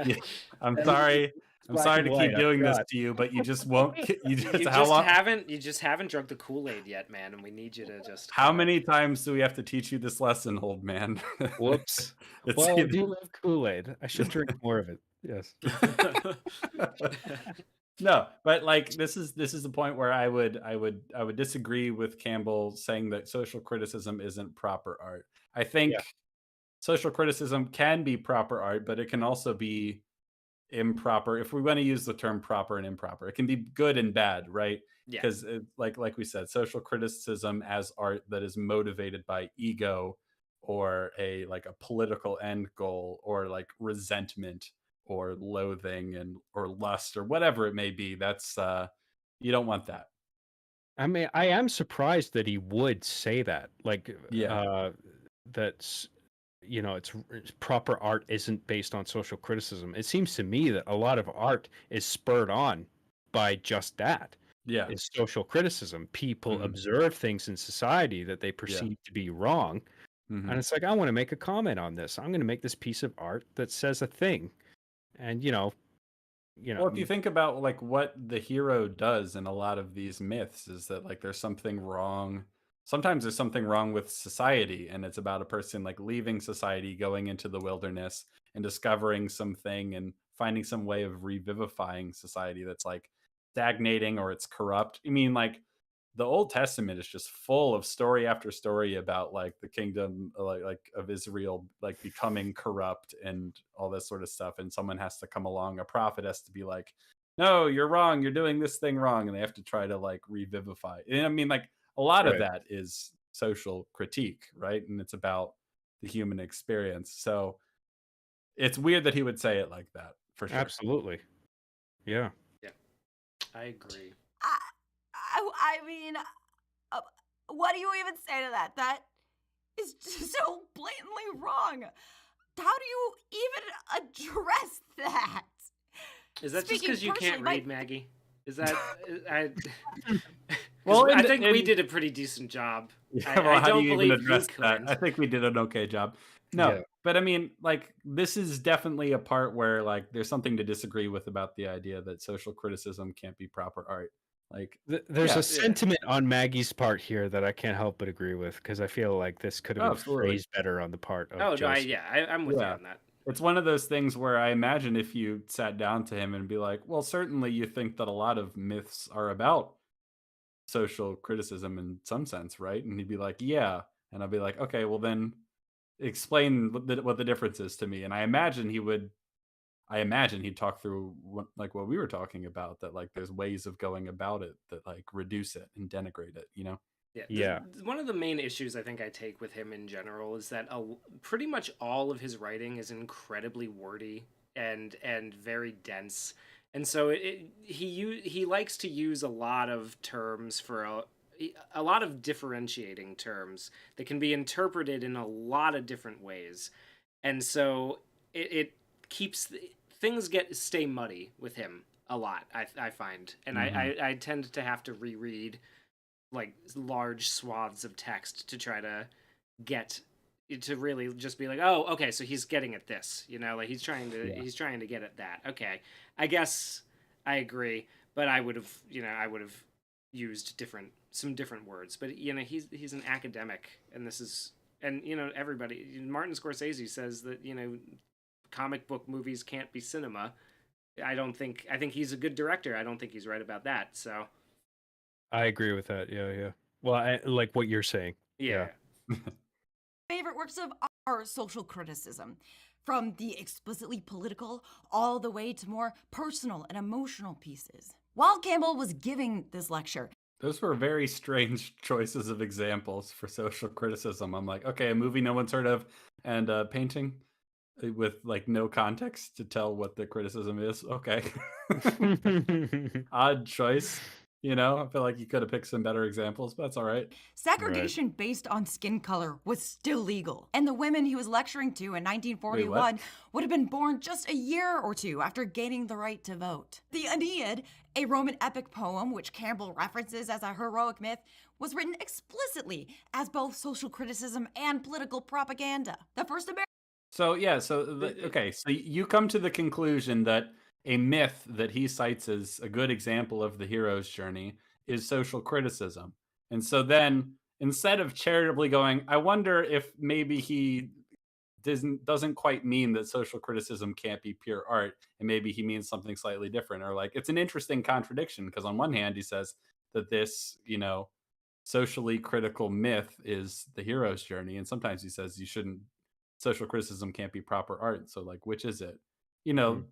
Yeah, I'm sorry. I'm sorry to keep doing this to you, but you just won't. You just haven't drunk the Kool-Aid yet, man, and we need you to just. How many times do we have to teach you this lesson, old man? Whoops. Well, I do love Kool-Aid. I should drink more of it. Yes. No, but like this is the point where I would disagree with Campbell saying that social criticism isn't proper art. I think social criticism can be proper art, but it can also be improper. If we want to use the term proper and improper, it can be good and bad, right? Yeah. Because like we said, social criticism as art that is motivated by ego or a political end goal or like resentment or loathing or lust or whatever it may be, that's you don't want that. I mean, I am surprised that he would say that. Like, that's, it's proper art isn't based on social criticism. It seems to me that a lot of art is spurred on by just that. Yeah. It's social criticism. People observe things in society that they perceive to be wrong. And it's like, I want to make a comment on this. I'm going to make this piece of art that says a thing. And, well, if you think about like what the hero does in a lot of these myths is that like there's something wrong. Sometimes there's something wrong with society, and it's about a person like leaving society, going into the wilderness and discovering something and finding some way of revivifying society that's like stagnating or it's corrupt. I mean, like the Old Testament is just full of story after story about like the kingdom like of Israel like becoming corrupt and all this sort of stuff, and someone has to come along, a prophet has to be like, no, you're wrong, you're doing this thing wrong, and they have to try to like revivify. And I mean, like a lot of that is social critique, right? And it's about the human experience. So it's weird that he would say it like that, for sure. Absolutely. Yeah. Yeah, I agree. I mean, what do you even say to that? That is just so blatantly wrong. How do you even address that? Is that just because you can't read, Maggie? Is that well, I think we did a pretty decent job. Yeah, well, how do you even address that? I think we did an okay job. No, Yeah. but I mean, like, this is definitely a part where, like, there's something to disagree with about the idea that social criticism can't be proper art. Like, There's a sentiment on Maggie's part here that I can't help but agree with, because I feel like this could have been phrased better on the part of Joseph. I'm with you on that. It's one of those things where I imagine if you sat down to him and be like, well, certainly you think that a lot of myths are about social criticism in some sense, right? And he'd be like, yeah. And I'd be like, okay, well then explain what the difference is to me. And I imagine he'd talk through what we were talking about, that like there's ways of going about it that like reduce it and denigrate it, Yeah. One of the main issues I think I take with him in general is that pretty much all of his writing is incredibly wordy and very dense. And so he likes to use a lot of terms for a lot of differentiating terms that can be interpreted in a lot of different ways. And so it keeps things stay muddy with him a lot, I find. And I tend to have to reread like large swaths of text to try to get to really just be like, oh, okay, so he's getting at this, like he's trying to get at that. Okay, I guess I agree, but I would have used some different words. But he's an academic, and everybody, Martin Scorsese says that comic book movies can't be cinema. I think he's a good director. I don't think he's right about that. So I agree with that. Yeah. Well, I like what you're saying. Yeah. Favorite works of are social criticism, from the explicitly political all the way to more personal and emotional pieces. While Campbell was giving this lecture, those were very strange choices of examples for social criticism. I'm like, okay, a movie no one's heard of, and painting with like no context to tell what the criticism is. Okay. Odd choice. I feel like you could have picked some better examples, but that's all right. Segregation based on skin color was still legal, and the women he was lecturing to in 1941 would have been born just a year or two after gaining the right to vote. The Aeneid, a Roman epic poem which Campbell references as a heroic myth, was written explicitly as both social criticism and political propaganda. The first American. Okay, so you come to the conclusion that a myth that he cites as a good example of the hero's journey is social criticism. And so then, instead of charitably going, I wonder if maybe he doesn't quite mean that social criticism can't be pure art, and maybe he means something slightly different, or like it's an interesting contradiction because on one hand he says that this, socially critical myth is the hero's journey, and sometimes he says social criticism can't be proper art. So like, which is it?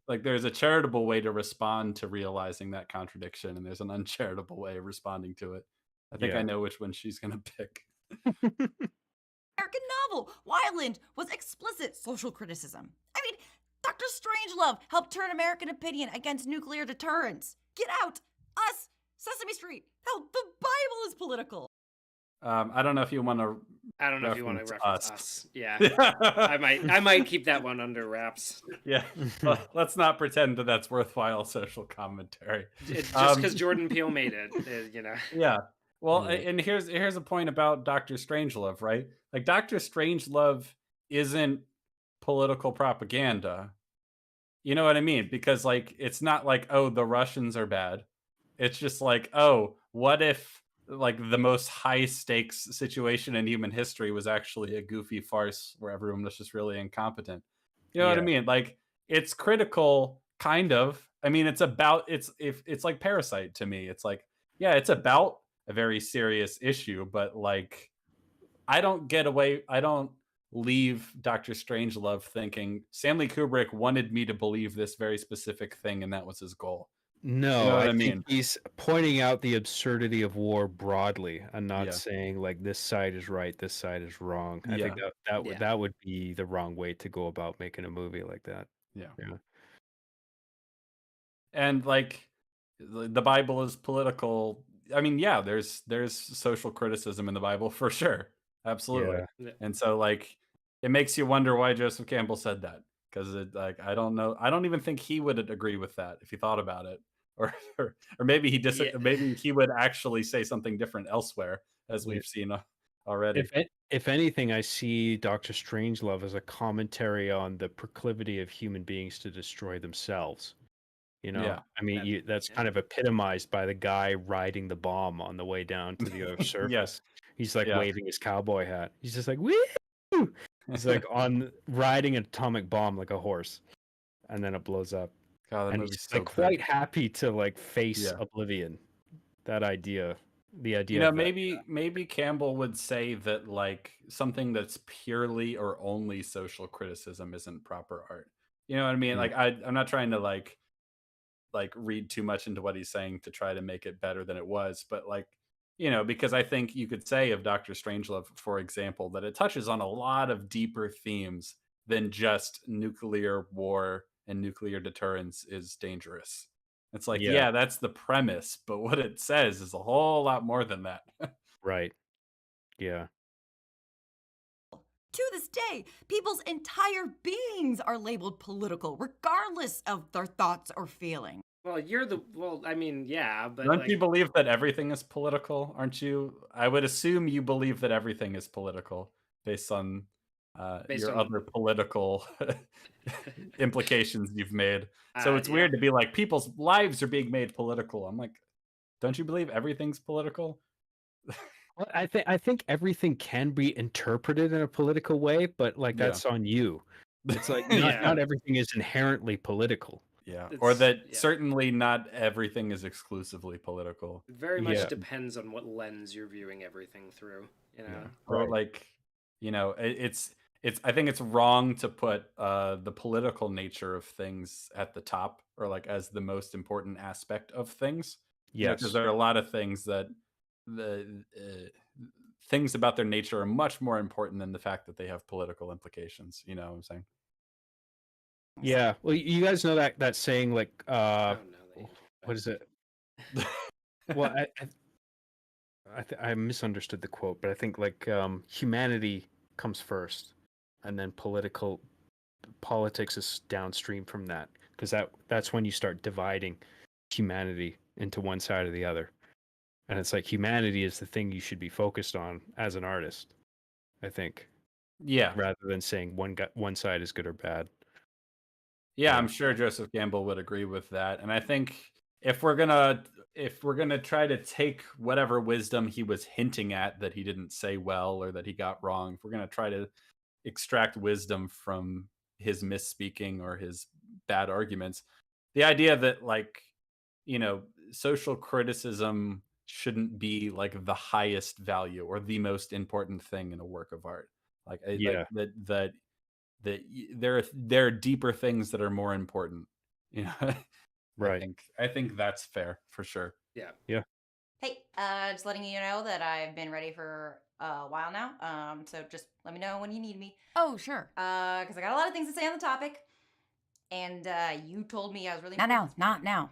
Like there's a charitable way to respond to realizing that contradiction, and there's an uncharitable way of responding to it. I think I know which one she's gonna pick. American novel, Wildland, was explicit social criticism. I mean, Dr. Strangelove helped turn American opinion against nuclear deterrence. Get Out, Us, Sesame Street. Hell, the Bible is political. I don't know if you want to. I don't know if you want to reference Us. Yeah, I might keep that one under wraps. Yeah, well, let's not pretend that that's worthwhile social commentary. Just because Jordan Peele made it, Yeah. Well, and here's a point about Dr. Strangelove, right? Like Dr. Strangelove isn't political propaganda. You know what I mean? Because like it's not like, oh, the Russians are bad. It's just like, oh, what if like the most high stakes situation in human history was actually a goofy farce where everyone was just really incompetent. You know what I mean? Like it's critical, kind of. I mean, it's like Parasite to me. It's like, yeah, it's about a very serious issue, but like I don't leave Dr. Strangelove thinking Stanley Kubrick wanted me to believe this very specific thing and that was his goal. No, You know what I I mean? think he's pointing out the absurdity of war broadly and not saying like this side is right, this side is wrong. I think that would be the wrong way to go about making a movie like that. Yeah. And like the Bible is political. I mean, yeah, there's social criticism in the Bible for sure. Absolutely. Yeah. And so like it makes you wonder why Joseph Campbell said that. Because I don't know. I don't even think he would agree with that if he thought about it. Or maybe maybe he would actually say something different elsewhere, as we've seen already. If anything, I see Dr. Strangelove as a commentary on the proclivity of human beings to destroy themselves. I mean, that's kind of epitomized by the guy riding the bomb on the way down to the Earth's surface. Yes. He's like waving his cowboy hat. He's just like, woo! He's like riding an atomic bomb like a horse, and then it blows up. God, and he's like quite happy to like face oblivion. The idea. Maybe Campbell would say that like something that's purely or only social criticism isn't proper art. You know what I mean? Like I'm not trying to like read too much into what he's saying to try to make it better than it was, but like, because I think you could say of Dr. Strangelove, for example, that it touches on a lot of deeper themes than just nuclear war and nuclear deterrence is dangerous. It's like, yeah, that's the premise, but what it says is a whole lot more than that. Right. Yeah. To this day, people's entire beings are labeled political, regardless of their thoughts or feelings. Well, I mean, yeah, but don't you believe that everything is political? Aren't you? I would assume you believe that everything is political based on your other political implications you've made. So it's weird to be like, people's lives are being made political. I'm like, don't you believe everything's political? Well, I think everything can be interpreted in a political way, but like that's on you. It's like not everything is inherently political. Yeah, or that certainly not everything is exclusively political. It very much depends on what lens you're viewing everything through. Or like, it's I think it's wrong to put the political nature of things at the top or like as the most important aspect of things. Yes, because there are a lot of things that the things about their nature are much more important than the fact that they have political implications. You know what I'm saying? Yeah. Well, you guys know that saying, like, what is it? Well, I misunderstood the quote, but I think like humanity comes first, and then politics is downstream from that, because that's when you start dividing humanity into one side or the other, and it's like humanity is the thing you should be focused on as an artist, I think, Yeah. rather than saying one side is good or bad. Yeah, I'm sure Joseph Campbell would agree with that. And I think if we're gonna try to take whatever wisdom he was hinting at that he didn't say well or that he got wrong, if we're gonna try to extract wisdom from his misspeaking or his bad arguments, the idea that like, social criticism shouldn't be like the highest value or the most important thing in a work of art. Like Yeah. there are deeper things that are more important. Right. I think that's fair for sure. Yeah. Yeah. Hey, just letting you know that I've been ready for a while now. So just let me know when you need me. Oh, sure. Because I got a lot of things to say on the topic. And you told me I was really... Not now.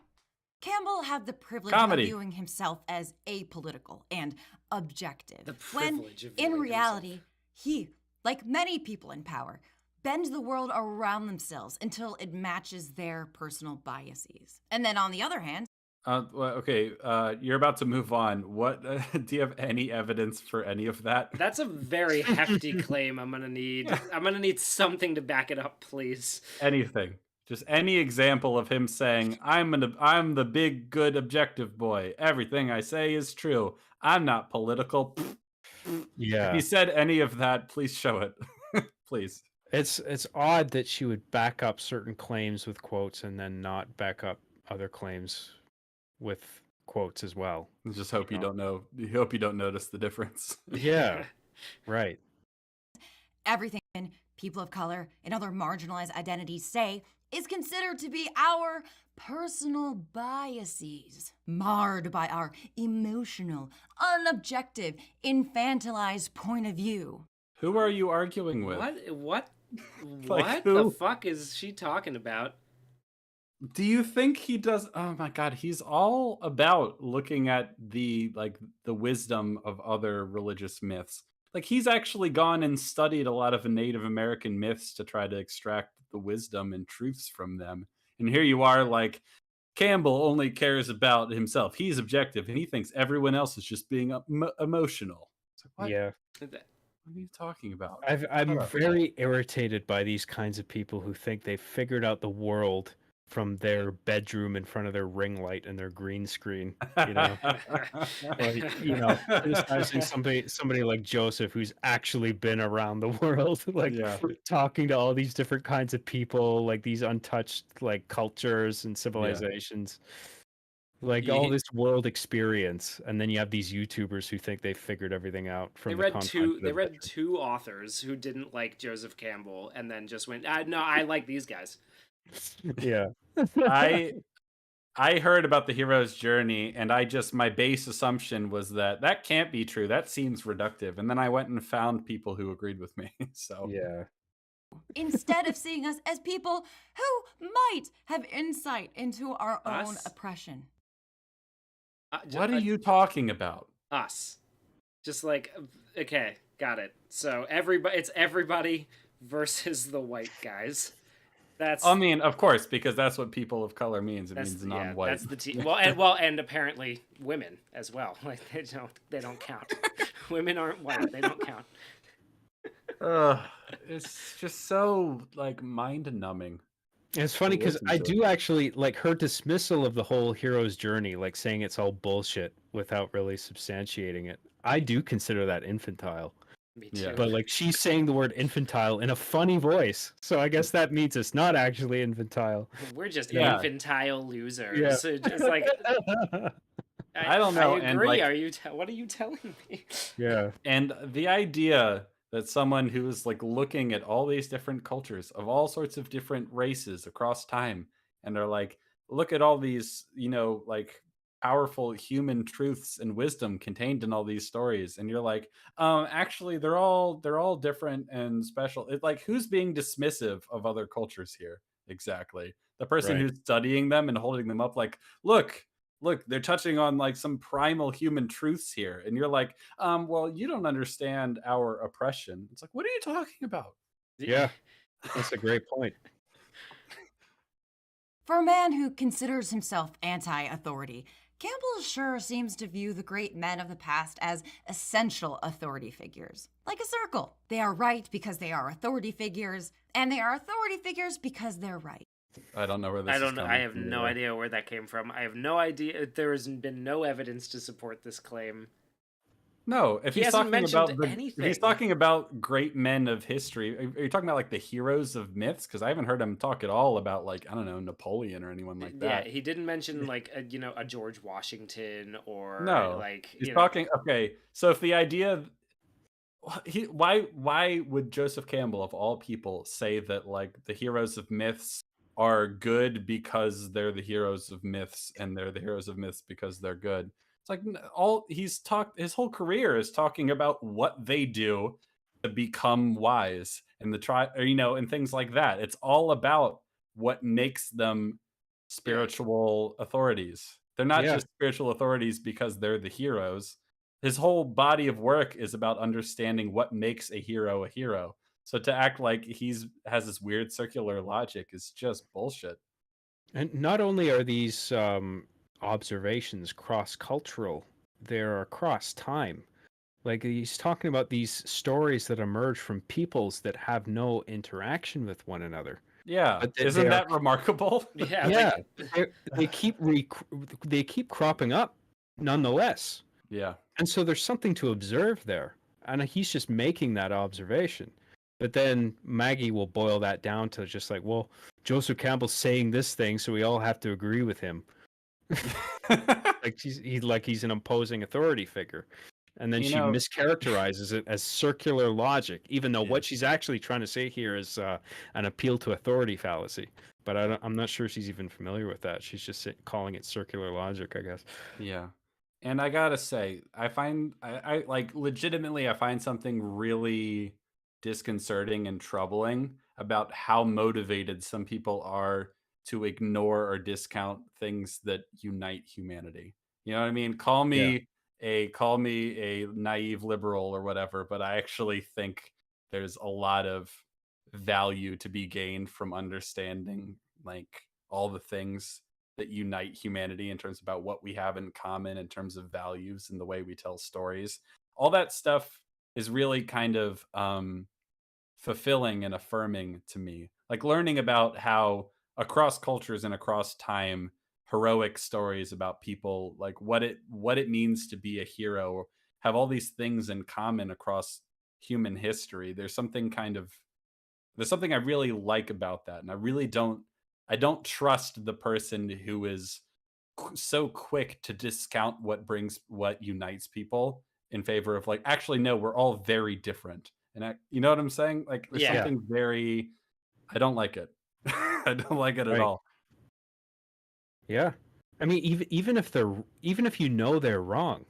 Campbell had the privilege Comedy. of viewing himself as apolitical and objective. The when, privilege of in viewing reality, himself. he, like many people in power, bends the world around themselves until it matches their personal biases. And then on the other hand... Well, okay, you're about to move on. What do you have any evidence for any of that? That's a very hefty claim. I'm gonna need something to back it up, please. Anything. Just any example of him saying, I'm the big, good, objective boy. Everything I say is true. I'm not political. Yeah. If you said any of that, please show it. Please. It's odd that she would back up certain claims with quotes and then not back up other claims with quotes as well. I just hope you don't know. Hope you don't notice the difference. Yeah. Right. Everything people of color and other marginalized identities say is considered to be our personal biases, marred by our emotional, unobjective, infantilized point of view. Who are you arguing with? What Like the who? fuck is she talking about? Do you think he does? Oh my god, he's all about looking at the wisdom of other religious myths. Like he's actually gone and studied a lot of Native American myths to try to extract the wisdom and truths from them. And here you are, like, Campbell only cares about himself. He's objective, and he thinks everyone else is just being emotional. It's like, what? Yeah. What are you talking about? I'm very irritated by these kinds of people who think they've figured out the world from their bedroom in front of their ring light and their green screen, criticizing somebody like Joseph who's actually been around the world, talking to all these different kinds of people, like these untouched like cultures and civilizations, all this world experience, and then you have these YouTubers who think they figured everything out from They read two authors who didn't like Joseph Campbell and then just went, no, I like these guys. Yeah. I heard about the hero's journey, and my base assumption was that can't be true. That seems reductive. And then I went and found people who agreed with me. So yeah. Instead of seeing us as people who might have insight into our own oppression. What are you talking about? Us. Just like, okay, got it. So it's everybody versus the white guys. I mean, of course, because that's what people of color means. It means non-white. That's the team. And apparently women as well. Like they don't count. Women aren't white. They don't count. It's just so like mind-numbing. It's funny because I do actually like her dismissal of the whole hero's journey, like saying it's all bullshit without really substantiating it. I do consider that infantile. Me too. Yeah. But like she's saying the word infantile in a funny voice, so I guess that means it's not actually infantile. We're just infantile losers. Yeah. So just like I don't know. I agree. And what are you telling me? Yeah. And the idea that someone who is like looking at all these different cultures of all sorts of different races across time, and are like, look at all these, like powerful human truths and wisdom contained in all these stories, and you're like, actually they're all different and special. It's like, who's being dismissive of other cultures here? Exactly. The person who's studying them and holding them up like, look look, they're touching on like some primal human truths here. And you're like, well, you don't understand our oppression. It's like, what are you talking about? Yeah, that's a great point. For a man who considers himself anti-authority, Campbell sure seems to view the great men of the past as essential authority figures, like a circle. They are right because they are authority figures, and they are authority figures because they're right. I don't know where this I is don't know. coming I have from no either. idea where that came from. I have no idea. There has been no evidence to support this claim. No, if He he's hasn't talking about mentioned if he's anything. talking about great men of history, are you talking about like the heroes of myths? Because I haven't heard him talk at all about like, I don't know, Napoleon or anyone like Yeah, that. he didn't mention like a George Washington or No, like he's talking. Okay, so if the idea, why would Joseph Campbell of all people say that like the heroes of myths are good because they're the heroes of myths and they're the heroes of myths because they're good? It's like all he's talked his whole career is talking about what they do to become wise and and things like that. It's all about what makes them spiritual authorities. They're not Yeah. just spiritual authorities because they're the heroes. His whole body of work is about understanding what makes a hero a hero. So to act like has this weird circular logic is just bullshit. And not only are these observations cross-cultural, they're across time. Like he's talking about these stories that emerge from peoples that have no interaction with one another. Yeah, But isn't that remarkable? Yeah, yeah, like, they keep cropping up nonetheless. Yeah. And so there's something to observe there. And he's just making that observation. But then Maggie will boil that down to just like, well, Joseph Campbell's saying this thing, so we all have to agree with him. Like he's an imposing authority figure. And then she mischaracterizes it as circular logic, even though what she's actually trying to say here is an appeal to authority fallacy. But I'm not sure she's even familiar with that. She's just calling it circular logic, I guess. Yeah. And I gotta say, I like legitimately, I find something really disconcerting and troubling about how motivated some people are to ignore or discount things that unite humanity. You know what I mean? Call Yeah. me a naive liberal or whatever, but I actually think there's a lot of value to be gained from understanding like all the things that unite humanity in terms about what we have in common in terms of values and the way we tell stories. All that stuff is really kind of fulfilling and affirming to me. Like learning about how across cultures and across time, heroic stories about people, like what it means to be a hero, have all these things in common across human history. There's something I really like about that, and I don't trust the person who is so quick to discount what unites people in favor of like, actually no, we're all very different. And you know what I'm saying? Like there's Yeah. something very, I don't like it. I don't like it at Right. all. Yeah. I mean, even if you know they're wrong,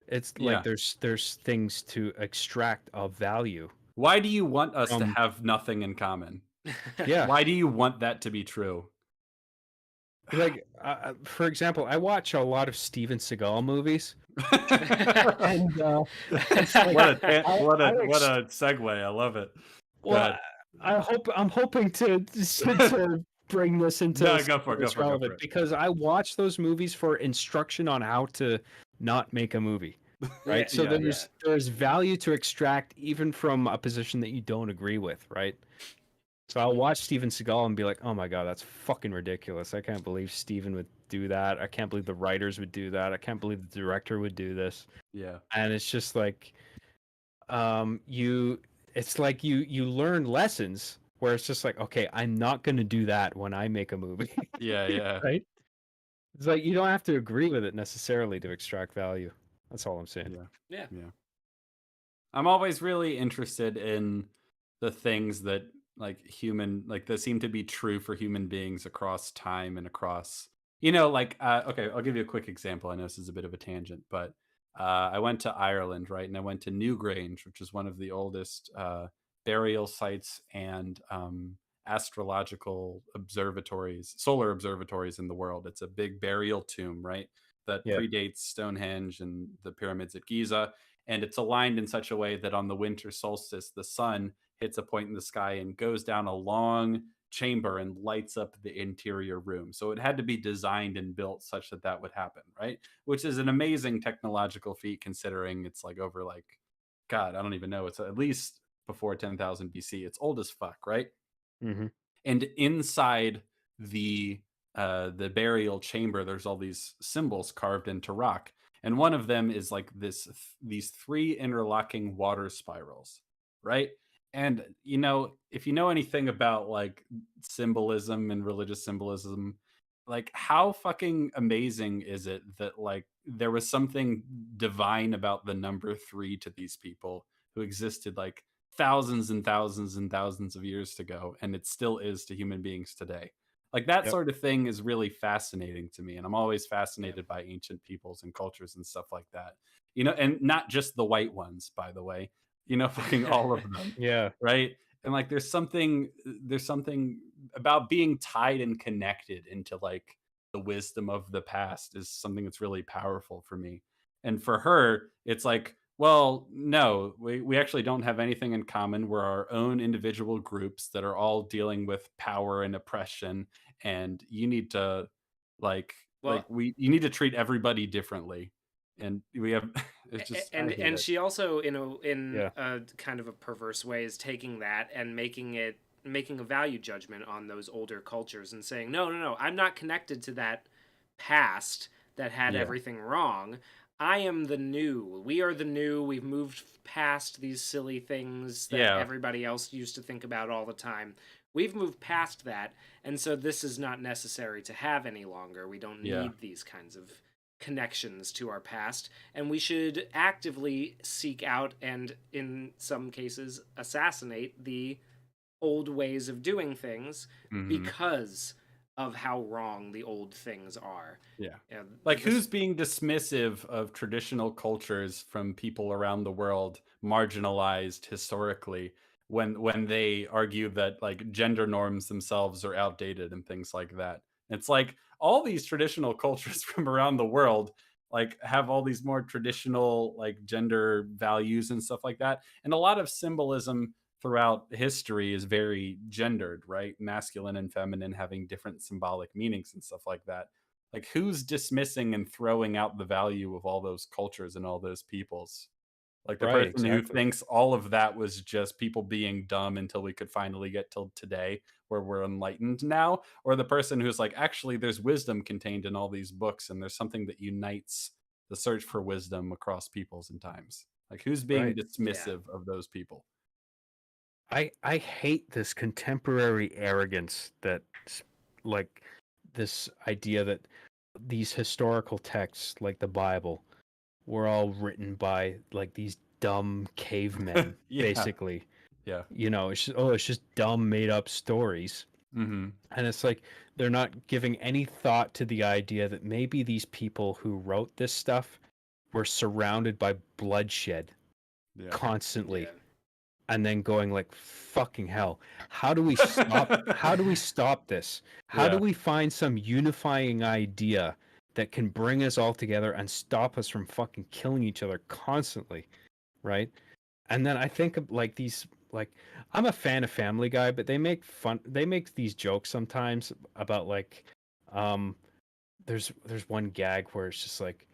it's like there's things to extract of value. Why do you want us to have nothing in common? Yeah. Why do you want that to be true? Like, for example, I watch a lot of Steven Seagal movies. And it's like, what a segue! I love it. Well, I'm hoping to bring this into No, go for it, relevant because I watch those movies for instruction on how to not make a movie. Right. So there's value to extract even from a position that you don't agree with, right? So I'll watch Steven Seagal and be like, oh my God, that's fucking ridiculous. I can't believe Steven would do that. I can't believe the writers would do that. I can't believe the director would do this. Yeah. And it's just like it's like you learn lessons where it's just like, okay, I'm not gonna do that when I make a movie. Yeah. Right? It's like you don't have to agree with it necessarily to extract value. That's all I'm saying. Yeah. I'm always really interested in the things that that seem to be true for human beings across time and across, okay, I'll give you a quick example. I know this is a bit of a tangent, but I went to Ireland, right? And I went to Newgrange, which is one of the oldest burial sites and astrological observatories, solar observatories in the world. It's a big burial tomb, right? That Yeah. predates Stonehenge and the pyramids at Giza. And it's aligned in such a way that on the winter solstice, the sun hits a point in the sky and goes down a long chamber and lights up the interior room. So it had to be designed and built such that that would happen, right? Which is an amazing technological feat considering it's like over like, God, I don't even know. It's at least before 10,000 BC. It's old as fuck, right? Mm-hmm. And inside the burial chamber, there's all these symbols carved into rock, and one of them is like these three interlocking water spirals, right? And you know, if you know anything about like symbolism and religious symbolism, like how fucking amazing is it that like there was something divine about the number three to these people who existed like thousands and thousands and thousands of years ago, and it still is to human beings today. Like that Yep. sort of thing is really fascinating to me, and I'm always fascinated by ancient peoples and cultures and stuff like that. You know, and not just the white ones, by the way. You know, fucking all of them, Yeah. right? And like there's something about being tied and connected into like the wisdom of the past is something that's really powerful for me. And for her, it's like, well, no, we actually don't have anything in common. We're our own individual groups that are all dealing with power and oppression, and you need to like Well, you need to treat everybody differently. And we have it's just I and hate and it. she also in Yeah. a kind of a perverse way is taking that and making a value judgment on those older cultures and saying no, I'm not connected to that past that had Yeah. everything wrong. I am the new. We are the new. We've moved past these silly things that Yeah. everybody else used to think about all the time. We've moved past that, and so this is not necessary to have any longer. We don't Yeah. need these kinds of connections to our past, and we should actively seek out and, in some cases, assassinate the old ways of doing things Mhm. because of how wrong the old things are. Yeah. Yeah, Like this- who's being dismissive of traditional cultures from people around the world marginalized historically when they argue that like gender norms themselves are outdated and things like that. It's like all these traditional cultures from around the world like have all these more traditional like gender values and stuff like that. And a lot of symbolism throughout history is very gendered, right? Masculine and feminine having different symbolic meanings and stuff like that. Like who's dismissing and throwing out the value of all those cultures and all those peoples? Like the Right. person who Exactly. thinks all of that was just people being dumb until we could finally get till today where we're enlightened now, or the person who's like actually there's wisdom contained in all these books and there's something that unites the search for wisdom across peoples and times. Like who's being Right. dismissive of those people? I hate this contemporary arrogance that like this idea that these historical texts like the Bible were all written by like these dumb cavemen Yeah. basically. Yeah. You know, it's just dumb made up stories. Mhm. And it's like they're not giving any thought to the idea that maybe these people who wrote this stuff were surrounded by bloodshed Yeah. constantly. Yeah. And then going like fucking hell, how do we stop this? How do Yeah. we find some unifying idea that can bring us all together and stop us from fucking killing each other constantly, right? And then I think of like these like I'm a fan of Family Guy, but they make these jokes sometimes about like there's one gag where it's just like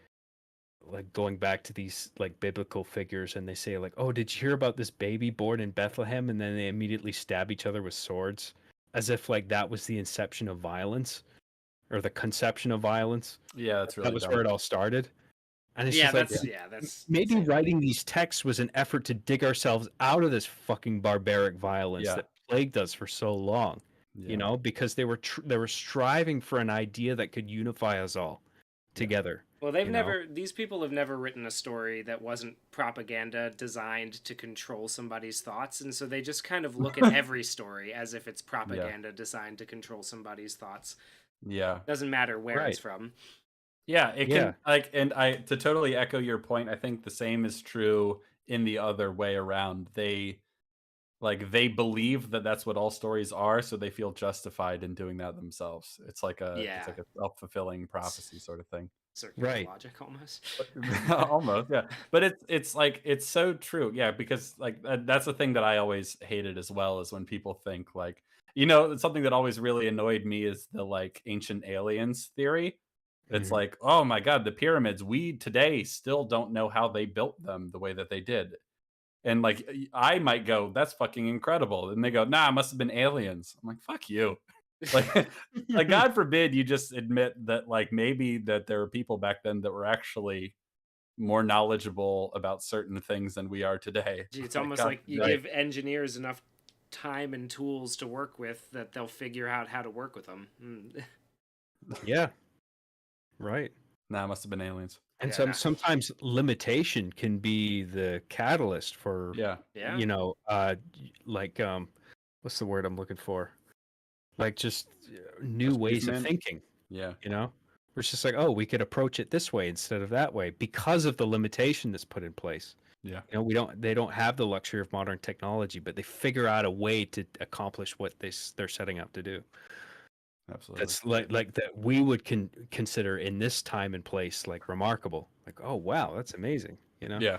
going back to these like biblical figures, and they say like, oh, did you hear about this baby born in Bethlehem? And then they immediately stab each other with swords, as if like that was the inception of violence or the conception of violence. Yeah, that's really That was dumb. where it all started. And it's Yeah, just like that's maybe insane. writing these texts was an effort to dig ourselves out of this fucking barbaric violence Yeah. that plagued us for so long. Yeah. You know, because they were striving for an idea that could unify us all together. Well, they've you know? never. These people have never written a story that wasn't propaganda designed to control somebody's thoughts, and so they just kind of look at every story as if it's propaganda designed to control somebody's thoughts. Yeah. Doesn't matter where Right. it's from. Yeah, it Yeah. can like, and I to totally echo your point, I think the same is true in the other way around. They like they believe that that's what all stories are, so they feel justified in doing that themselves. It's like a self-fulfilling prophecy sort of thing. Circular logic almost. Almost, yeah. But it's like it's so true. Yeah, because like that's the thing that I always hated as well, is when people think like, something that always really annoyed me is the like ancient aliens theory. It's like, oh my god, the pyramids, we today still don't know how they built them the way that they did. And like I might go, that's fucking incredible. And they go, nah, it must have been aliens. I'm like, fuck you. Like God forbid you just admit that like maybe that there were people back then that were actually more knowledgeable about certain things than we are today. It's almost like you give engineers enough time and tools to work with that they'll figure out how to work with them. Yeah. Right. Nah, it must have been aliens. And sometimes limitation can be the catalyst for like what's the word I'm looking for? Like just new ways of thinking. Yeah. It's just like, oh, we could approach it this way instead of that way because of the limitation that's put in place. Yeah. They don't have the luxury of modern technology, but they figure out a way to accomplish what they're setting out to do. Absolutely. That's like that we would consider in this time and place like remarkable. Like, oh wow, that's amazing. Yeah.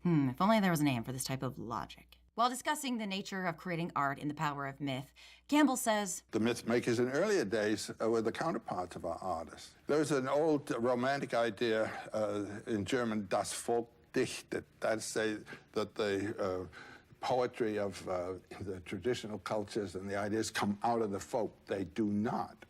If only there was a name for this type of logic. While discussing the nature of creating art and the power of myth, Campbell says, the myth makers in earlier days were the counterparts of our artists. There was an old romantic idea in German, das Volk dichtet. That's say that the poetry of the traditional cultures and the ideas come out of the folk. They do not.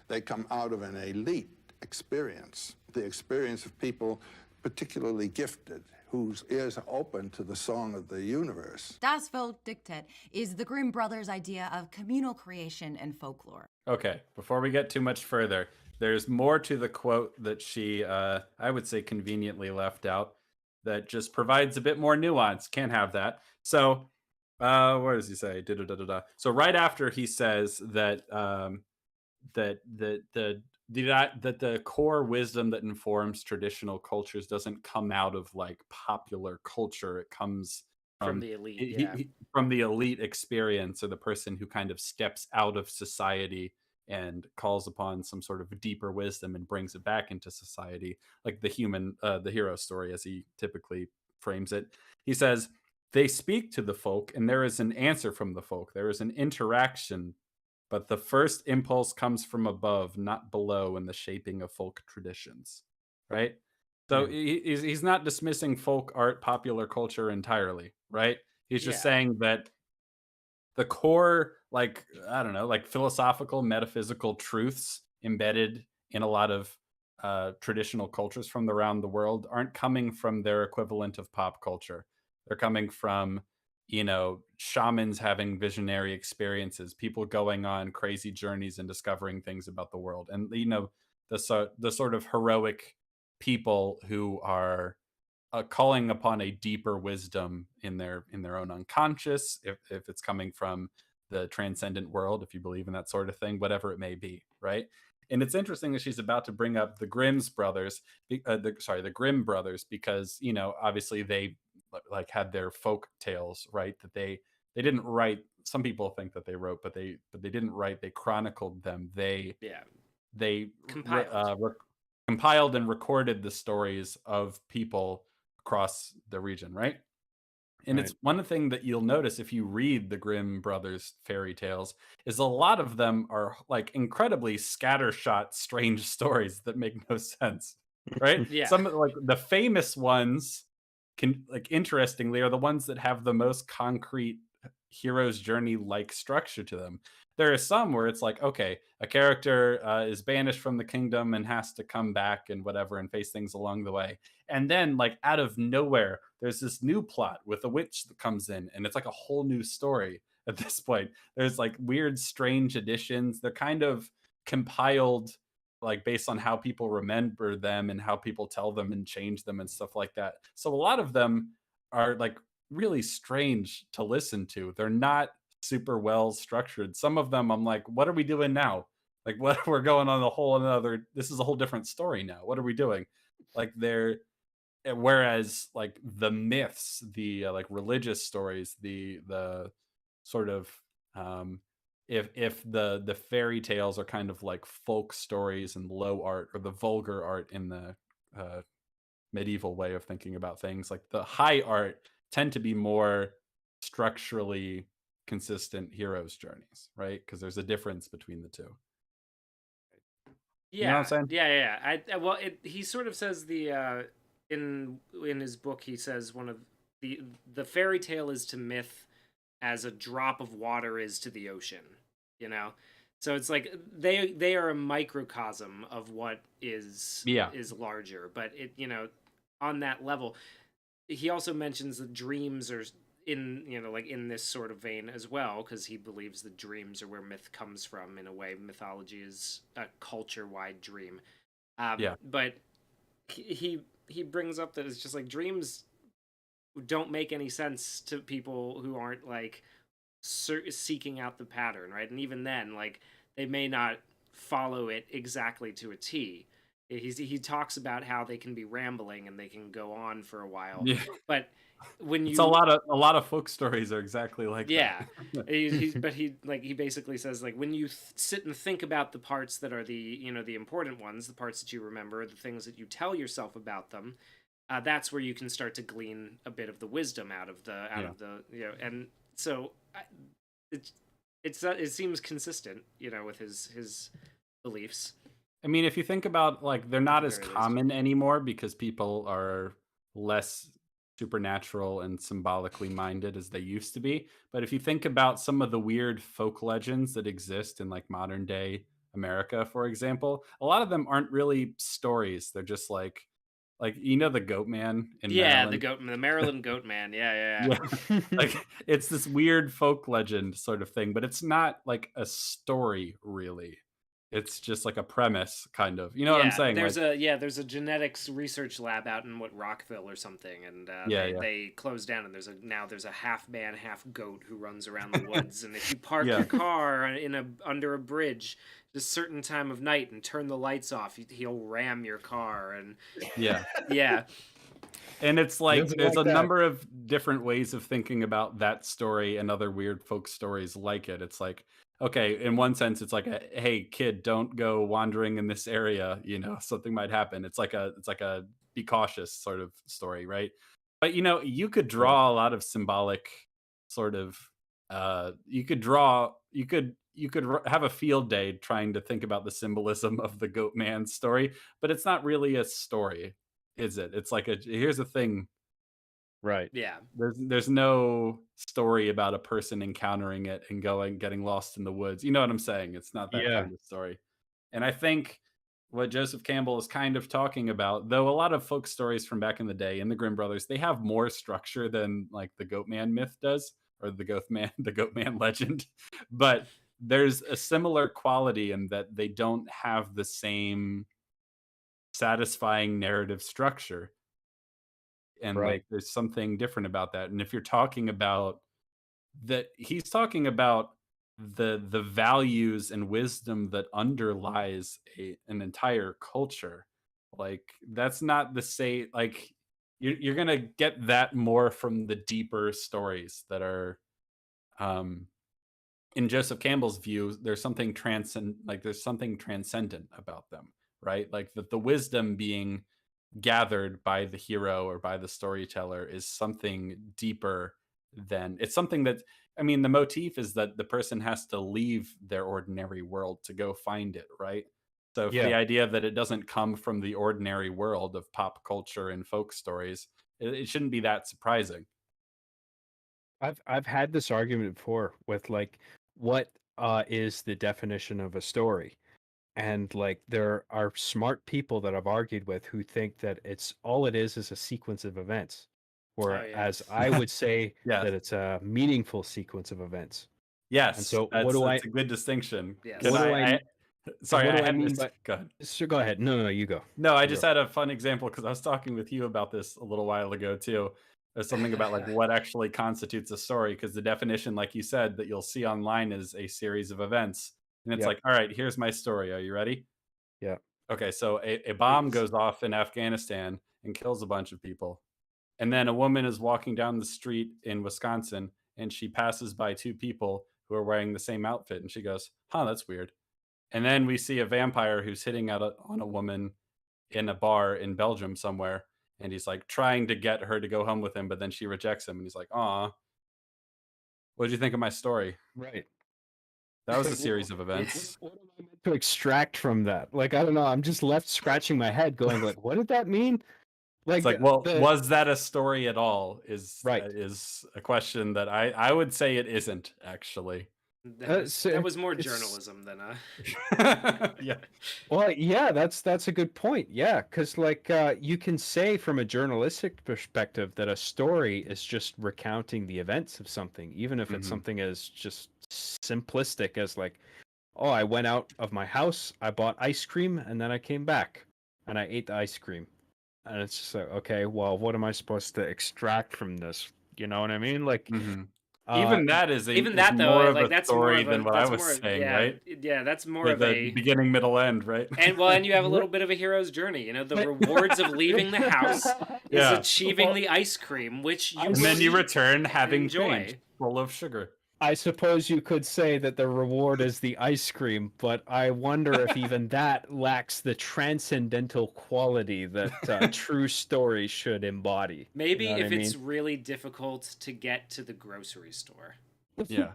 They come out of an elite experience, the experience of people particularly gifted, whose ears are open to the song of the universe. Das Volk dichtet is the Grimm brothers' idea of communal creation and folklore. Okay, before we get too much further, there's more to the quote that she, I would say, conveniently left out that just provides a bit more nuance. Can't have that. So, what does he say? So right after he says that that the core wisdom that informs traditional cultures doesn't come out of like popular culture. It comes from the elite, from the elite experience, or the person who kind of steps out of society and calls upon some sort of deeper wisdom and brings it back into society, like the hero story, as he typically frames it. He says, they speak to the folk, and there is an answer from the folk. There is an interaction, but the first impulse comes from above, not below, in the shaping of folk traditions. Right? So he's not dismissing folk art, popular culture entirely, right? He's just saying that the core, like, I don't know, like philosophical, metaphysical truths embedded in a lot of traditional cultures from around the world aren't coming from their equivalent of pop culture. They're coming from, shamans having visionary experiences, people going on crazy journeys and discovering things about the world. And, the sort of heroic people who are calling upon a deeper wisdom in their own unconscious, if it's coming from the transcendent world, if you believe in that sort of thing, whatever it may be, right? And it's interesting that she's about to bring up the Grimm brothers, because obviously they like had their folk tales, right? That they didn't write. Some people think that they wrote, but they didn't write. They chronicled them. They compiled and recorded the stories of people across the region, right? And it's one thing that you'll notice if you read the Grimm brothers fairy tales is a lot of them are like incredibly scattershot, strange stories that make no sense, right? Some like the famous ones interestingly are the ones that have the most concrete hero's journey like structure to them. There are some where it's like, okay, a character is banished from the kingdom and has to come back and whatever and face things along the way. And then like out of nowhere, there's this new plot with a witch that comes in and it's like a whole new story at this point. There's like weird, strange additions. They're kind of compiled like based on how people remember them and how people tell them and change them and stuff like that. So a lot of them are like really strange to listen to. They're not super well structured. Some of them I'm like, what are we doing now? Like we're going on this is a whole different story now. What are we doing? Like whereas like the myths, the like religious stories, the sort of um if the fairy tales are kind of like folk stories and low art, or the vulgar art in the uh medieval way of thinking about things, like the high art tend to be more structurally consistent heroes journeys, right? Because there's a difference between the two. You know what I'm Yeah, saying? yeah, yeah. Well, he sort of says in his book, he says one of the fairy tale is to myth as a drop of water is to the ocean. You know, so it's like they are a microcosm of what Yeah. is larger, but on that level. He also mentions that dreams are in like in this sort of vein as well, because he believes that dreams are where myth comes from. In a way, mythology is a culture-wide dream. Yeah. But he brings up that it's just like dreams don't make any sense to people who aren't like seeking out the pattern, right? And even then, like, they may not follow it exactly to a T. He talks about how they can be rambling and they can go on for a while, Yeah. but when It's a you lot of folk stories are exactly like yeah, that. but he basically says, like, when you sit and think about the parts that are the important ones, the parts that you remember, the things that you tell yourself about them, that's where you can start to glean a bit of the wisdom out of the and so it seems consistent, with his beliefs. I mean, if you think about, like, they're not as very least. common anymore because people are less supernatural and symbolically minded as they used to be. But if you think about some of the weird folk legends that exist in like modern day America, for example, a lot of them aren't really stories. They're just like the Goat Man in Yeah, Maryland. the Maryland Goat Man. Yeah. Yeah. Like, it's this weird folk legend sort of thing, but it's not like a story really. It's just like a premise, kind of. You know what I'm Yeah, saying? there's Like, a genetics research lab out in Rockville or something, and yeah, they closed down, and there's a half man, half goat who runs around the woods, and if you park Yeah. your car under a bridge at a certain time of night and turn the lights off, he'll ram your car, and yeah. yeah, And it's like doesn't there's like a that. number of different ways of thinking about that story and other weird folk stories like it. It's like, okay, in one sense, it's like hey kid, don't go wandering in this area. Something might happen. It's like a be cautious sort of story, right? But you could Right. draw a lot of symbolic sort of. You could draw. You could have a field day trying to think about the symbolism of the Goat Man story, but it's not really a story, is it? It's like here's the thing. Right. yeah, There's no story about a person encountering it and getting lost in the woods. You know what I'm saying? It's not that Yeah. kind of story. And I think what Joseph Campbell is kind of talking about, though a lot of folk stories from back in the day in the Grimm brothers, they have more structure than like the Goat Man myth does, or the Goat Man legend. But there's a similar quality in that they don't have the same satisfying narrative structure, and Right. like there's something different about that. And if you're talking about that, he's talking about the values and wisdom that underlies an entire culture. Like, that's not the same. Like, you're gonna get that more from the deeper stories that are um in Joseph Campbell's view. There's something transcendent about them, right? Like, the wisdom being gathered by the hero or by the storyteller is something deeper than it's something that. I mean, the motif is that the person has to leave their ordinary world to go find it, right? So for the Yeah. idea that it doesn't come from the ordinary world of pop culture and folk stories, it shouldn't be that surprising. I've had this argument before with like what is the definition of a story? And like there are smart people that I've argued with who think that all it is a sequence of events. oh yeah, Whereas I would say Yes. that it's a meaningful sequence of events. And Yes, so that's a good distinction. Yes. Can what do I sorry, what I do I had mean this by go ahead. so go ahead. No, you go. No, I You just go. had a fun example because I was talking with you about this a little while ago too. There's something about like what actually constitutes a story, because the definition, like you said, that you'll see online is a series of events. And it's Yep. like, all right, here's my story. Are you ready? Yeah. Okay, so a bomb Please. goes off in Afghanistan, and kills a bunch of people. And then a woman is walking down the street in Wisconsin and she passes by two people who are wearing the same outfit and she goes, "Huh, that's weird." And then we see a vampire who's hitting on a woman in a bar in Belgium somewhere, and he's like trying to get her to go home with him, but then she rejects him and he's like, "Aw, what did you think of my story?" Right. That was a Like, series of events. what am I meant to extract from that? Like, I don't know. I'm just left scratching my head, going like, what did that mean? It's Like, like, well, was that a story at all? Is Right. is a question that I would say it isn't actually. That was more journalism than Yeah. Well, yeah, that's a good point. Yeah, because like you can say from a journalistic perspective that a story is just recounting the events of something, even if it's Mhm. something as just simplistic as like, oh, I went out of my house, I bought ice cream, and then I came back and I ate the ice cream. And it's just like, okay, well, what am I supposed to extract from this? You know what I mean? Like, Mhm. uh, Even that is even that though, more of like a that's more story of than a what I that's was more saying, right? yeah, that's more For of the a beginning, middle, end, right? and you have a little bit of a hero's journey. You know, the rewards of leaving the house is Yeah. achieving the ice cream, which you And will then you eat return and having enjoy. changed, full of sugar. I suppose you could say that the reward is the ice cream, but I wonder if even that lacks the transcendental quality that true stories should embody. Maybe You know what if I it's mean? really difficult to get to the grocery store. Yeah.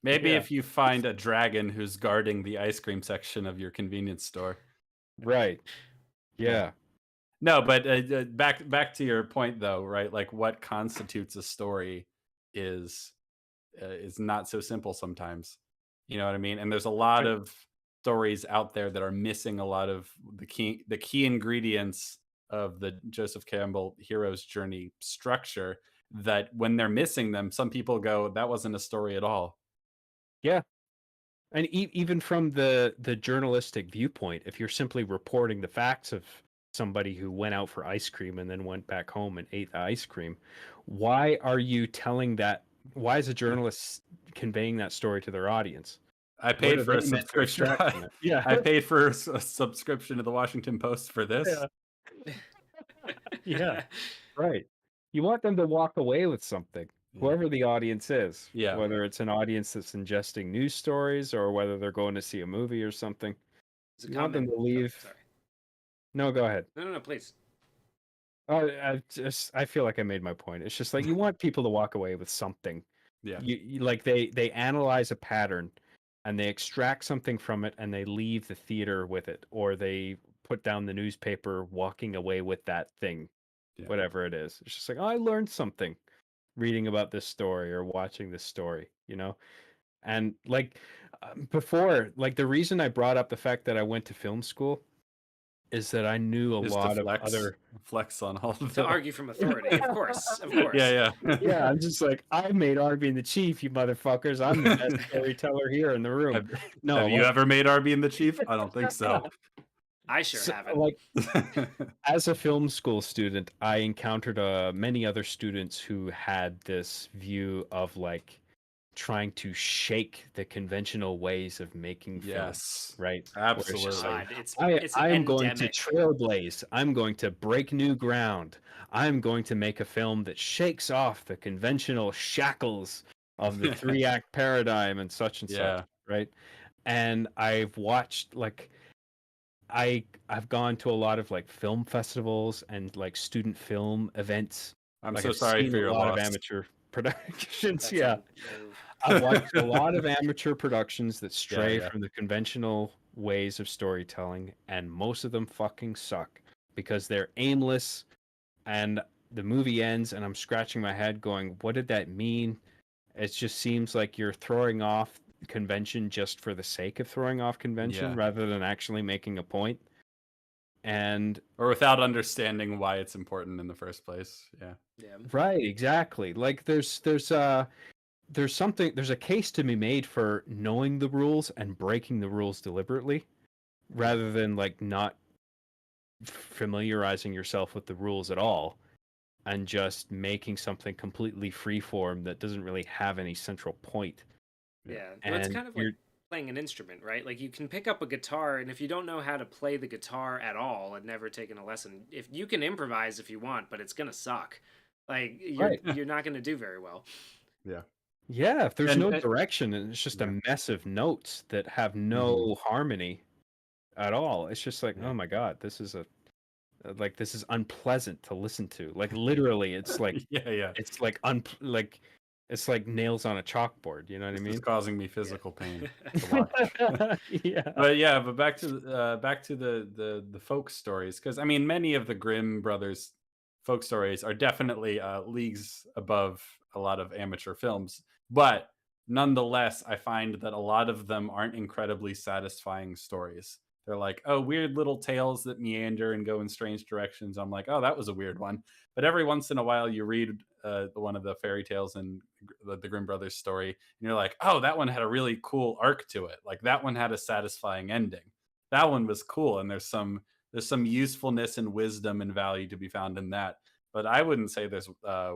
Maybe Yeah. if you find a dragon who's guarding the ice cream section of your convenience store. Right. Yeah. No, but back to your point though, right? Like what constitutes a story is not so simple sometimes. You know what I mean? And there's a lot Right. of stories out there that are missing a lot of the key ingredients of the Joseph Campbell hero's journey structure, that when they're missing them, some people go, "That wasn't a story at all." Yeah. And even from the journalistic viewpoint, if you're simply reporting the facts of somebody who went out for ice cream and then went back home and ate the ice cream, why are you telling that? Why is a journalist conveying that story to their audience? I What paid are for a they meant to subscription. extract from it? Yeah. I paid for a subscription to the Washington Post for this. Yeah. Yeah. Right. You want them to walk away with something, whoever the audience is. Yeah. Whether it's an audience that's ingesting news stories or whether they're going to see a movie or something. There's a You want them comment. to leave. Oh, sorry. No, go ahead. No, please. I feel like I made my point. It's just like you want people to walk away with something. Yeah. You like they analyze a pattern and they extract something from it and they leave the theater with it, or they put down the newspaper walking away with that thing, Yeah. whatever it is. It's just like, oh, I learned something reading about this story or watching this story, you know? And like before, like the reason I brought up the fact that I went to film school is that I knew a Just lot to of other flex on all of To the argue from authority, of course, of course. Yeah. Yeah, I'm just like, I made R being the chief, you motherfuckers. I'm the best storyteller here in the room. Have you ever made R being the chief? I don't think so. I sure haven't. Like, as a film school student, I encountered many other students who had this view of like trying to shake the conventional ways of making film. Yes, right? absolutely. God, I am going to endemic. trailblaze. I'm going to break new ground. I'm going to make a film that shakes off the conventional shackles of the 3-act paradigm and such, right? And I've watched like I've gone to a lot of like film festivals and like student film events. I'm like, so I've sorry seen for a your lot loss. of amateur productions. That's Yeah. a I've watched a lot of amateur productions that stray Yeah. from the conventional ways of storytelling, and most of them fucking suck because they're aimless. And the movie ends, and I'm scratching my head, going, "What did that mean?" It just seems like you're throwing off convention just for the sake of throwing off convention, Yeah. rather than actually making a point. And Or without understanding why it's important in the first place. Yeah. right, exactly. Like there's a case to be made for knowing the rules and breaking the rules deliberately, rather than like not familiarizing yourself with the rules at all and just making something completely freeform that doesn't really have any central point. Yeah, well, it's And kind of you're like playing an instrument, right? Like you can pick up a guitar, and if you don't know how to play the guitar at all and never taken a lesson, if you can improvise if you want, but it's gonna suck. Like you're not gonna do very well. Yeah. Yeah, if there's no And direction and it's just a mess of notes that have no harmony at all, it's just like, oh my God, this is this is unpleasant to listen to. Like literally, it's like yeah. it's like it's like nails on a chalkboard. You know what I It's mean? causing me physical pain to watch. Yeah. But back to the folk stories, because I mean, many of the Grimm brothers folk stories are definitely leagues above a lot of amateur films, but nonetheless, I find that a lot of them aren't incredibly satisfying stories. They're like, oh, weird little tales that meander and go in strange directions. I'm like, oh, that was a weird one. But every once in a while, you read one of the fairy tales in the Grimm brothers story, and you're like, oh, that one had a really cool arc to it. Like that one had a satisfying ending. That one was cool, and there's some usefulness and wisdom and value to be found in that. But I wouldn't say there's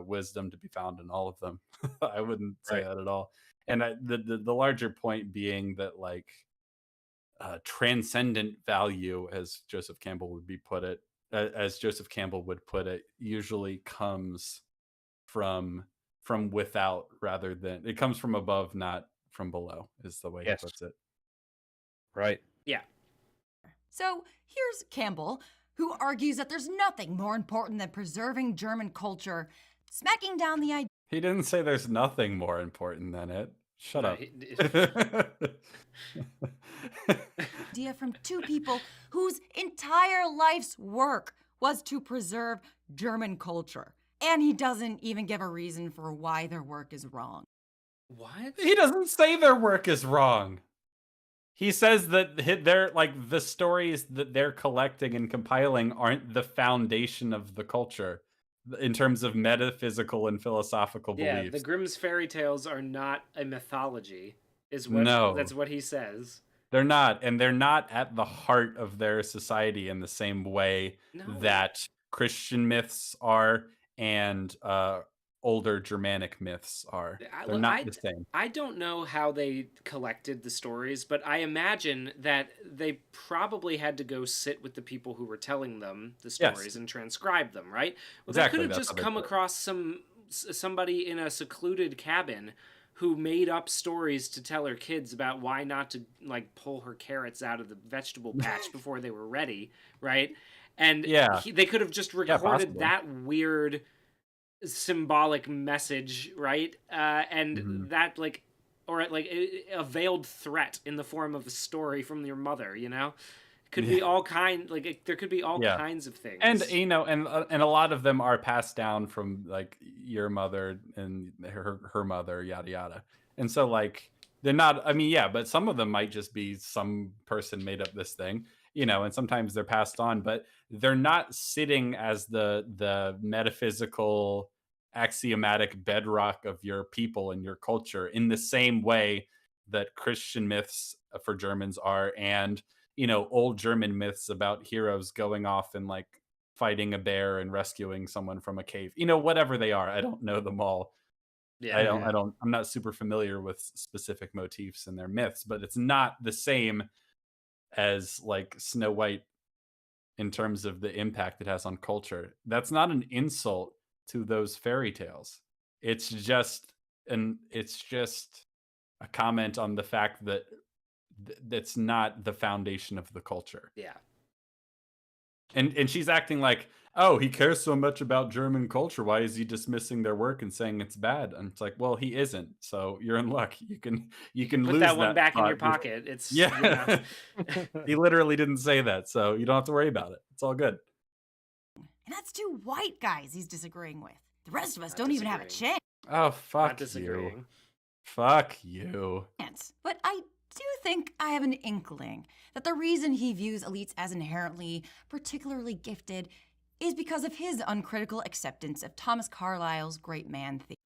wisdom to be found in all of them. I wouldn't say that at all. And the larger point being that like transcendent value, as Joseph Campbell would put it, usually comes from without rather than it comes from above, not from below, is the way he puts it. Right. Yeah. So here's Campbell, who argues that there's nothing more important than preserving German culture, smacking down the idea. He didn't say there's nothing more important than it. Shut up. Idea from two people whose entire life's work was to preserve German culture. And he doesn't even give a reason for why their work is wrong. What? He doesn't say their work is wrong. He says that they're like the stories that they're collecting and compiling aren't the foundation of the culture in terms of metaphysical and philosophical Yeah, beliefs. the Grimm's fairy tales are not a mythology, that's what he says. They're not, and they're not at the heart of their society in the same way that Christian myths are and older Germanic myths are. They're not the same. I don't know how they collected the stories, but I imagine that they probably had to go sit with the people who were telling them the stories and transcribe them, right? Well, Exactly, they could have just come across somebody in a secluded cabin who made up stories to tell her kids about why not to like pull her carrots out of the vegetable patch before they were ready, right? And they could have just recorded that weird symbolic message, right? And that like, or like a veiled threat in the form of a story from your mother, you know? Could be all there could be all kinds of things. And you know, and a lot of them are passed down from like your mother and her mother, yada yada. And so like they're not, I mean, yeah, but some of them might just be some person made up this thing, you know, and sometimes they're passed on, but they're not sitting as the metaphysical axiomatic bedrock of your people and your culture in the same way that Christian myths for Germans are, and you know, old German myths about heroes going off and like fighting a bear and rescuing someone from a cave, you know, whatever they are. I don't know them all. Yeah. I'm not super familiar with specific motifs in their myths, but it's not the same as like Snow White in terms of the impact it has on culture. That's not an insult to those fairy tales. It's just a comment on the fact that that's not the foundation of the culture. Yeah. And she's acting like, oh, he cares so much about German culture. Why is he dismissing their work and saying it's bad? And it's like, well, he isn't. So you're in luck. You can put lose that one back in thought. your pocket. It's yeah. You know. He literally didn't say that, so you don't have to worry about it. It's all good. And that's two white guys he's disagreeing with. The rest of us don't even have a chance. Oh, fuck you. Fuck you. But I do think I have an inkling that the reason he views elites as inherently particularly gifted is because of his uncritical acceptance of Thomas Carlyle's great man thesis.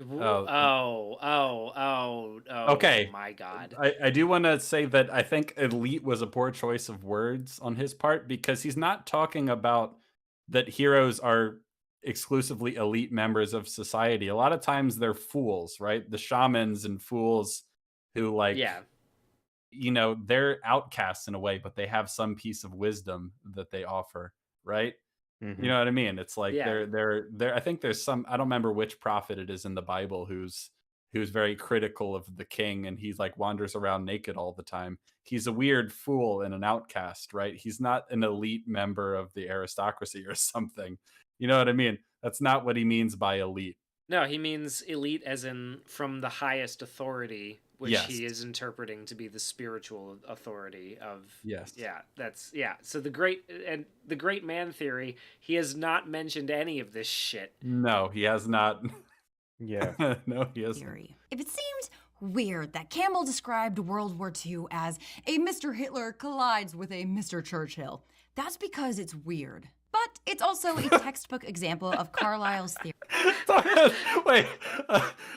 Okay. My God. I do want to say that I think elite was a poor choice of words on his part, because he's not talking about that heroes are exclusively elite members of society. A lot of times they're fools, right? The shamans and fools who like they're outcasts in a way, but they have some piece of wisdom that they offer, right? You know what I mean? It's like Yeah. they're I think there's some, I don't remember which prophet it is in the Bible who's very critical of the king, and he's like wanders around naked all the time. He's a weird fool and an outcast, right? He's not an elite member of the aristocracy or something. You know what I mean? That's not what he means by elite. No, he means elite as in from the highest authority, which Yes. he is interpreting to be the spiritual authority of. Yes. Yeah, So the great man theory, he has not mentioned any of this shit. No, he has not. Yeah. No, he hasn't. Theory. If it seems weird that Campbell described World War II as a Mr. Hitler collides with a Mr. Churchill, that's because it's weird. But it's also a textbook example of Carlyle's theory. Wait,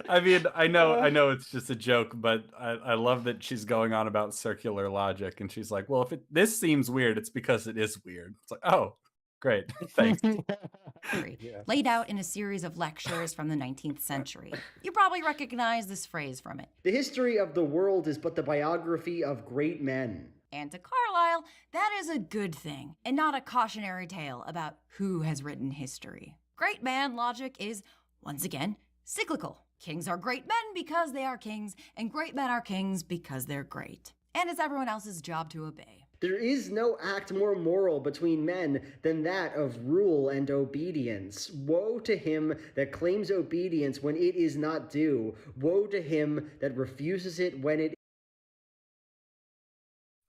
I mean, I know it's just a joke, but I love that she's going on about circular logic, and she's like, well, if this seems weird, it's because it is weird. It's like, oh, great, thanks. Laid out in a series of lectures from the 19th century. You probably recognize this phrase from it. The history of the world is but the biography of great men. And to Carlyle, that is a good thing, and not a cautionary tale about who has written history. Great man logic is, once again, cyclical. Kings are great men because they are kings, and great men are kings because they're great. And it's everyone else's job to obey. There is no act more moral between men than that of rule and obedience. Woe to him that claims obedience when it is not due. Woe to him that refuses it when it.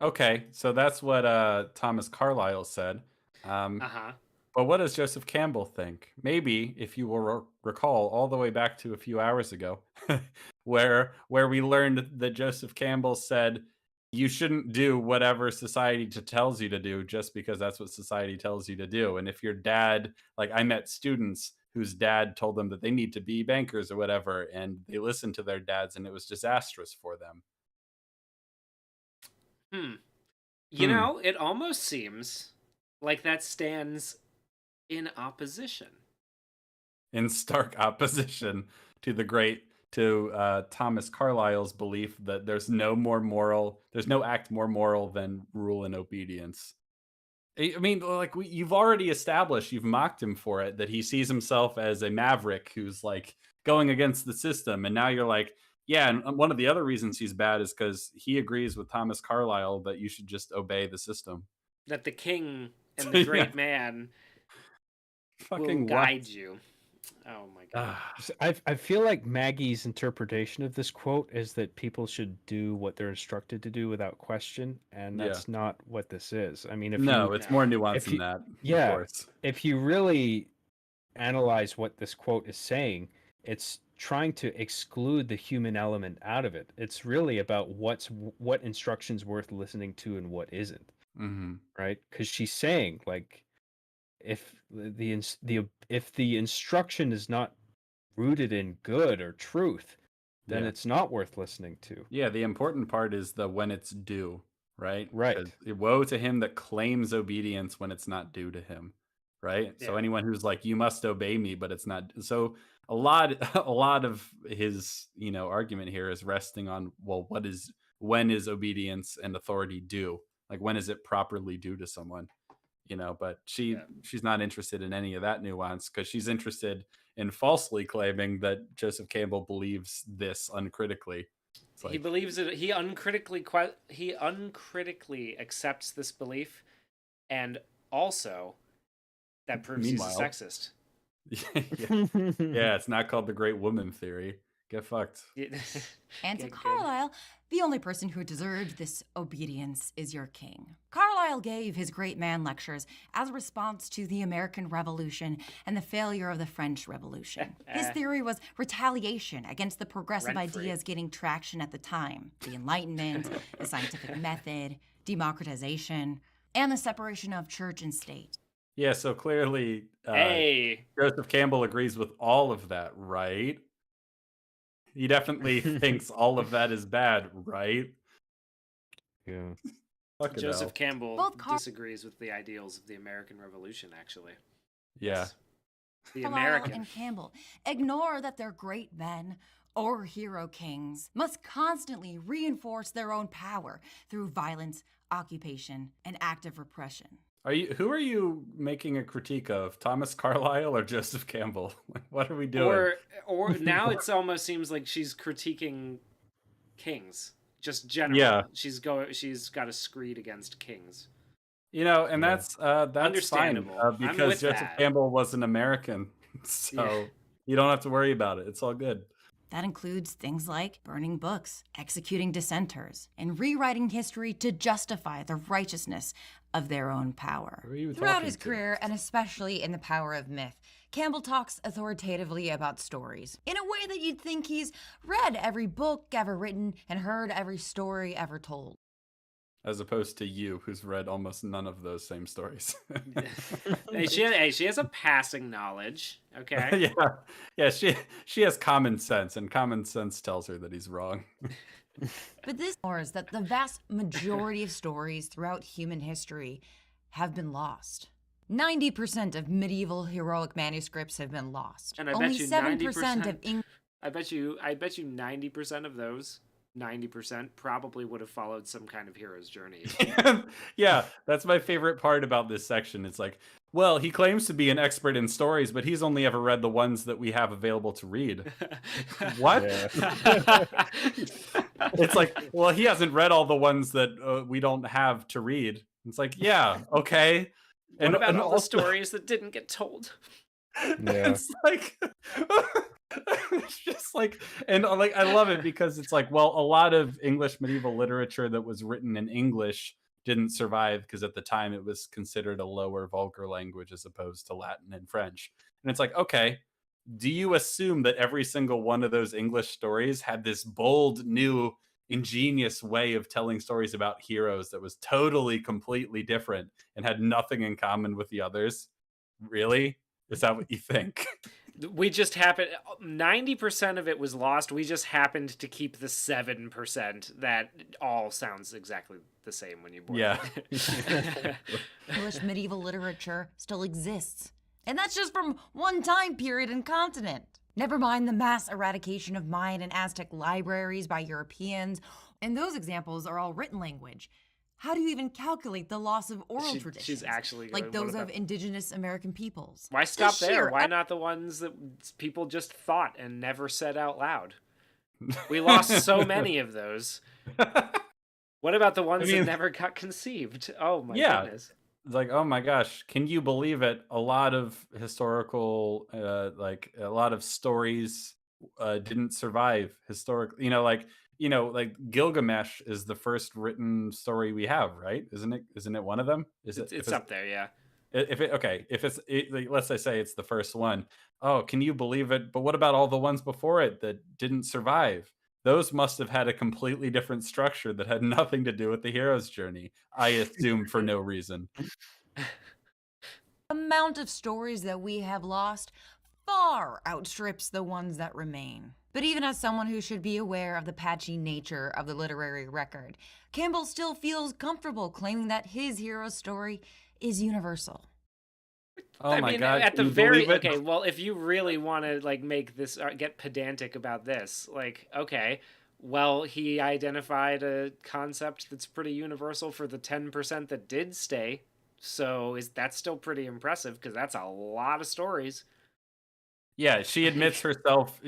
Okay, so that's what Thomas Carlyle said. But what does Joseph Campbell think? Maybe, if you will recall, all the way back to a few hours ago, where we learned that Joseph Campbell said, you shouldn't do whatever society tells you to do just because that's what society tells you to do. And if your dad, like I met students whose dad told them that they need to be bankers or whatever, and they listened to their dads and it was disastrous for them. You know, it almost seems like that stands in opposition. In stark opposition to Thomas Carlyle's belief that there's no act more moral than rule and obedience. I mean, like you've already established, you've mocked him for it, that he sees himself as a maverick who's like going against the system. And now you're like, yeah, and one of the other reasons he's bad is because he agrees with Thomas Carlyle that you should just obey the system. That the king and the great man will guide you. Oh my god. I feel like Maggie's interpretation of this quote is that people should do what they're instructed to do without question, and that's not what this is. I mean, it's more nuanced than that. Yeah, of course. If you really analyze what this quote is saying, it's trying to exclude the human element out of it. It's really about what instruction's worth listening to and what isn't. Right? Because she's saying, like, if the instruction is not rooted in good or truth, then it's not worth listening to. Yeah, the important part is the when it's due, right? Right. Woe to him that claims obedience when it's not due to him, right? Yeah. So anyone who's like, you must obey me, but it's not. So a lot of his, argument here is resting on, well, when is obedience and authority due? Like, when is it properly due to someone? But she's not interested in any of that nuance, because she's interested in falsely claiming that Joseph Campbell believes this uncritically. He believes it. He uncritically accepts this belief, and also that proves he's a sexist. Yeah, it's not called the Great Woman Theory. Get fucked. And to Carlyle, the only person who deserved this obedience is your king. Carlyle gave his great man lectures as a response to the American Revolution and the failure of the French Revolution. His theory was retaliation against the progressive ideas getting traction at the time: the Enlightenment, the scientific method, democratization, and the separation of church and state. Yeah, so clearly Joseph Campbell agrees with all of that, right? He definitely thinks all of that is bad, right? Yeah. Joseph Campbell disagrees with the ideals of the American Revolution, actually. Yeah. The Carlyle American. and Campbell ignore that they're great men or hero kings must constantly reinforce their own power through violence, occupation, and active repression. Who are you making a critique of? Thomas Carlyle or Joseph Campbell? What are we doing? Or now it's almost seems like she's critiquing kings. Just general. Yeah. She's got a screed against kings. And that's understandable. fine, because Joseph Campbell was an American, so you don't have to worry about it. It's all good. That includes things like burning books, executing dissenters, and rewriting history to justify the righteousness of their own power. Throughout his career, and especially in The Power of Myth, Campbell talks authoritatively about stories in a way that you'd think he's read every book ever written and heard every story ever told. As opposed to you, who's read almost none of those same stories. She has a passing knowledge, okay? Yeah. She has common sense, and common sense tells her that he's wrong. But this is that the vast majority of stories throughout human history have been lost. 90% of medieval heroic manuscripts have been lost. And only 7% of I bet you 90% of those 90% probably would have followed some kind of hero's journey. Yeah, that's my favorite part about this section. It's like, well, he claims to be an expert in stories, but he's only ever read the ones that we have available to read. What? It's like, well, he hasn't read all the ones that we don't have to read. It's like, yeah, okay. What about all the stories that didn't get told? Yeah. It's like... it's just like, and like, I love it because it's like, well, a lot of English medieval literature that was written in English didn't survive because at the time it was considered a lower vulgar language as opposed to Latin and French. And it's like, okay, do you assume that every single one of those English stories had this bold, new, ingenious way of telling stories about heroes that was totally, completely different and had nothing in common with the others? Really? Is that what you think? We just happened 90% of it was lost. We just happened to keep the 7% that all sounds exactly the same when you boil it. English medieval literature still exists. And that's just from one time period and continent. Never mind the mass eradication of Mayan and Aztec libraries by Europeans. And those examples are all written language. How do you even calculate the loss of oral traditions? She's actually like those of indigenous American peoples. Why stop there? Why not the ones that people just thought and never said out loud? We lost so many of those. What about the ones that never got conceived? Oh my goodness. It's like, oh my gosh, can you believe it? A lot of historical, like a lot of stories didn't survive historically. Like Gilgamesh is the first written story we have, right? Isn't it one of them? It's up there, yeah. Let's say it's the first one. Oh, can you believe it? But what about all the ones before it that didn't survive? Those must have had a completely different structure that had nothing to do with the hero's journey, I assume, for no reason. The amount of stories that we have lost far outstrips the ones that remain. But even as someone who should be aware of the patchy nature of the literary record, Campbell still feels comfortable claiming that his hero's story is universal. Oh my God! At the very well, if you really want to like make this get pedantic about this, like, okay, well, he identified a concept that's pretty universal for the 10% that did stay. So that's still pretty impressive because that's a lot of stories. Yeah, she admits herself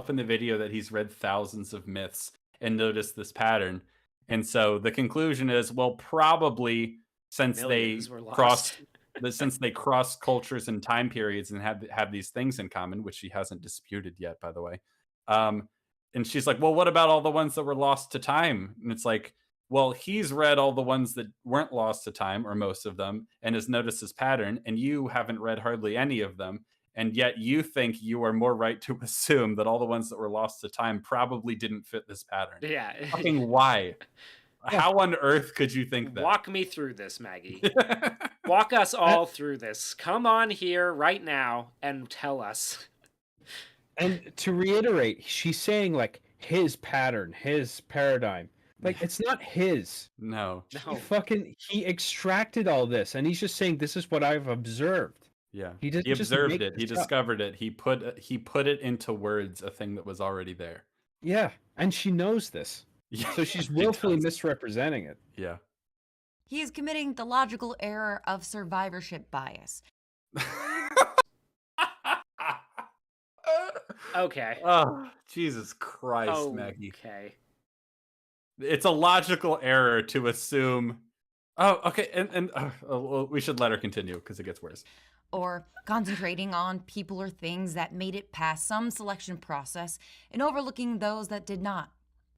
in the video that he's read thousands of myths and noticed this pattern. And so the conclusion is, well, probably since they cross cultures and time periods and have these things in common, which she hasn't disputed yet, by the way. And she's like, well, what about all the ones that were lost to time? And it's like, well, he's read all the ones that weren't lost to time, or most of them, and has noticed this pattern, and you haven't read hardly any of them. And yet you think you are more right to assume that all the ones that were lost to time probably didn't fit this pattern. Yeah. Fucking why? How on earth could you think that? Walk me through this, Maggie. Walk us all through this. Come on here right now and tell us. And to reiterate, she's saying like his pattern, his paradigm. Like, it's not his. No. He extracted all this, and he's just saying this is what I've observed. Yeah. He He didn't just observed make it. He this up. discovered it. He put it into words, a thing that was already there. Yeah, and she knows this. Yeah, So she's she willfully does. misrepresenting it. Yeah. He is committing the logical error of survivorship bias. Okay. Oh, Jesus Christ, Maggie. Okay. It's a logical error to assume. Oh, okay, and well, we should let her continue because it gets worse. Or concentrating on people or things that made it past some selection process and overlooking those that did not.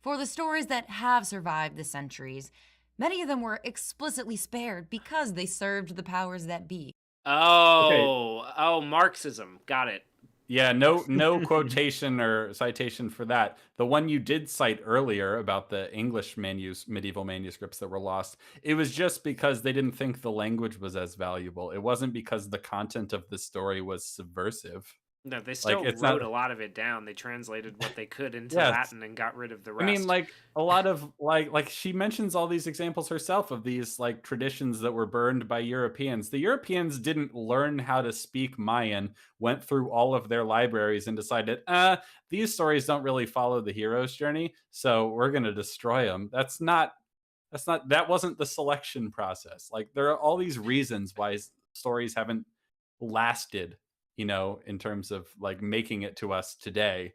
For the stories that have survived the centuries, many of them were explicitly spared because they served the powers that be. Oh, Marxism. Got it. Yeah, no quotation or citation for that. The one you did cite earlier about the English medieval manuscripts that were lost, it was just because they didn't think the language was as valuable. It wasn't because the content of the story was subversive. No, they still wrote a lot of it down. They translated what they could into Latin and got rid of the rest. I mean, like a lot of like she mentions all these examples herself of these like traditions that were burned by Europeans. The Europeans didn't learn how to speak Mayan, went through all of their libraries and decided, these stories don't really follow the hero's journey, so we're going to destroy them. That wasn't the selection process. Like there are all these reasons why stories haven't lasted, in terms of like making it to us today.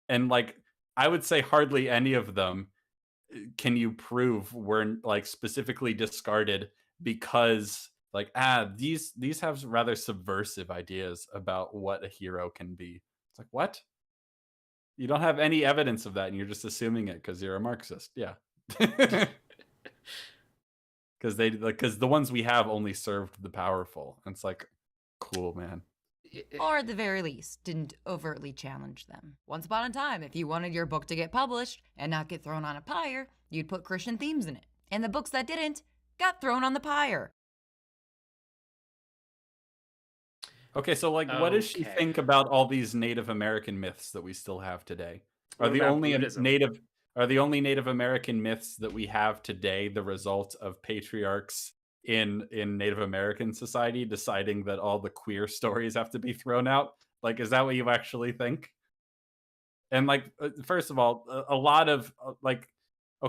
And like, I would say hardly any of them can you prove were like specifically discarded because like, these have rather subversive ideas about what a hero can be. It's like, what? You don't have any evidence of that and you're just assuming it because you're a Marxist. Yeah. Because the ones we have only served the powerful. And it's like, cool, man. Or at the very least, didn't overtly challenge them. Once upon a time, if you wanted your book to get published and not get thrown on a pyre, you'd put Christian themes in it. And the books that didn't got thrown on the pyre. Okay, so like, what does she think about all these Native American myths that we still have today? Are the only Native American myths that we have today the result of patriarchs in Native American society deciding that all the queer stories have to be thrown out? Like, is that what you actually think? And like, first of all, a lot of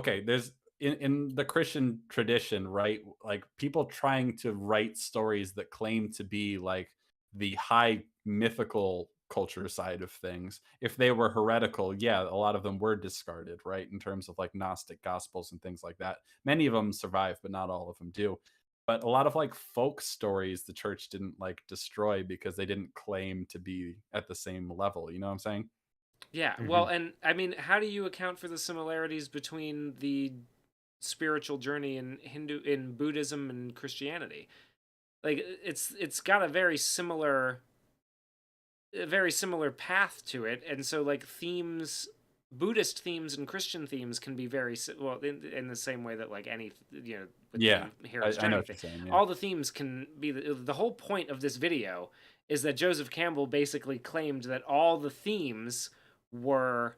there's in the Christian tradition, right? Like people trying to write stories that claim to be like the high mythical culture side of things. If they were heretical, yeah, a lot of them were discarded, right? In terms of like Gnostic gospels and things like that. Many of them survive, but not all of them do. But a lot of like folk stories the church didn't like destroy because they didn't claim to be at the same level. You know what I'm saying? Yeah. Well, and I mean, how do you account for the similarities between the spiritual journey in Buddhism and Christianity? Like it's got a very similar path to it, and so like Buddhist themes and Christian themes can be very in the same way that like any with the hero's journey thing. All the themes can be the whole point of this video is that Joseph Campbell basically claimed that all the themes were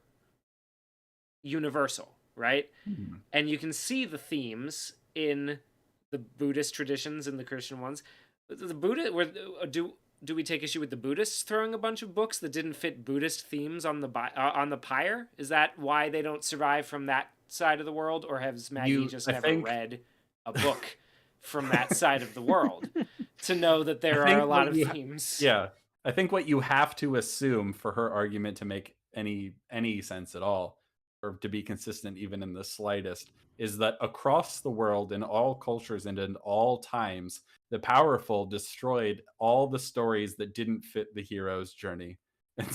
universal, right? Mm-hmm. And you can see the themes in the Buddhist traditions and the Christian ones. The Buddha, do we take issue with the Buddhists throwing a bunch of books that didn't fit Buddhist themes on the pyre? Is that why they don't survive from that side of the world, or has Maggie never read a book from that side of the world to know that there are a lot of themes? Yeah, I think what you have to assume for her argument to make any sense at all, or to be consistent even in the slightest, is that across the world, in all cultures and in all times, the powerful destroyed all the stories that didn't fit the hero's journey. And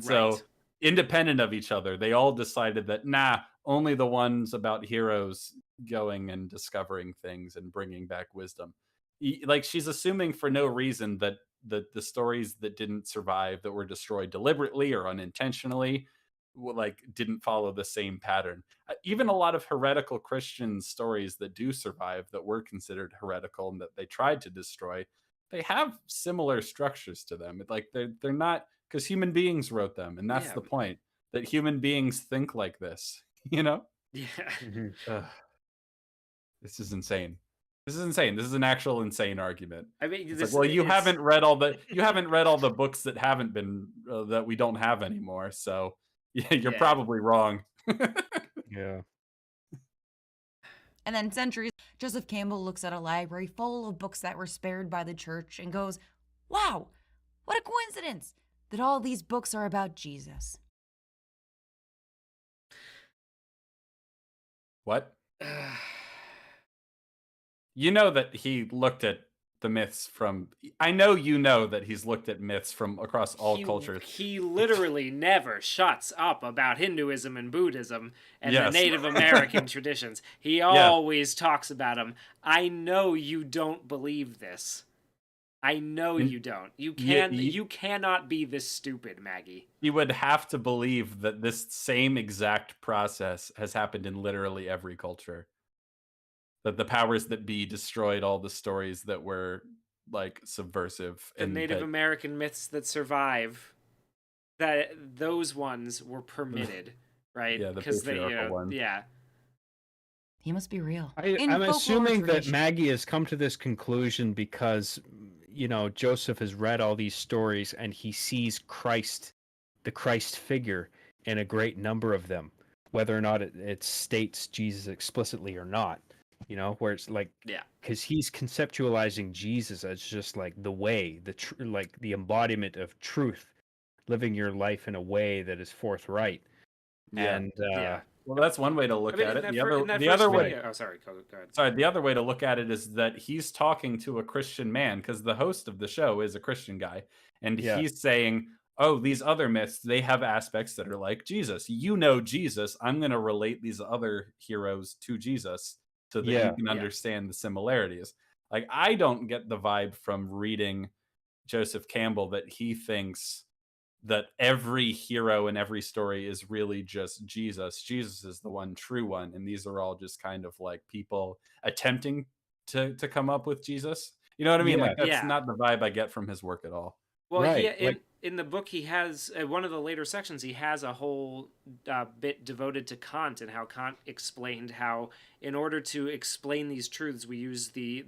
so independent of each other, they all decided that, only the ones about heroes going and discovering things and bringing back wisdom. Like, she's assuming for no reason that the stories that didn't survive, that were destroyed deliberately or unintentionally, didn't follow the same pattern. Even a lot of heretical Christian stories that do survive, that were considered heretical and that they tried to destroy, they have similar structures to them. Like they're not, because human beings wrote them, and that's the point, that human beings think like this. Yeah. This is insane. This is insane. This is an actual insane argument. I mean, It's this like, well, you is haven't read all the books that haven't been that we don't have anymore. So yeah, you're Yeah. probably wrong. Yeah. And then centuries, Joseph Campbell looks at a library full of books that were spared by the church and goes, wow, what a coincidence that all these books are about Jesus. What? You know that he looked at the myths from. I know you know that he's looked at myths from across all cultures. He literally never shuts up about Hinduism and Buddhism and the Yes. Native American traditions. He always talks about them. I know you don't believe this. I know you don't. You cannot be this stupid, Maggie. You would have to believe that this same exact process has happened in literally every culture. That the powers that be destroyed all the stories that were like subversive. The Native American myths that survive, that those ones were permitted, right? Yeah, the because patriarchal ones. Yeah. He must be real. I'm assuming that Maggie has come to this conclusion because, Joseph has read all these stories and he sees Christ, the Christ figure, in a great number of them, whether or not it states Jesus explicitly or not. Where it's like, because he's conceptualizing Jesus as just like the way, like the embodiment of truth, living your life in a way that is forthright. Yeah. And well, that's one way to look at it. The other way to look at it is that he's talking to a Christian man, because the host of the show is a Christian guy, and he's saying, oh, these other myths, they have aspects that are like Jesus. Jesus. I'm going to relate these other heroes to Jesus so that you can understand the similarities. Like, I don't get the vibe from reading Joseph Campbell that he thinks that every hero in every story is really just Jesus. Jesus is the one true one, and these are all just kind of like people attempting to come up with Jesus. You know what I mean? Like, that's not the vibe I get from his work at all. Well, in the book, he has one of the later sections. He has a whole bit devoted to Kant and how Kant explained how, in order to explain these truths, we use the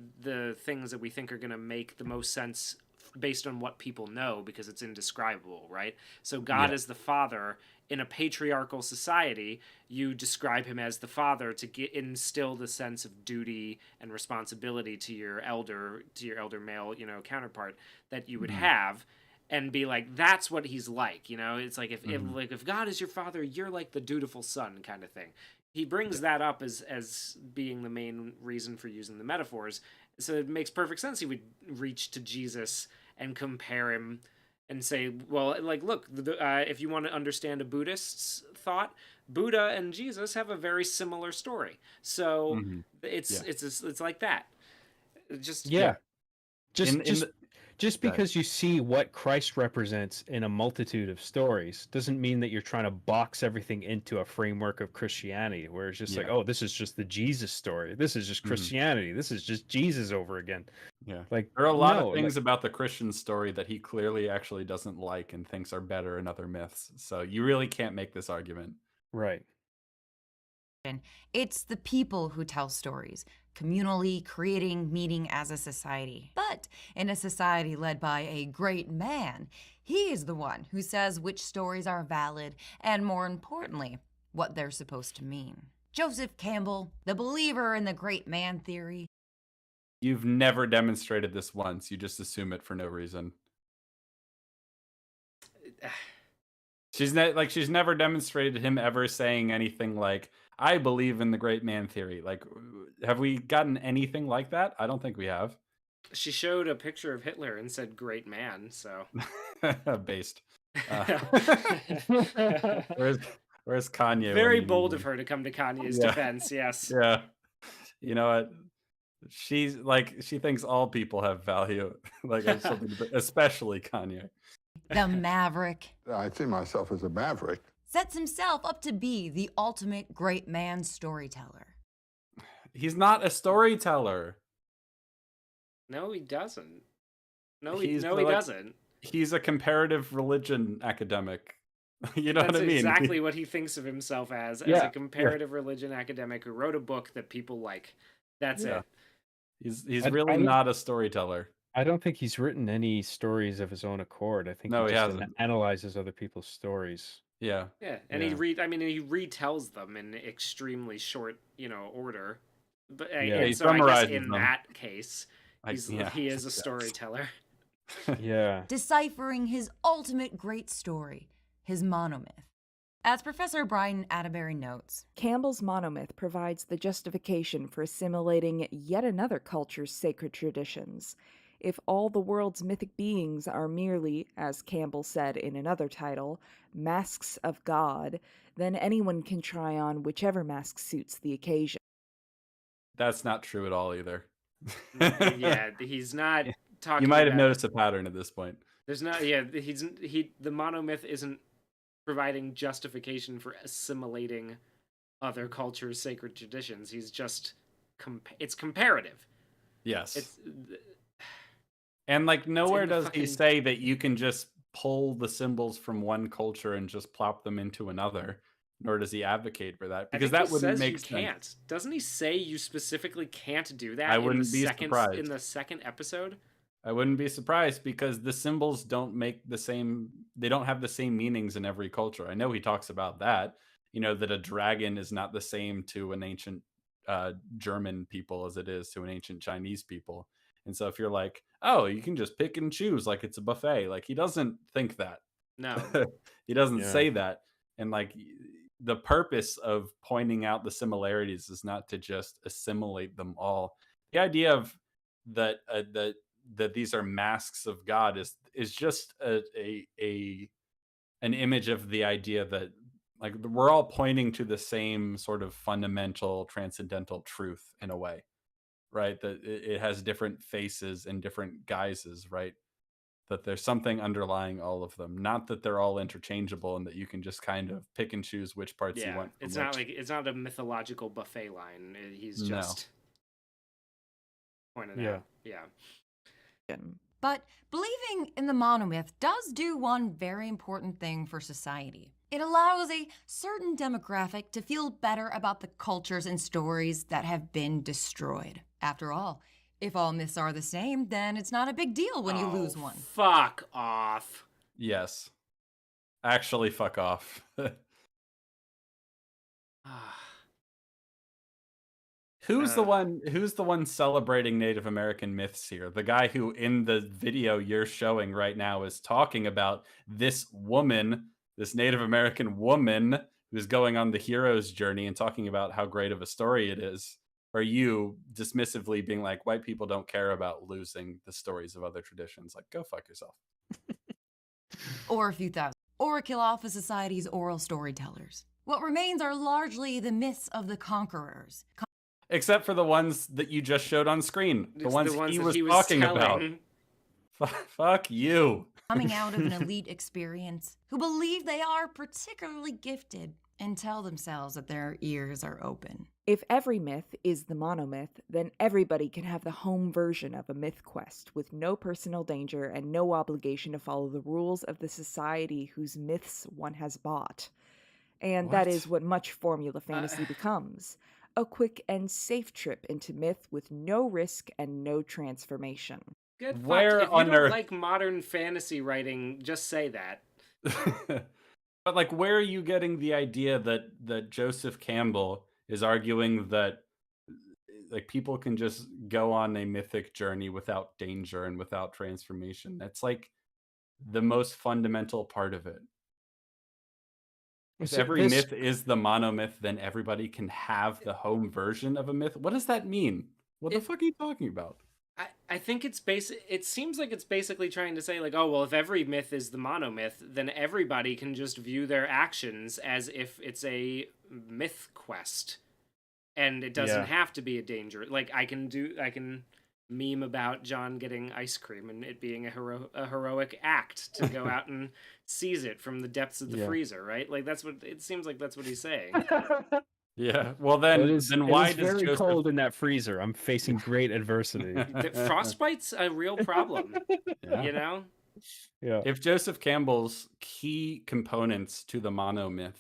things that we think are going to make the most sense based on what people know, because it's indescribable, right? So God is the father. In a patriarchal society, you describe him as the father to instill the sense of duty and responsibility to your elder male, counterpart that you would have, and be like, that's what he's like, It's like if God is your father, you're like the dutiful son kind of thing. He brings that up as being the main reason for using the metaphors. So it makes perfect sense he would reach to Jesus and compare him and say, well, like, look, if you want to understand a Buddhist's thought, Buddha and Jesus have a very similar story. So it's like that. Just because you see what Christ represents in a multitude of stories doesn't mean that you're trying to box everything into a framework of Christianity, where it's just like, oh, this is just the Jesus story. This is just Christianity. This is just Jesus over again. Yeah. Like, there are a lot of things about the Christian story that he clearly actually doesn't like and thinks are better in other myths. So you really can't make this argument. Right. It's the people who tell stories, communally creating meaning as a society. But in a society led by a great man, he is the one who says which stories are valid and, more importantly, what they're supposed to mean. Joseph Campbell, the believer in the great man theory. You've never demonstrated this once. You just assume it for no reason. She's never demonstrated him ever saying anything like, I believe in the great man theory. Like, have we gotten anything like that? I don't think we have. She showed a picture of Hitler and said great man, so. Based. Where's Kanye? Very bold of her to come to Kanye's defense, yes. Yeah. You know what? She thinks all people have value, especially Kanye. The maverick. I see myself as a maverick. Sets himself up to be the ultimate great man storyteller. He's not a storyteller. No, he doesn't. He doesn't. He's a comparative religion academic. You know what I mean? That's exactly what he thinks of himself as a comparative religion academic who wrote a book that people like. That's it. He's I really don't not a storyteller. I don't think he's written any stories of his own accord. I think he No, he just hasn't. analyzes other people's stories. Yeah. Yeah, and Yeah. he retells them in extremely short, Yeah. But Yeah, and he so I guess summarizes in them. that case, he is a yes. storyteller. Yeah. Deciphering his ultimate great story, his monomyth. As Professor Brian Atterbury notes, Campbell's monomyth provides the justification for assimilating yet another culture's sacred traditions. If all the world's mythic beings are merely, as Campbell said in another title, masks of God, then anyone can try on whichever mask suits the occasion. That's not true at all either. Yeah, he's not talking. You might have about, noticed a pattern at this point. There's not. Yeah, the monomyth isn't providing justification for assimilating other cultures' sacred traditions. He's just it's comparative. Yes. And like nowhere does he fucking... say that you can just pull the symbols from one culture and just plop them into another. Nor does he advocate for that, because that wouldn't make sense. Can't. Doesn't he say you specifically can't do that? I wouldn't be surprised. In the second episode. I wouldn't be surprised, because the symbols don't make the same. They don't have the same meanings in every culture. I know he talks about that. That a dragon is not the same to an ancient German people as it is to an ancient Chinese people. And so if you're like, oh, you can just pick and choose like it's a buffet, like he doesn't think that. No, he doesn't say that. And like the purpose of pointing out the similarities is not to just assimilate them all. The idea of that these are masks of God is just an image of the idea that like we're all pointing to the same sort of fundamental transcendental truth in a way, right? That it has different faces and different guises, right? That there's something underlying all of them, not that they're all interchangeable and that you can just kind of pick and choose which parts you want. It's not like it's not a mythological buffet line. He's just pointing out. Yeah. But believing in the monomyth does do one very important thing for society. It allows a certain demographic to feel better about the cultures and stories that have been destroyed. After all, if all myths are the same, then it's not a big deal when you lose one. Fuck off. Yes. Actually, fuck off. Who's the one celebrating Native American myths here? The guy who in the video you're showing right now is talking about this woman, this Native American woman who's going on the hero's journey and talking about how great of a story it is. Are you dismissively being like, white people don't care about losing the stories of other traditions? Like, go fuck yourself. Or a few thousand. Or kill off a society's oral storytellers. What remains are largely the myths of the conquerors. Except for the ones that you just showed on screen. The ones he was talking about. Fuck you. Coming out of an elite experience, who believe they are particularly gifted and tell themselves that their ears are open. If every myth is the monomyth, then everybody can have the home version of a myth quest with no personal danger and no obligation to follow the rules of the society whose myths one has bought. And that is what much formula fantasy becomes. A quick and safe trip into myth with no risk and no transformation. Good fuck. Where If you on don't earth? like modern fantasy writing, just say that. But like, where are you getting the idea that Joseph Campbell is arguing that like people can just go on a mythic journey without danger and without transformation? That's like the most fundamental part of it. If every myth is the monomyth, then everybody can have the home version of a myth. What does that mean? What the fuck are you talking about? I think it's it seems like it's basically trying to say like, oh, well, if every myth is the monomyth, then everybody can just view their actions as if it's a myth quest. And it doesn't have to be a danger. Like I can meme about John getting ice cream and it being a heroic act to go out and seize it from the depths of the freezer, right? Like that's what it seems like. That's what he's saying. Yeah. Well, then why it is does very Joseph... cold in that freezer? I'm facing great adversity. Frostbite's a real problem. You know. Yeah. If Joseph Campbell's key components to the monomyth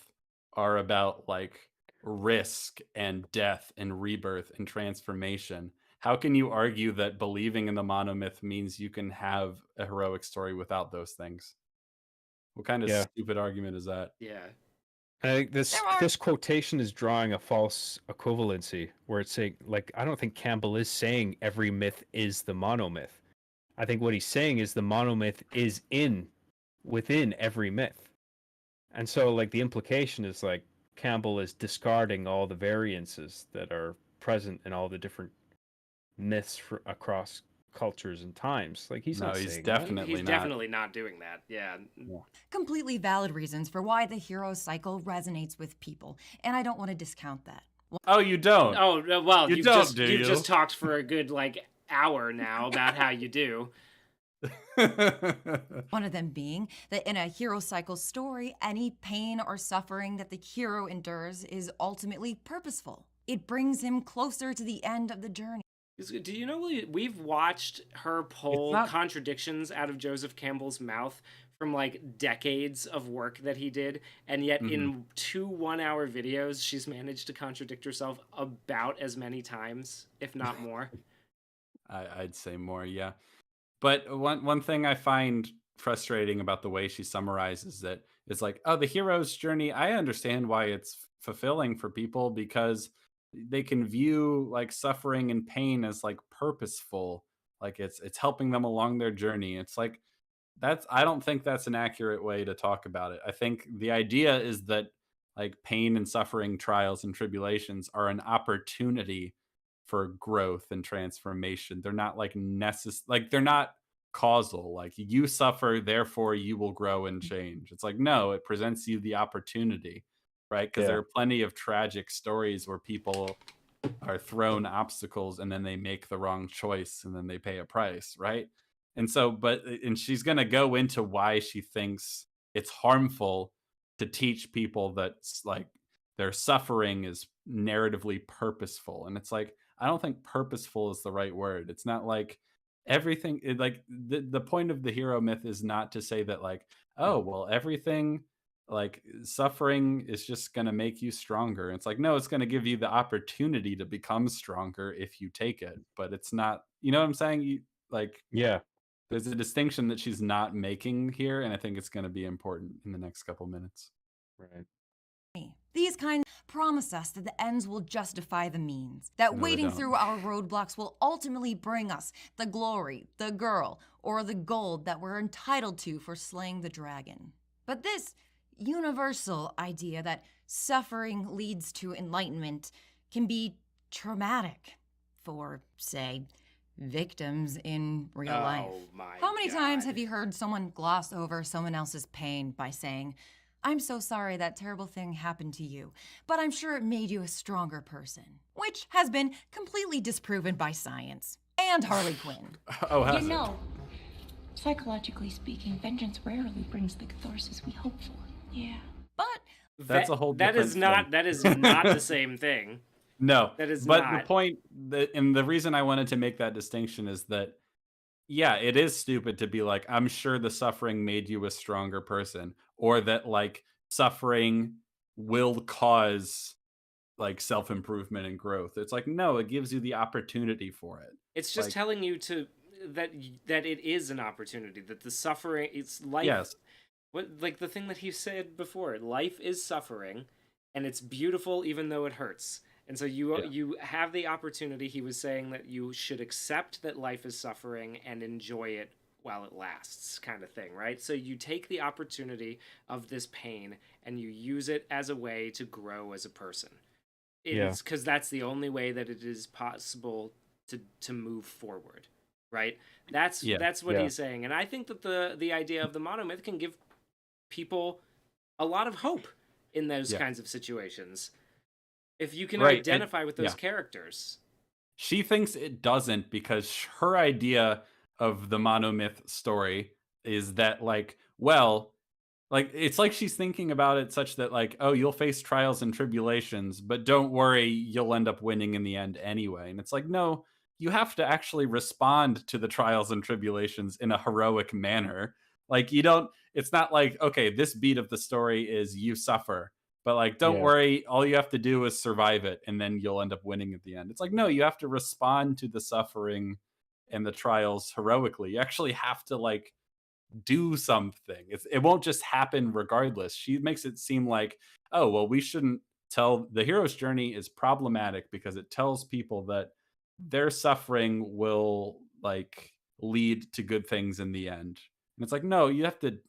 are about like risk and death and rebirth and transformation, how can you argue that believing in the monomyth means you can have a heroic story without those things? What kind of Yeah. stupid argument is that? Yeah. I think this quotation is drawing a false equivalency where it's saying, like, I don't think Campbell is saying every myth is the monomyth. I think what he's saying is the monomyth is within every myth. And so, like, the implication is, like, Campbell is discarding all the variances that are present in all the different myths across cultures and times. Like, he's not saying that. He's definitely not doing that. Yeah. Completely valid reasons for why the hero cycle resonates with people, and I don't want to discount that. Oh, you don't? Oh, well, you you've don't, just, do you've you? just talked for a good, like, hour now about how you do. One of them being that in a hero cycle story, any pain or suffering that the hero endures is ultimately purposeful. It brings him closer to the end of the journey. Do you know we've watched her pull contradictions out of Joseph Campbell's mouth from like decades of work that he did, and yet in 2 1-hour videos she's managed to contradict herself about as many times, if not more. I'd say more, yeah. But one thing I find frustrating about the way she summarizes it is like, oh, the hero's journey, I understand why it's fulfilling for people because they can view like suffering and pain as like purposeful, like it's helping them along their journey. It's like I don't think that's an accurate way to talk about it. I think the idea is that like pain and suffering, trials and tribulations are an opportunity for growth and transformation. They're not like like they're not causal, like you suffer therefore you will grow and change. It's like, no, it presents you the opportunity, right? Because there are plenty of tragic stories where people are thrown obstacles and then they make the wrong choice and then they pay a price, right? And so and she's going to go into why she thinks it's harmful to teach people that like their suffering is narratively purposeful. And it's like, I don't think purposeful is the right word. It's not like everything, like the point of the hero myth is not to say that like, oh, well, everything like suffering is just going to make you stronger. It's like, no, it's going to give you the opportunity to become stronger if you take it. But it's not, you know what I'm saying? Yeah. There's a distinction that she's not making here. And I think it's going to be important in the next couple minutes. Right. These kinds promise us that the ends will justify the means, that wading through our roadblocks will ultimately bring us the glory, the girl, or the gold that we're entitled to for slaying the dragon. But this universal idea that suffering leads to enlightenment can be traumatic for, say, victims in real life. How many times have you heard someone gloss over someone else's pain by saying, I'm so sorry that terrible thing happened to you, but I'm sure it made you a stronger person, which has been completely disproven by science and Harley Quinn. You know, psychologically speaking, vengeance rarely brings the catharsis we hope for. Yeah. But that's a whole that is not the same thing. No, that is but not. The point and the reason I wanted to make that distinction is that, yeah, it is stupid to be like, I'm sure the suffering made you a stronger person, or that like suffering will cause like self-improvement and growth. It's like, no, it gives you the opportunity for it. It's just like, telling you that it is an opportunity, that the suffering, it's life. Yes. What, like the thing that he said before, life is suffering and it's beautiful even though it hurts. And so you have the opportunity. He was saying that you should accept that life is suffering and enjoy it while it lasts, kind of thing, right? So you take the opportunity of this pain and you use it as a way to grow as a person. It's because that's the only way that it is possible to move forward, right? That's what he's saying. And I think that the idea of the monomyth can give people a lot of hope in those kinds of situations. If you can identify with those characters. She thinks it doesn't because her idea of the monomyth story is that like, well, like it's like she's thinking about it such that like, oh, you'll face trials and tribulations, but don't worry, you'll end up winning in the end anyway. And it's like, no, you have to actually respond to the trials and tribulations in a heroic manner. Like you don't, it's not like, okay, this beat of the story is you suffer. but like, don't Yeah. worry, all you have to do is survive it, and then you'll end up winning at the end. It's like, no, you have to respond to the suffering and the trials heroically. You actually have to like do something. It won't just happen regardless. She makes it seem like, oh, well, we shouldn't tell the hero's journey is problematic because it tells people that their suffering will like lead to good things in the end. And it's like, no, you have to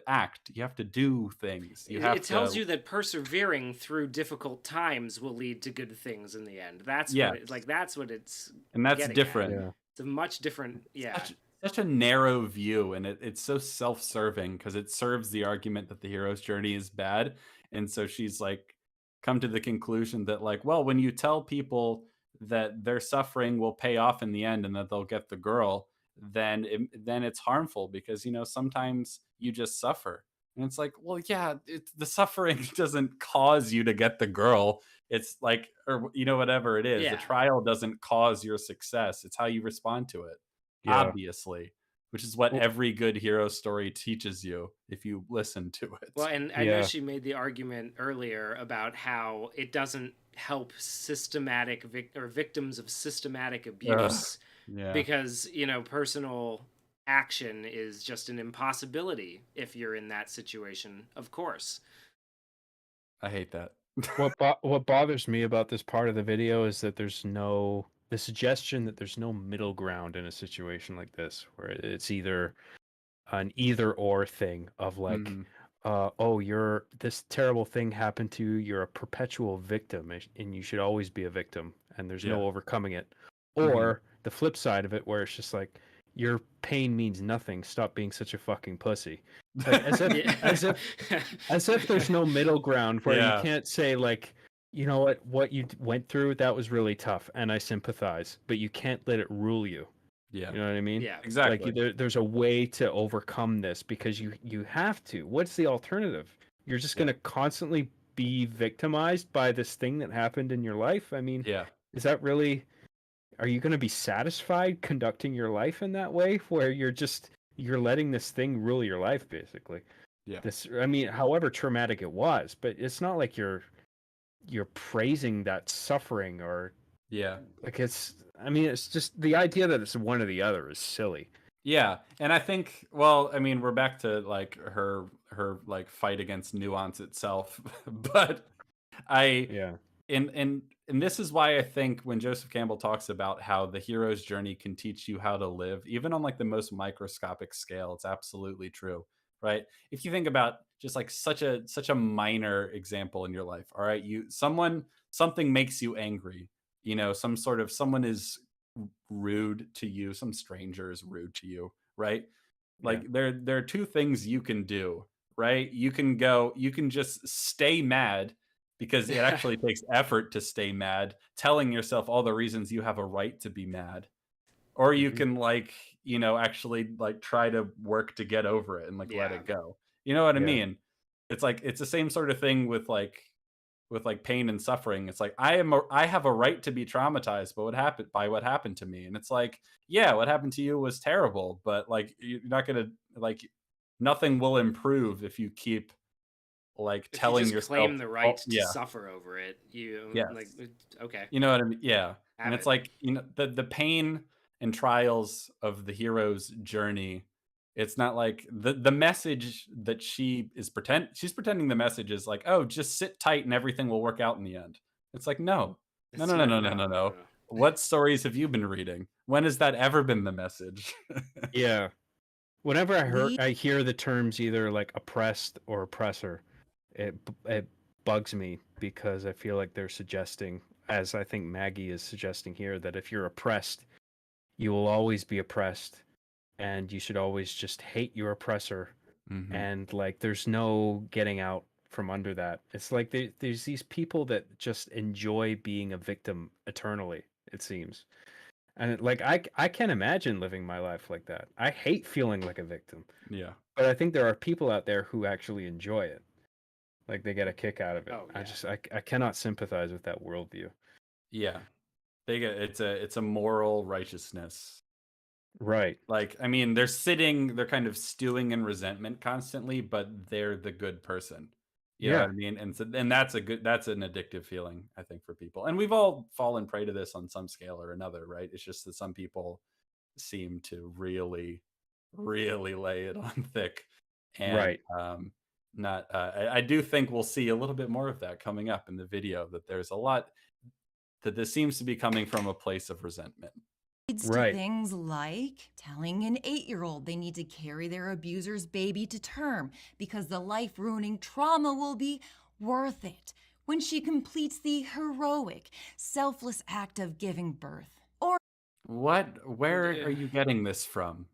act. You have to do things. You have It tells to you that persevering through difficult times will lead to good things in the end. That's Yeah. what that's what it's And that's getting at. different. Yeah. It's a much different Such a narrow view, and it's so self-serving because it serves the argument that the hero's journey is bad. And so she's like come to the conclusion that like, well, when you tell people that their suffering will pay off in the end and that they'll get the girl, then it's harmful because sometimes you just suffer. And it's like, well, yeah, the suffering doesn't cause you to get the girl. It's like, or whatever it is, the Yeah. trial doesn't cause your success. It's how you respond to it. Yeah. Obviously, which is what every good hero story teaches you if you listen to it. Well, and I know Yeah. she made the argument earlier about how it doesn't help systematic victims of systematic abuse Yeah. because, personal action is just an impossibility if you're in that situation, of course. I hate that. What bothers me about this part of the video is that there's the suggestion that there's no middle ground in a situation like this, where it's either an either or thing of like, Mhm. oh, this terrible thing happened to you, you're a perpetual victim, and you should always be a victim, and there's no Yeah. overcoming it. Mhm. Or the flip side of it, where it's just like, your pain means nothing. Stop being such a fucking pussy. Like, as if there's no middle ground where Yeah. you can't say like, you know what you went through, that was really tough, and I sympathize, but you can't let it rule you. Yeah. You know what I mean? Yeah. Exactly. Like there's a way to overcome this because you have to. What's the alternative? You're just going to constantly be victimized by this thing that happened in your life? I mean, Yeah. is that really, are you going to be satisfied conducting your life in that way where you're letting this thing rule your life basically? Yeah. However traumatic it was, but it's not like you're praising that suffering or Yeah. like it's just the idea that it's one or the other is silly. Yeah. And I think, well, we're back to like her like fight against nuance itself. But and this is why I think when Joseph Campbell talks about how the hero's journey can teach you how to live, even on like the most microscopic scale, it's absolutely true, right? If you think about just like such a minor example in your life, all right, something makes you angry, someone is rude to you, some stranger is rude to you, right? Like there are two things you can do, right? You can just stay mad because it actually takes effort to stay mad, telling yourself all the reasons you have a right to be mad. Or you can actually like try to work to get over it and like let it go. You know what I mean? It's like it's the same sort of thing with pain and suffering. It's like I have a right to be traumatized by what happened to me. And it's like, yeah, what happened to you was terrible, but like you're not gonna like nothing will improve if you keep like If telling you just yourself claim the right to suffer over it, Yes. like okay. You know what I mean? Yeah. And Have it's it. like, the pain and trials of the hero's journey. It's not like the message that she's pretending the message is like, oh, just sit tight and everything will work out in the end. It's like, no. No. What stories have you been reading? When has that ever been the message? Yeah. Whenever I hear the terms either like oppressed or oppressor, it bugs me because I feel like they're suggesting, as I think Maggie is suggesting here, that if you're oppressed, you will always be oppressed, and you should always just hate your oppressor, and like there's no getting out from under that. It's like there's these people that just enjoy being a victim eternally, it seems. And like I can't imagine living my life like that. I hate feeling like a victim. Yeah. But I think there are people out there who actually enjoy it. Like they get a kick out of it. Oh, yeah. I cannot sympathize with that worldview. Yeah. It's a moral righteousness. Right. Like, they're kind of stewing in resentment constantly, but they're the good person. You know what I mean? And so, and that's an addictive feeling, I think, for people. And we've all fallen prey to this on some scale or another, right? It's just that some people seem to really, really lay it on thick. And Right. not I do think we'll see a little bit more of that coming up in the video, that there's a lot that this seems to be coming from a place of resentment. Leads to things like telling an 8-year-old they need to carry their abuser's baby to term because the life-ruining trauma will be worth it when she completes the heroic, selfless act of giving birth. Or Where are you getting this from?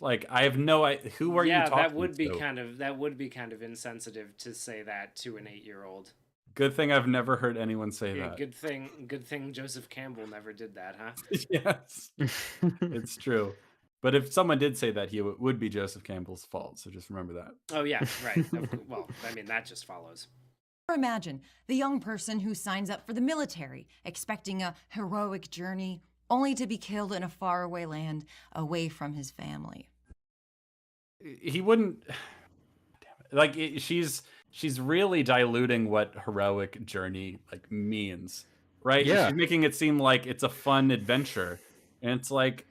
Like, I have no idea. Who are you talking that would be to? that would be kind of insensitive to say that to an 8-year-old. Good thing I've never heard anyone say Yeah, that. good thing Joseph Campbell never did that, huh? Yes, it's true. But if someone did say that, it would be Joseph Campbell's fault. So just remember that. Oh yeah, right. Well, I mean, that just follows. imagine the young person who signs up for the military, expecting a heroic journey, only to be killed in a faraway land away from his family. He wouldn't. Like, she's really diluting what heroic journey like means, right? Yeah. She's making it seem like it's a fun adventure, and it's like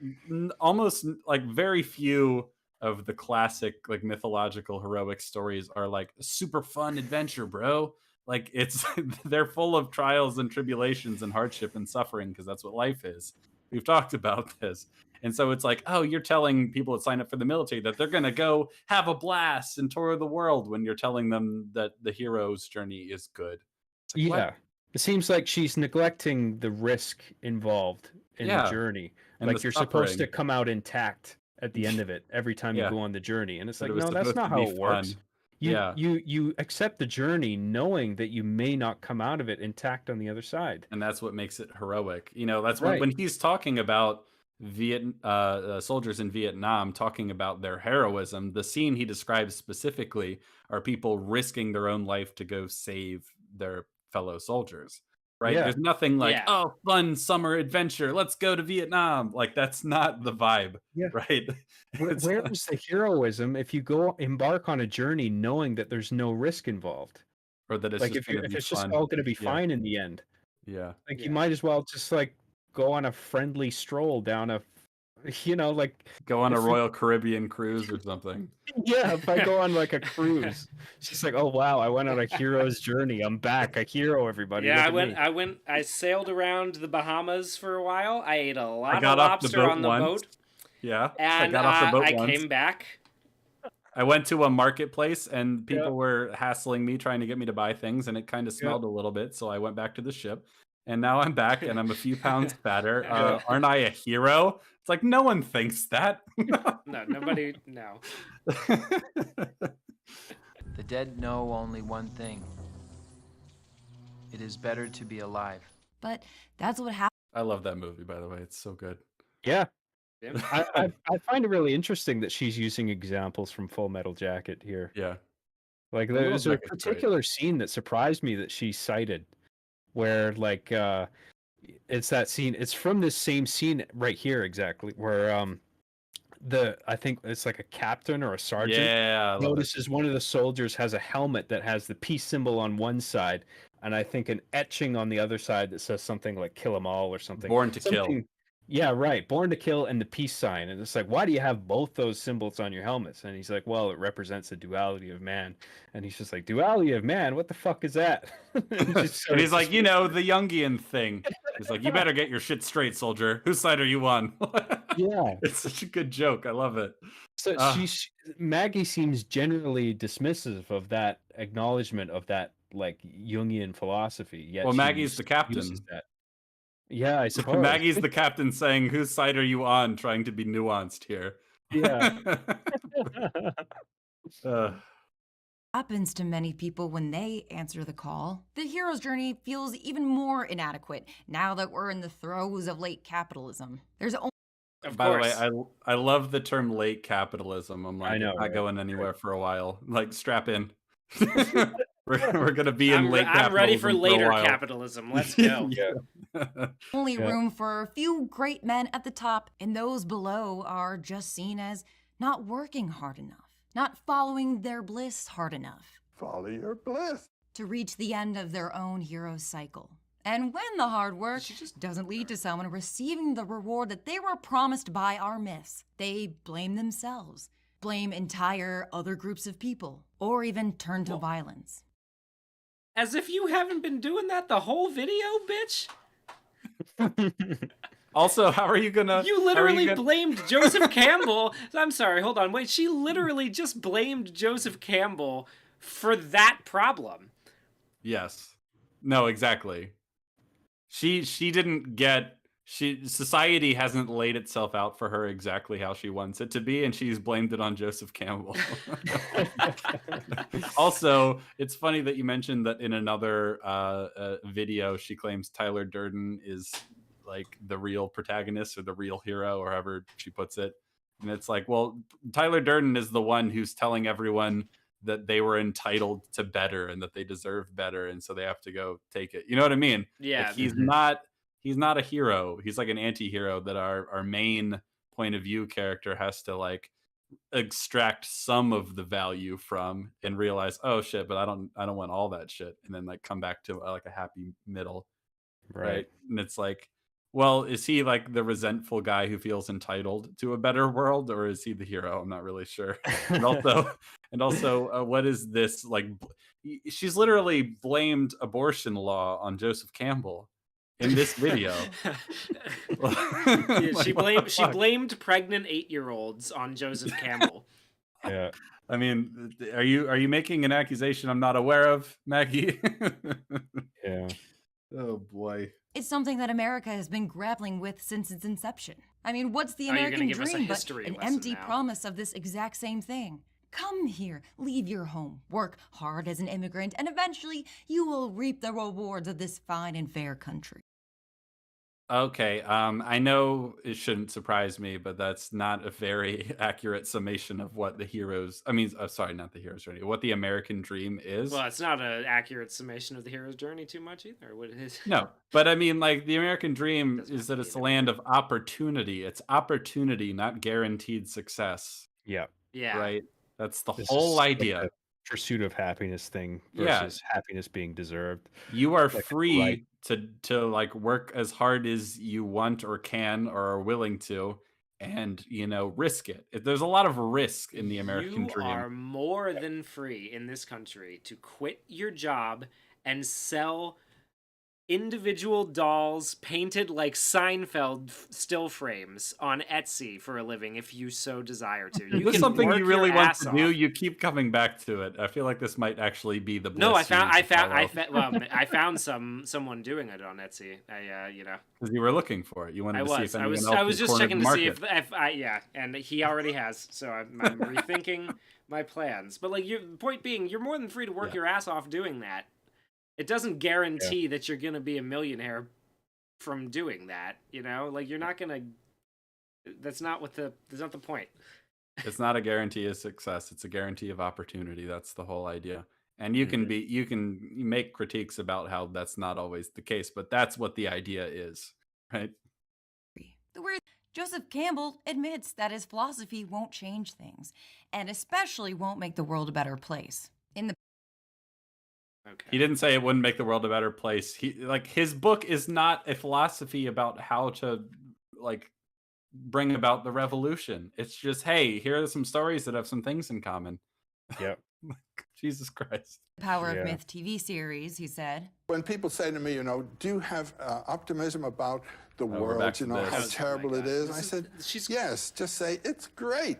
almost like very few of the classic like mythological heroic stories are like a super fun adventure, bro. Like, it's they're full of trials and tribulations and hardship and suffering, because that's what life is. We've talked about this. And so it's like, oh, you're telling people that sign up for the military that they're going to go have a blast and tour the world, when you're telling them that the hero's journey is good. Like, Yeah. what? It seems like she's neglecting the risk involved in the journey. And like, the you're supposed to suffering. come out intact at the end of it every time you Yeah. go on the journey. And it's That like, it was no, that's supposed not to how be it works. fun. You, Yeah. you accept the journey knowing that you may not come out of it intact on the other side. And that's what makes it heroic. You know, that's Right. when he's talking about soldiers in Vietnam, talking about their heroism, the scene he describes specifically are people risking their own life to go save their fellow soldiers, right? Yeah. There's nothing like, Yeah. oh, fun summer adventure, let's go to Vietnam. Like, that's not the vibe, Yeah. right? It's Where like- is the heroism if you go embark on a journey knowing that there's no risk involved? or that it's Like, just if gonna be it's fun. just all going to be Yeah. fine in the end. Yeah. Like, Yeah. you might as well just like go on a friendly stroll down a, like Go on a if- Royal Caribbean cruise or something. Yeah, if I go on like a cruise, she's like, oh wow, I went on a hero's journey. I'm back, a hero, everybody. Yeah, Look at me." I sailed around the Bahamas for a while. I ate a lot of got off the lobster boat on the once. boat. Yeah. And I got off the boat I once. came back. I went to a marketplace and people were hassling me, trying to get me to buy things, and it kind of smelled a little bit. So I went back to the ship, and now I'm back and I'm a few pounds fatter. Aren't I a hero? It's like, no one thinks that. No, nobody. No. The dead know only one thing. It is better to be alive. But that's what happens. I love that movie, by the way. It's so good. Yeah. Yeah. I find it really interesting that she's using examples from Full Metal Jacket here. Yeah. Like, Full Metal there's a Jacket's great. particular scene that surprised me that she cited, where like it's that scene. It's from this same scene right here exactly, where I think it's like a captain or a sergeant Yeah. I love it. notices one of the soldiers has a helmet that has the peace symbol on one side, and I think an etching on the other side that says something like "kill 'em all" or something. Born to kill. Yeah, right. Born to kill and the peace sign. And it's like, why do you have both those symbols on your helmets? And he's like, well, it represents the duality of man. And he's just like, duality of man? What the fuck is that? And he's like, the Jungian thing. He's like, you better get your shit straight, soldier. Whose side are you on? Yeah. It's such a good joke. I love it. So Maggie seems generally dismissive of that acknowledgement of that like Jungian philosophy. Yet Well, she Maggie's the captain. uses that. Yeah, I suppose. Maggie's the captain saying, whose side are you on? Trying to be nuanced here. Yeah. Happens to many people when they answer the call. The hero's journey feels even more inadequate now that we're in the throes of late capitalism. There's only By the way, I love the term late capitalism. I'm like, I know, not right? going anywhere for a while. Like, strap in. we're gonna be in late capitalism. I'm ready for a later while. capitalism. Let's go. only room for a few great men at the top, and those below are just seen as not working hard enough, not following their bliss hard enough. follow your bliss. To reach the end of their own hero's cycle. And when the hard work doesn't lead to someone receiving the reward that they were promised by our myths, they blame themselves, blame entire other groups of people, or even turn to violence. As if you haven't been doing that the whole video, bitch. Also, how are you gonna... You literally blamed Joseph Campbell. I'm sorry, hold on. Wait, she literally just blamed Joseph Campbell for that problem. Yes. No, exactly. She didn't get... Society hasn't laid itself out for her exactly how she wants it to be, and she's blamed it on Joseph Campbell. Also, it's funny that you mentioned that in another video, she claims Tyler Durden is like the real protagonist or the real hero, or however she puts it. And it's like, well, Tyler Durden is the one who's telling everyone that they were entitled to better and that they deserve better, and so they have to go take it. You know what I mean? Yeah. Like, he's not a hero. He's like an anti-hero that our main point of view character has to like extract some of the value from and realize, oh shit, but I don't want all that shit, and then like come back to like a happy middle. Right. And it's like, well, is he like the resentful guy who feels entitled to a better world, or is he the hero? I'm not really sure. And also, what is this like? She's literally blamed abortion law on Joseph Campbell in this video. Yeah, she blamed pregnant 8-year-olds on Joseph Campbell. Yeah. I mean, are you making an accusation I'm not aware of, Maggie? Yeah. Oh boy. It's something that America has been grappling with since its inception. I mean, what's the Oh, you're American gonna give us a dream but history an lesson empty now. promise of this exact same thing? Come here, leave your home, work hard as an immigrant, and eventually you will reap the rewards of this fine and fair country. Okay, I know it shouldn't surprise me, but that's not a very accurate summation of what the heroes... I mean, sorry, not the hero's journey. What the American dream is. Well, it's not an accurate summation of the hero's journey too much either. What it is? No, but I mean, like, the American dream is that it's a land of opportunity. It's opportunity, not guaranteed success. Yeah. Yeah. Right? That's the This whole is like idea. the pursuit of happiness thing Yeah. versus happiness being deserved. You are Like, free right. to like work as hard as you want or can or are willing to, and risk it. There's a lot of risk in the American You dream. are more than free in this country to quit your job and sell individual dolls painted like Seinfeld still frames on Etsy for a living if you so desire to. Is You this can something work you really your want ass to off. do? You keep coming back to it. I feel like this might actually be the bliss. No, I found follow. someone doing it on Etsy. Because you were looking for it. You wanted to see if anyone else I was just checking to see market. and he already has. So I'm rethinking my plans. But like, your point being, you're more than free to work your ass off doing that. It doesn't guarantee that you're gonna be a millionaire from doing that. Like, you're not gonna. That's not the point. It's not a guarantee of success. It's a guarantee of opportunity. That's the whole idea. And you can make critiques about how that's not always the case, but that's what the idea is, right? The weird Joseph Campbell admits that his philosophy won't change things, and especially won't make the world a better place. In the He didn't say it wouldn't make the world a better place. His book is not a philosophy about how to like bring about the revolution. It's just, hey, here are some stories that have some things in common. Yep. Jesus Christ. Power of Myth TV series, he said. When people say to me, do you have optimism about the we're back world, to how this. terrible it is? I said, yes, just say, it's great.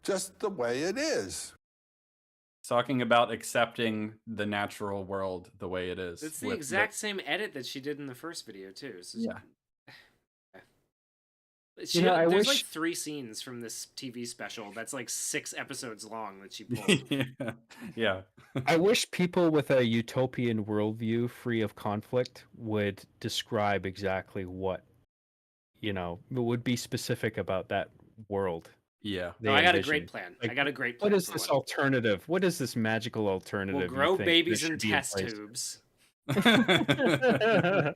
Just the way it is. Talking about accepting the natural world the way it is. It's the exact same edit that she did in the first video too. So yeah. There's like 3 scenes from this TV special that's like 6 episodes long that she pulled. Yeah. I wish people with a utopian worldview free of conflict would describe exactly what, would be specific about that world. Yeah. No, I got a great plan. I got a great plan. What is this alternative? What is this magical alternative? We'll grow babies in test tubes. And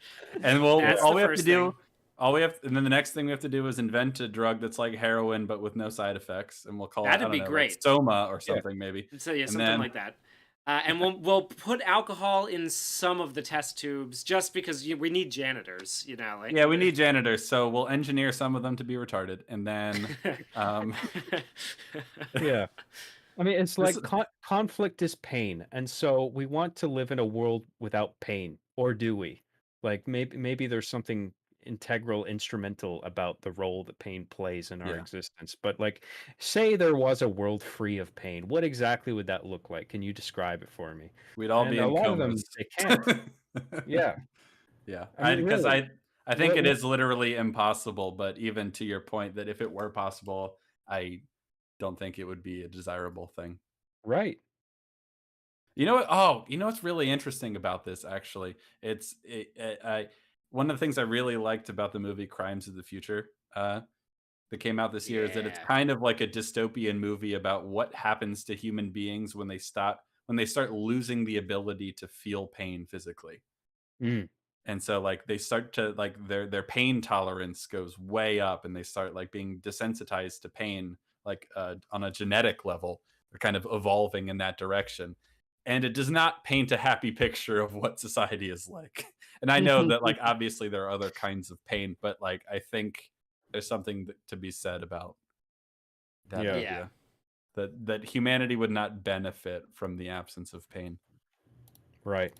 all we have to do And then the next thing we have to do is invent a drug that's like heroin but with no side effects, and we'll call it, I That'd don't be know, like great. Soma or Yeah. something maybe. So yeah, And something then like that. And we'll put alcohol in some of the test tubes just because we need janitors, you know. Like, yeah, we need janitors, so we'll engineer some of them to be retarded, and then Yeah. I mean, it's like This- conflict is pain, and so we want to live in a world without pain, or do we? Like maybe there's something integral, instrumental about the role that pain plays in our Yeah. existence. But like, say there was a world free of pain, what exactly would that look like? Can you describe it for me? we'd all And be a in lot of them comas. they can't. Yeah, Yeah, I mean, because really, I think it what- is literally impossible. But even to your point, that if it were possible, I don't think it would be a desirable thing. right? You know what? Oh, you know what's really interesting about this? Actually, one of the things I really liked about the movie Crimes of the Future that came out this year is that it's Yeah. kind of like a dystopian movie about what happens to human beings when they start losing the ability to feel pain physically. Mm. And so like they start to like their pain tolerance goes way up, and they start like being desensitized to pain, like on a genetic level. They're kind of evolving in that direction, and it does not paint a happy picture of what society is like. And I know that like obviously there are other kinds of pain, but like I think there's something to be said about that Yeah. idea, that humanity would not benefit from the absence of pain. Right.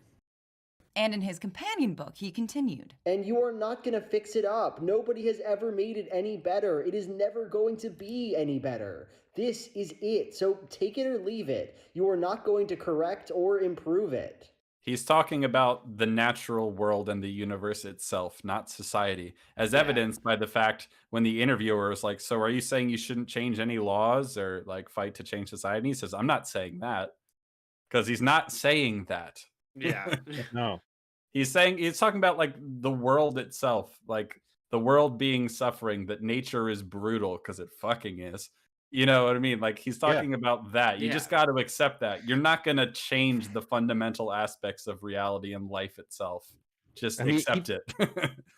And in his companion book, he continued. And you are not going to fix it up. Nobody has ever made it any better. It is never going to be any better. This is it. So take it or leave it. You are not going to correct or improve it. He's talking about the natural world and the universe itself, not society, as evidenced by the fact when the interviewer was like, so are you saying you shouldn't change any laws or like fight to change society? And he says, I'm not saying that, because he's not saying that. Yeah. No. He's talking about like the world itself, like the world being suffering, that nature is brutal because it fucking is. You know what I mean? Like he's talking about that. You just got to accept that. You're not going to change the fundamental aspects of reality and life itself. Just accept it.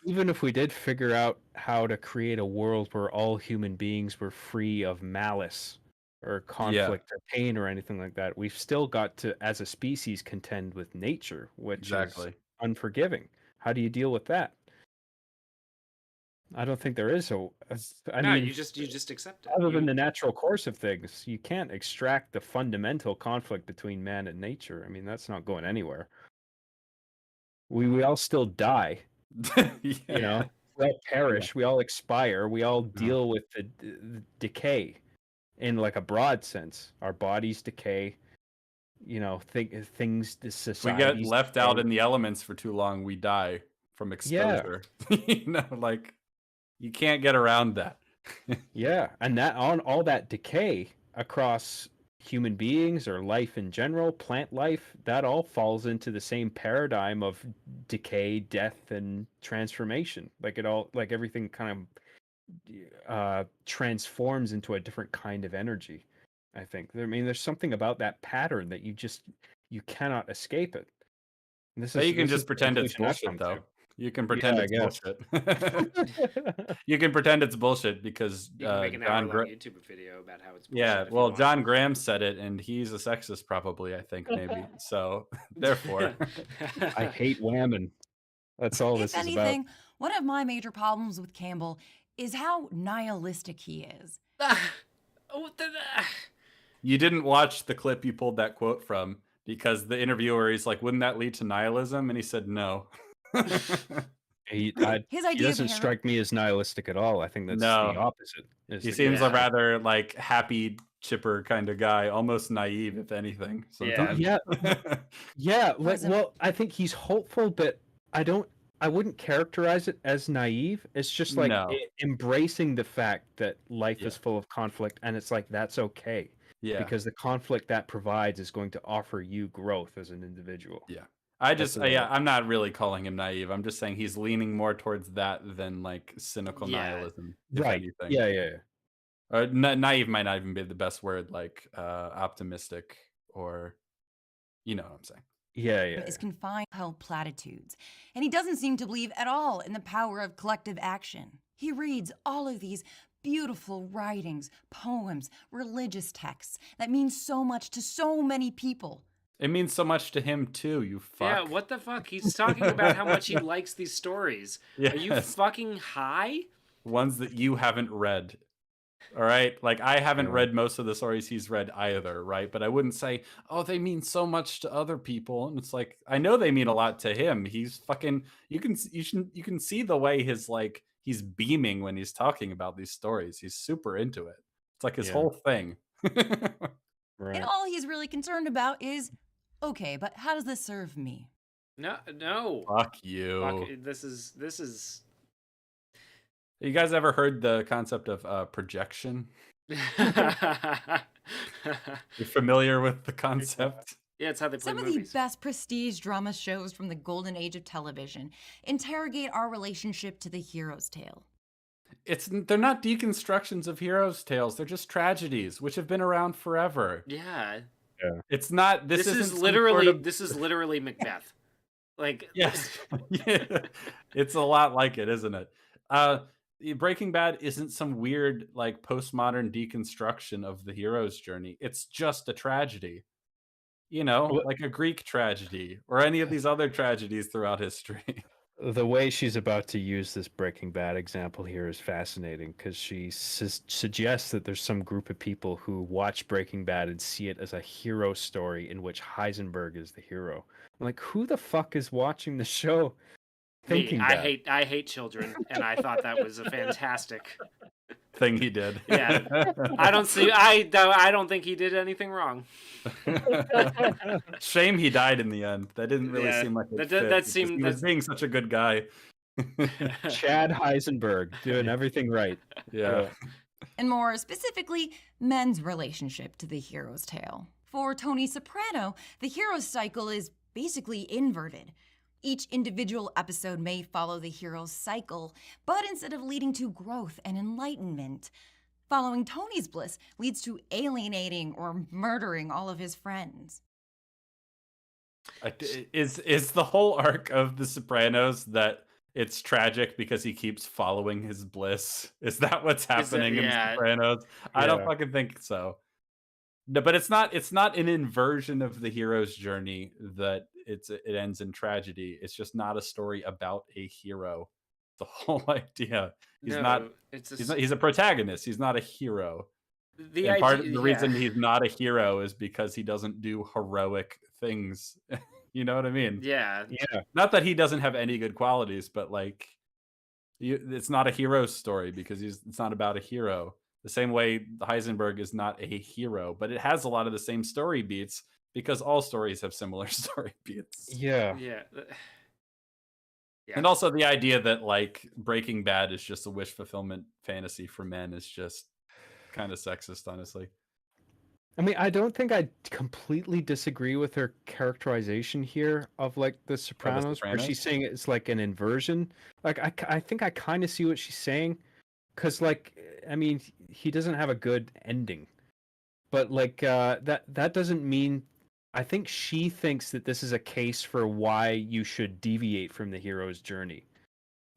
Even if we did figure out how to create a world where all human beings were free of malice or conflict or pain or anything like that, we've still got to, as a species, contend with nature, which is unforgiving. How do you deal with that? I don't think there is I mean, you just accept it. Other than the natural course of things, you can't extract the fundamental conflict between man and nature. I mean, that's not going anywhere. We all still die. You know, we all perish. We all expire. We all deal with the decay in like a broad sense. Our bodies decay. You know, things. The We society. get left out in the elements for too long, we die from exposure. You know, like you can't get around that. Yeah, and that on all that decay across human beings or life in general, plant life, that all falls into the same paradigm of decay, death, and transformation. Like everything kind of transforms into a different kind of energy. I think. I mean, there's something about that pattern that you cannot escape it. And this You can just pretend it's bullshit, though. You can pretend it's bullshit. You can pretend it's bullshit because You can make an hour-long YouTube video about how it's bullshit. Yeah, if you well, want. John Graham said it, and he's a sexist, probably. I think maybe so. Therefore, I hate whammon. That's all this If is about. anything, one of my major problems with Campbell is how nihilistic he is. You didn't watch the clip you pulled that quote from, because the interviewer is like, "Wouldn't that lead to nihilism?" And he said, "No." He His idea of doesn't strike me as nihilistic at all. I think that's the opposite. He seems a rather like happy, chipper kind of guy, almost naive, if anything. Sometimes. Yeah. Well, I think he's hopeful, but I wouldn't characterize it as naive. It's just like embracing the fact that life is full of conflict, and it's like that's okay. Yeah. Because the conflict that provides is going to offer you growth as an individual. Yeah. I'm not really calling him naive. I'm just saying he's leaning more towards that than like cynical nihilism. If Right. anything. Yeah. Naive might not even be the best word, like optimistic, or you know what I'm saying. Yeah, is confined to platitudes, and he doesn't seem to believe at all in the power of collective action. He reads all of these beautiful writings, poems, religious texts that mean so much to so many people. It means so much to him too, you fuck. Yeah, what the fuck? He's talking about how much he likes these stories. Yes. Are you fucking high? Ones that you haven't read. All right? Like, I haven't read most of the stories he's read either, right? But I wouldn't say, oh, they mean so much to other people. And it's like, I know they mean a lot to him. He's fucking, you can see the way he's beaming when he's talking about these stories. He's super into it. It's like his whole thing. And all he's really concerned about is, okay, but how does this serve me? No. Fuck you. Fuck, this is. You guys ever heard the concept of projection? You're familiar with the concept? Yeah, it's how they play Some movies. of the best prestige drama shows from the golden age of television interrogate our relationship to the hero's tale. They're not deconstructions of heroes' tales. They're just tragedies, which have been around forever. Yeah. It's not. This is isn't literally Macbeth. Like, yes, yeah. It's a lot like it, isn't it? Breaking Bad isn't some weird like postmodern deconstruction of the hero's journey. It's just a tragedy, like a Greek tragedy or any of these other tragedies throughout history. The way she's about to use this Breaking Bad example here is fascinating because she suggests that there's some group of people who watch Breaking Bad and see it as a hero story in which Heisenberg is the hero. I'm like, who the fuck is watching the show? Thinking that? I hate children, and I thought that was a fantastic thing he did. Yeah, I don't think he did anything wrong. Shame he died in the end. That didn't really seem like he was being such a good guy. Chad Heisenberg doing everything right. Yeah. And more specifically, men's relationship to the hero's tale. For Tony Soprano, the hero's cycle is basically inverted. Each individual episode may follow the hero's cycle, but instead of leading to growth and enlightenment, following Tony's bliss leads to alienating or murdering all of his friends. Is the whole arc of The Sopranos that it's tragic because he keeps following his bliss? Is that what's happening in The Sopranos? I don't fucking think so. No, but it's not an inversion of the hero's journey that it ends in tragedy. It's just not a story about a hero. The whole idea. He's a protagonist. He's not a hero. Part of the reason he's not a hero is because he doesn't do heroic things. You know what I mean? Yeah. Not that he doesn't have any good qualities, but it's not a hero story because it's not about a hero. The same way Heisenberg is not a hero, but it has a lot of the same story beats because all stories have similar story beats. Yeah. And also the idea that like Breaking Bad is just a wish fulfillment fantasy for men is just kind of sexist, honestly. I mean, I don't think I completely disagree with her characterization here of like The Sopranos, where she's saying it's like an inversion. Like I think I kind of see what she's saying. Because, like, I mean, he doesn't have a good ending. But, like, that doesn't mean... I think she thinks that this is a case for why you should deviate from the hero's journey.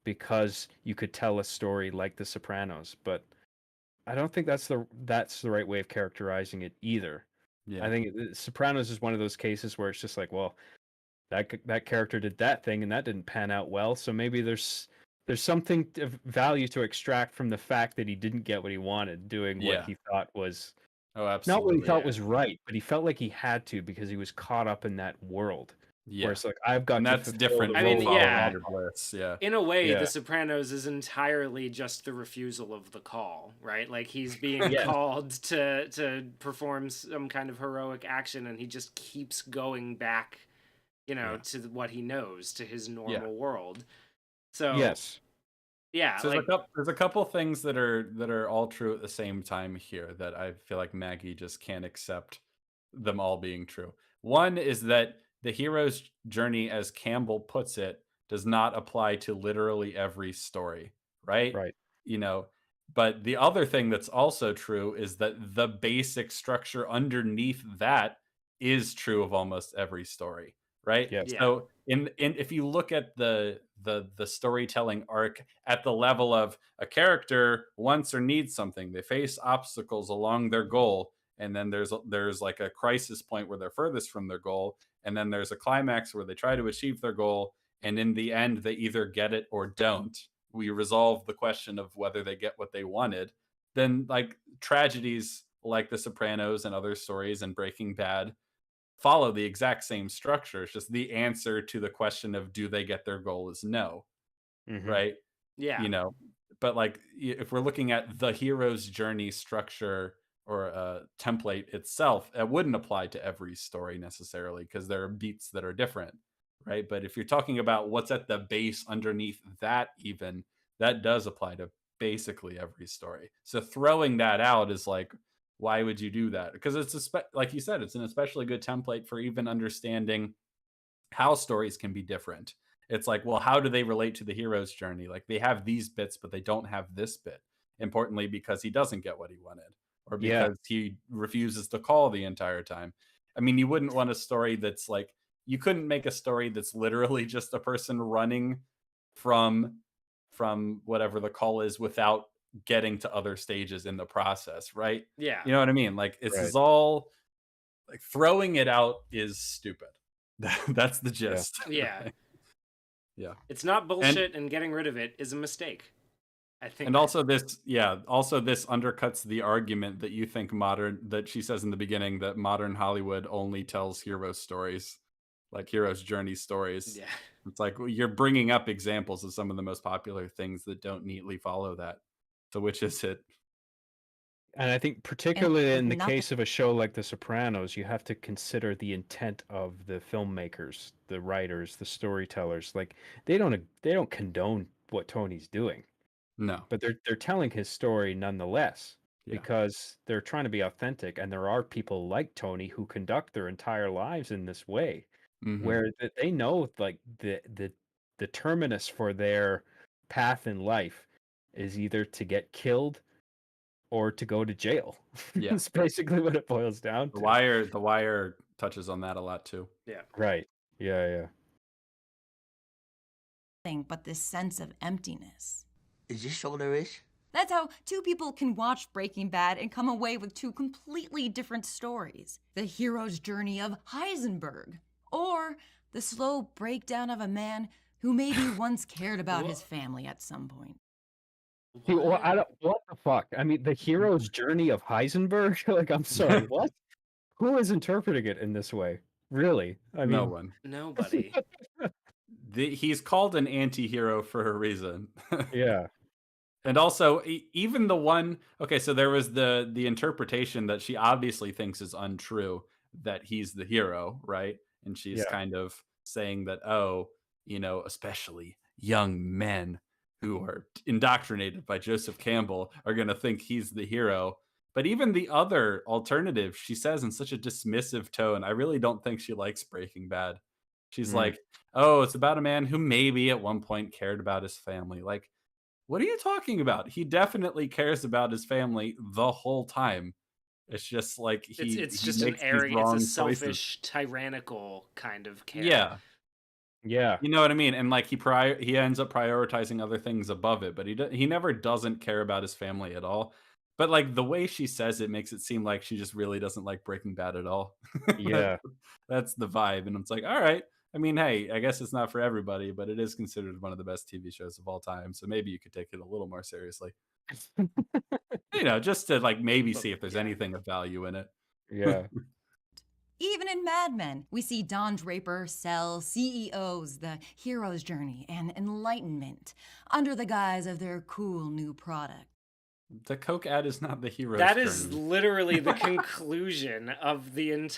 Because you could tell a story like The Sopranos. But I don't think that's the right way of characterizing it either. Yeah. I think Sopranos is one of those cases where it's just like, well, that character did that thing and that didn't pan out well. So maybe there's something of value to extract from the fact that he didn't get what he wanted, doing what he thought was not what he thought was right, but he felt like he had to because he was caught up in that world. Yeah, where it's like I've got. And that's different. I mean, bliss. Yeah. In a way, The Sopranos is entirely just the refusal of the call, right? Like he's being called to perform some kind of heroic action, and he just keeps going back, to what he knows, to his normal world. So So there's a couple things that are all true at the same time here that I feel like Maggie just can't accept them all being true. One is that the hero's journey, as Campbell puts it, does not apply to literally every story, right? Right. But the other thing that's also true is that the basic structure underneath that is true of almost every story. right? Yes. Yeah. So in if you look at the storytelling arc at the level of a character wants or needs something, they face obstacles along their goal, and then there's like a crisis point where they're furthest from their goal, and then there's a climax where they try to achieve their goal, and in the end they either get it or don't. We resolve the question of whether they get what they wanted. Then like tragedies like The Sopranos and other stories and Breaking Bad follow the exact same structure. It's just the answer to the question of do they get their goal is no, right? Yeah. You know, but like if we're looking at the hero's journey structure or template itself, it wouldn't apply to every story necessarily because there are beats that are different, right? But if you're talking about what's at the base underneath that, even that does apply to basically every story. So throwing that out is like, why would you do that? Because like you said, it's an especially good template for even understanding how stories can be different. It's like, well, how do they relate to the hero's journey? Like they have these bits, but they don't have this bit. Importantly, because he doesn't get what he wanted, or Yeah. because he refuses to call the entire time. I mean, you wouldn't want a story that's like, you couldn't make a story that's literally just a person running from whatever the call is without getting to other stages in the process, right? Yeah. You know what I mean? Like this Right. is all like throwing it out is stupid. That's the gist. Yeah. Yeah. It's not bullshit, and getting rid of it is a mistake, I think. And also this undercuts the argument that you think that she says in the beginning that modern Hollywood only tells hero stories, like hero's journey stories. Yeah. It's like, well, you're bringing up examples of some of the most popular things that don't neatly follow that. So which is it? And I think particularly in the nothing- case of a show like The Sopranos, you have to consider the intent of the filmmakers, the writers, the storytellers. Like they don't condone what Tony's doing, No. but they're telling his story nonetheless Yeah. because they're trying to be authentic. And there are people like Tony who conduct their entire lives in this way, Mhm. where they know like the terminus for their path in life is either to get killed or to go to jail. Yeah. That's basically what it boils down to. The Wire touches on that a lot too. Yeah. Right. Yeah. But this sense of emptiness. Is your shoulder itch? That's how two people can watch Breaking Bad and come away with two completely different stories. The hero's journey of Heisenberg, or the slow breakdown of a man who maybe once cared about his family at some point. What the fuck? I mean, the hero's journey of Heisenberg? Like, I'm sorry, what? Who is interpreting it in this way? Really? I mean, No one. Nobody. He's called an anti-hero for a reason. Yeah. And also, even the one, okay, so there was the interpretation that she obviously thinks is untrue, that he's the hero, right? And she's kind of saying that, oh, especially young men who are indoctrinated by Joseph Campbell are going to think he's the hero. But even the other alternative, she says in such a dismissive tone, I really don't think she likes Breaking Bad. She's like, oh, it's about a man who maybe at one point cared about his family. Like, what are you talking about? He definitely cares about his family the whole time. It's just like it's he just an makes these arrogant, wrong it's a selfish, choices. tyrannical kind of care. Yeah. You know what I mean? And like he ends up prioritizing other things above it, but he never doesn't care about his family at all. But like the way she says it makes it seem like she just really doesn't like Breaking Bad at all. Yeah. That's the vibe. And it's like, all right. I mean, hey, I guess it's not for everybody, but it is considered one of the best TV shows of all time. So maybe you could take it a little more seriously. Just to like maybe see if there's anything of value in it. Yeah. Even in Mad Men, we see Don Draper sell CEOs the hero's journey and enlightenment under the guise of their cool new product. The Coke ad is not the hero's That journey. is literally the conclusion of the entire...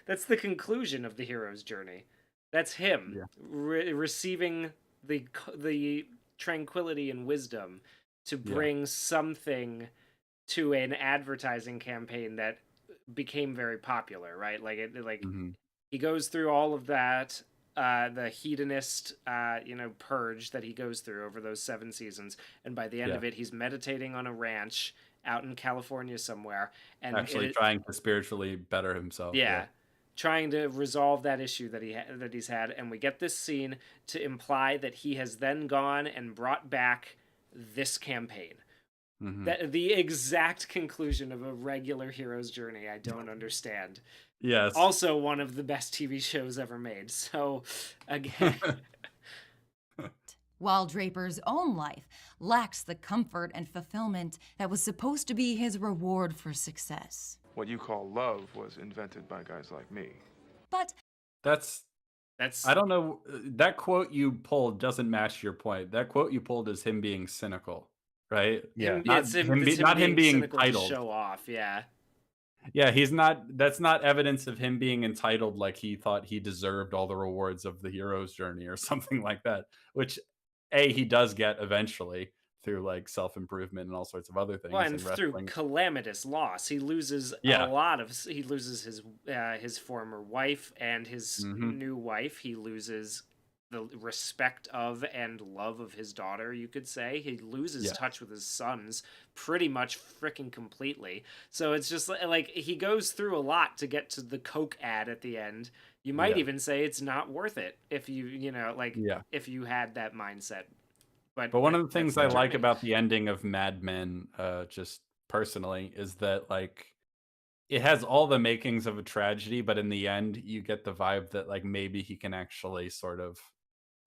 That's the conclusion of the hero's journey. That's him receiving the tranquility and wisdom to bring something to an advertising campaign that became very popular, right? He goes through all of that, the hedonist, purge that he goes through over those 7 seasons, and by the end of it, he's meditating on a ranch out in California somewhere, and actually trying to spiritually better himself. Yeah. trying to resolve that issue that he's had, and we get this scene to imply that he has then gone and brought back this campaign. That the exact conclusion of a regular hero's journey. I don't understand. Yes. Also one of the best TV shows ever made. So again, while Draper's own life lacks the comfort and fulfillment that was supposed to be his reward for success. What you call love was invented by guys like me. But that's I don't know, that quote you pulled doesn't match your point. That quote you pulled is him being cynical, right? Yeah. Not him being cynical to entitled. show off, yeah. Yeah, he's not. That's not evidence of him being entitled, like he thought he deserved all the rewards of the hero's journey or something like that. Which, he does get eventually through like self-improvement and all sorts of other things. Well, and through calamitous loss, he loses a lot of. He loses his former wife and his new wife. He loses the respect of and love of his daughter, you could say. He loses touch with his sons pretty much freaking completely. So it's just like he goes through a lot to get to the Coke ad at the end. You might even say it's not worth it if if you had that mindset. But one of the things I like about the ending of Mad Men, just personally, is that like it has all the makings of a tragedy, but in the end you get the vibe that like maybe he can actually sort of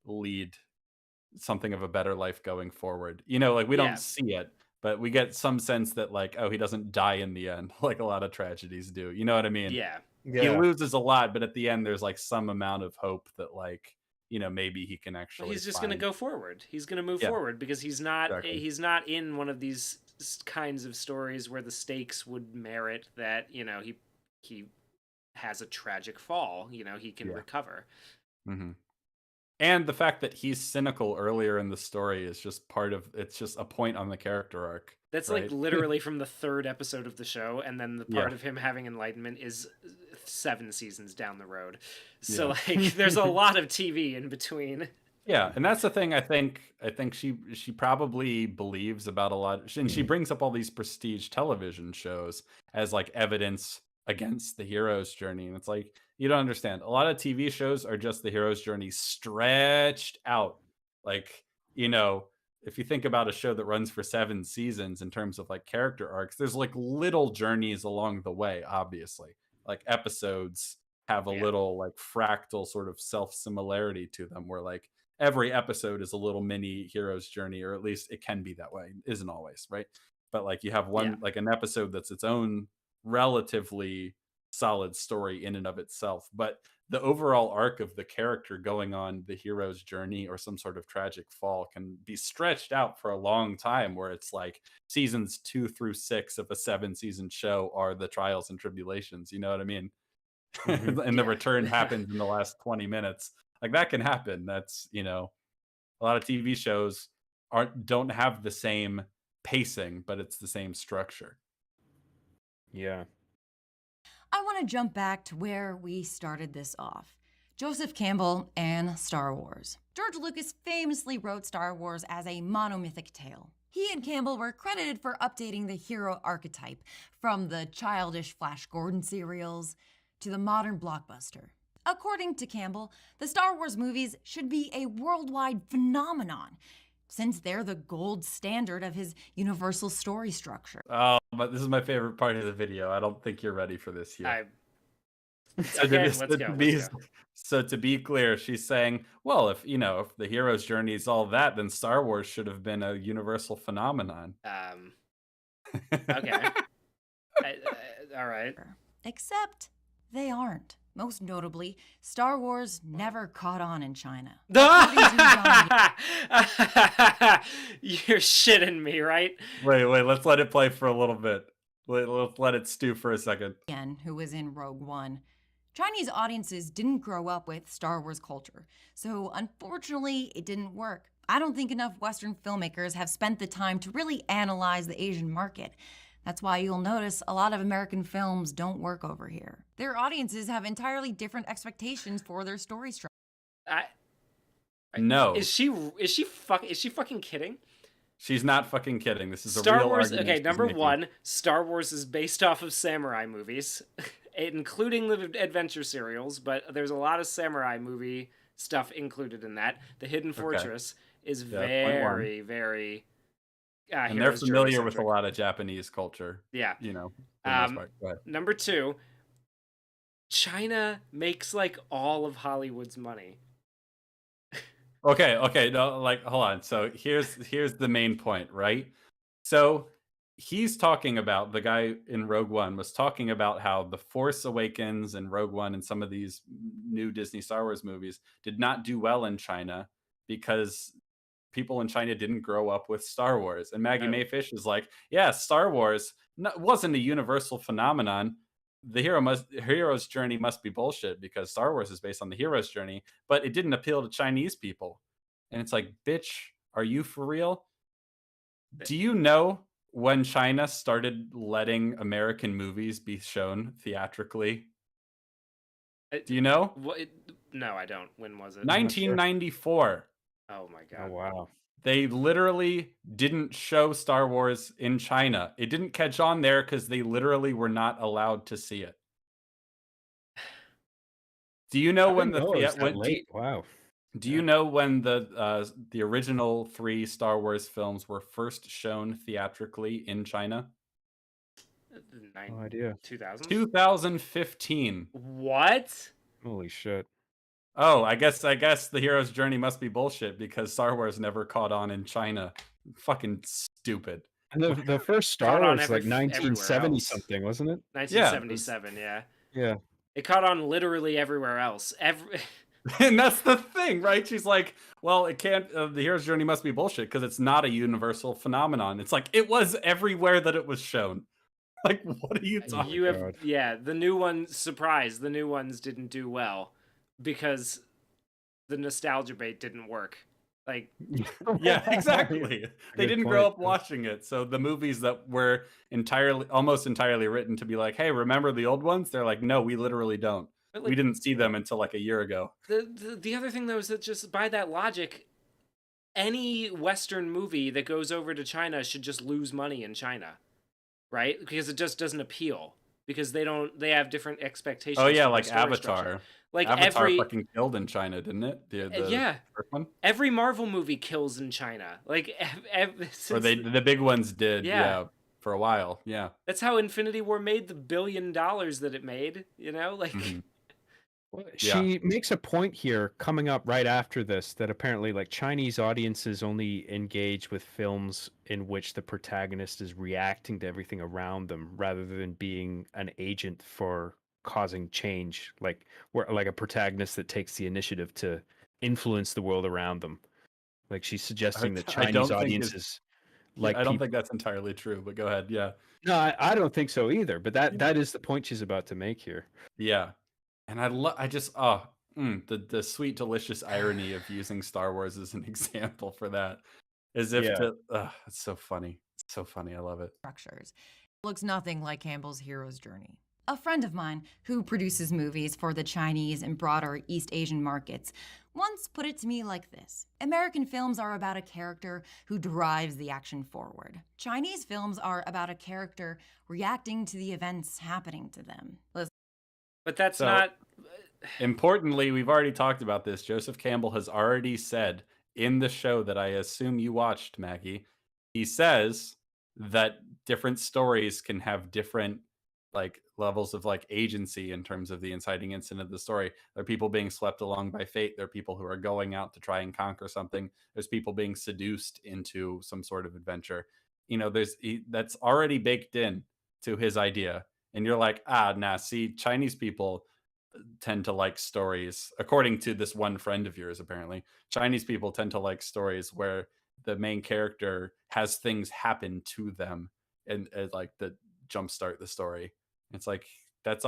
lead something of a better life going forward. Like we don't see it, but we get some sense that like, he doesn't die in the end like a lot of tragedies do. You know what I mean? Yeah. He loses a lot, but at the end there's like some amount of hope that like, maybe he can actually he's just going to go forward. He's going to move forward because he's not in one of these kinds of stories where the stakes would merit that, he has a tragic fall, he can recover. And the fact that he's cynical earlier in the story is just it's just a point on the character arc. That's right? like literally from the 3rd episode of the show, and then the part of him having enlightenment is 7 seasons down the road. So like there's a lot of TV in between. Yeah, and that's the thing I think she probably believes about a lot, and she brings up all these prestige television shows as like evidence against the hero's journey, and it's like, you don't understand. A lot of TV shows are just the hero's journey stretched out. Like, if you think about a show that runs for 7 seasons in terms of like character arcs, there's like little journeys along the way, obviously. Like episodes have a little like fractal sort of self-similarity to them where like every episode is a little mini hero's journey, or at least it can be that way. It isn't always, right? But like you have one like an episode that's its own relatively solid story in and of itself, but the overall arc of the character going on the hero's journey or some sort of tragic fall can be stretched out for a long time, where it's like seasons 2 through 6 of a 7-season show are the trials and tribulations, you know what I mean? And the return happens in the last 20 minutes. Like that can happen. That's, a lot of TV shows don't have the same pacing, but it's the same structure. Yeah. I want to jump back to where we started this off. Joseph Campbell and Star Wars. George Lucas famously wrote Star Wars as a monomythic tale. He and Campbell were credited for updating the hero archetype from the childish Flash Gordon serials to the modern blockbuster. According to Campbell, the Star Wars movies should be a worldwide phenomenon, since they're the gold standard of his universal story structure. Oh, but this is my favorite part of the video. I don't think you're ready for this yet. Let's go. So to be clear, she's saying, well, if the hero's journey is all that, then Star Wars should have been a universal phenomenon. Okay. All right. Except they aren't. Most notably, Star Wars never caught on in China. You're shitting me, right? Wait, let's let it play for a little bit. Let's let it stew for a second. Who was in Rogue One. Chinese audiences didn't grow up with Star Wars culture, so unfortunately, it didn't work. I don't think enough Western filmmakers have spent the time to really analyze the Asian market. That's why you'll notice a lot of American films don't work over here. Their audiences have entirely different expectations for their story structure. No. Is she fucking kidding? She's not fucking kidding. This is Star a real Wars. argument. Okay, number one, Star Wars is based off of samurai movies, including the adventure serials, but there's a lot of samurai movie stuff included in that. The Hidden Fortress is very, very and they're hero's journey familiar with a centric. lot of Japanese culture. Yeah. You know, for the most part. Go ahead. Number 2, China makes like all of Hollywood's money. Okay, no, like hold on. So here's the main point, right? So he's talking about, the guy in Rogue One was talking about how The Force Awakens and Rogue One and some of these new Disney Star Wars movies did not do well in China because people in China didn't grow up with Star Wars. And Maggie Mae Fish is like, yeah, Star Wars wasn't a universal phenomenon. The hero's journey must be bullshit because Star Wars is based on the hero's journey, but it didn't appeal to Chinese people. And it's like, bitch, are you for real? Do you know when China started letting American movies be shown theatrically? Do you know? No, I don't. When was it? 1994. Oh my god. Oh wow. They literally didn't show Star Wars in China. It didn't catch on there because they literally were not allowed to see it. Do you know when Wow. Do you know when the original 3 Star Wars films were first shown theatrically in China? No idea. 2000? 2015. What? Holy shit. Oh, I guess the hero's journey must be bullshit because Star Wars never caught on in China. Fucking stupid. And the first Star Wars like 1970 something, wasn't it? 1977, yeah. Yeah. It caught on literally everywhere else. And that's the thing, right? She's like, well, it can't, the hero's journey must be bullshit because it's not a universal phenomenon. It's like, it was everywhere that it was shown. Like, what are you talking about? Yeah, the new ones, surprise, the new ones didn't do well because the nostalgia bait didn't work. Like, yeah, exactly. They didn't grow up watching it. So the movies that were almost entirely written to be like, hey, remember the old ones? They're like, no, we literally don't. Like, we didn't see them until like a year ago. The other thing though is that just by that logic, any Western movie that goes over to China should just lose money in China, right? Because it just doesn't appeal because they have different expectations. Oh yeah, for like Avatar. Structure. Like Avatar fucking killed in China, didn't it? Yeah. First one? Every Marvel movie kills in China. Like or the big ones did. Yeah. For a while. Yeah. That's how Infinity War made the $1 billion that it made. You know, like. Mm-hmm. She makes a point here coming up right after this that apparently like Chinese audiences only engage with films in which the protagonist is reacting to everything around them rather than being an agent for causing change, like a protagonist that takes the initiative to influence the world around them. Like she's suggesting that Chinese audiences I don't think that's entirely true, but go ahead. Yeah. No, I don't think so either, but that is the point she's about to make here. Yeah. And the sweet, delicious irony of using Star Wars as an example for that. As if it's so funny. It's so funny. I love it. Structures. It looks nothing like Campbell's hero's journey. A friend of mine who produces movies for the Chinese and broader East Asian markets once put it to me like this. American films are about a character who drives the action forward. Chinese films are about a character reacting to the events happening to them. But that's not... Importantly, we've already talked about this. Joseph Campbell has already said in the show that I assume you watched, Maggie, he says that different stories can have different like levels of like agency in terms of the inciting incident of the story. There are people being swept along by fate. There are people who are going out to try and conquer something. There's people being seduced into some sort of adventure. You know, that's already baked in to his idea. And you're like, see, Chinese people tend to like stories, according to this one friend of yours, apparently. Chinese people tend to like stories where the main character has things happen to them and like that jumpstart the story. It's like, that's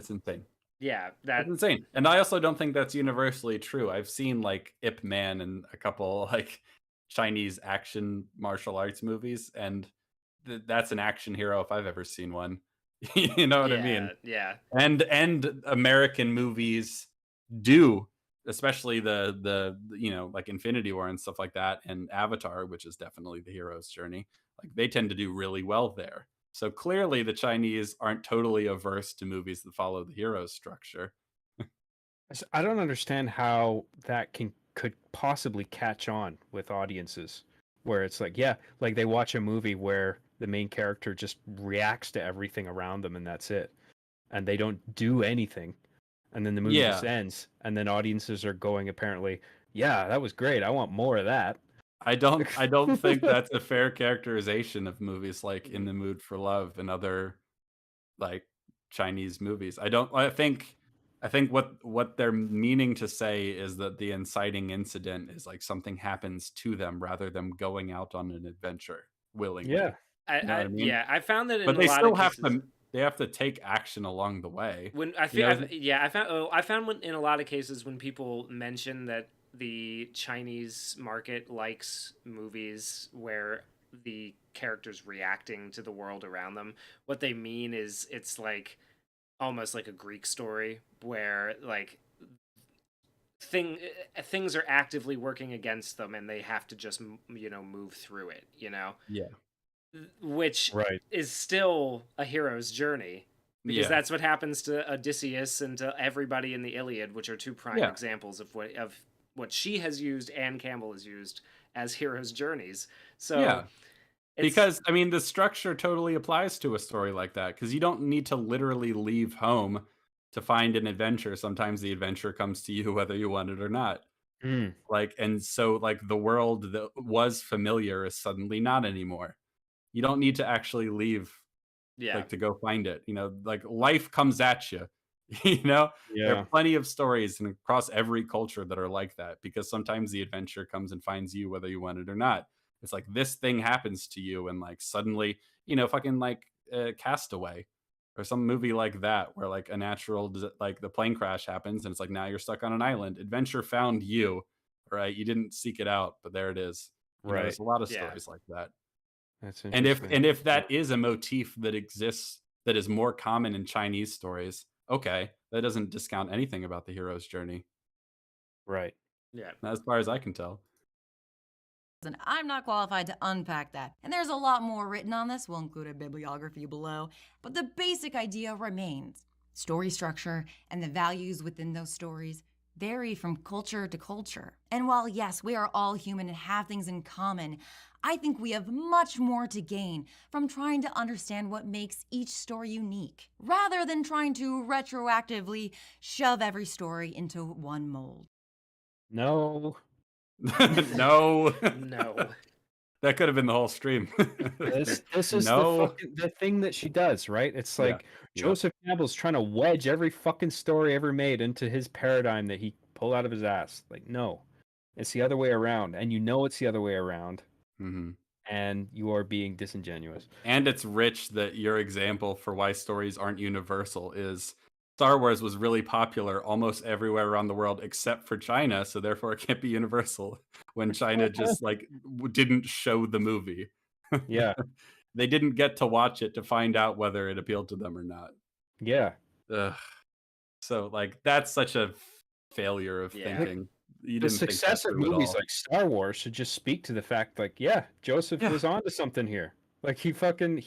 insane. Yeah, that's insane. And I also don't think that's universally true. I've seen like Ip Man and a couple like Chinese action martial arts movies, and that's an action hero if I've ever seen one. You know what I mean? Yeah. And American movies do, especially the like Infinity War and stuff like that, and Avatar, which is definitely the hero's journey. like they tend to do really well there. So clearly the Chinese aren't totally averse to movies that follow the hero structure. I don't understand how that could possibly catch on with audiences, where it's like, yeah, like they watch a movie where the main character just reacts to everything around them and that's it, and they don't do anything, and then the movie just Yeah. ends, and then audiences are going apparently, yeah, that was great, I want more of that. I don't think that's a fair characterization of movies like In the Mood for Love and other like Chinese movies. I think what they're meaning to say is that the inciting incident is like something happens to them rather than going out on an adventure willingly. Yeah. You know what I mean? Yeah, I found that in But a they lot still of have cases. to they have to take action along the way. When I You feel, know? I found in a lot of cases when people mention that the Chinese market likes movies where the characters reacting to the world around them, what they mean is it's like almost like a Greek story where like things are actively working against them and they have to just move through it, Yeah. which Right. is still a hero's journey. Because Yeah. that's what happens to Odysseus and to everybody in the Iliad, which are two prime Yeah. examples of what she has used and Campbell has used as heroes' journeys. So Yeah. it's, Because I mean the structure totally applies to a story like that because you don't need to literally leave home to find an adventure. Sometimes the adventure comes to you whether you want it or not. Mm. Like and so like the world that was familiar is suddenly not anymore. You don't need to actually leave yeah, like to go find it. You know, like life comes at you. You know, there Yeah. are plenty of stories and across every culture that are like that because sometimes the adventure comes and finds you whether you want it or not. It's like this thing happens to you and like suddenly, fucking like Castaway or some movie like that where like a like the plane crash happens and it's like now you're stuck on an island. Adventure found you, right? You didn't seek it out, but there it is. Right. There's a lot of Yeah. stories like that. That's And interesting. if that is a motif that exists that is more common in Chinese stories, okay, that doesn't discount anything about the hero's journey, Right. yeah. as far as I can tell. And I'm not qualified to unpack that. And there's a lot more written on this. We'll include a bibliography below. But the basic idea remains. Story structure and the values within those stories vary from culture to culture. And while, yes, we are all human and have things in common, I think we have much more to gain from trying to understand what makes each story unique, rather than trying to retroactively shove every story into one mold. No. No. No. That could have been the whole stream. This is No. the thing that she does, right? It's Yeah. like Joseph Campbell's trying to wedge every fucking story ever made into his paradigm that he pulled out of his ass. Like, no. It's the other way around, and you know it's the other way around, Mhm. and you are being disingenuous. And it's rich that your example for why stories aren't universal is Star Wars was really popular almost everywhere around the world except for China, so therefore it can't be universal when China just like didn't show the movie. Yeah. They didn't get to watch it to find out whether it appealed to them or not. Yeah. Ugh. So like that's such a failure of Yeah. thinking. You The didn't think that success of through at movies all. like Star Wars should just speak to the fact, like, yeah, Joseph Yeah. was onto something here. Like he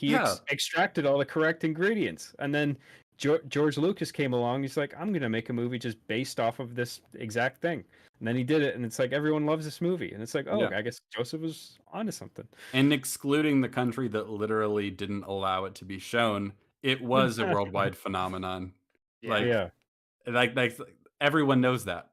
Yeah. extracted all the correct ingredients, and then George Lucas came along. He's like, I'm gonna make a movie just based off of this exact thing, and then he did it, and it's like everyone loves this movie, and it's like, oh, Yeah. I guess Joseph was onto something. And excluding the country that literally didn't allow it to be shown, it was a worldwide phenomenon. Yeah. Like, Yeah. like everyone knows that.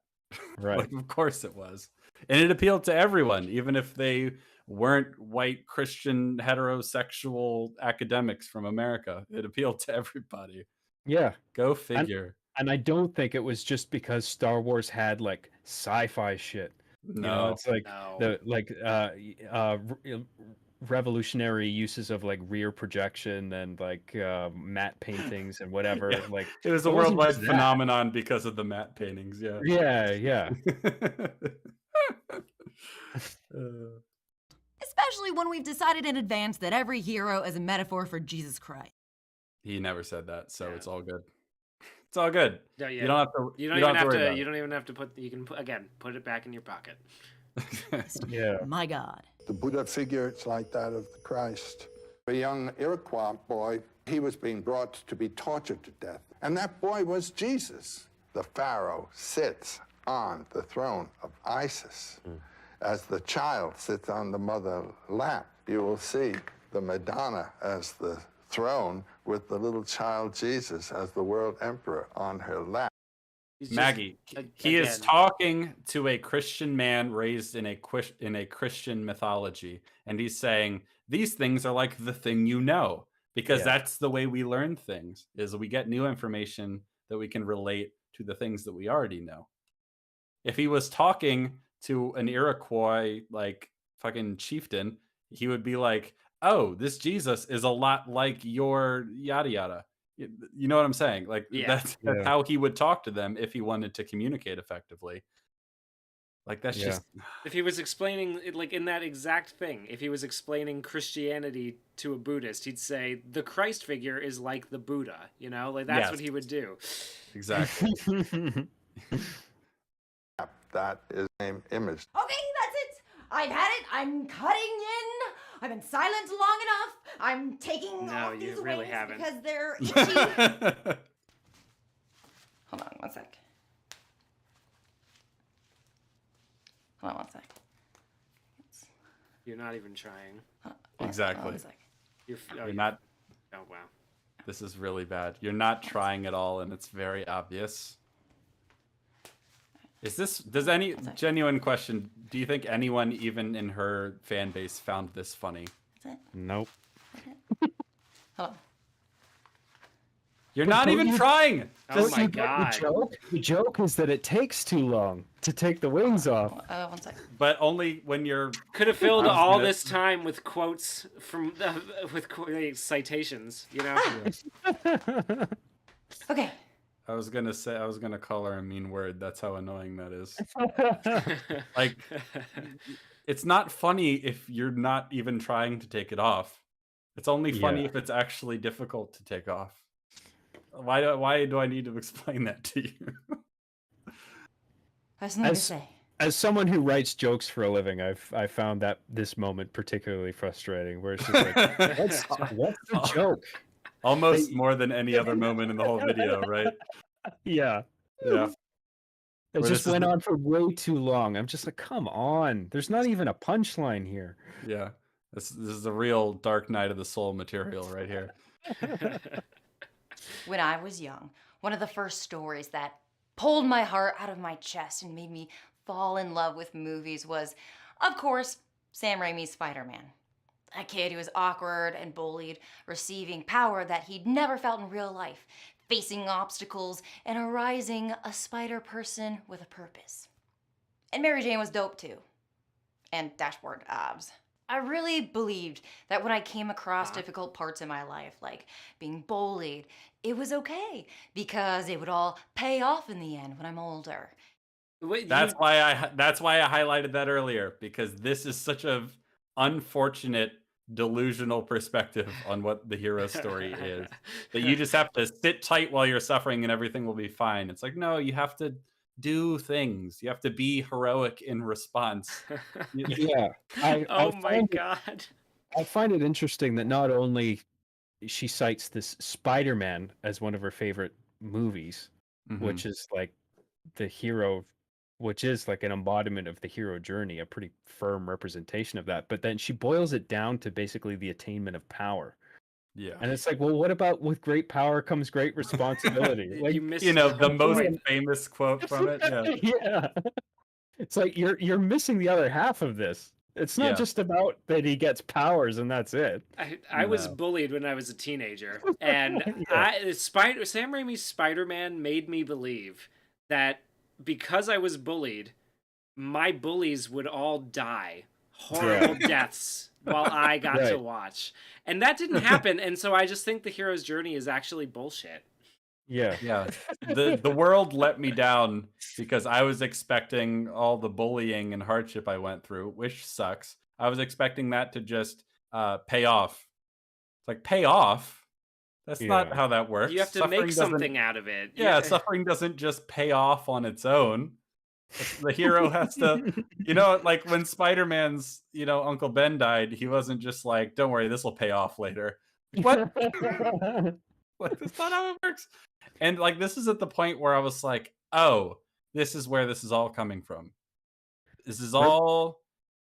Right. Like, of course it was. And it appealed to everyone, even if they weren't white Christian heterosexual academics from America. It appealed to everybody. Yeah. Go figure. And I don't think it was just because Star Wars had like sci-fi shit. You know, No. it's like No. the revolutionary uses of like rear projection and like matte paintings and whatever. Yeah. Like It was a it wasn't worldwide just that. phenomenon because of the matte paintings. Yeah. Yeah, yeah. Especially when we've decided in advance that every hero is a metaphor for Jesus Christ. He never said that, so Yeah. it's all good. It's all good. No, yeah. You don't have to. You don't you even have worry to. about You it. don't even have to put. You can put it back in your pocket. Yeah. My God. The Buddha figure, it's like that of the Christ. A young Iroquois boy, he was being brought to be tortured to death. And that boy was Jesus. The Pharaoh sits on the throne of Isis. As the child sits on the mother lap, you will see the Madonna as the throne with the little child Jesus as the world emperor on her lap. Maggie, he is talking to a Christian man raised in a Christian mythology, and he's saying these things are like the thing you know, because that's the way we learn things, is we get new information that we can relate to the things that we already know. If he was talking to an Iroquois like fucking chieftain, he would be like, oh, this Jesus is a lot like your yada yada. You know what I'm saying? Like that's how he would talk to them if he wanted to communicate effectively. Like that's just if he was explaining it, like in that exact thing, if he was explaining Christianity to a Buddhist, he'd say the Christ figure is like the Buddha, you know? Like that's what he would do. Exactly. That is the same image. Okay, that's it. I've had it. I'm cutting in. I've been silent long enough. I'm taking off these really wings haven't. because they're itchy. Hold on one sec. Hold on one sec. You're not even trying. Exactly. You're not. Oh wow. This is really bad. You're not trying at all, and it's very obvious. Does any genuine question, do you think anyone even in her fan base found this funny? Nope. Hold on. You're not even trying. Oh my God. The joke is that it takes too long to take the wings off. One second. But only when you're... Could have filled all this time with quotes from citations, you know? Okay. I was gonna call her a mean word. That's how annoying that is. Like, it's not funny if you're not even trying to take it off. It's only funny if it's actually difficult to take off. Why do I need to explain that to you? That's nothing to say. As someone who writes jokes for a living, I found that this moment particularly frustrating, where it's just like, what's the joke? Almost more than any other moment in the whole video, right? Yeah. Yeah. It just went on for way too long. I'm just like, come on. There's not even a punchline here. Yeah. This is a real Dark Night of the Soul material right here. When I was young, one of the first stories that pulled my heart out of my chest and made me fall in love with movies was, of course, Sam Raimi's Spider-Man. A kid who was awkward and bullied, receiving power that he'd never felt in real life, facing obstacles, and arising a spider person with a purpose. And Mary Jane was dope too. And dashboard abs. I really believed that when I came across difficult parts in my life, like being bullied, it was okay, because it would all pay off in the end when I'm older. That's why I highlighted that earlier, because this is such a unfortunate delusional perspective on what the hero story is, that you just have to sit tight while you're suffering and everything will be fine. It's like, no, you have to do things. You have to be heroic in response. Yeah. Oh my God. I find it interesting that not only she cites this Spider-Man as one of her favorite movies, which is like the hero, which is like an embodiment of the hero journey, a pretty firm representation of that. But then she boils it down to basically the attainment of power. Yeah. And it's like, well, what about with great power comes great responsibility? Like, the most famous quote from it. Yeah. Yeah. It's like you're missing the other half of this. It's not just about that he gets powers and that's it. I was bullied when I was a teenager, and Sam Raimi's Spider-Man made me believe that because I was bullied, my bullies would all die horrible deaths while I got to watch. And that didn't happen, and so I just think the hero's journey is actually bullshit. Yeah. Yeah. The world let me down because I was expecting all the bullying and hardship I went through, which sucks. I was expecting that to just pay off. It's like, pay off? That's not how that works. You have to make something out of it. Yeah, suffering doesn't just pay off on its own. The hero has to, like when Spider-Man's, Uncle Ben died, he wasn't just like, don't worry, this will pay off later. What? Like, that's not how it works. And like, this is at the point where I was like, oh, this is where this is all coming from. This is all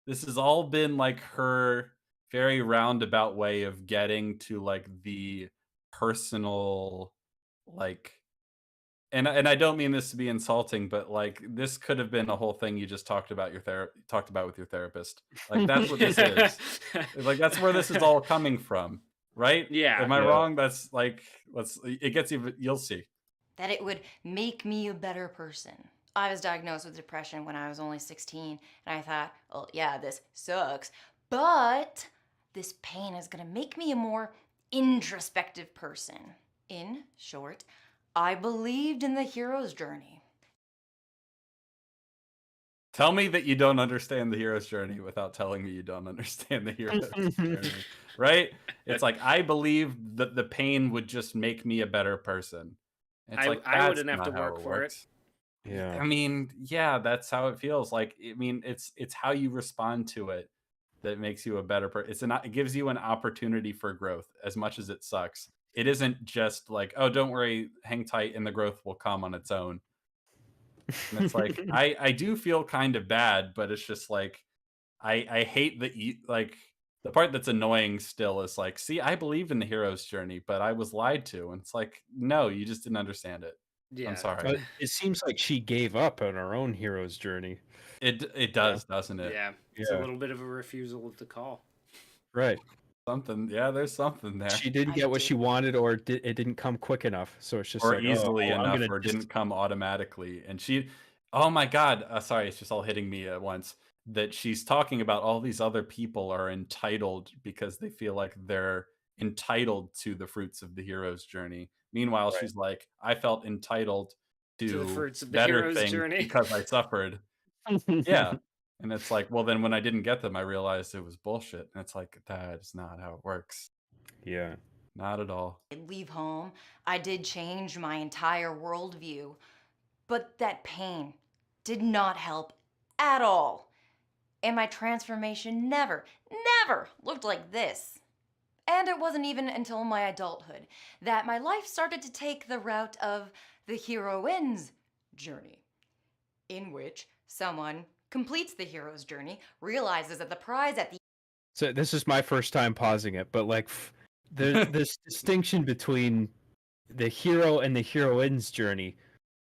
been like her very roundabout way of getting to like the personal, like, and I don't mean this to be insulting, but like this could have been a whole thing you just talked about with your therapist. Like that's what this is. Like that's where this is all coming from, right? Yeah. Am I Yeah. wrong? That's like it gets even. You'll see. That it would make me a better person. I was diagnosed with depression when I was only 16, and I thought, oh yeah, this sucks, but this pain is gonna make me a more introspective person. In short, I believed in the hero's journey. Tell me that you don't understand the hero's journey without telling me you don't understand the hero's journey, right? It's like, I believe that the pain would just make me a better person. It's I that's wouldn't have to not how work for it. works. Yeah. I mean, yeah, that's how it feels. Like, I mean, it's how you respond to it that makes you a better person. It gives you an opportunity for growth as much as it sucks. It isn't just like, oh, don't worry, hang tight and the growth will come on its own. And it's like, I do feel kind of bad, but it's just like, I hate that like the part that's annoying still is like, see, I believed in the hero's journey, but I was lied to. And it's like, no, you just didn't understand it. Yeah. I'm sorry. But it seems like she gave up on her own hero's journey. It does, doesn't it? Yeah. It's a little bit of a refusal of the call. Right. Something. Yeah, there's something there. She didn't get what she wanted, or it didn't come quick enough. So it's just or like, easily I'm enough, gonna or just- didn't come automatically. And she, oh my God, sorry, it's just all hitting me at once. That she's talking about all these other people are entitled because they feel like they're entitled to the fruits of the hero's journey. Meanwhile, Right. she's like, I felt entitled To the to fruits of the better hero's things journey. because I suffered. Yeah. And it's like, well, then when I didn't get them, I realized it was bullshit. And it's like, that is not how it works. Yeah. Not at all. Leave home, I did change my entire worldview, but that pain did not help at all. And my transformation never looked like this. And it wasn't even until my adulthood that my life started to take the route of the heroine's journey, in which someone completes the hero's journey, realizes that the prize at the So this is my first time pausing it, but like there's this distinction between the hero and the heroine's journey.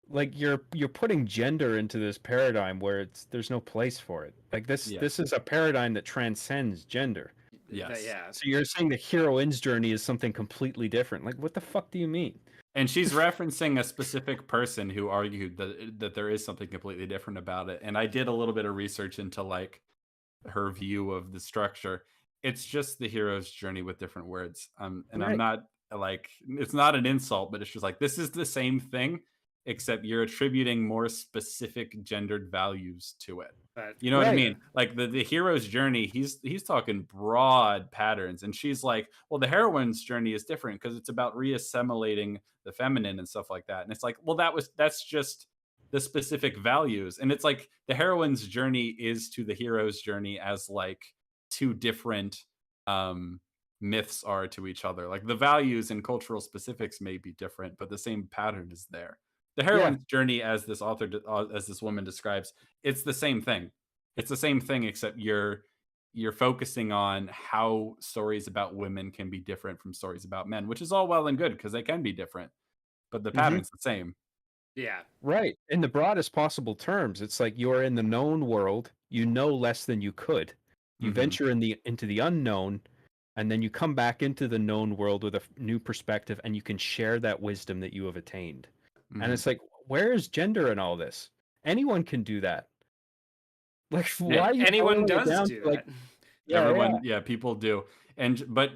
Like you're putting gender into this paradigm where there's no place for it. Like this is a paradigm that transcends gender. Yes. Yeah. So you're saying the heroine's journey is something completely different. Like what the fuck do you mean? And she's referencing a specific person who argued that there is something completely different about it. And I did a little bit of research into like her view of the structure. It's just the hero's journey with different words. And Right. I'm not like, it's not an insult, but it's just like, this is the same thing, except you're attributing more specific gendered values to it. But You know what I Right. mean? Like the hero's journey, he's talking broad patterns, and she's like, well, the heroine's journey is different because it's about reassimilating the feminine and stuff like that. And it's like, well, that's just the specific values. And it's like the heroine's journey is to the hero's journey as like two different myths are to each other. Like the values and cultural specifics may be different, but the same pattern is there. The heroine's journey, as this as this woman describes, it's the same thing. It's the same thing, except you're focusing on how stories about women can be different from stories about men, which is all well and good because they can be different, but the pattern's the same. yeah. Right. In the broadest possible terms, it's like you're in the known world, you know less than you could. You Mhm. venture into the unknown, and then you come back into the known world with a new perspective, and you can share that wisdom that you have attained. Mhm. And it's like, where is gender in all this? Anyone can do that. Like, why Yeah, are you anyone boiling it does down do to, like, that. yeah, Everyone, yeah. people do. But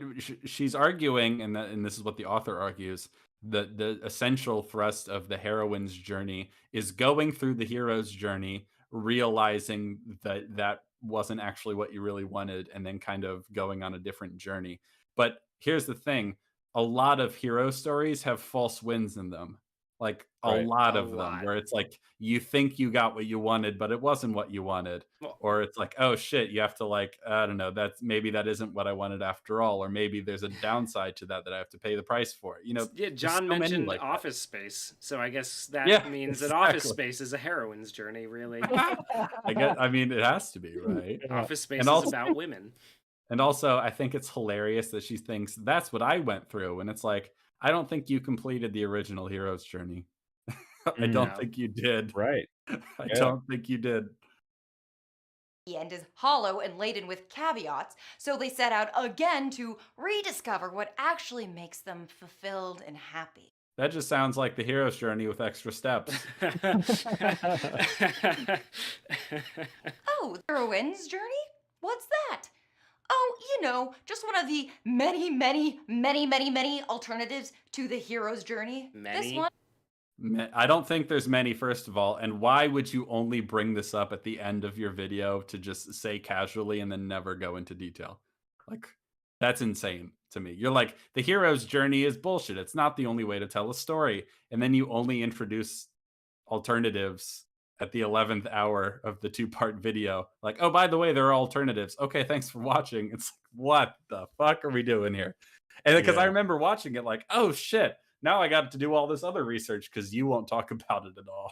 she's arguing, and this is what the author argues, that the essential thrust of the heroine's journey is going through the hero's journey, realizing that wasn't actually what you really wanted, and then kind of going on a different journey. But here's the thing: a lot of hero stories have false wins in them. Like a Right. lot A of them lot. where it's like you think you got what you wanted, but it wasn't what you wanted. Well, Or it's like, oh shit, you have to like, I don't know, that's maybe that isn't what I wanted after all. Or maybe there's a downside to that that I have to pay the price for. You know, yeah, there's John so many mentioned like that. Office Space, so I guess that Yeah, means that Office exactly. Space is a heroine's journey, really. I mean, it has to be, right? Yeah. Office Space And is also about women. and also I think it's hilarious that she thinks that's what I went through. And it's like, I don't think you completed the original hero's journey. I Mm, don't No. think you did. right. I Yeah. don't think you did. The end is hollow and laden with caveats, so they set out again to rediscover what actually makes them fulfilled and happy. That just sounds like the hero's journey with extra steps. Oh, the heroine's journey? What's that? Oh, just one of the many, many, many, many, many alternatives to the hero's journey. This Many? one. I don't think there's many, first of all. And why would you only bring this up at the end of your video to just say casually and then never go into detail? Like, that's insane to me. You're like, the hero's journey is bullshit. It's not the only way to tell a story. And then you only introduce alternatives at the 11th hour of the two-part video. Like, oh, by the way, there are alternatives. Okay, thanks for watching. It's like, what the fuck are we doing here? And because I Yeah. remember watching it like, oh shit, now I got to do all this other research because you won't talk about it at all.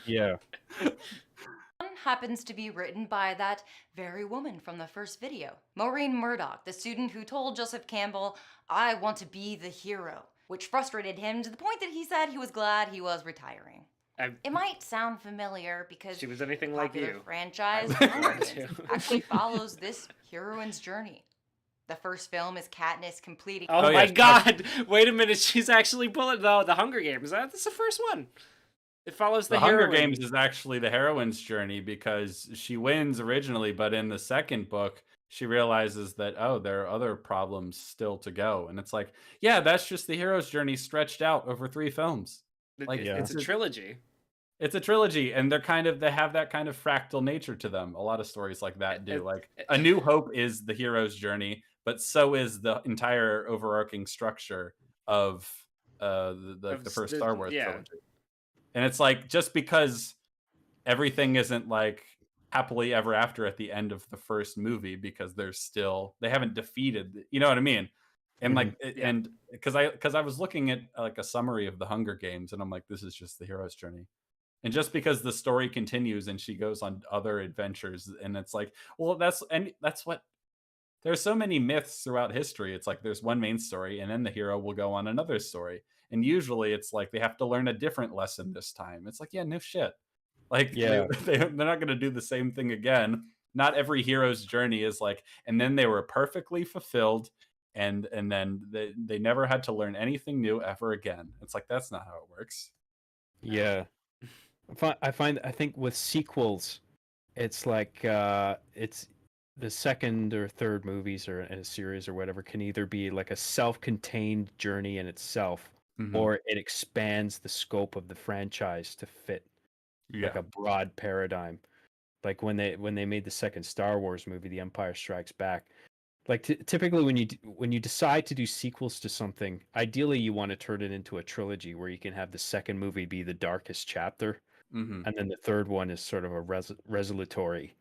Yeah. One happens to be written by that very woman from the first video, Maureen Murdoch, the student who told Joseph Campbell, "I want to be the hero," which frustrated him to the point that he said he was glad he was retiring. It might sound familiar because She was anything the like popular you. franchise I would Hunger want Games to. actually follows this heroine's journey. The first film is Katniss completing. Oh, my god! Wait a minute, she's actually pulling the Hunger Games. That's the first one. It follows the Hunger heroine. Games is actually the heroine's journey because she wins originally, but in the second book, she realizes that, oh, there are other problems still to go. And it's like, yeah, that's just the hero's journey stretched out over 3 films. Like, It's a trilogy. It's a trilogy, and they have that kind of fractal nature to them. A lot of stories like that do. Like, A New Hope is the hero's journey, but so is the entire overarching structure of the first Star Wars trilogy. And it's like, just because everything isn't like happily ever after at the end of the first movie, because they haven't defeated, you know what I mean? And like, and because I was looking at like a summary of the Hunger Games, and I'm like, this is just the hero's journey. And just because the story continues and she goes on other adventures, and it's like, well, that's what there's so many myths throughout history. It's like there's one main story, and then the hero will go on another story. And usually it's like they have to learn a different lesson this time. It's like, yeah, no shit. Like, Yeah. they're not going to do the same thing again. Not every hero's journey is like, and then they were perfectly fulfilled, and then they never had to learn anything new ever again. It's like, that's not how it works. Yeah. I think with sequels, it's like it's the second or third movies or in a series or whatever can either be like a self-contained journey in itself, Mhm. or it expands the scope of the franchise to fit like Yeah. a broad paradigm. Like when they made the second Star Wars movie, The Empire Strikes Back. Like typically when you decide to do sequels to something, ideally you want to turn it into a trilogy where you can have the second movie be the darkest chapter, Mhm. and then the third one is sort of a resolutory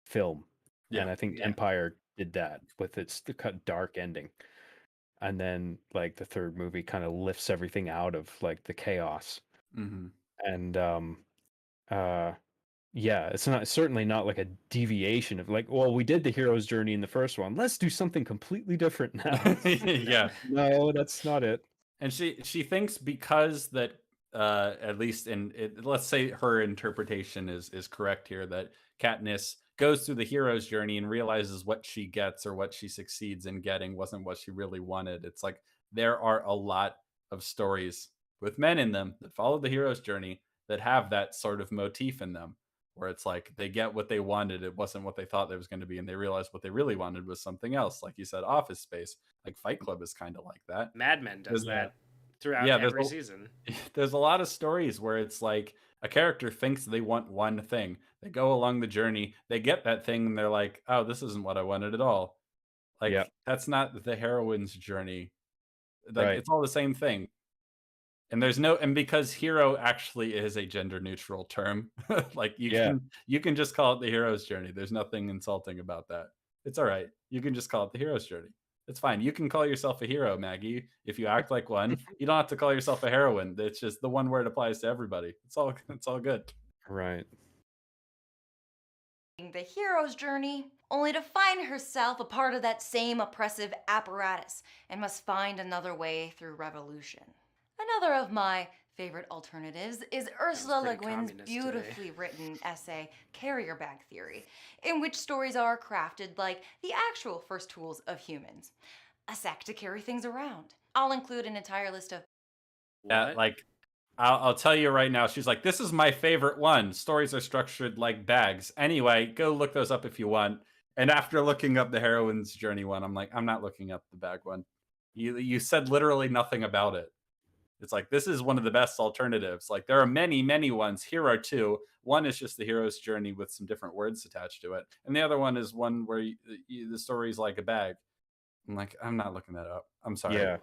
film. And I think Empire did that with its dark ending. And then like the third movie kind of lifts everything out of like the chaos. Mhm. And yeah, it's certainly not like a deviation of like, well, we did the hero's journey in the first one. Let's do something completely different now. Yeah. No, that's not it. And she thinks because that at least let's say her interpretation is correct here, that Katniss goes through the hero's journey and realizes what she gets or what she succeeds in getting wasn't what she really wanted. It's like there are a lot of stories with men in them that follow the hero's journey that have that sort of motif in them, where it's like they get what they wanted, it wasn't what they thought it was going to be, and they realize what they really wanted was something else. Like you said, Office Space, like Fight Club is kind of like that. Mad Men does There's that throughout yeah, every season. There's a lot of stories where it's like a character thinks they want one thing. They go along the journey, they get that thing, and they're like, "Oh, this isn't what I wanted at all." Like, Yeah. that's not the heroine's journey. Like, Right. it's all the same thing. and because hero actually is a gender neutral term, like you can just call it the hero's journey. There's nothing insulting about that. It's all right. You can just call it the hero's journey. It's fine. You can call yourself a hero, Maggie, if you act like one. You don't have to call yourself a heroine. It's just the one word applies to everybody. It's all good. Right. The hero's journey, only to find herself a part of that same oppressive apparatus and must find another way through revolution. Another of my favorite alternatives is Ursula Le Guin's beautifully written essay, Carrier Bag Theory, in which stories are crafted like the actual first tools of humans. A sack to carry things around. I'll include an entire list of... Yeah, like, I'll tell you right now, she's like, this is my favorite one. Stories are structured like bags. Anyway, go look those up if you want. And after looking up the heroine's journey one, I'm like, I'm not looking up the bag one. You said literally nothing about it. It's like, this is one of the best alternatives. Like, there are many, many ones. Here are two. One is just the hero's journey with some different words attached to it. And the other one is one where the story's like a bag. I'm like, I'm not looking that up. I'm sorry. Yeah.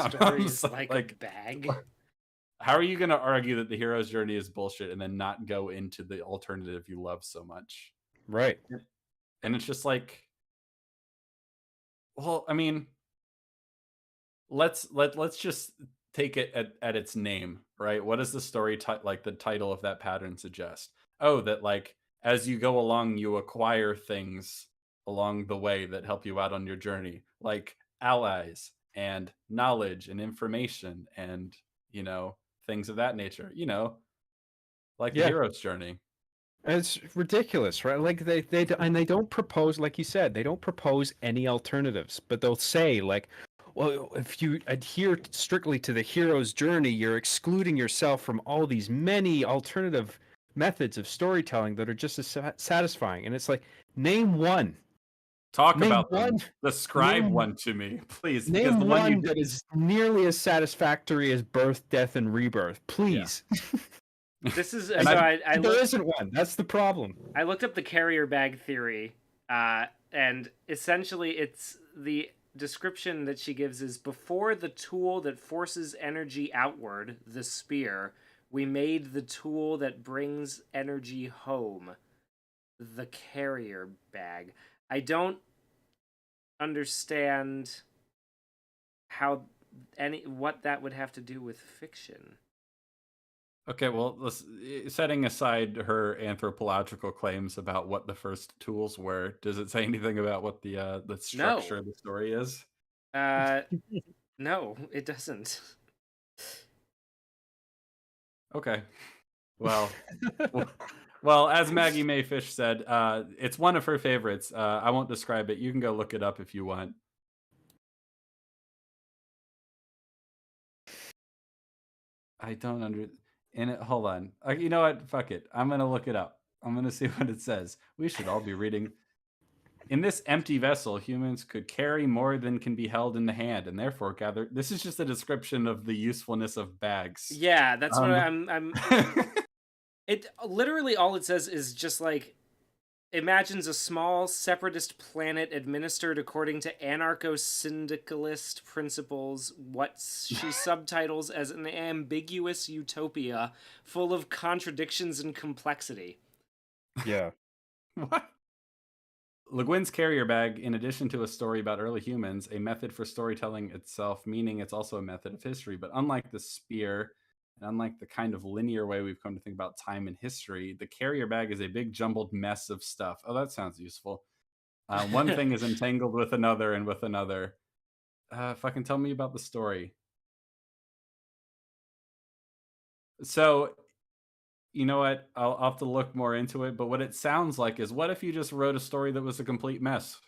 Stories like a bag? How are you going to argue that the hero's journey is bullshit and then not go into the alternative you love so much? Right. And it's just like, well, I mean, let's just take it at its name, right? What does the story like the title of that pattern suggest? Oh, that like as you go along, you acquire things along the way that help you out on your journey, like allies and knowledge and information and, you know, things of that nature, you know, like the hero's journey. It's ridiculous, right? Like they don't propose, like you said, they don't propose any alternatives, but they'll say like, well, if you adhere strictly to the hero's journey, you're excluding yourself from all these many alternative methods of storytelling that are just as satisfying. And it's like, name one. Talk about one. Describe one to me, please. Name the one that is nearly as satisfactory as birth, death, and rebirth. Please. Yeah. This is there isn't one. That's the problem. I looked up the carrier bag theory, and essentially it's the description that she gives is before the tool that forces energy outward, the spear, we made the tool that brings energy home, the carrier bag. I don't understand what that would have to do with fiction. Okay, well, setting aside her anthropological claims about what the first tools were, does it say anything about what the structure of the story is? No, it doesn't. Okay. Well, as Maggie Mae Fish said, it's one of her favorites. I won't describe it. You can go look it up if you want. I don't hold on. You know what? Fuck it. I'm going to look it up. I'm going to see what it says. We should all be reading. In this empty vessel, humans could carry more than can be held in the hand, and therefore gather. This is just a description of the usefulness of bags. Yeah, that's what I'm. It literally all it says is just like, imagines a small separatist planet administered according to anarcho-syndicalist principles, what she subtitles as an ambiguous utopia full of contradictions and complexity. Yeah. What? Le Guin's carrier bag, in addition to a story about early humans, a method for storytelling itself, meaning it's also a method of history. But unlike the spear, and unlike the kind of linear way we've come to think about time and history, the carrier bag is a big jumbled mess of stuff. Oh, that sounds useful. One thing is entangled with another and with another. Fucking tell me about the story. So, you know what? I'll have to look more into it. But what it sounds like is, what if you just wrote a story that was a complete mess?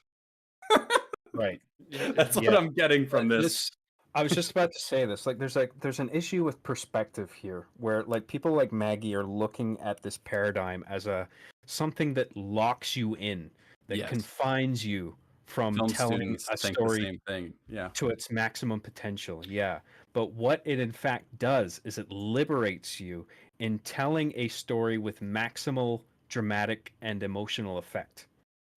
Right. That's what I'm getting from this. I was just about to say this. Like, there's an issue with perspective here, where like people like Maggie are looking at this paradigm as something that locks you in, that confines you from telling a story to its maximum potential. Yeah. But what it in fact does is it liberates you in telling a story with maximal dramatic and emotional effect.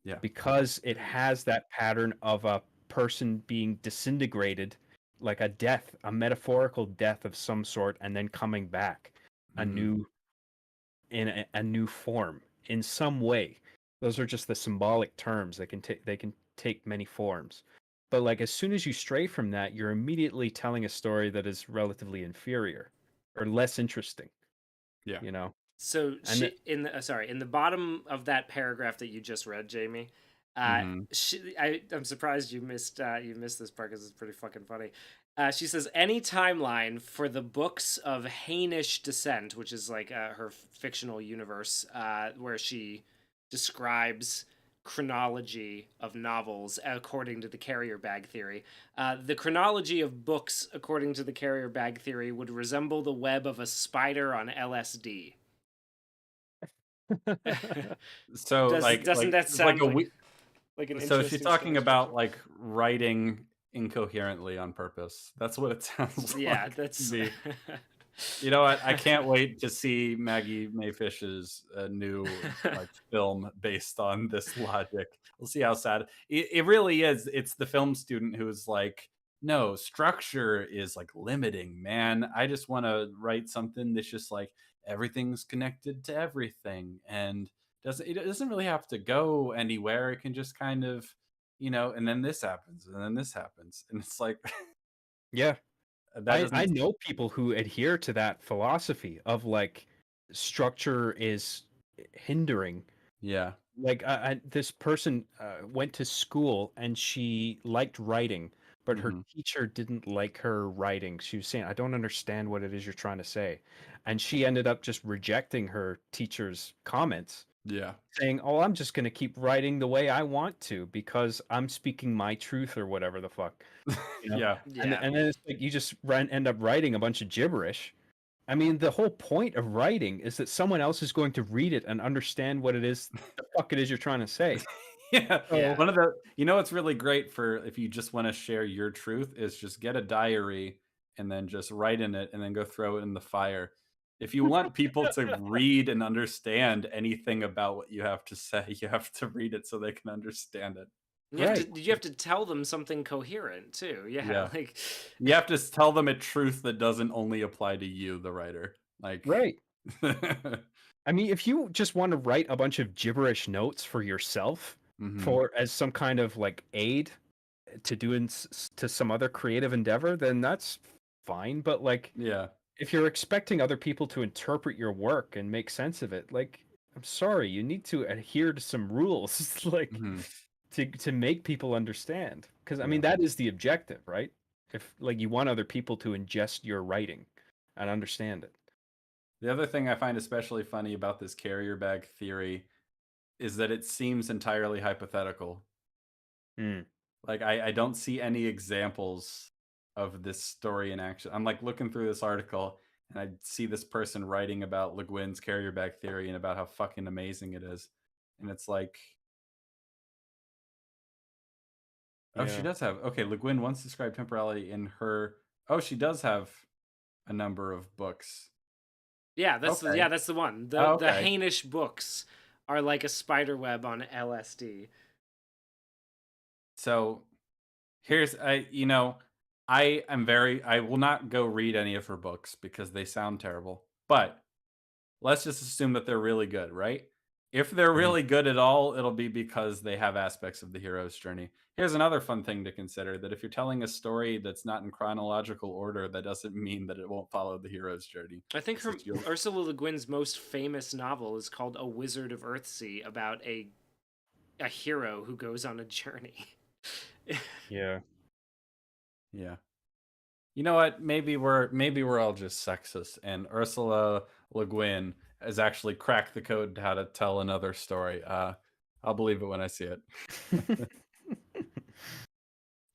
Yeah. Because it has that pattern of a person being disintegrated, like a death, a metaphorical death of some sort, and then coming back in a new form in some way. Those are just the symbolic terms that they can take many forms. But like as soon as you stray from that, you're immediately telling a story that is relatively inferior or less interesting. Yeah. You know. So in the bottom of that paragraph that you just read, Jamie, I'm surprised you missed this part because it's pretty fucking funny. She says any timeline for the books of Hainish descent, which is like her fictional universe, where she describes chronology of novels according to the carrier bag theory. The chronology of books according to the carrier bag theory would resemble the web of a spider on LSD. So doesn't that sound like an so interesting she's talking story about structure? like writing incoherently on purpose. That's what it sounds Yeah, like. that's to me. You know what? I can't wait to see Maggie Mae Fish's new like film based on this logic. We'll see how sad it really is. It's the film student who's like, no, structure is like limiting, man. I just want to write something that's just like everything's connected to everything, and it doesn't really have to go anywhere. It can just kind of, and then this happens, and then this happens, and it's like, yeah. that I know people who adhere to that philosophy of like structure is hindering. Yeah. Like this person went to school and she liked writing, but her teacher didn't like her writing. She was saying, I don't understand what it is you're trying to say. And she ended up just rejecting her teacher's comments. Yeah. Saying, oh, I'm just going to keep writing the way I want to because I'm speaking my truth or whatever the fuck. You know? Yeah. And then it's like you just end up writing a bunch of gibberish. I mean, the whole point of writing is that someone else is going to read it and understand what it is, the fuck it is you're trying to say. Yeah. One of the, what's really great for if you just want to share your truth is just get a diary and then just write in it and then go throw it in the fire. If you want people to read and understand anything about what you have to say, you have to read it so they can understand it. You have to tell them something coherent too. Yeah. Like you have to tell them a truth that doesn't only apply to you, the writer. Like right. I mean, if you just want to write a bunch of gibberish notes for yourself for as some kind of like aid to do to some other creative endeavor, then that's fine. But like, if you're expecting other people to interpret your work and make sense of it, like, I'm sorry, you need to adhere to some rules, like to make people understand. Because I mean, that is the objective, right? If like you want other people to ingest your writing and understand it. The other thing I find especially funny about this carrier bag theory is that it seems entirely hypothetical. Like I don't see any examples of this story in action. I'm like looking through this article and I see this person writing about Le Guin's carrier bag theory and about how fucking amazing it is. And it's like, oh, she does have, okay, Le Guin once described temporality in her, she does have a number of books. Yeah, that's the one. The Hainish books are like a spider web on LSD. So here's I will not go read any of her books because they sound terrible. But let's just assume that they're really good, right? If they're really good at all, it'll be because they have aspects of the hero's journey. Here's another fun thing to consider, that if you're telling a story that's not in chronological order, that doesn't mean that it won't follow the hero's journey. I think Ursula Le Guin's most famous novel is called A Wizard of Earthsea, about a hero who goes on a journey. Yeah. You know what? Maybe we're all just sexist, and Ursula Le Guin has actually cracked the code to how to tell another story. I'll believe it when I see it.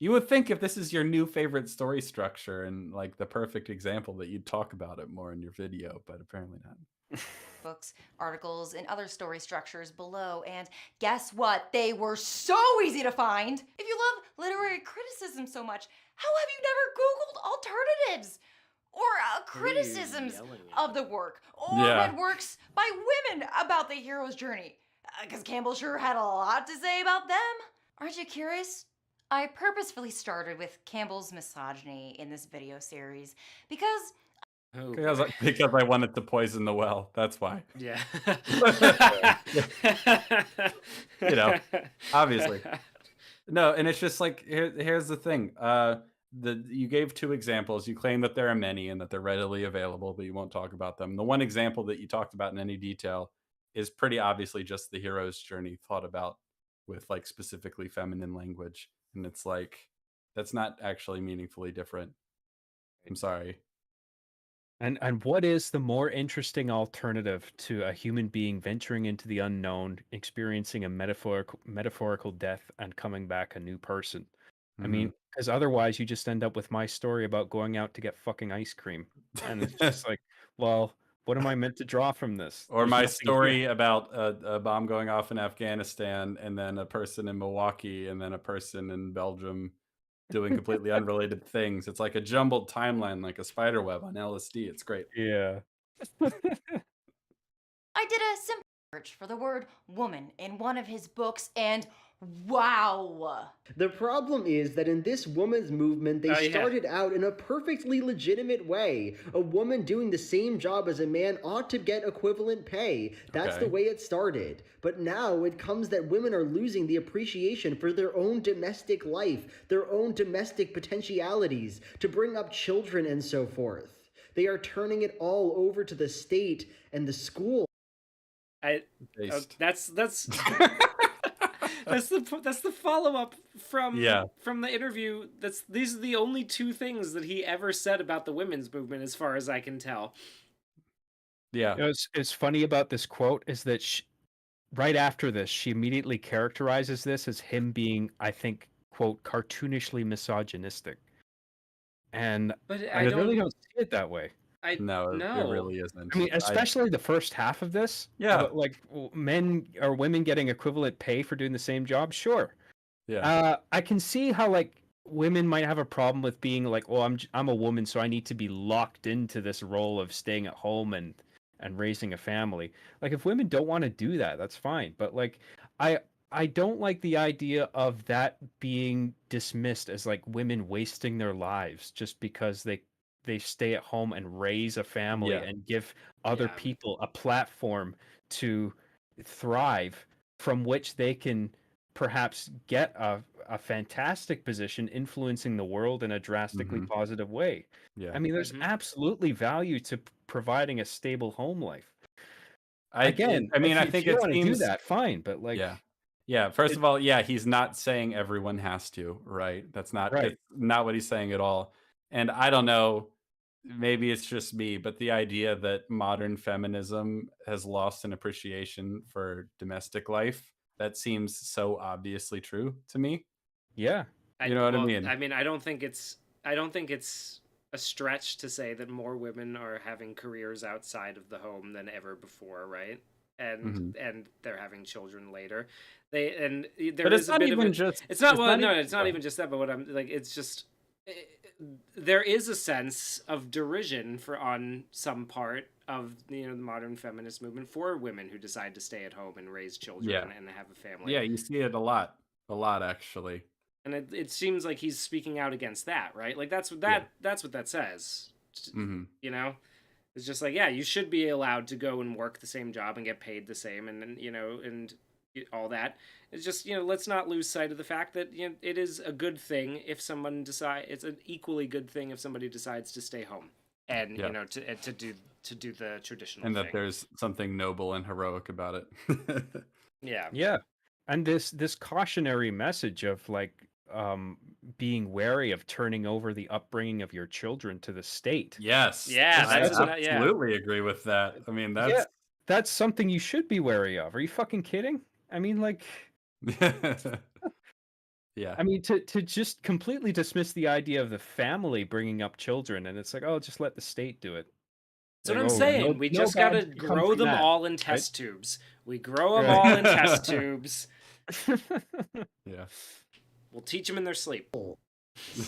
You would think if this is your new favorite story structure and like the perfect example that you'd talk about it more in your video, but apparently not. Books, articles, and other story structures below, and guess what? They were so easy to find. If you love literary criticism so much, how have you never Googled alternatives? Or criticisms of the work, or read works by women about the hero's journey? Because Campbell sure had a lot to say about them. Aren't you curious? I purposefully started with Campbell's misogyny in this video series because Oh, because I wanted to poison the well. That's why. yeah. You know, obviously. No, and it's just like here's the thing. You gave 2 examples. You claim that there are many and that they're readily available, but you won't talk about them. The one example that you talked about in any detail is pretty obviously just the hero's journey thought about with like specifically feminine language. And it's like that's not actually meaningfully different. I'm sorry. And what is the more interesting alternative to a human being venturing into the unknown, experiencing a metaphorical death, and coming back a new person? I mean, because otherwise you just end up with my story about going out to get fucking ice cream, and it's just like, well, what am I meant to draw from this? Or There's my nothing story here. about a bomb going off in Afghanistan, and then a person in Milwaukee, and then a person in Belgium doing completely unrelated things. It's like a jumbled timeline, like a spider web on LSD. It's great. Yeah. I did a simple search for the word woman in one of his books, and wow. The problem is that in this woman's movement, they yeah. started out in a perfectly legitimate way. A woman doing the same job as a man ought to get equivalent pay. That's Okay. the way it started. But now it comes that women are losing the appreciation for their own domestic life, their own domestic potentialities, to bring up children and so forth. They are turning it all over to the state and the school. That's that's the follow up from the interview. These are the only 2 things that he ever said about the women's movement, as far as I can tell. Yeah. You know, it's funny about this quote is that right after this, she immediately characterizes this as him being, I think, quote, cartoonishly misogynistic. And But I really don't see it that way. No, it really isn't. I mean, especially the first half of this. Yeah. Like men or women getting equivalent pay for doing the same job. Sure. Yeah. I can see how like women might have a problem with being like, well, I'm a woman, so I need to be locked into this role of staying at home and raising a family. Like if women don't want to do that, that's fine. But like I don't like the idea of that being dismissed as like women wasting their lives just because they stay at home and raise a family and give other people a platform to thrive from which they can perhaps get a fantastic position influencing the world in a drastically positive way. Yeah. I mean, there's absolutely value to providing a stable home life. I think if you it want to do seems that, fine. But like, yeah. First of all, he's not saying everyone has to, right? That's not not what he's saying at all. And I don't know, maybe it's just me, but the idea that modern feminism has lost an appreciation for domestic life, that seems so obviously true to me. Yeah. You know what I mean? I mean, I don't think it's a stretch to say that more women are having careers outside of the home than ever before, right? And they're having children later. But it's not even just. It's not even just that. But what I'm like, it's just there is a sense of derision on some part of the modern feminist movement for women who decide to stay at home and raise children and have a family. Yeah, you see it a lot actually. And it seems like he's speaking out against that, right? Like that's what that says. You know, it's just like, you should be allowed to go and work the same job and get paid the same, and and all that. It's just, let's not lose sight of the fact that it is a good thing if someone it's an equally good thing if somebody decides to stay home and to do the traditional and thing. that there's something noble and heroic about it. Yeah. And this cautionary message of like being wary of turning over the upbringing of your children to the state. Yes. Yeah, I absolutely agree with that. I mean, that's something you should be wary of. Are you fucking kidding? I mean, like, yeah. I mean, to just completely dismiss the idea of the family bringing up children, and it's like, oh, just let the state do it. That's what I'm saying. We just gotta grow them all in test tubes. We grow them all in test tubes. Yeah. We'll teach them in their sleep.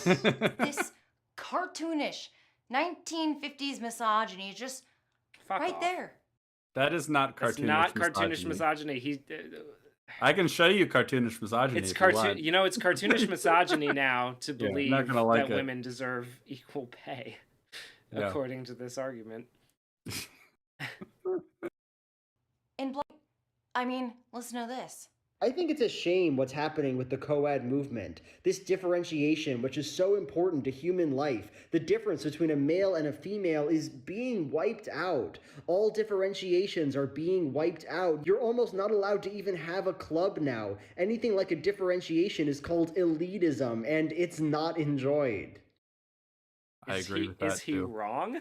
This cartoonish 1950s misogyny is just Fuck right off. there. That is not cartoonish. It's not cartoonish misogyny. I can show you cartoonish misogyny. It's if you want. it's cartoonish misogyny now to Yeah, believe not gonna like that it. women deserve equal pay, Yeah. according to this argument. And I mean, listen to this. I think it's a shame what's happening with the co-ed movement. This differentiation, which is so important to human life, the difference between a male and a female is being wiped out. All differentiations are being wiped out. You're almost not allowed to even have a club now. Anything like a differentiation is called elitism, and it's not enjoyed. I agree with that Is he too. wrong?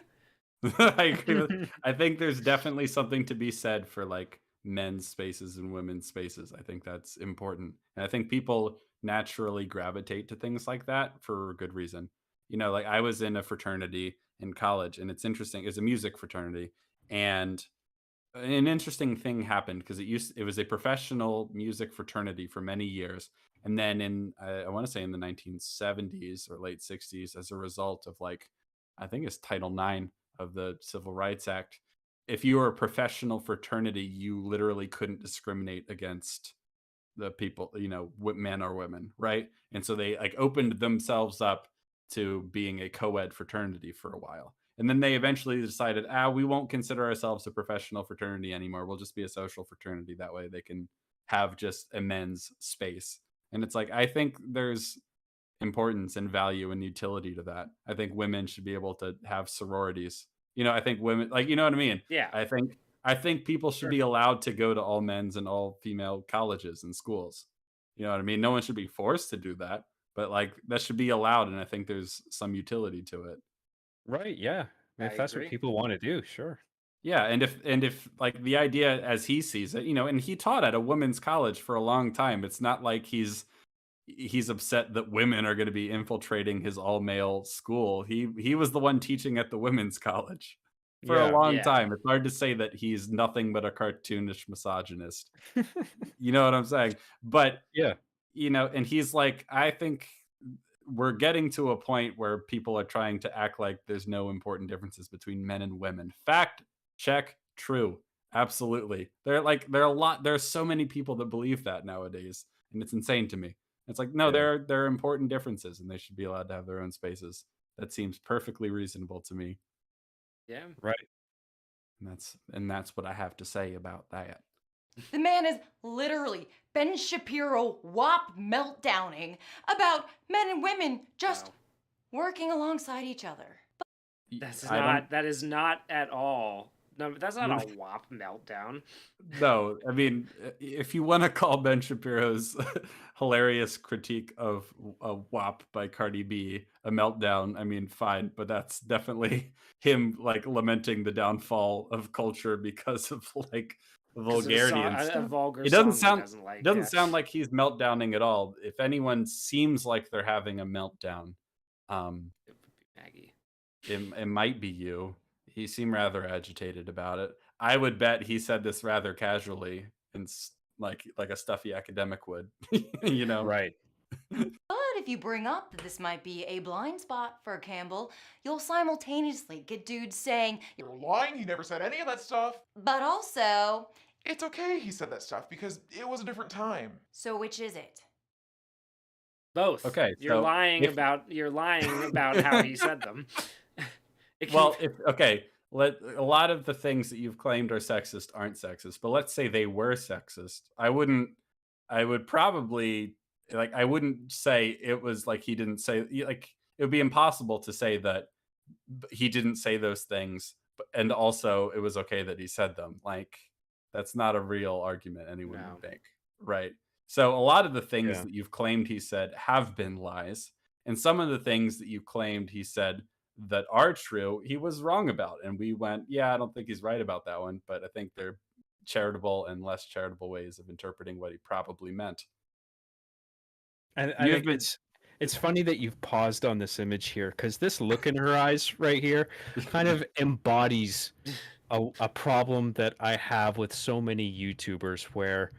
I agree with, I think there's definitely something to be said for like men's spaces and women's spaces. I think that's important. And I think people naturally gravitate to things like that for a good reason. Like I was in a fraternity in college, and it's interesting. It's a music fraternity, and an interesting thing happened because it was a professional music fraternity for many years, and then in I want to say in the 1970s or late 60s, as a result of like I think it's Title IX of the Civil Rights Act, if you were a professional fraternity, you literally couldn't discriminate against the people, men or women, right? And so they like opened themselves up to being a co-ed fraternity for a while. And then they eventually decided, we won't consider ourselves a professional fraternity anymore. We'll just be a social fraternity. That way they can have just a men's space. And it's like, I think there's importance and value and utility to that. I think women should be able to have sororities. I think women, like, you know what I mean? Yeah. I think people should be allowed to go to all men's and all female colleges and schools. You know what I mean? No one should be forced to do that, but like that should be allowed. And I think there's some utility to it. Right. Yeah. If that's what people want to do, sure. Yeah, and if like the idea as he sees it, and he taught at a women's college for a long time. It's not like he's upset that women are going to be infiltrating his all-male school. He was the one teaching at the women's college for a long time. It's hard to say that he's nothing but a cartoonish misogynist. You know what I'm saying? But yeah, and he's like, I think we're getting to a point where people are trying to act like there's no important differences between men and women. Fact check, true. Absolutely. There's so many people that believe that nowadays, and it's insane to me. It's like, no, there are important differences, and they should be allowed to have their own spaces. That seems perfectly reasonable to me. Yeah. Right. And that's what I have to say about that. The man is literally Ben Shapiro WAP meltdowning about men and women just working alongside each other. That is not at all. No, that's not a WAP meltdown. No, I mean, if you want to call Ben Shapiro's hilarious critique of a WAP by Cardi B a meltdown, I mean, fine, but that's definitely him like lamenting the downfall of culture because of like vulgarity and stuff. It doesn't sound like he's meltdowning at all. If anyone seems like they're having a meltdown, it would be Maggie. It might be you. He seemed rather agitated about it. I would bet he said this rather casually and like a stuffy academic would, Right. But if you bring up that this might be a blind spot for Campbell, you'll simultaneously get dudes saying, "You're lying, he never said any of that stuff." But also, "It's okay he said that stuff because it was a different time." So which is it? Both. Okay. You're lying about how he said them. A lot of the things that you've claimed are sexist aren't sexist, but let's say they were sexist. I would probably I wouldn't say it was like he didn't say, like, it would be impossible to say that he didn't say those things, and also it was okay that he said them. Like, that's not a real argument anyone would make, right? So a lot of the things that you've claimed he said have been lies, and some of the things that you claimed he said that are true, he was wrong about. And we went, I don't think he's right about that one, but I think they're charitable and less charitable ways of interpreting what he probably meant. And I think it's funny that you've paused on this image here, because this look in her eyes right here kind of embodies a problem that I have with so many YouTubers, where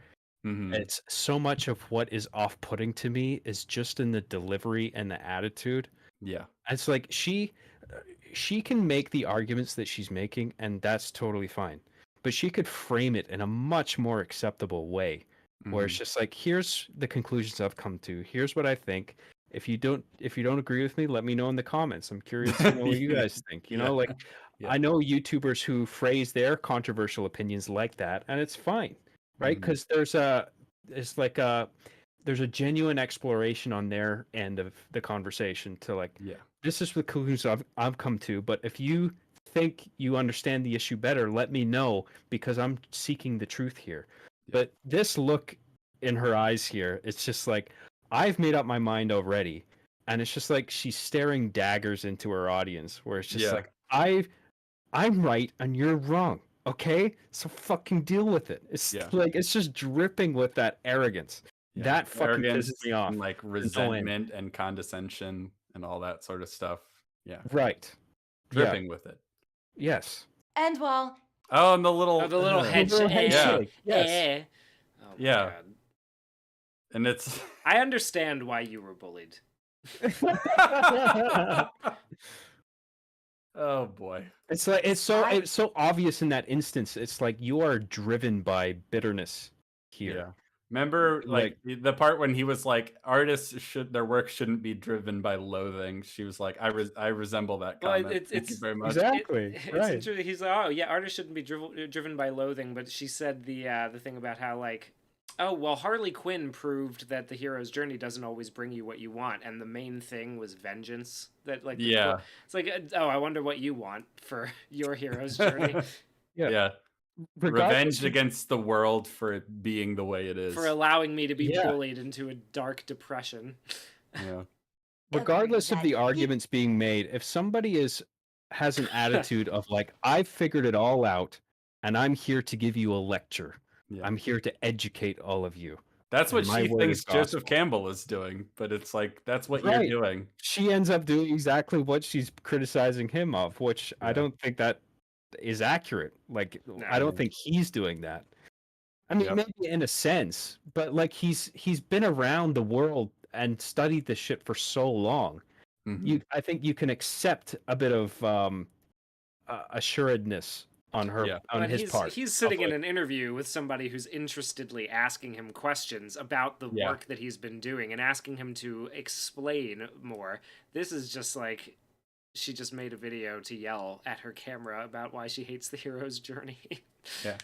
it's so much of what is off-putting to me is just in the delivery and the attitude. Yeah. It's like she can make the arguments that she's making, and that's totally fine. But she could frame it in a much more acceptable way. where it's just like, here's the conclusions I've come to. Here's what I think. If you don't agree with me, let me know in the comments. I'm curious to know what you guys think. You know, like I know YouTubers who phrase their controversial opinions like that, and it's fine, right? Because there's a genuine exploration on their end of the conversation to like, this is the conclusions I've come to. But if you think you understand the issue better, let me know, because I'm seeking the truth here. But this look in her eyes here, it's just like, I've made up my mind already. And it's just like she's staring daggers into her audience, where it's just like, I'm right and you're wrong. Okay? So fucking deal with it. It's like, it's just dripping with that arrogance. That fucking Arrogance pisses me off. and like resentment and condescension and all that sort of stuff. Yeah. Right. Dripping with it. Yes. And well, Oh, and the little headshake. Yes. Oh my yeah. God. And it's I understand why you were bullied. Oh boy. It's like it's so obvious in that instance. It's like you are driven by bitterness here. Yeah. Remember, like the part when he was like, artists their work shouldn't be driven by loathing. She was like, I resemble that comment. Well, Thank you very much. Exactly. It's interesting. He's like, oh yeah, artists shouldn't be driven by loathing. But she said the thing about how like, oh well, Harley Quinn proved that the hero's journey doesn't always bring you what you want, and the main thing was vengeance. That like it's like, oh, I wonder what you want for your hero's journey. Yeah. Revenge against the world for it being the way it is. For allowing me to be bullied into a dark depression. Yeah. Regardless of the arguments being made, if somebody has an attitude of like, I've figured it all out and I'm here to give you a lecture. I'm here to educate all of you. That's what she thinks Joseph Campbell is doing, but it's like, that's what you're doing. She ends up doing exactly what she's criticizing him of, which I don't think that is accurate. Like, I don't think he's doing that. I mean, maybe in a sense, but like he's been around the world and studied this shit for so long. I think you can accept a bit of assuredness on his part. He's sitting in an interview with somebody who's interestedly asking him questions about the work that he's been doing and asking him to explain more. This is just like, she just made a video to yell at her camera about why she hates the hero's journey.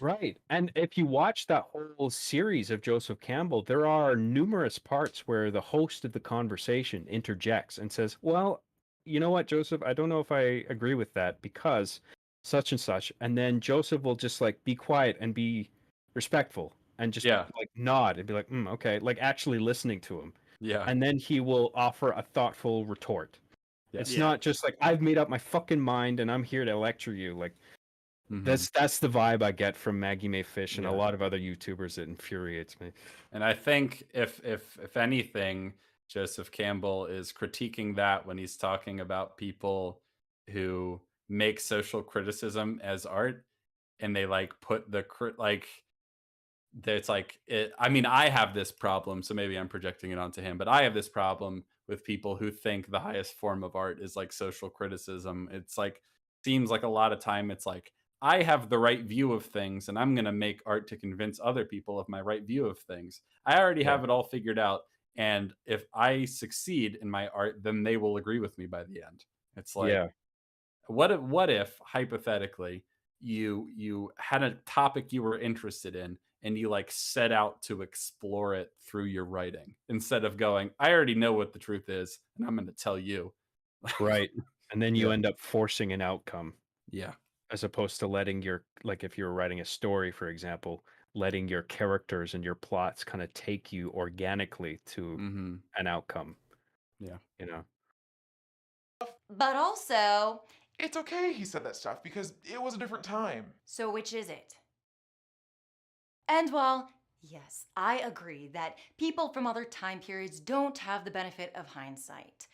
Right. And if you watch that whole series of Joseph Campbell, there are numerous parts where the host of the conversation interjects and says, well, you know what, Joseph, I don't know if I agree with that because such and such. And then Joseph will just like be quiet and be respectful and just like nod and be like, okay, like actually listening to him. Yeah. And then he will offer a thoughtful retort. It's not just like, I've made up my fucking mind and I'm here to lecture you. Like, that's the vibe I get from Maggie Mae Fish and a lot of other YouTubers. It infuriates me. And I think if anything, Joseph Campbell is critiquing that when he's talking about people who make social criticism as art, and they like put the it's like it. I mean, I have this problem, so maybe I'm projecting it onto him, but I have this problem with people who think the highest form of art is like social criticism. It's like, seems like a lot of time it's like, I have the right view of things and I'm going to make art to convince other people of my right view of things. I already have it all figured out. And if I succeed in my art, then they will agree with me by the end. It's like, what if hypothetically you had a topic you were interested in and you like set out to explore it through your writing instead of going, I already know what the truth is and I'm going to tell you. Right. And then you end up forcing an outcome. Yeah. As opposed to letting your, like if you were writing a story, for example, letting your characters and your plots kind of take you organically to an outcome. Yeah. You know? But also, it's okay he said that stuff because it was a different time. So which is it? And while, yes, I agree that people from other time periods don't have the benefit of hindsight.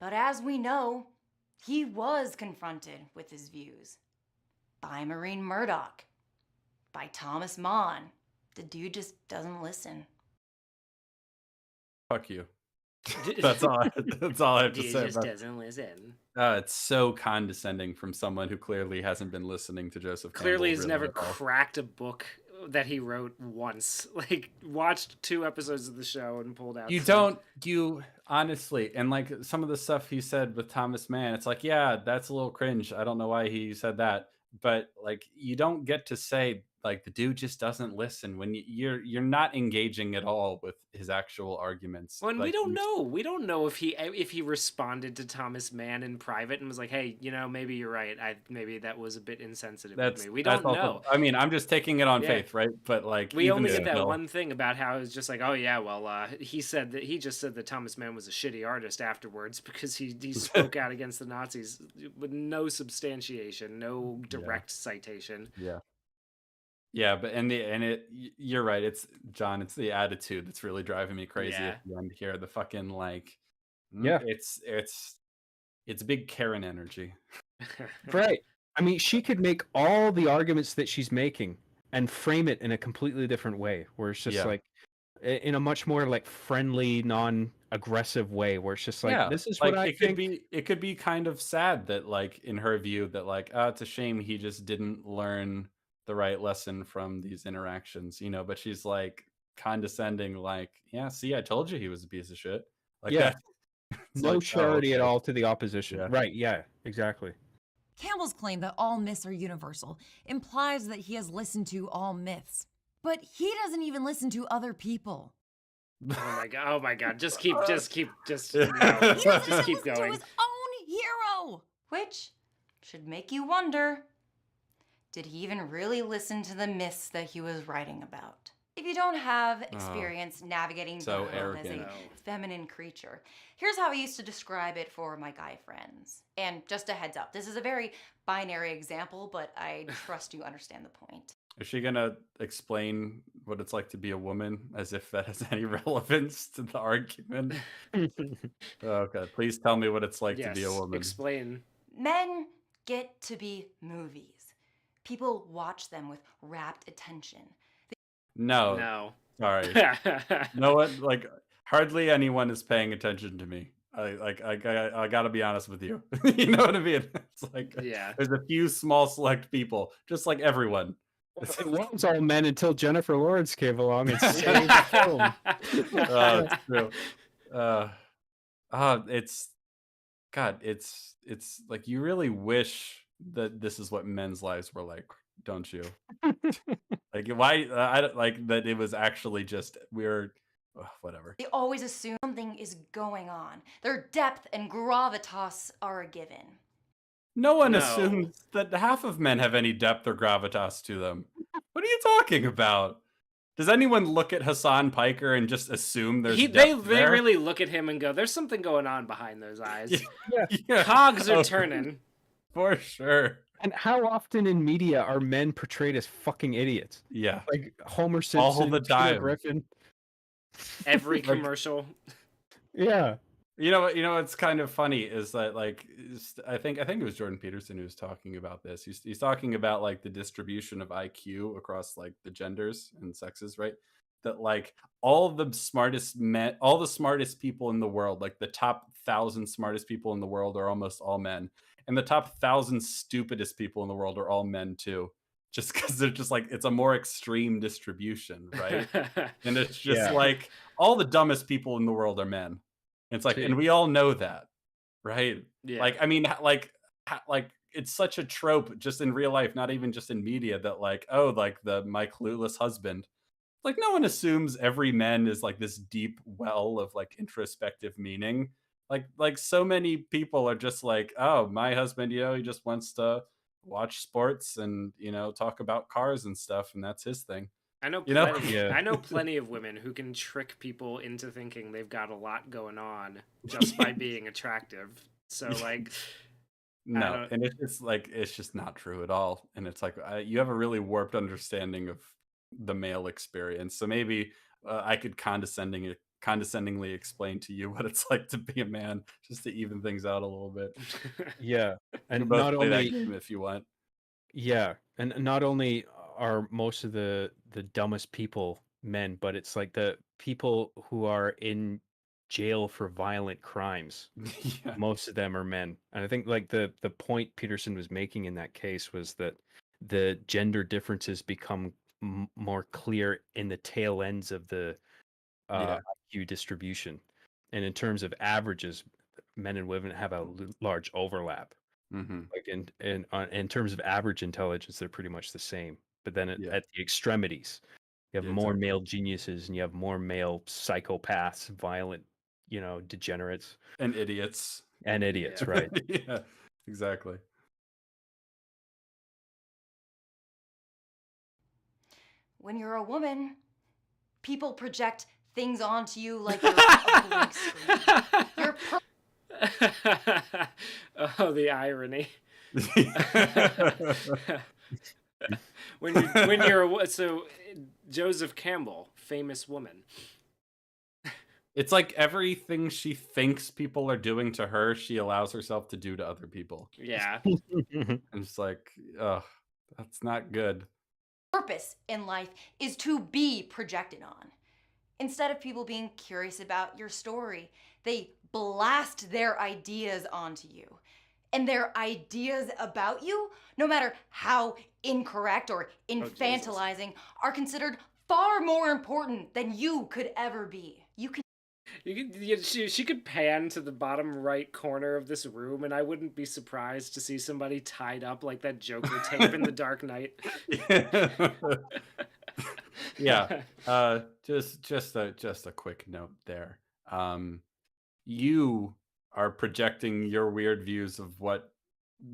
But as we know, he was confronted with his views by Maureen Murdoch, by Thomas Mann. The dude just doesn't listen. Fuck you. That's all I have to He say. just doesn't listen. It's so condescending from someone who clearly hasn't been listening to Joseph Campbell. Clearly, he's really never at all. cracked a book that he wrote once. Like, watched 2 episodes of the show and pulled out. You honestly, and like some of the stuff he said with Thomas Mann, it's like, yeah, that's a little cringe. I don't know why he said that, but like, you don't get to say like the dude just doesn't listen when you're not engaging at all with his actual arguments. Well, and Like, we don't know if he responded to Thomas Mann in private and was like, hey, maybe you're right. Maybe that was a bit insensitive of me. We don't also, know. I mean, I'm just taking it on Yeah. faith, right? But like, We even only get that still- one thing about how it was just like, oh yeah, well, he just said that Thomas Mann was a shitty artist afterwards because he spoke out against the Nazis with no substantiation, no direct citation. Yeah, but you're right. It's John. It's the attitude that's really driving me crazy Yeah. at the end here. The fucking like, Yeah. it's big Karen energy. Right. I mean, she could make all the arguments that she's making and frame it in a completely different way, where it's just Yeah. like in a much more like friendly, non-aggressive way, where it's just like, this is like, what I it think. could be kind of sad that like in her view that like, it's a shame he just didn't learn the right lesson from these interactions, but she's like condescending, like, yeah, see, I told you he was a piece of shit. Like, Yeah. it's No like, oh, charity at okay. all to the opposition. Yeah. Right. Yeah, exactly. Campbell's claim that all myths are universal implies that he has listened to all myths. But he doesn't even listen to other people. Oh my god. Just keep He doesn't keep even going. listen to his own hero! Which should make you wonder, did he even really listen to the myths that he was writing about? If you don't have experience navigating so the world as a arrogant. feminine creature, here's how I used to describe it for my guy friends. And just a heads up, this is a very binary example, but I trust you understand the point. Is she gonna explain what it's like to be a woman as if that has any relevance to the argument? Okay, please tell me what it's like to be a Yes, woman. explain. Men get to be movies. People watch them with rapt attention. No. Sorry. No one, like, hardly anyone is paying attention to me. I gotta be honest with you. You know what I mean? It's like, Yeah. there's a few small select people, just like everyone. It was all men until Jennifer Lawrence came along and saved the film. It's true. It's like, you really wish that this is what men's lives were like, don't you? Like, why I don't like that it was actually just whatever. They always assume something is going on. Their depth and gravitas are a given. No one No. assumes that half of men have any depth or gravitas to them. What are you talking about? Does anyone look at Hassan Piker and just assume there's They depth there? really look at him and go, there's something going on behind those eyes. Yeah. Cogs are Oh, turning. for sure. And how often in media are men portrayed as fucking idiots? Yeah. Like Homer Simpson, All the Peter time. Griffin. Every Like- commercial. Yeah. You know what's kind of funny is that, like, I think it was Jordan Peterson who was talking about this. He's talking about like the distribution of IQ across like the genders and sexes, right? That like all the smartest people in the world, like the top 1,000 smartest people in the world are almost all men, and the top 1,000 stupidest people in the world are all men too. Just because they're just like, it's a more extreme distribution, right? And it's just Yeah. like all the dumbest people in the world are men. It's like, and we all know that, right? Yeah. Like, I mean, like it's such a trope just in real life, not even just in media, that like, oh, like my clueless husband. Like, no one assumes every man is like this deep well of like introspective meaning. Like so many people are just like, oh, my husband, he just wants to watch sports and talk about cars and stuff, and that's his thing. I know You know? plenty. Yeah. I know plenty of women who can trick people into thinking they've got a lot going on just by being attractive. So like, No, and it's just not true at all. And it's like, you have a really warped understanding of the male experience. So maybe I could condescendingly explain to you what it's like to be a man, just to even things out a little bit. Yeah. And And both not play that only game if you want. Yeah, and not only are most of the dumbest people men, but it's like the people who are in jail for violent crimes. Yeah. Most of them are men. And I think like the point Peterson was making in that case was that the gender differences become more clear in the tail ends of the Yeah. IQ distribution. And in terms of averages, men and women have a large overlap. Mm-hmm. Like in terms of average intelligence, they're pretty much the same. But then Yeah. at the extremities, you have Yeah, more exactly. male geniuses and you have more male psychopaths, violent, degenerates And idiots. and idiots, Yeah. right? Yeah, exactly. When you're a woman, people project things onto you like you're a blank screen. You're Oh, the irony. So Joseph Campbell, famous woman. It's like everything she thinks people are doing to her, she allows herself to do to other people. Yeah. And it's like, ugh, that's not good. purpose in life is to be projected on. Instead of people being curious about your story, they blast their ideas onto you. And their ideas about you, no matter how incorrect or infantilizing, are considered far more important than you could ever be. She could pan to the bottom right corner of this room, and I wouldn't be surprised to see somebody tied up like that Joker tape in The Dark Knight. Yeah. Just a quick note there. You are projecting your weird views of what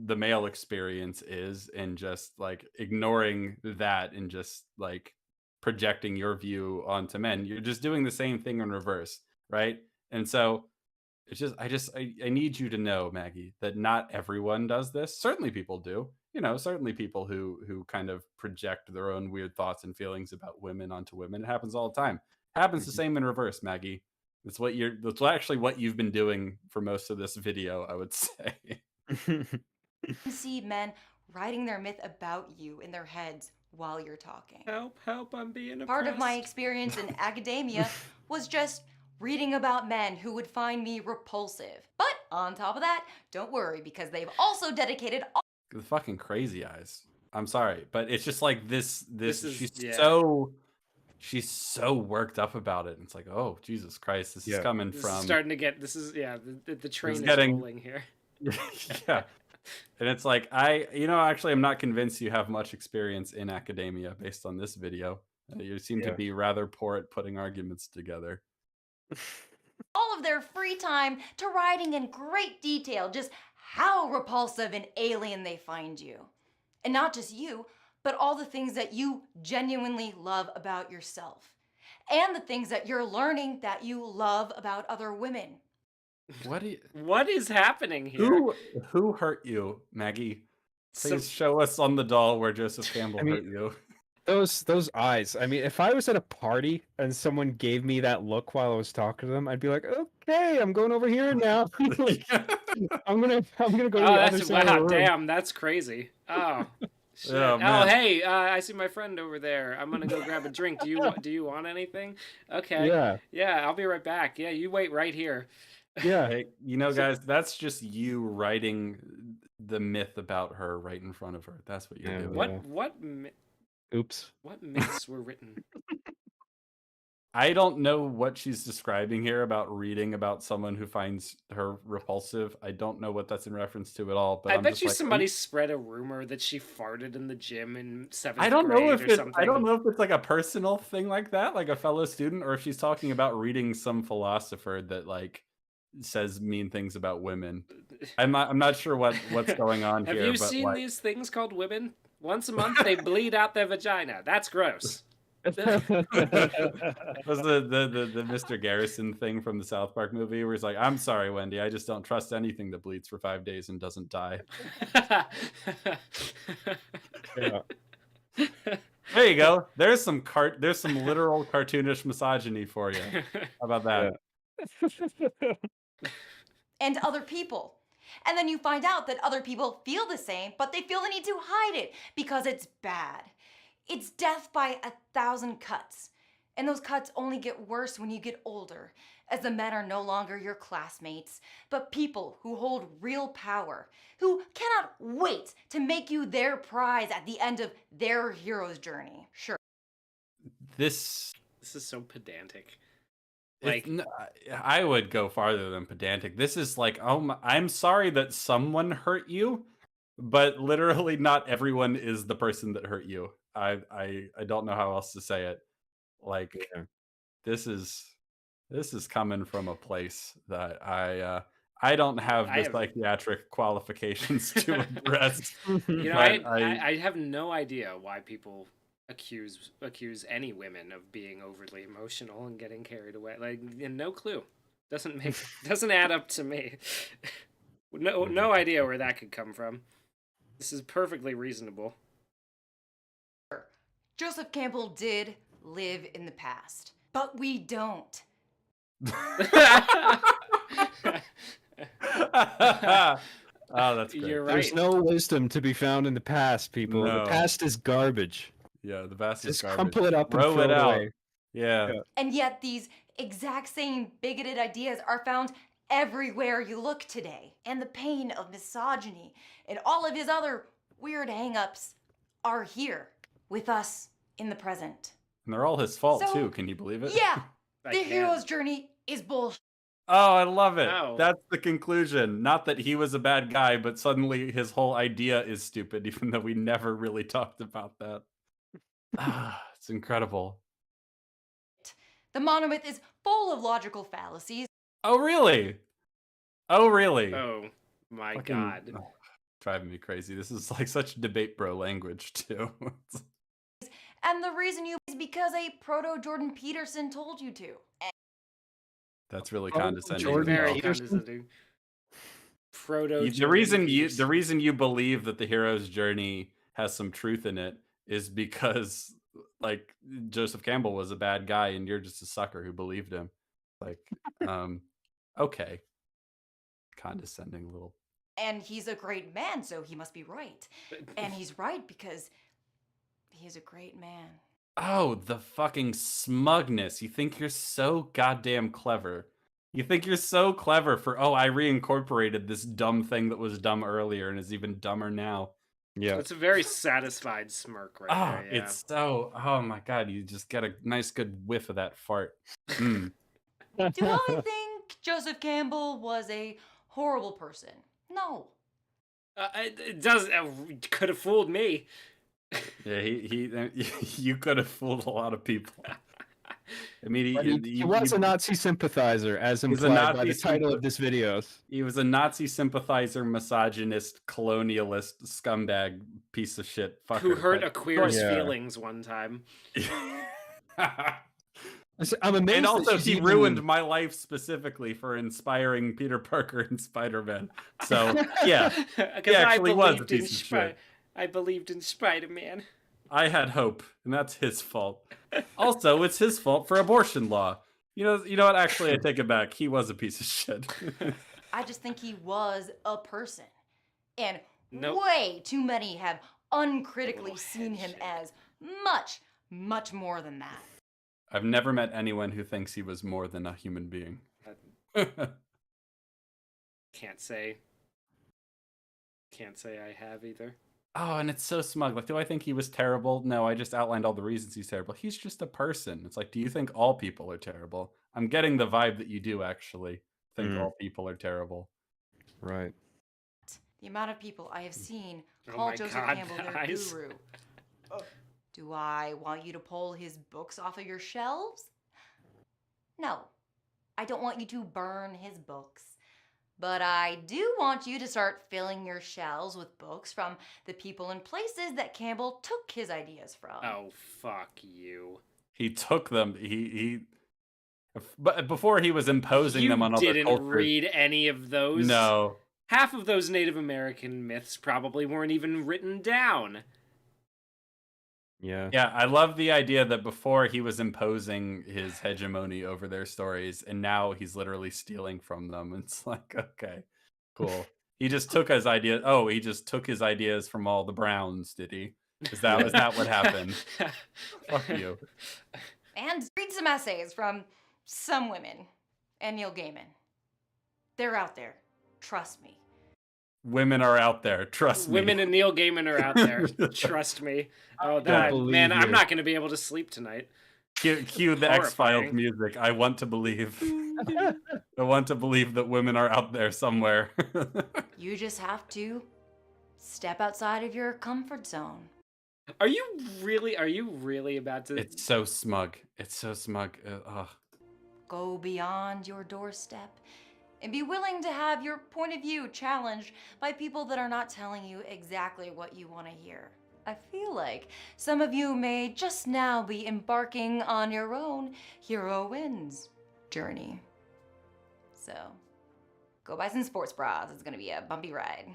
the male experience is, and just like ignoring that and just like projecting your view onto men. You're just doing the same thing in reverse, right? And so it's just I need you to know, Maggie, that not everyone does this. Certainly people do. Certainly people who kind of project their own weird thoughts and feelings about women onto women. It happens all the time. Happens the same in reverse, Maggie. That's actually what you've been doing for most of this video, I would say. You see men writing their myth about you in their heads while you're talking. Help, I'm being oppressed. Part of my experience in academia was just reading about men who would find me repulsive. But on top of that, don't worry, because they've also dedicated all The fucking crazy eyes. I'm sorry, but it's just like this she's so worked up about it. And it's like, oh, Jesus Christ, this is coming This from is starting to get the train is getting rolling here. Yeah. And it's like, actually I'm not convinced you have much experience in academia based on this video. You seem to be rather poor at putting arguments together. of their free time to writing in great detail just how repulsive and alien they find you. And not just you, but all the things that you genuinely love about yourself. And the things that you're learning that you love about other women. What is happening here? Who hurt you, Maggie? Please show us on the doll where Joseph Campbell hurt you. Those eyes. I mean, if I was at a party and someone gave me that look while I was talking to them, I'd be like, okay, I'm going over here now. I'm gonna go to the other side of the room. Damn, that's crazy. Oh. Shit. Oh, hey, I see my friend over there. I'm gonna go grab a drink. Do you want anything? Okay. Yeah, I'll be right back. Yeah, you wait right here. Yeah. Hey, guys, that's just you writing the myth about her right in front of her. That's what you're doing. Oops. What myths were written? I don't know what she's describing here about reading about someone who finds her repulsive. I don't know what that's in reference to at all. But I I'm bet just you like, somebody spread a rumor that she farted in the gym in 7th I don't know grade if or something. I don't know if it's like a personal thing like that, like a fellow student, or if she's talking about reading some philosopher that like says mean things about women. I'm not sure what's going on Have here. you seen these things called women? Once a month they bleed out their vagina. That's gross. Was the Mr. Garrison thing from the South Park movie where he's like, I'm sorry, Wendy, I just don't trust anything that bleeds for 5 days and doesn't die. There you go. There's some literal cartoonish misogyny for you. How about that? And other people. And then you find out that other people feel the same, but they feel the need to hide it because it's bad. It's death by 1,000 cuts. And those cuts only get worse when you get older, as the men are no longer your classmates, but people who hold real power, who cannot wait to make you their prize at the end of their hero's journey. Sure. this is so pedantic. Like, I would go farther than pedantic. This is like, I'm sorry that someone hurt you, but literally not everyone is the person that hurt you. I don't know how else to say it. Like, this is coming from a place that I don't have the psychiatric qualifications to address. You know, I have no idea why people accuse any women of being overly emotional and getting carried away. Like, and no clue. Doesn't add up to me. No idea where that could come from. This is perfectly reasonable. Joseph Campbell did live in the past, but we don't. Oh, that's great. You're right. There's no wisdom to be found in the past, people. No. The past is garbage. Yeah, the past is Just garbage. crumple it up and throw throw it it out. away. Yeah. And yet these exact same bigoted ideas are found everywhere you look today. And the pain of misogyny and all of his other weird hang-ups are here with us in the present. And they're all his fault, So, too. Can you believe it? Yeah, the hero's journey is bullshit. Oh, I love it. Oh. That's the conclusion. Not that he was a bad guy, but suddenly his whole idea is stupid, even though we never really talked about that. It's incredible. The monomyth is full of logical fallacies. Oh, really? Oh, really? Oh, my Fucking- God. oh, driving me crazy. This is like such debate bro language, too. And the reason you is because a proto-Jordan Peterson told you to. That's really Oh, condescending. Jordan as well. Very Peterson? condescending. Proto. The reason you believe that the hero's journey has some truth in it is because like Joseph Campbell was a bad guy and you're just a sucker who believed him. Like, okay. Condescending little. And he's a great man, so he must be right. And he's right because he's a great man. Oh, the fucking smugness. You think you're so goddamn clever. You think you're so clever for, I reincorporated this dumb thing that was dumb earlier and is even dumber now. Yeah. It's a very satisfied smirk right there. Yeah. It's so, oh my God, you just get a nice good whiff of that fart. Mm. Do I think Joseph Campbell was a horrible person? No. It does. Could have fooled me. Yeah, you could have fooled a lot of people. I mean, He was a Nazi sympathizer, as He's a implied by Nazi the title of this video. He was a Nazi sympathizer, misogynist, colonialist, scumbag, piece of shit fucker. Who hurt but- a queer's feelings one time. I'm amazed. And also, that she's he even- ruined my life specifically for inspiring Peter Parker and Spider-Man. So, yeah, he actually was a piece of shit. I believed in Spider-Man. I had hope, and that's his fault. Also, it's his fault for abortion law. You know what? Actually, I take it back. He was a piece of shit. I just think he was a person. And Nope. way too many have uncritically seen him as much, much more than that. I've never met anyone who thinks he was more than a human being. Can't say I have either. Oh, and it's so smug. Like, do I think he was terrible? No, I just outlined all the reasons he's terrible. He's just a person. It's like, do you think all people are terrible? I'm getting the vibe that you do actually think all people are terrible. Right. The amount of people I have seen Oh call my Joseph God, Campbell their guys. guru. Do I want you to pull his books off of your shelves? No. I don't want you to burn his books. But I do want you to start filling your shelves with books from the people and places that Campbell took his ideas from. Oh, fuck you. He took them. But before he was imposing them on other didn't cultures. read any of those? No. Half of those Native American myths probably weren't even written down. Yeah. Yeah, I love the idea that before he was imposing his hegemony over their stories, and now he's literally stealing from them. It's like, okay, cool. He just took his ideas. Oh, he just took his ideas from all the Browns, did he? Is that what happened? Fuck you. And read some essays from some women and Neil Gaiman. They're out there. Trust me. Women are out there. Trust me. Women and Neil Gaiman are out there. Trust me. Oh, that man, I'm not going to be able to sleep tonight. Cue the X-Files music. I want to believe. I want to believe that women are out there somewhere. You just have to step outside of your comfort zone. Are you really about to? It's so smug. It's so smug. Ugh. Go beyond your doorstep and be willing to have your point of view challenged by people that are not telling you exactly what you want to hear. I feel like some of you may just now be embarking on your own heroine's journey. So, go buy some sports bras. It's gonna be a bumpy ride.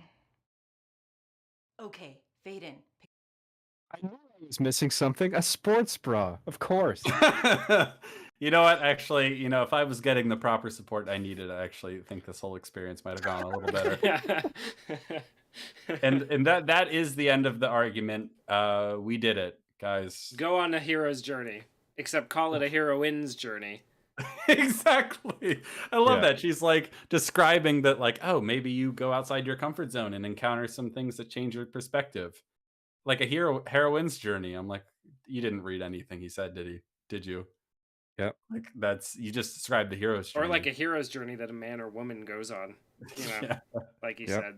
Okay, fade in. I knew I was missing something. A sports bra, of course. You know what? Actually, you know, if I was getting the proper support I needed, I actually think this whole experience might have gone a little better. and that is the end of the argument. We did it, guys. Go on a hero's journey, except call it a heroine's journey. Exactly. I love that. She's like describing that, like, oh, maybe you go outside your comfort zone and encounter some things that change your perspective. Like a heroine's journey. I'm like, you didn't read anything he said, did he? Did you? Yep. Like you just described the hero's journey. Or like a hero's journey that a man or woman goes on. You know, like he said.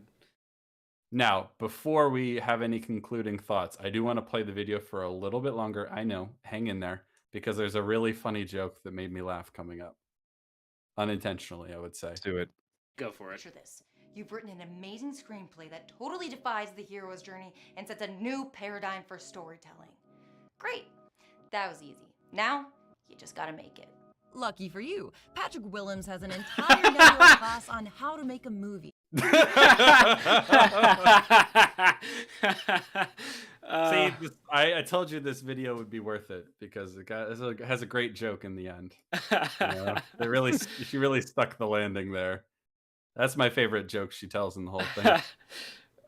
Now, before we have any concluding thoughts, I do want to play the video for a little bit longer. I know, hang in there, because there's a really funny joke that made me laugh coming up. Unintentionally, I would say. Let's do it. Go for it. Picture this. You've written an amazing screenplay that totally defies the hero's journey and sets a new paradigm for storytelling. Great. That was easy. Now, you just gotta make it. Lucky for you, Patrick Willems has an entire Nebula class on how to make a movie. See, I told you this video would be worth it because it has a great joke in the end. You know? She really stuck the landing there. That's my favorite joke she tells in the whole thing.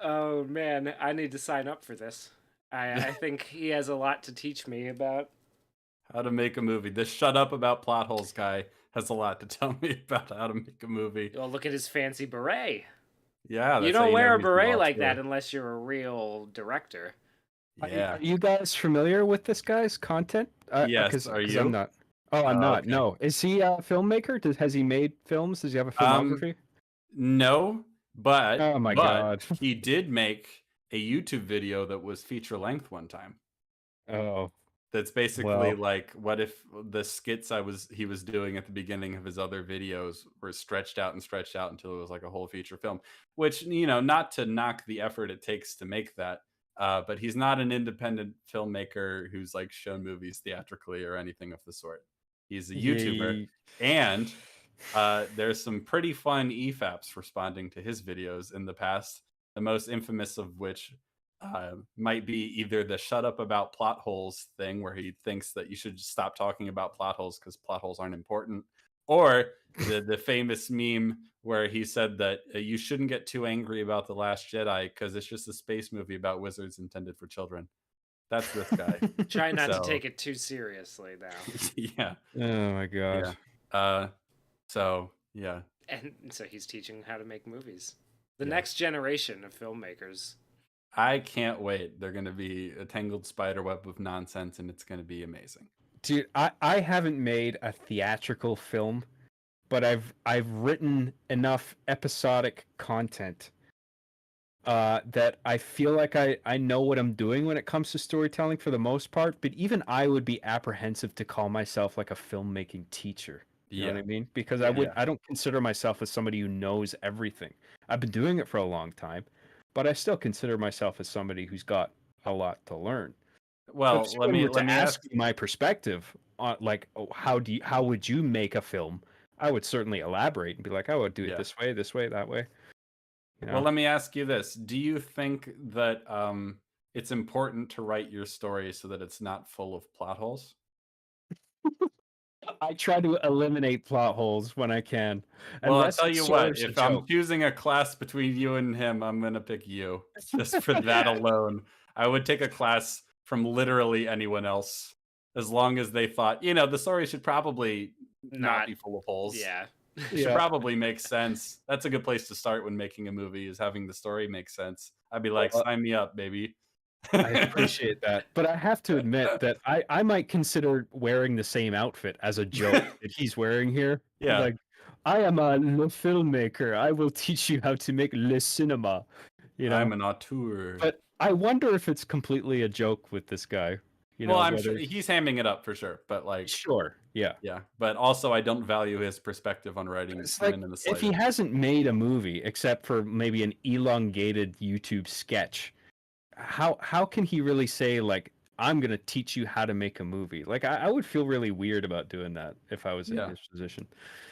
Oh man, I need to sign up for this. I think he has a lot to teach me about how to make a movie. This shut up about plot holes guy has a lot to tell me about how to make a movie. Well, look at his fancy beret. Yeah, you don't wear a beret like that unless you're a real director. Yeah. Are you guys familiar with this guy's content? Yes. Are you? I'm not. Oh, I'm not. Okay. No. Is he a filmmaker? Has he made films? Does he have a filmography? No, but oh my god, he did make a YouTube video that was feature length one time. Oh. That's basically like, what if the skits he was doing at the beginning of his other videos were stretched out until it was like a whole feature film, which, you know, not to knock the effort it takes to make that, but he's not an independent filmmaker who's like shown movies theatrically or anything of the sort. He's a YouTuber, and there's some pretty fun EFAPs responding to his videos in the past, the most infamous of which might be either the shut up about plot holes thing, where he thinks that you should stop talking about plot holes because plot holes aren't important, or the famous meme where he said that you shouldn't get too angry about The Last Jedi because it's just a space movie about wizards intended for children. That's this guy. Try not to take it too seriously now. Yeah. Oh my gosh. Yeah. So yeah. And so he's teaching how to make movies. The next generation of filmmakers. I can't wait. They're going to be a tangled spider web of nonsense, and it's going to be amazing. Dude, I haven't made a theatrical film, but I've written enough episodic content that I feel like I know what I'm doing when it comes to storytelling for the most part, but even I would be apprehensive to call myself like a filmmaking teacher. You know what I mean? Because I don't consider myself as somebody who knows everything. I've been doing it for a long time, but I still consider myself as somebody who's got a lot to learn. Well, so let me ask you my perspective on like how would you make a film? I would certainly elaborate and be like, I would do it this way, that way. You know? Well, let me ask you this: do you think that it's important to write your story so that it's not full of plot holes? I try to eliminate plot holes when I can. Well, I'll tell you what, if I'm choosing a class between you and him, I'm going to pick you just for that alone. I would take a class from literally anyone else, as long as they thought, you know, the story should probably not be full of holes. Yeah. should probably make sense. That's a good place to start when making a movie, is having the story make sense. I'd be like, Well, sign me up, baby. I appreciate that, but I have to admit that I might consider wearing the same outfit as a joke that he's wearing here. Yeah. Like, I am a le filmmaker. I will teach you how to make le cinema. You know, I'm an auteur. but I wonder if it's completely a joke with this guy. You Well, know, I'm whether sure he's hamming it up for sure, but like, sure, yeah. But also, I don't value his perspective on writing It's like even in the if he slightest. hasn't made a movie except for maybe an elongated YouTube sketch, how can he really say like, I'm gonna teach you how to make a movie? Like I would feel really weird about doing that if I was in Yeah. his position.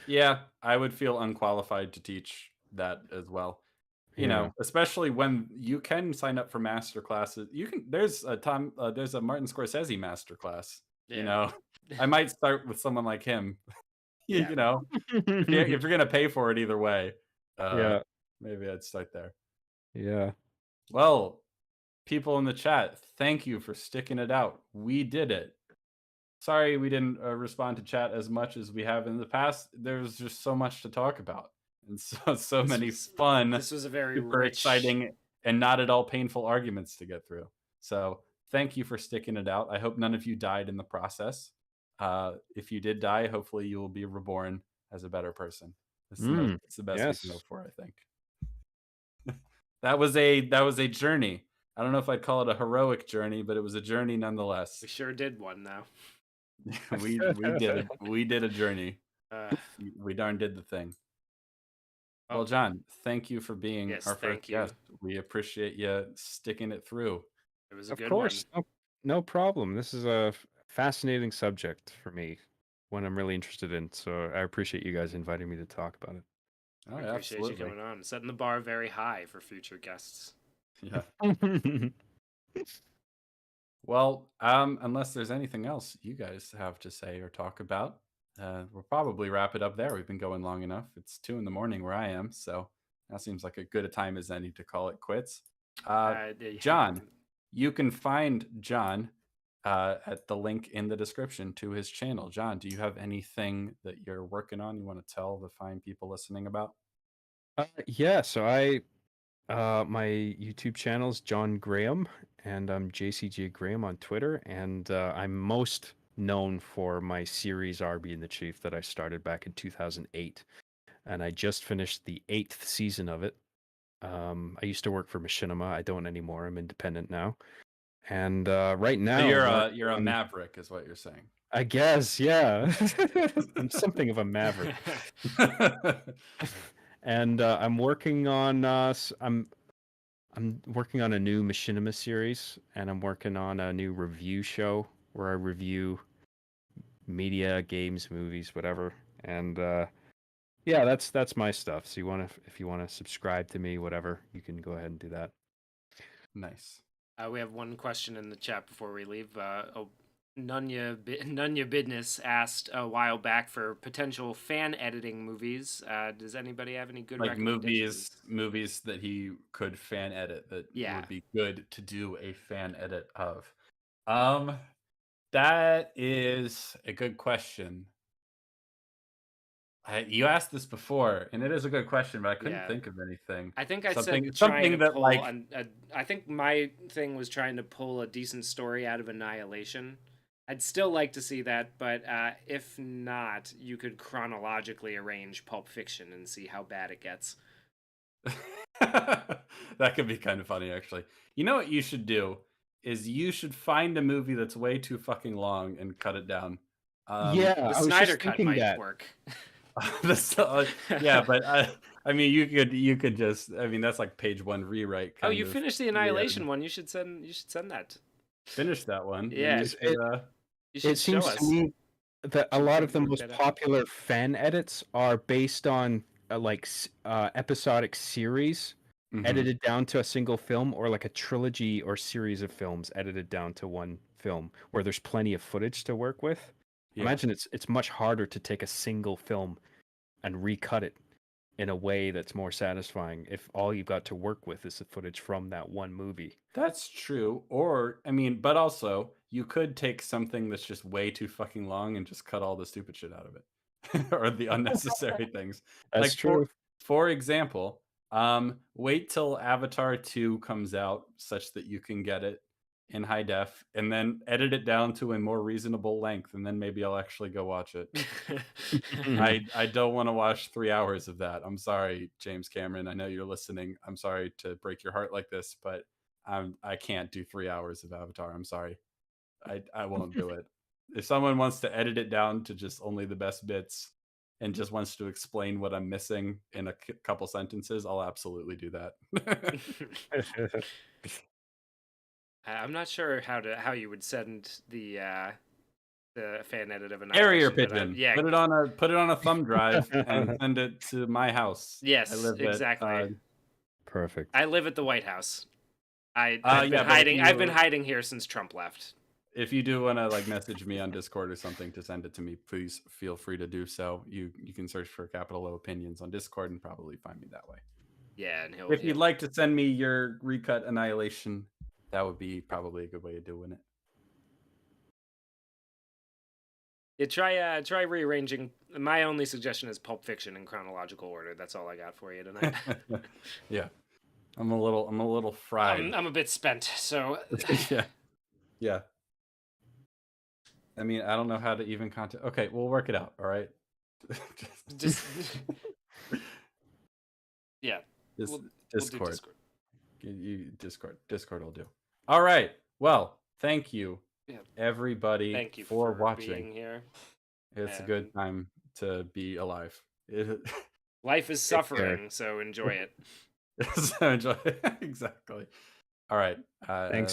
Yeah, I would feel unqualified to teach that as well. You Yeah. know, especially when you can sign up for master classes. You can. There's a Martin Scorsese master class. You Yeah. know, I might start with someone like him. Yeah. You know, if you're gonna pay for it either way, Yeah. maybe I'd start there. Yeah. Well, people in the chat, thank you for sticking it out. We did it. Sorry we didn't respond to chat as much as we have in the past. There's just so much to talk about, and so many fun, This was a very super rich, exciting, and not at all painful arguments to get through. So thank you for sticking it out. I hope none of you died in the process. If you did die, hopefully you will be reborn as a better person. It's the best we can hope for, I think. That was a journey. I don't know if I'd call it a heroic journey, but it was a journey nonetheless. We sure did one now. we did it. We did a journey. Uh, We darn did the thing. Well, John, thank you for being our first guest. We appreciate you sticking it through. It was a Of good course, one. no problem. This is a fascinating subject for me, one I'm really interested in. So I appreciate you guys inviting me to talk about it. Oh, I appreciate you coming on, setting the bar very high for future guests. Yeah. Well, unless there's anything else you guys have to say or talk about, we'll probably wrap it up there. We've been going long enough. It's 2 a.m. where I am, so that seems like a good a time as any to call it quits. John, you can find John at the link in the description to his channel. John, do you have anything that you're working on you want to tell the fine people listening about? Yeah, so my YouTube channel is John Graham, and I'm JCJ Graham on Twitter, and I'm most known for my series R Being the Chief that I started back in 2008, and I just finished the 8th season of it. I used to work for Machinima. I don't anymore. I'm independent now, and right now So you're a maverick, is what you're saying. I guess, yeah. I'm something of a maverick. And I'm working on I'm working on a new Machinima series, and I'm working on a new review show where I review media, games, movies, whatever. And yeah, that's my stuff. So if you want to subscribe to me, whatever, you can go ahead and do that. Nice. We have one question in the chat before we leave. Nunya Bidness asked a while back for potential fan editing movies. Does anybody have any good like recommendations? movies that he could fan edit that would be good to do a fan edit of? That is a good question. You asked this before, and it is a good question, but I couldn't think of anything. I think I something said something that pull like I think my thing was trying to pull a decent story out of Annihilation. I'd still like to see that, but if not, you could chronologically arrange Pulp Fiction and see how bad it gets. that could be kind of funny, actually. You know what you should do is you should find a movie that's way too fucking long and cut it down. Yeah, the I was Snyder just cut thinking might that. work. Yeah, but I mean, you could just. I mean, that's like page 1 rewrite. Oh, you finished the Annihilation one. You should send that. Finish that one. Yeah, You should it seems show to us. me that a lot of the work most that out. popular fan edits are based on episodic series Mhm. edited down to a single film, or like a trilogy or series of films edited down to one film, where there's plenty of footage to work with. Yeah. Imagine it's much harder to take a single film and recut it in a way that's more satisfying if all you've got to work with is the footage from that one movie. That's true. Or, I mean, but also, you could take something that's just way too fucking long and just cut all the stupid shit out of it. or the unnecessary things. That's Like true. for example, wait till Avatar 2 comes out such that you can get it in high def, and then edit it down to a more reasonable length, and then maybe I'll actually go watch it. I don't want to watch 3 hours of that. I'm sorry, James Cameron. I know you're listening. I'm sorry to break your heart like this, but I can't do 3 hours of Avatar. I'm sorry. I won't do it. If someone wants to edit it down to just only the best bits and just wants to explain what I'm missing in a couple sentences, I'll absolutely do that. I'm not sure how you would send the fan edit of Carrier Annihilation. pigeon. Yeah. Put it on a thumb drive and send it to my house. Yes, I live exactly. At, Perfect. I live at the White House. I've yeah, been hiding here since Trump left. If you do want to like message me on Discord or something to send it to me, please feel free to do so. You can search for Capital O Opinions on Discord and probably find me that way. Yeah, and if you'd like to send me your recut Annihilation, that would be probably a good way of doing it. Yeah, try rearranging. My only suggestion is Pulp Fiction in chronological order. That's all I got for you tonight. Yeah, I'm a little fried. I'm a bit spent, so yeah. I mean, I don't know how to even contact. Okay, we'll work it out. All right. just yeah. Discord. We'll do Discord. Discord will do. All right. Well, thank you, everybody, Thank you for for watching. being here. It's a good time to be alive. Life is suffering, so enjoy it. So enjoy it. Exactly. All right. Thanks.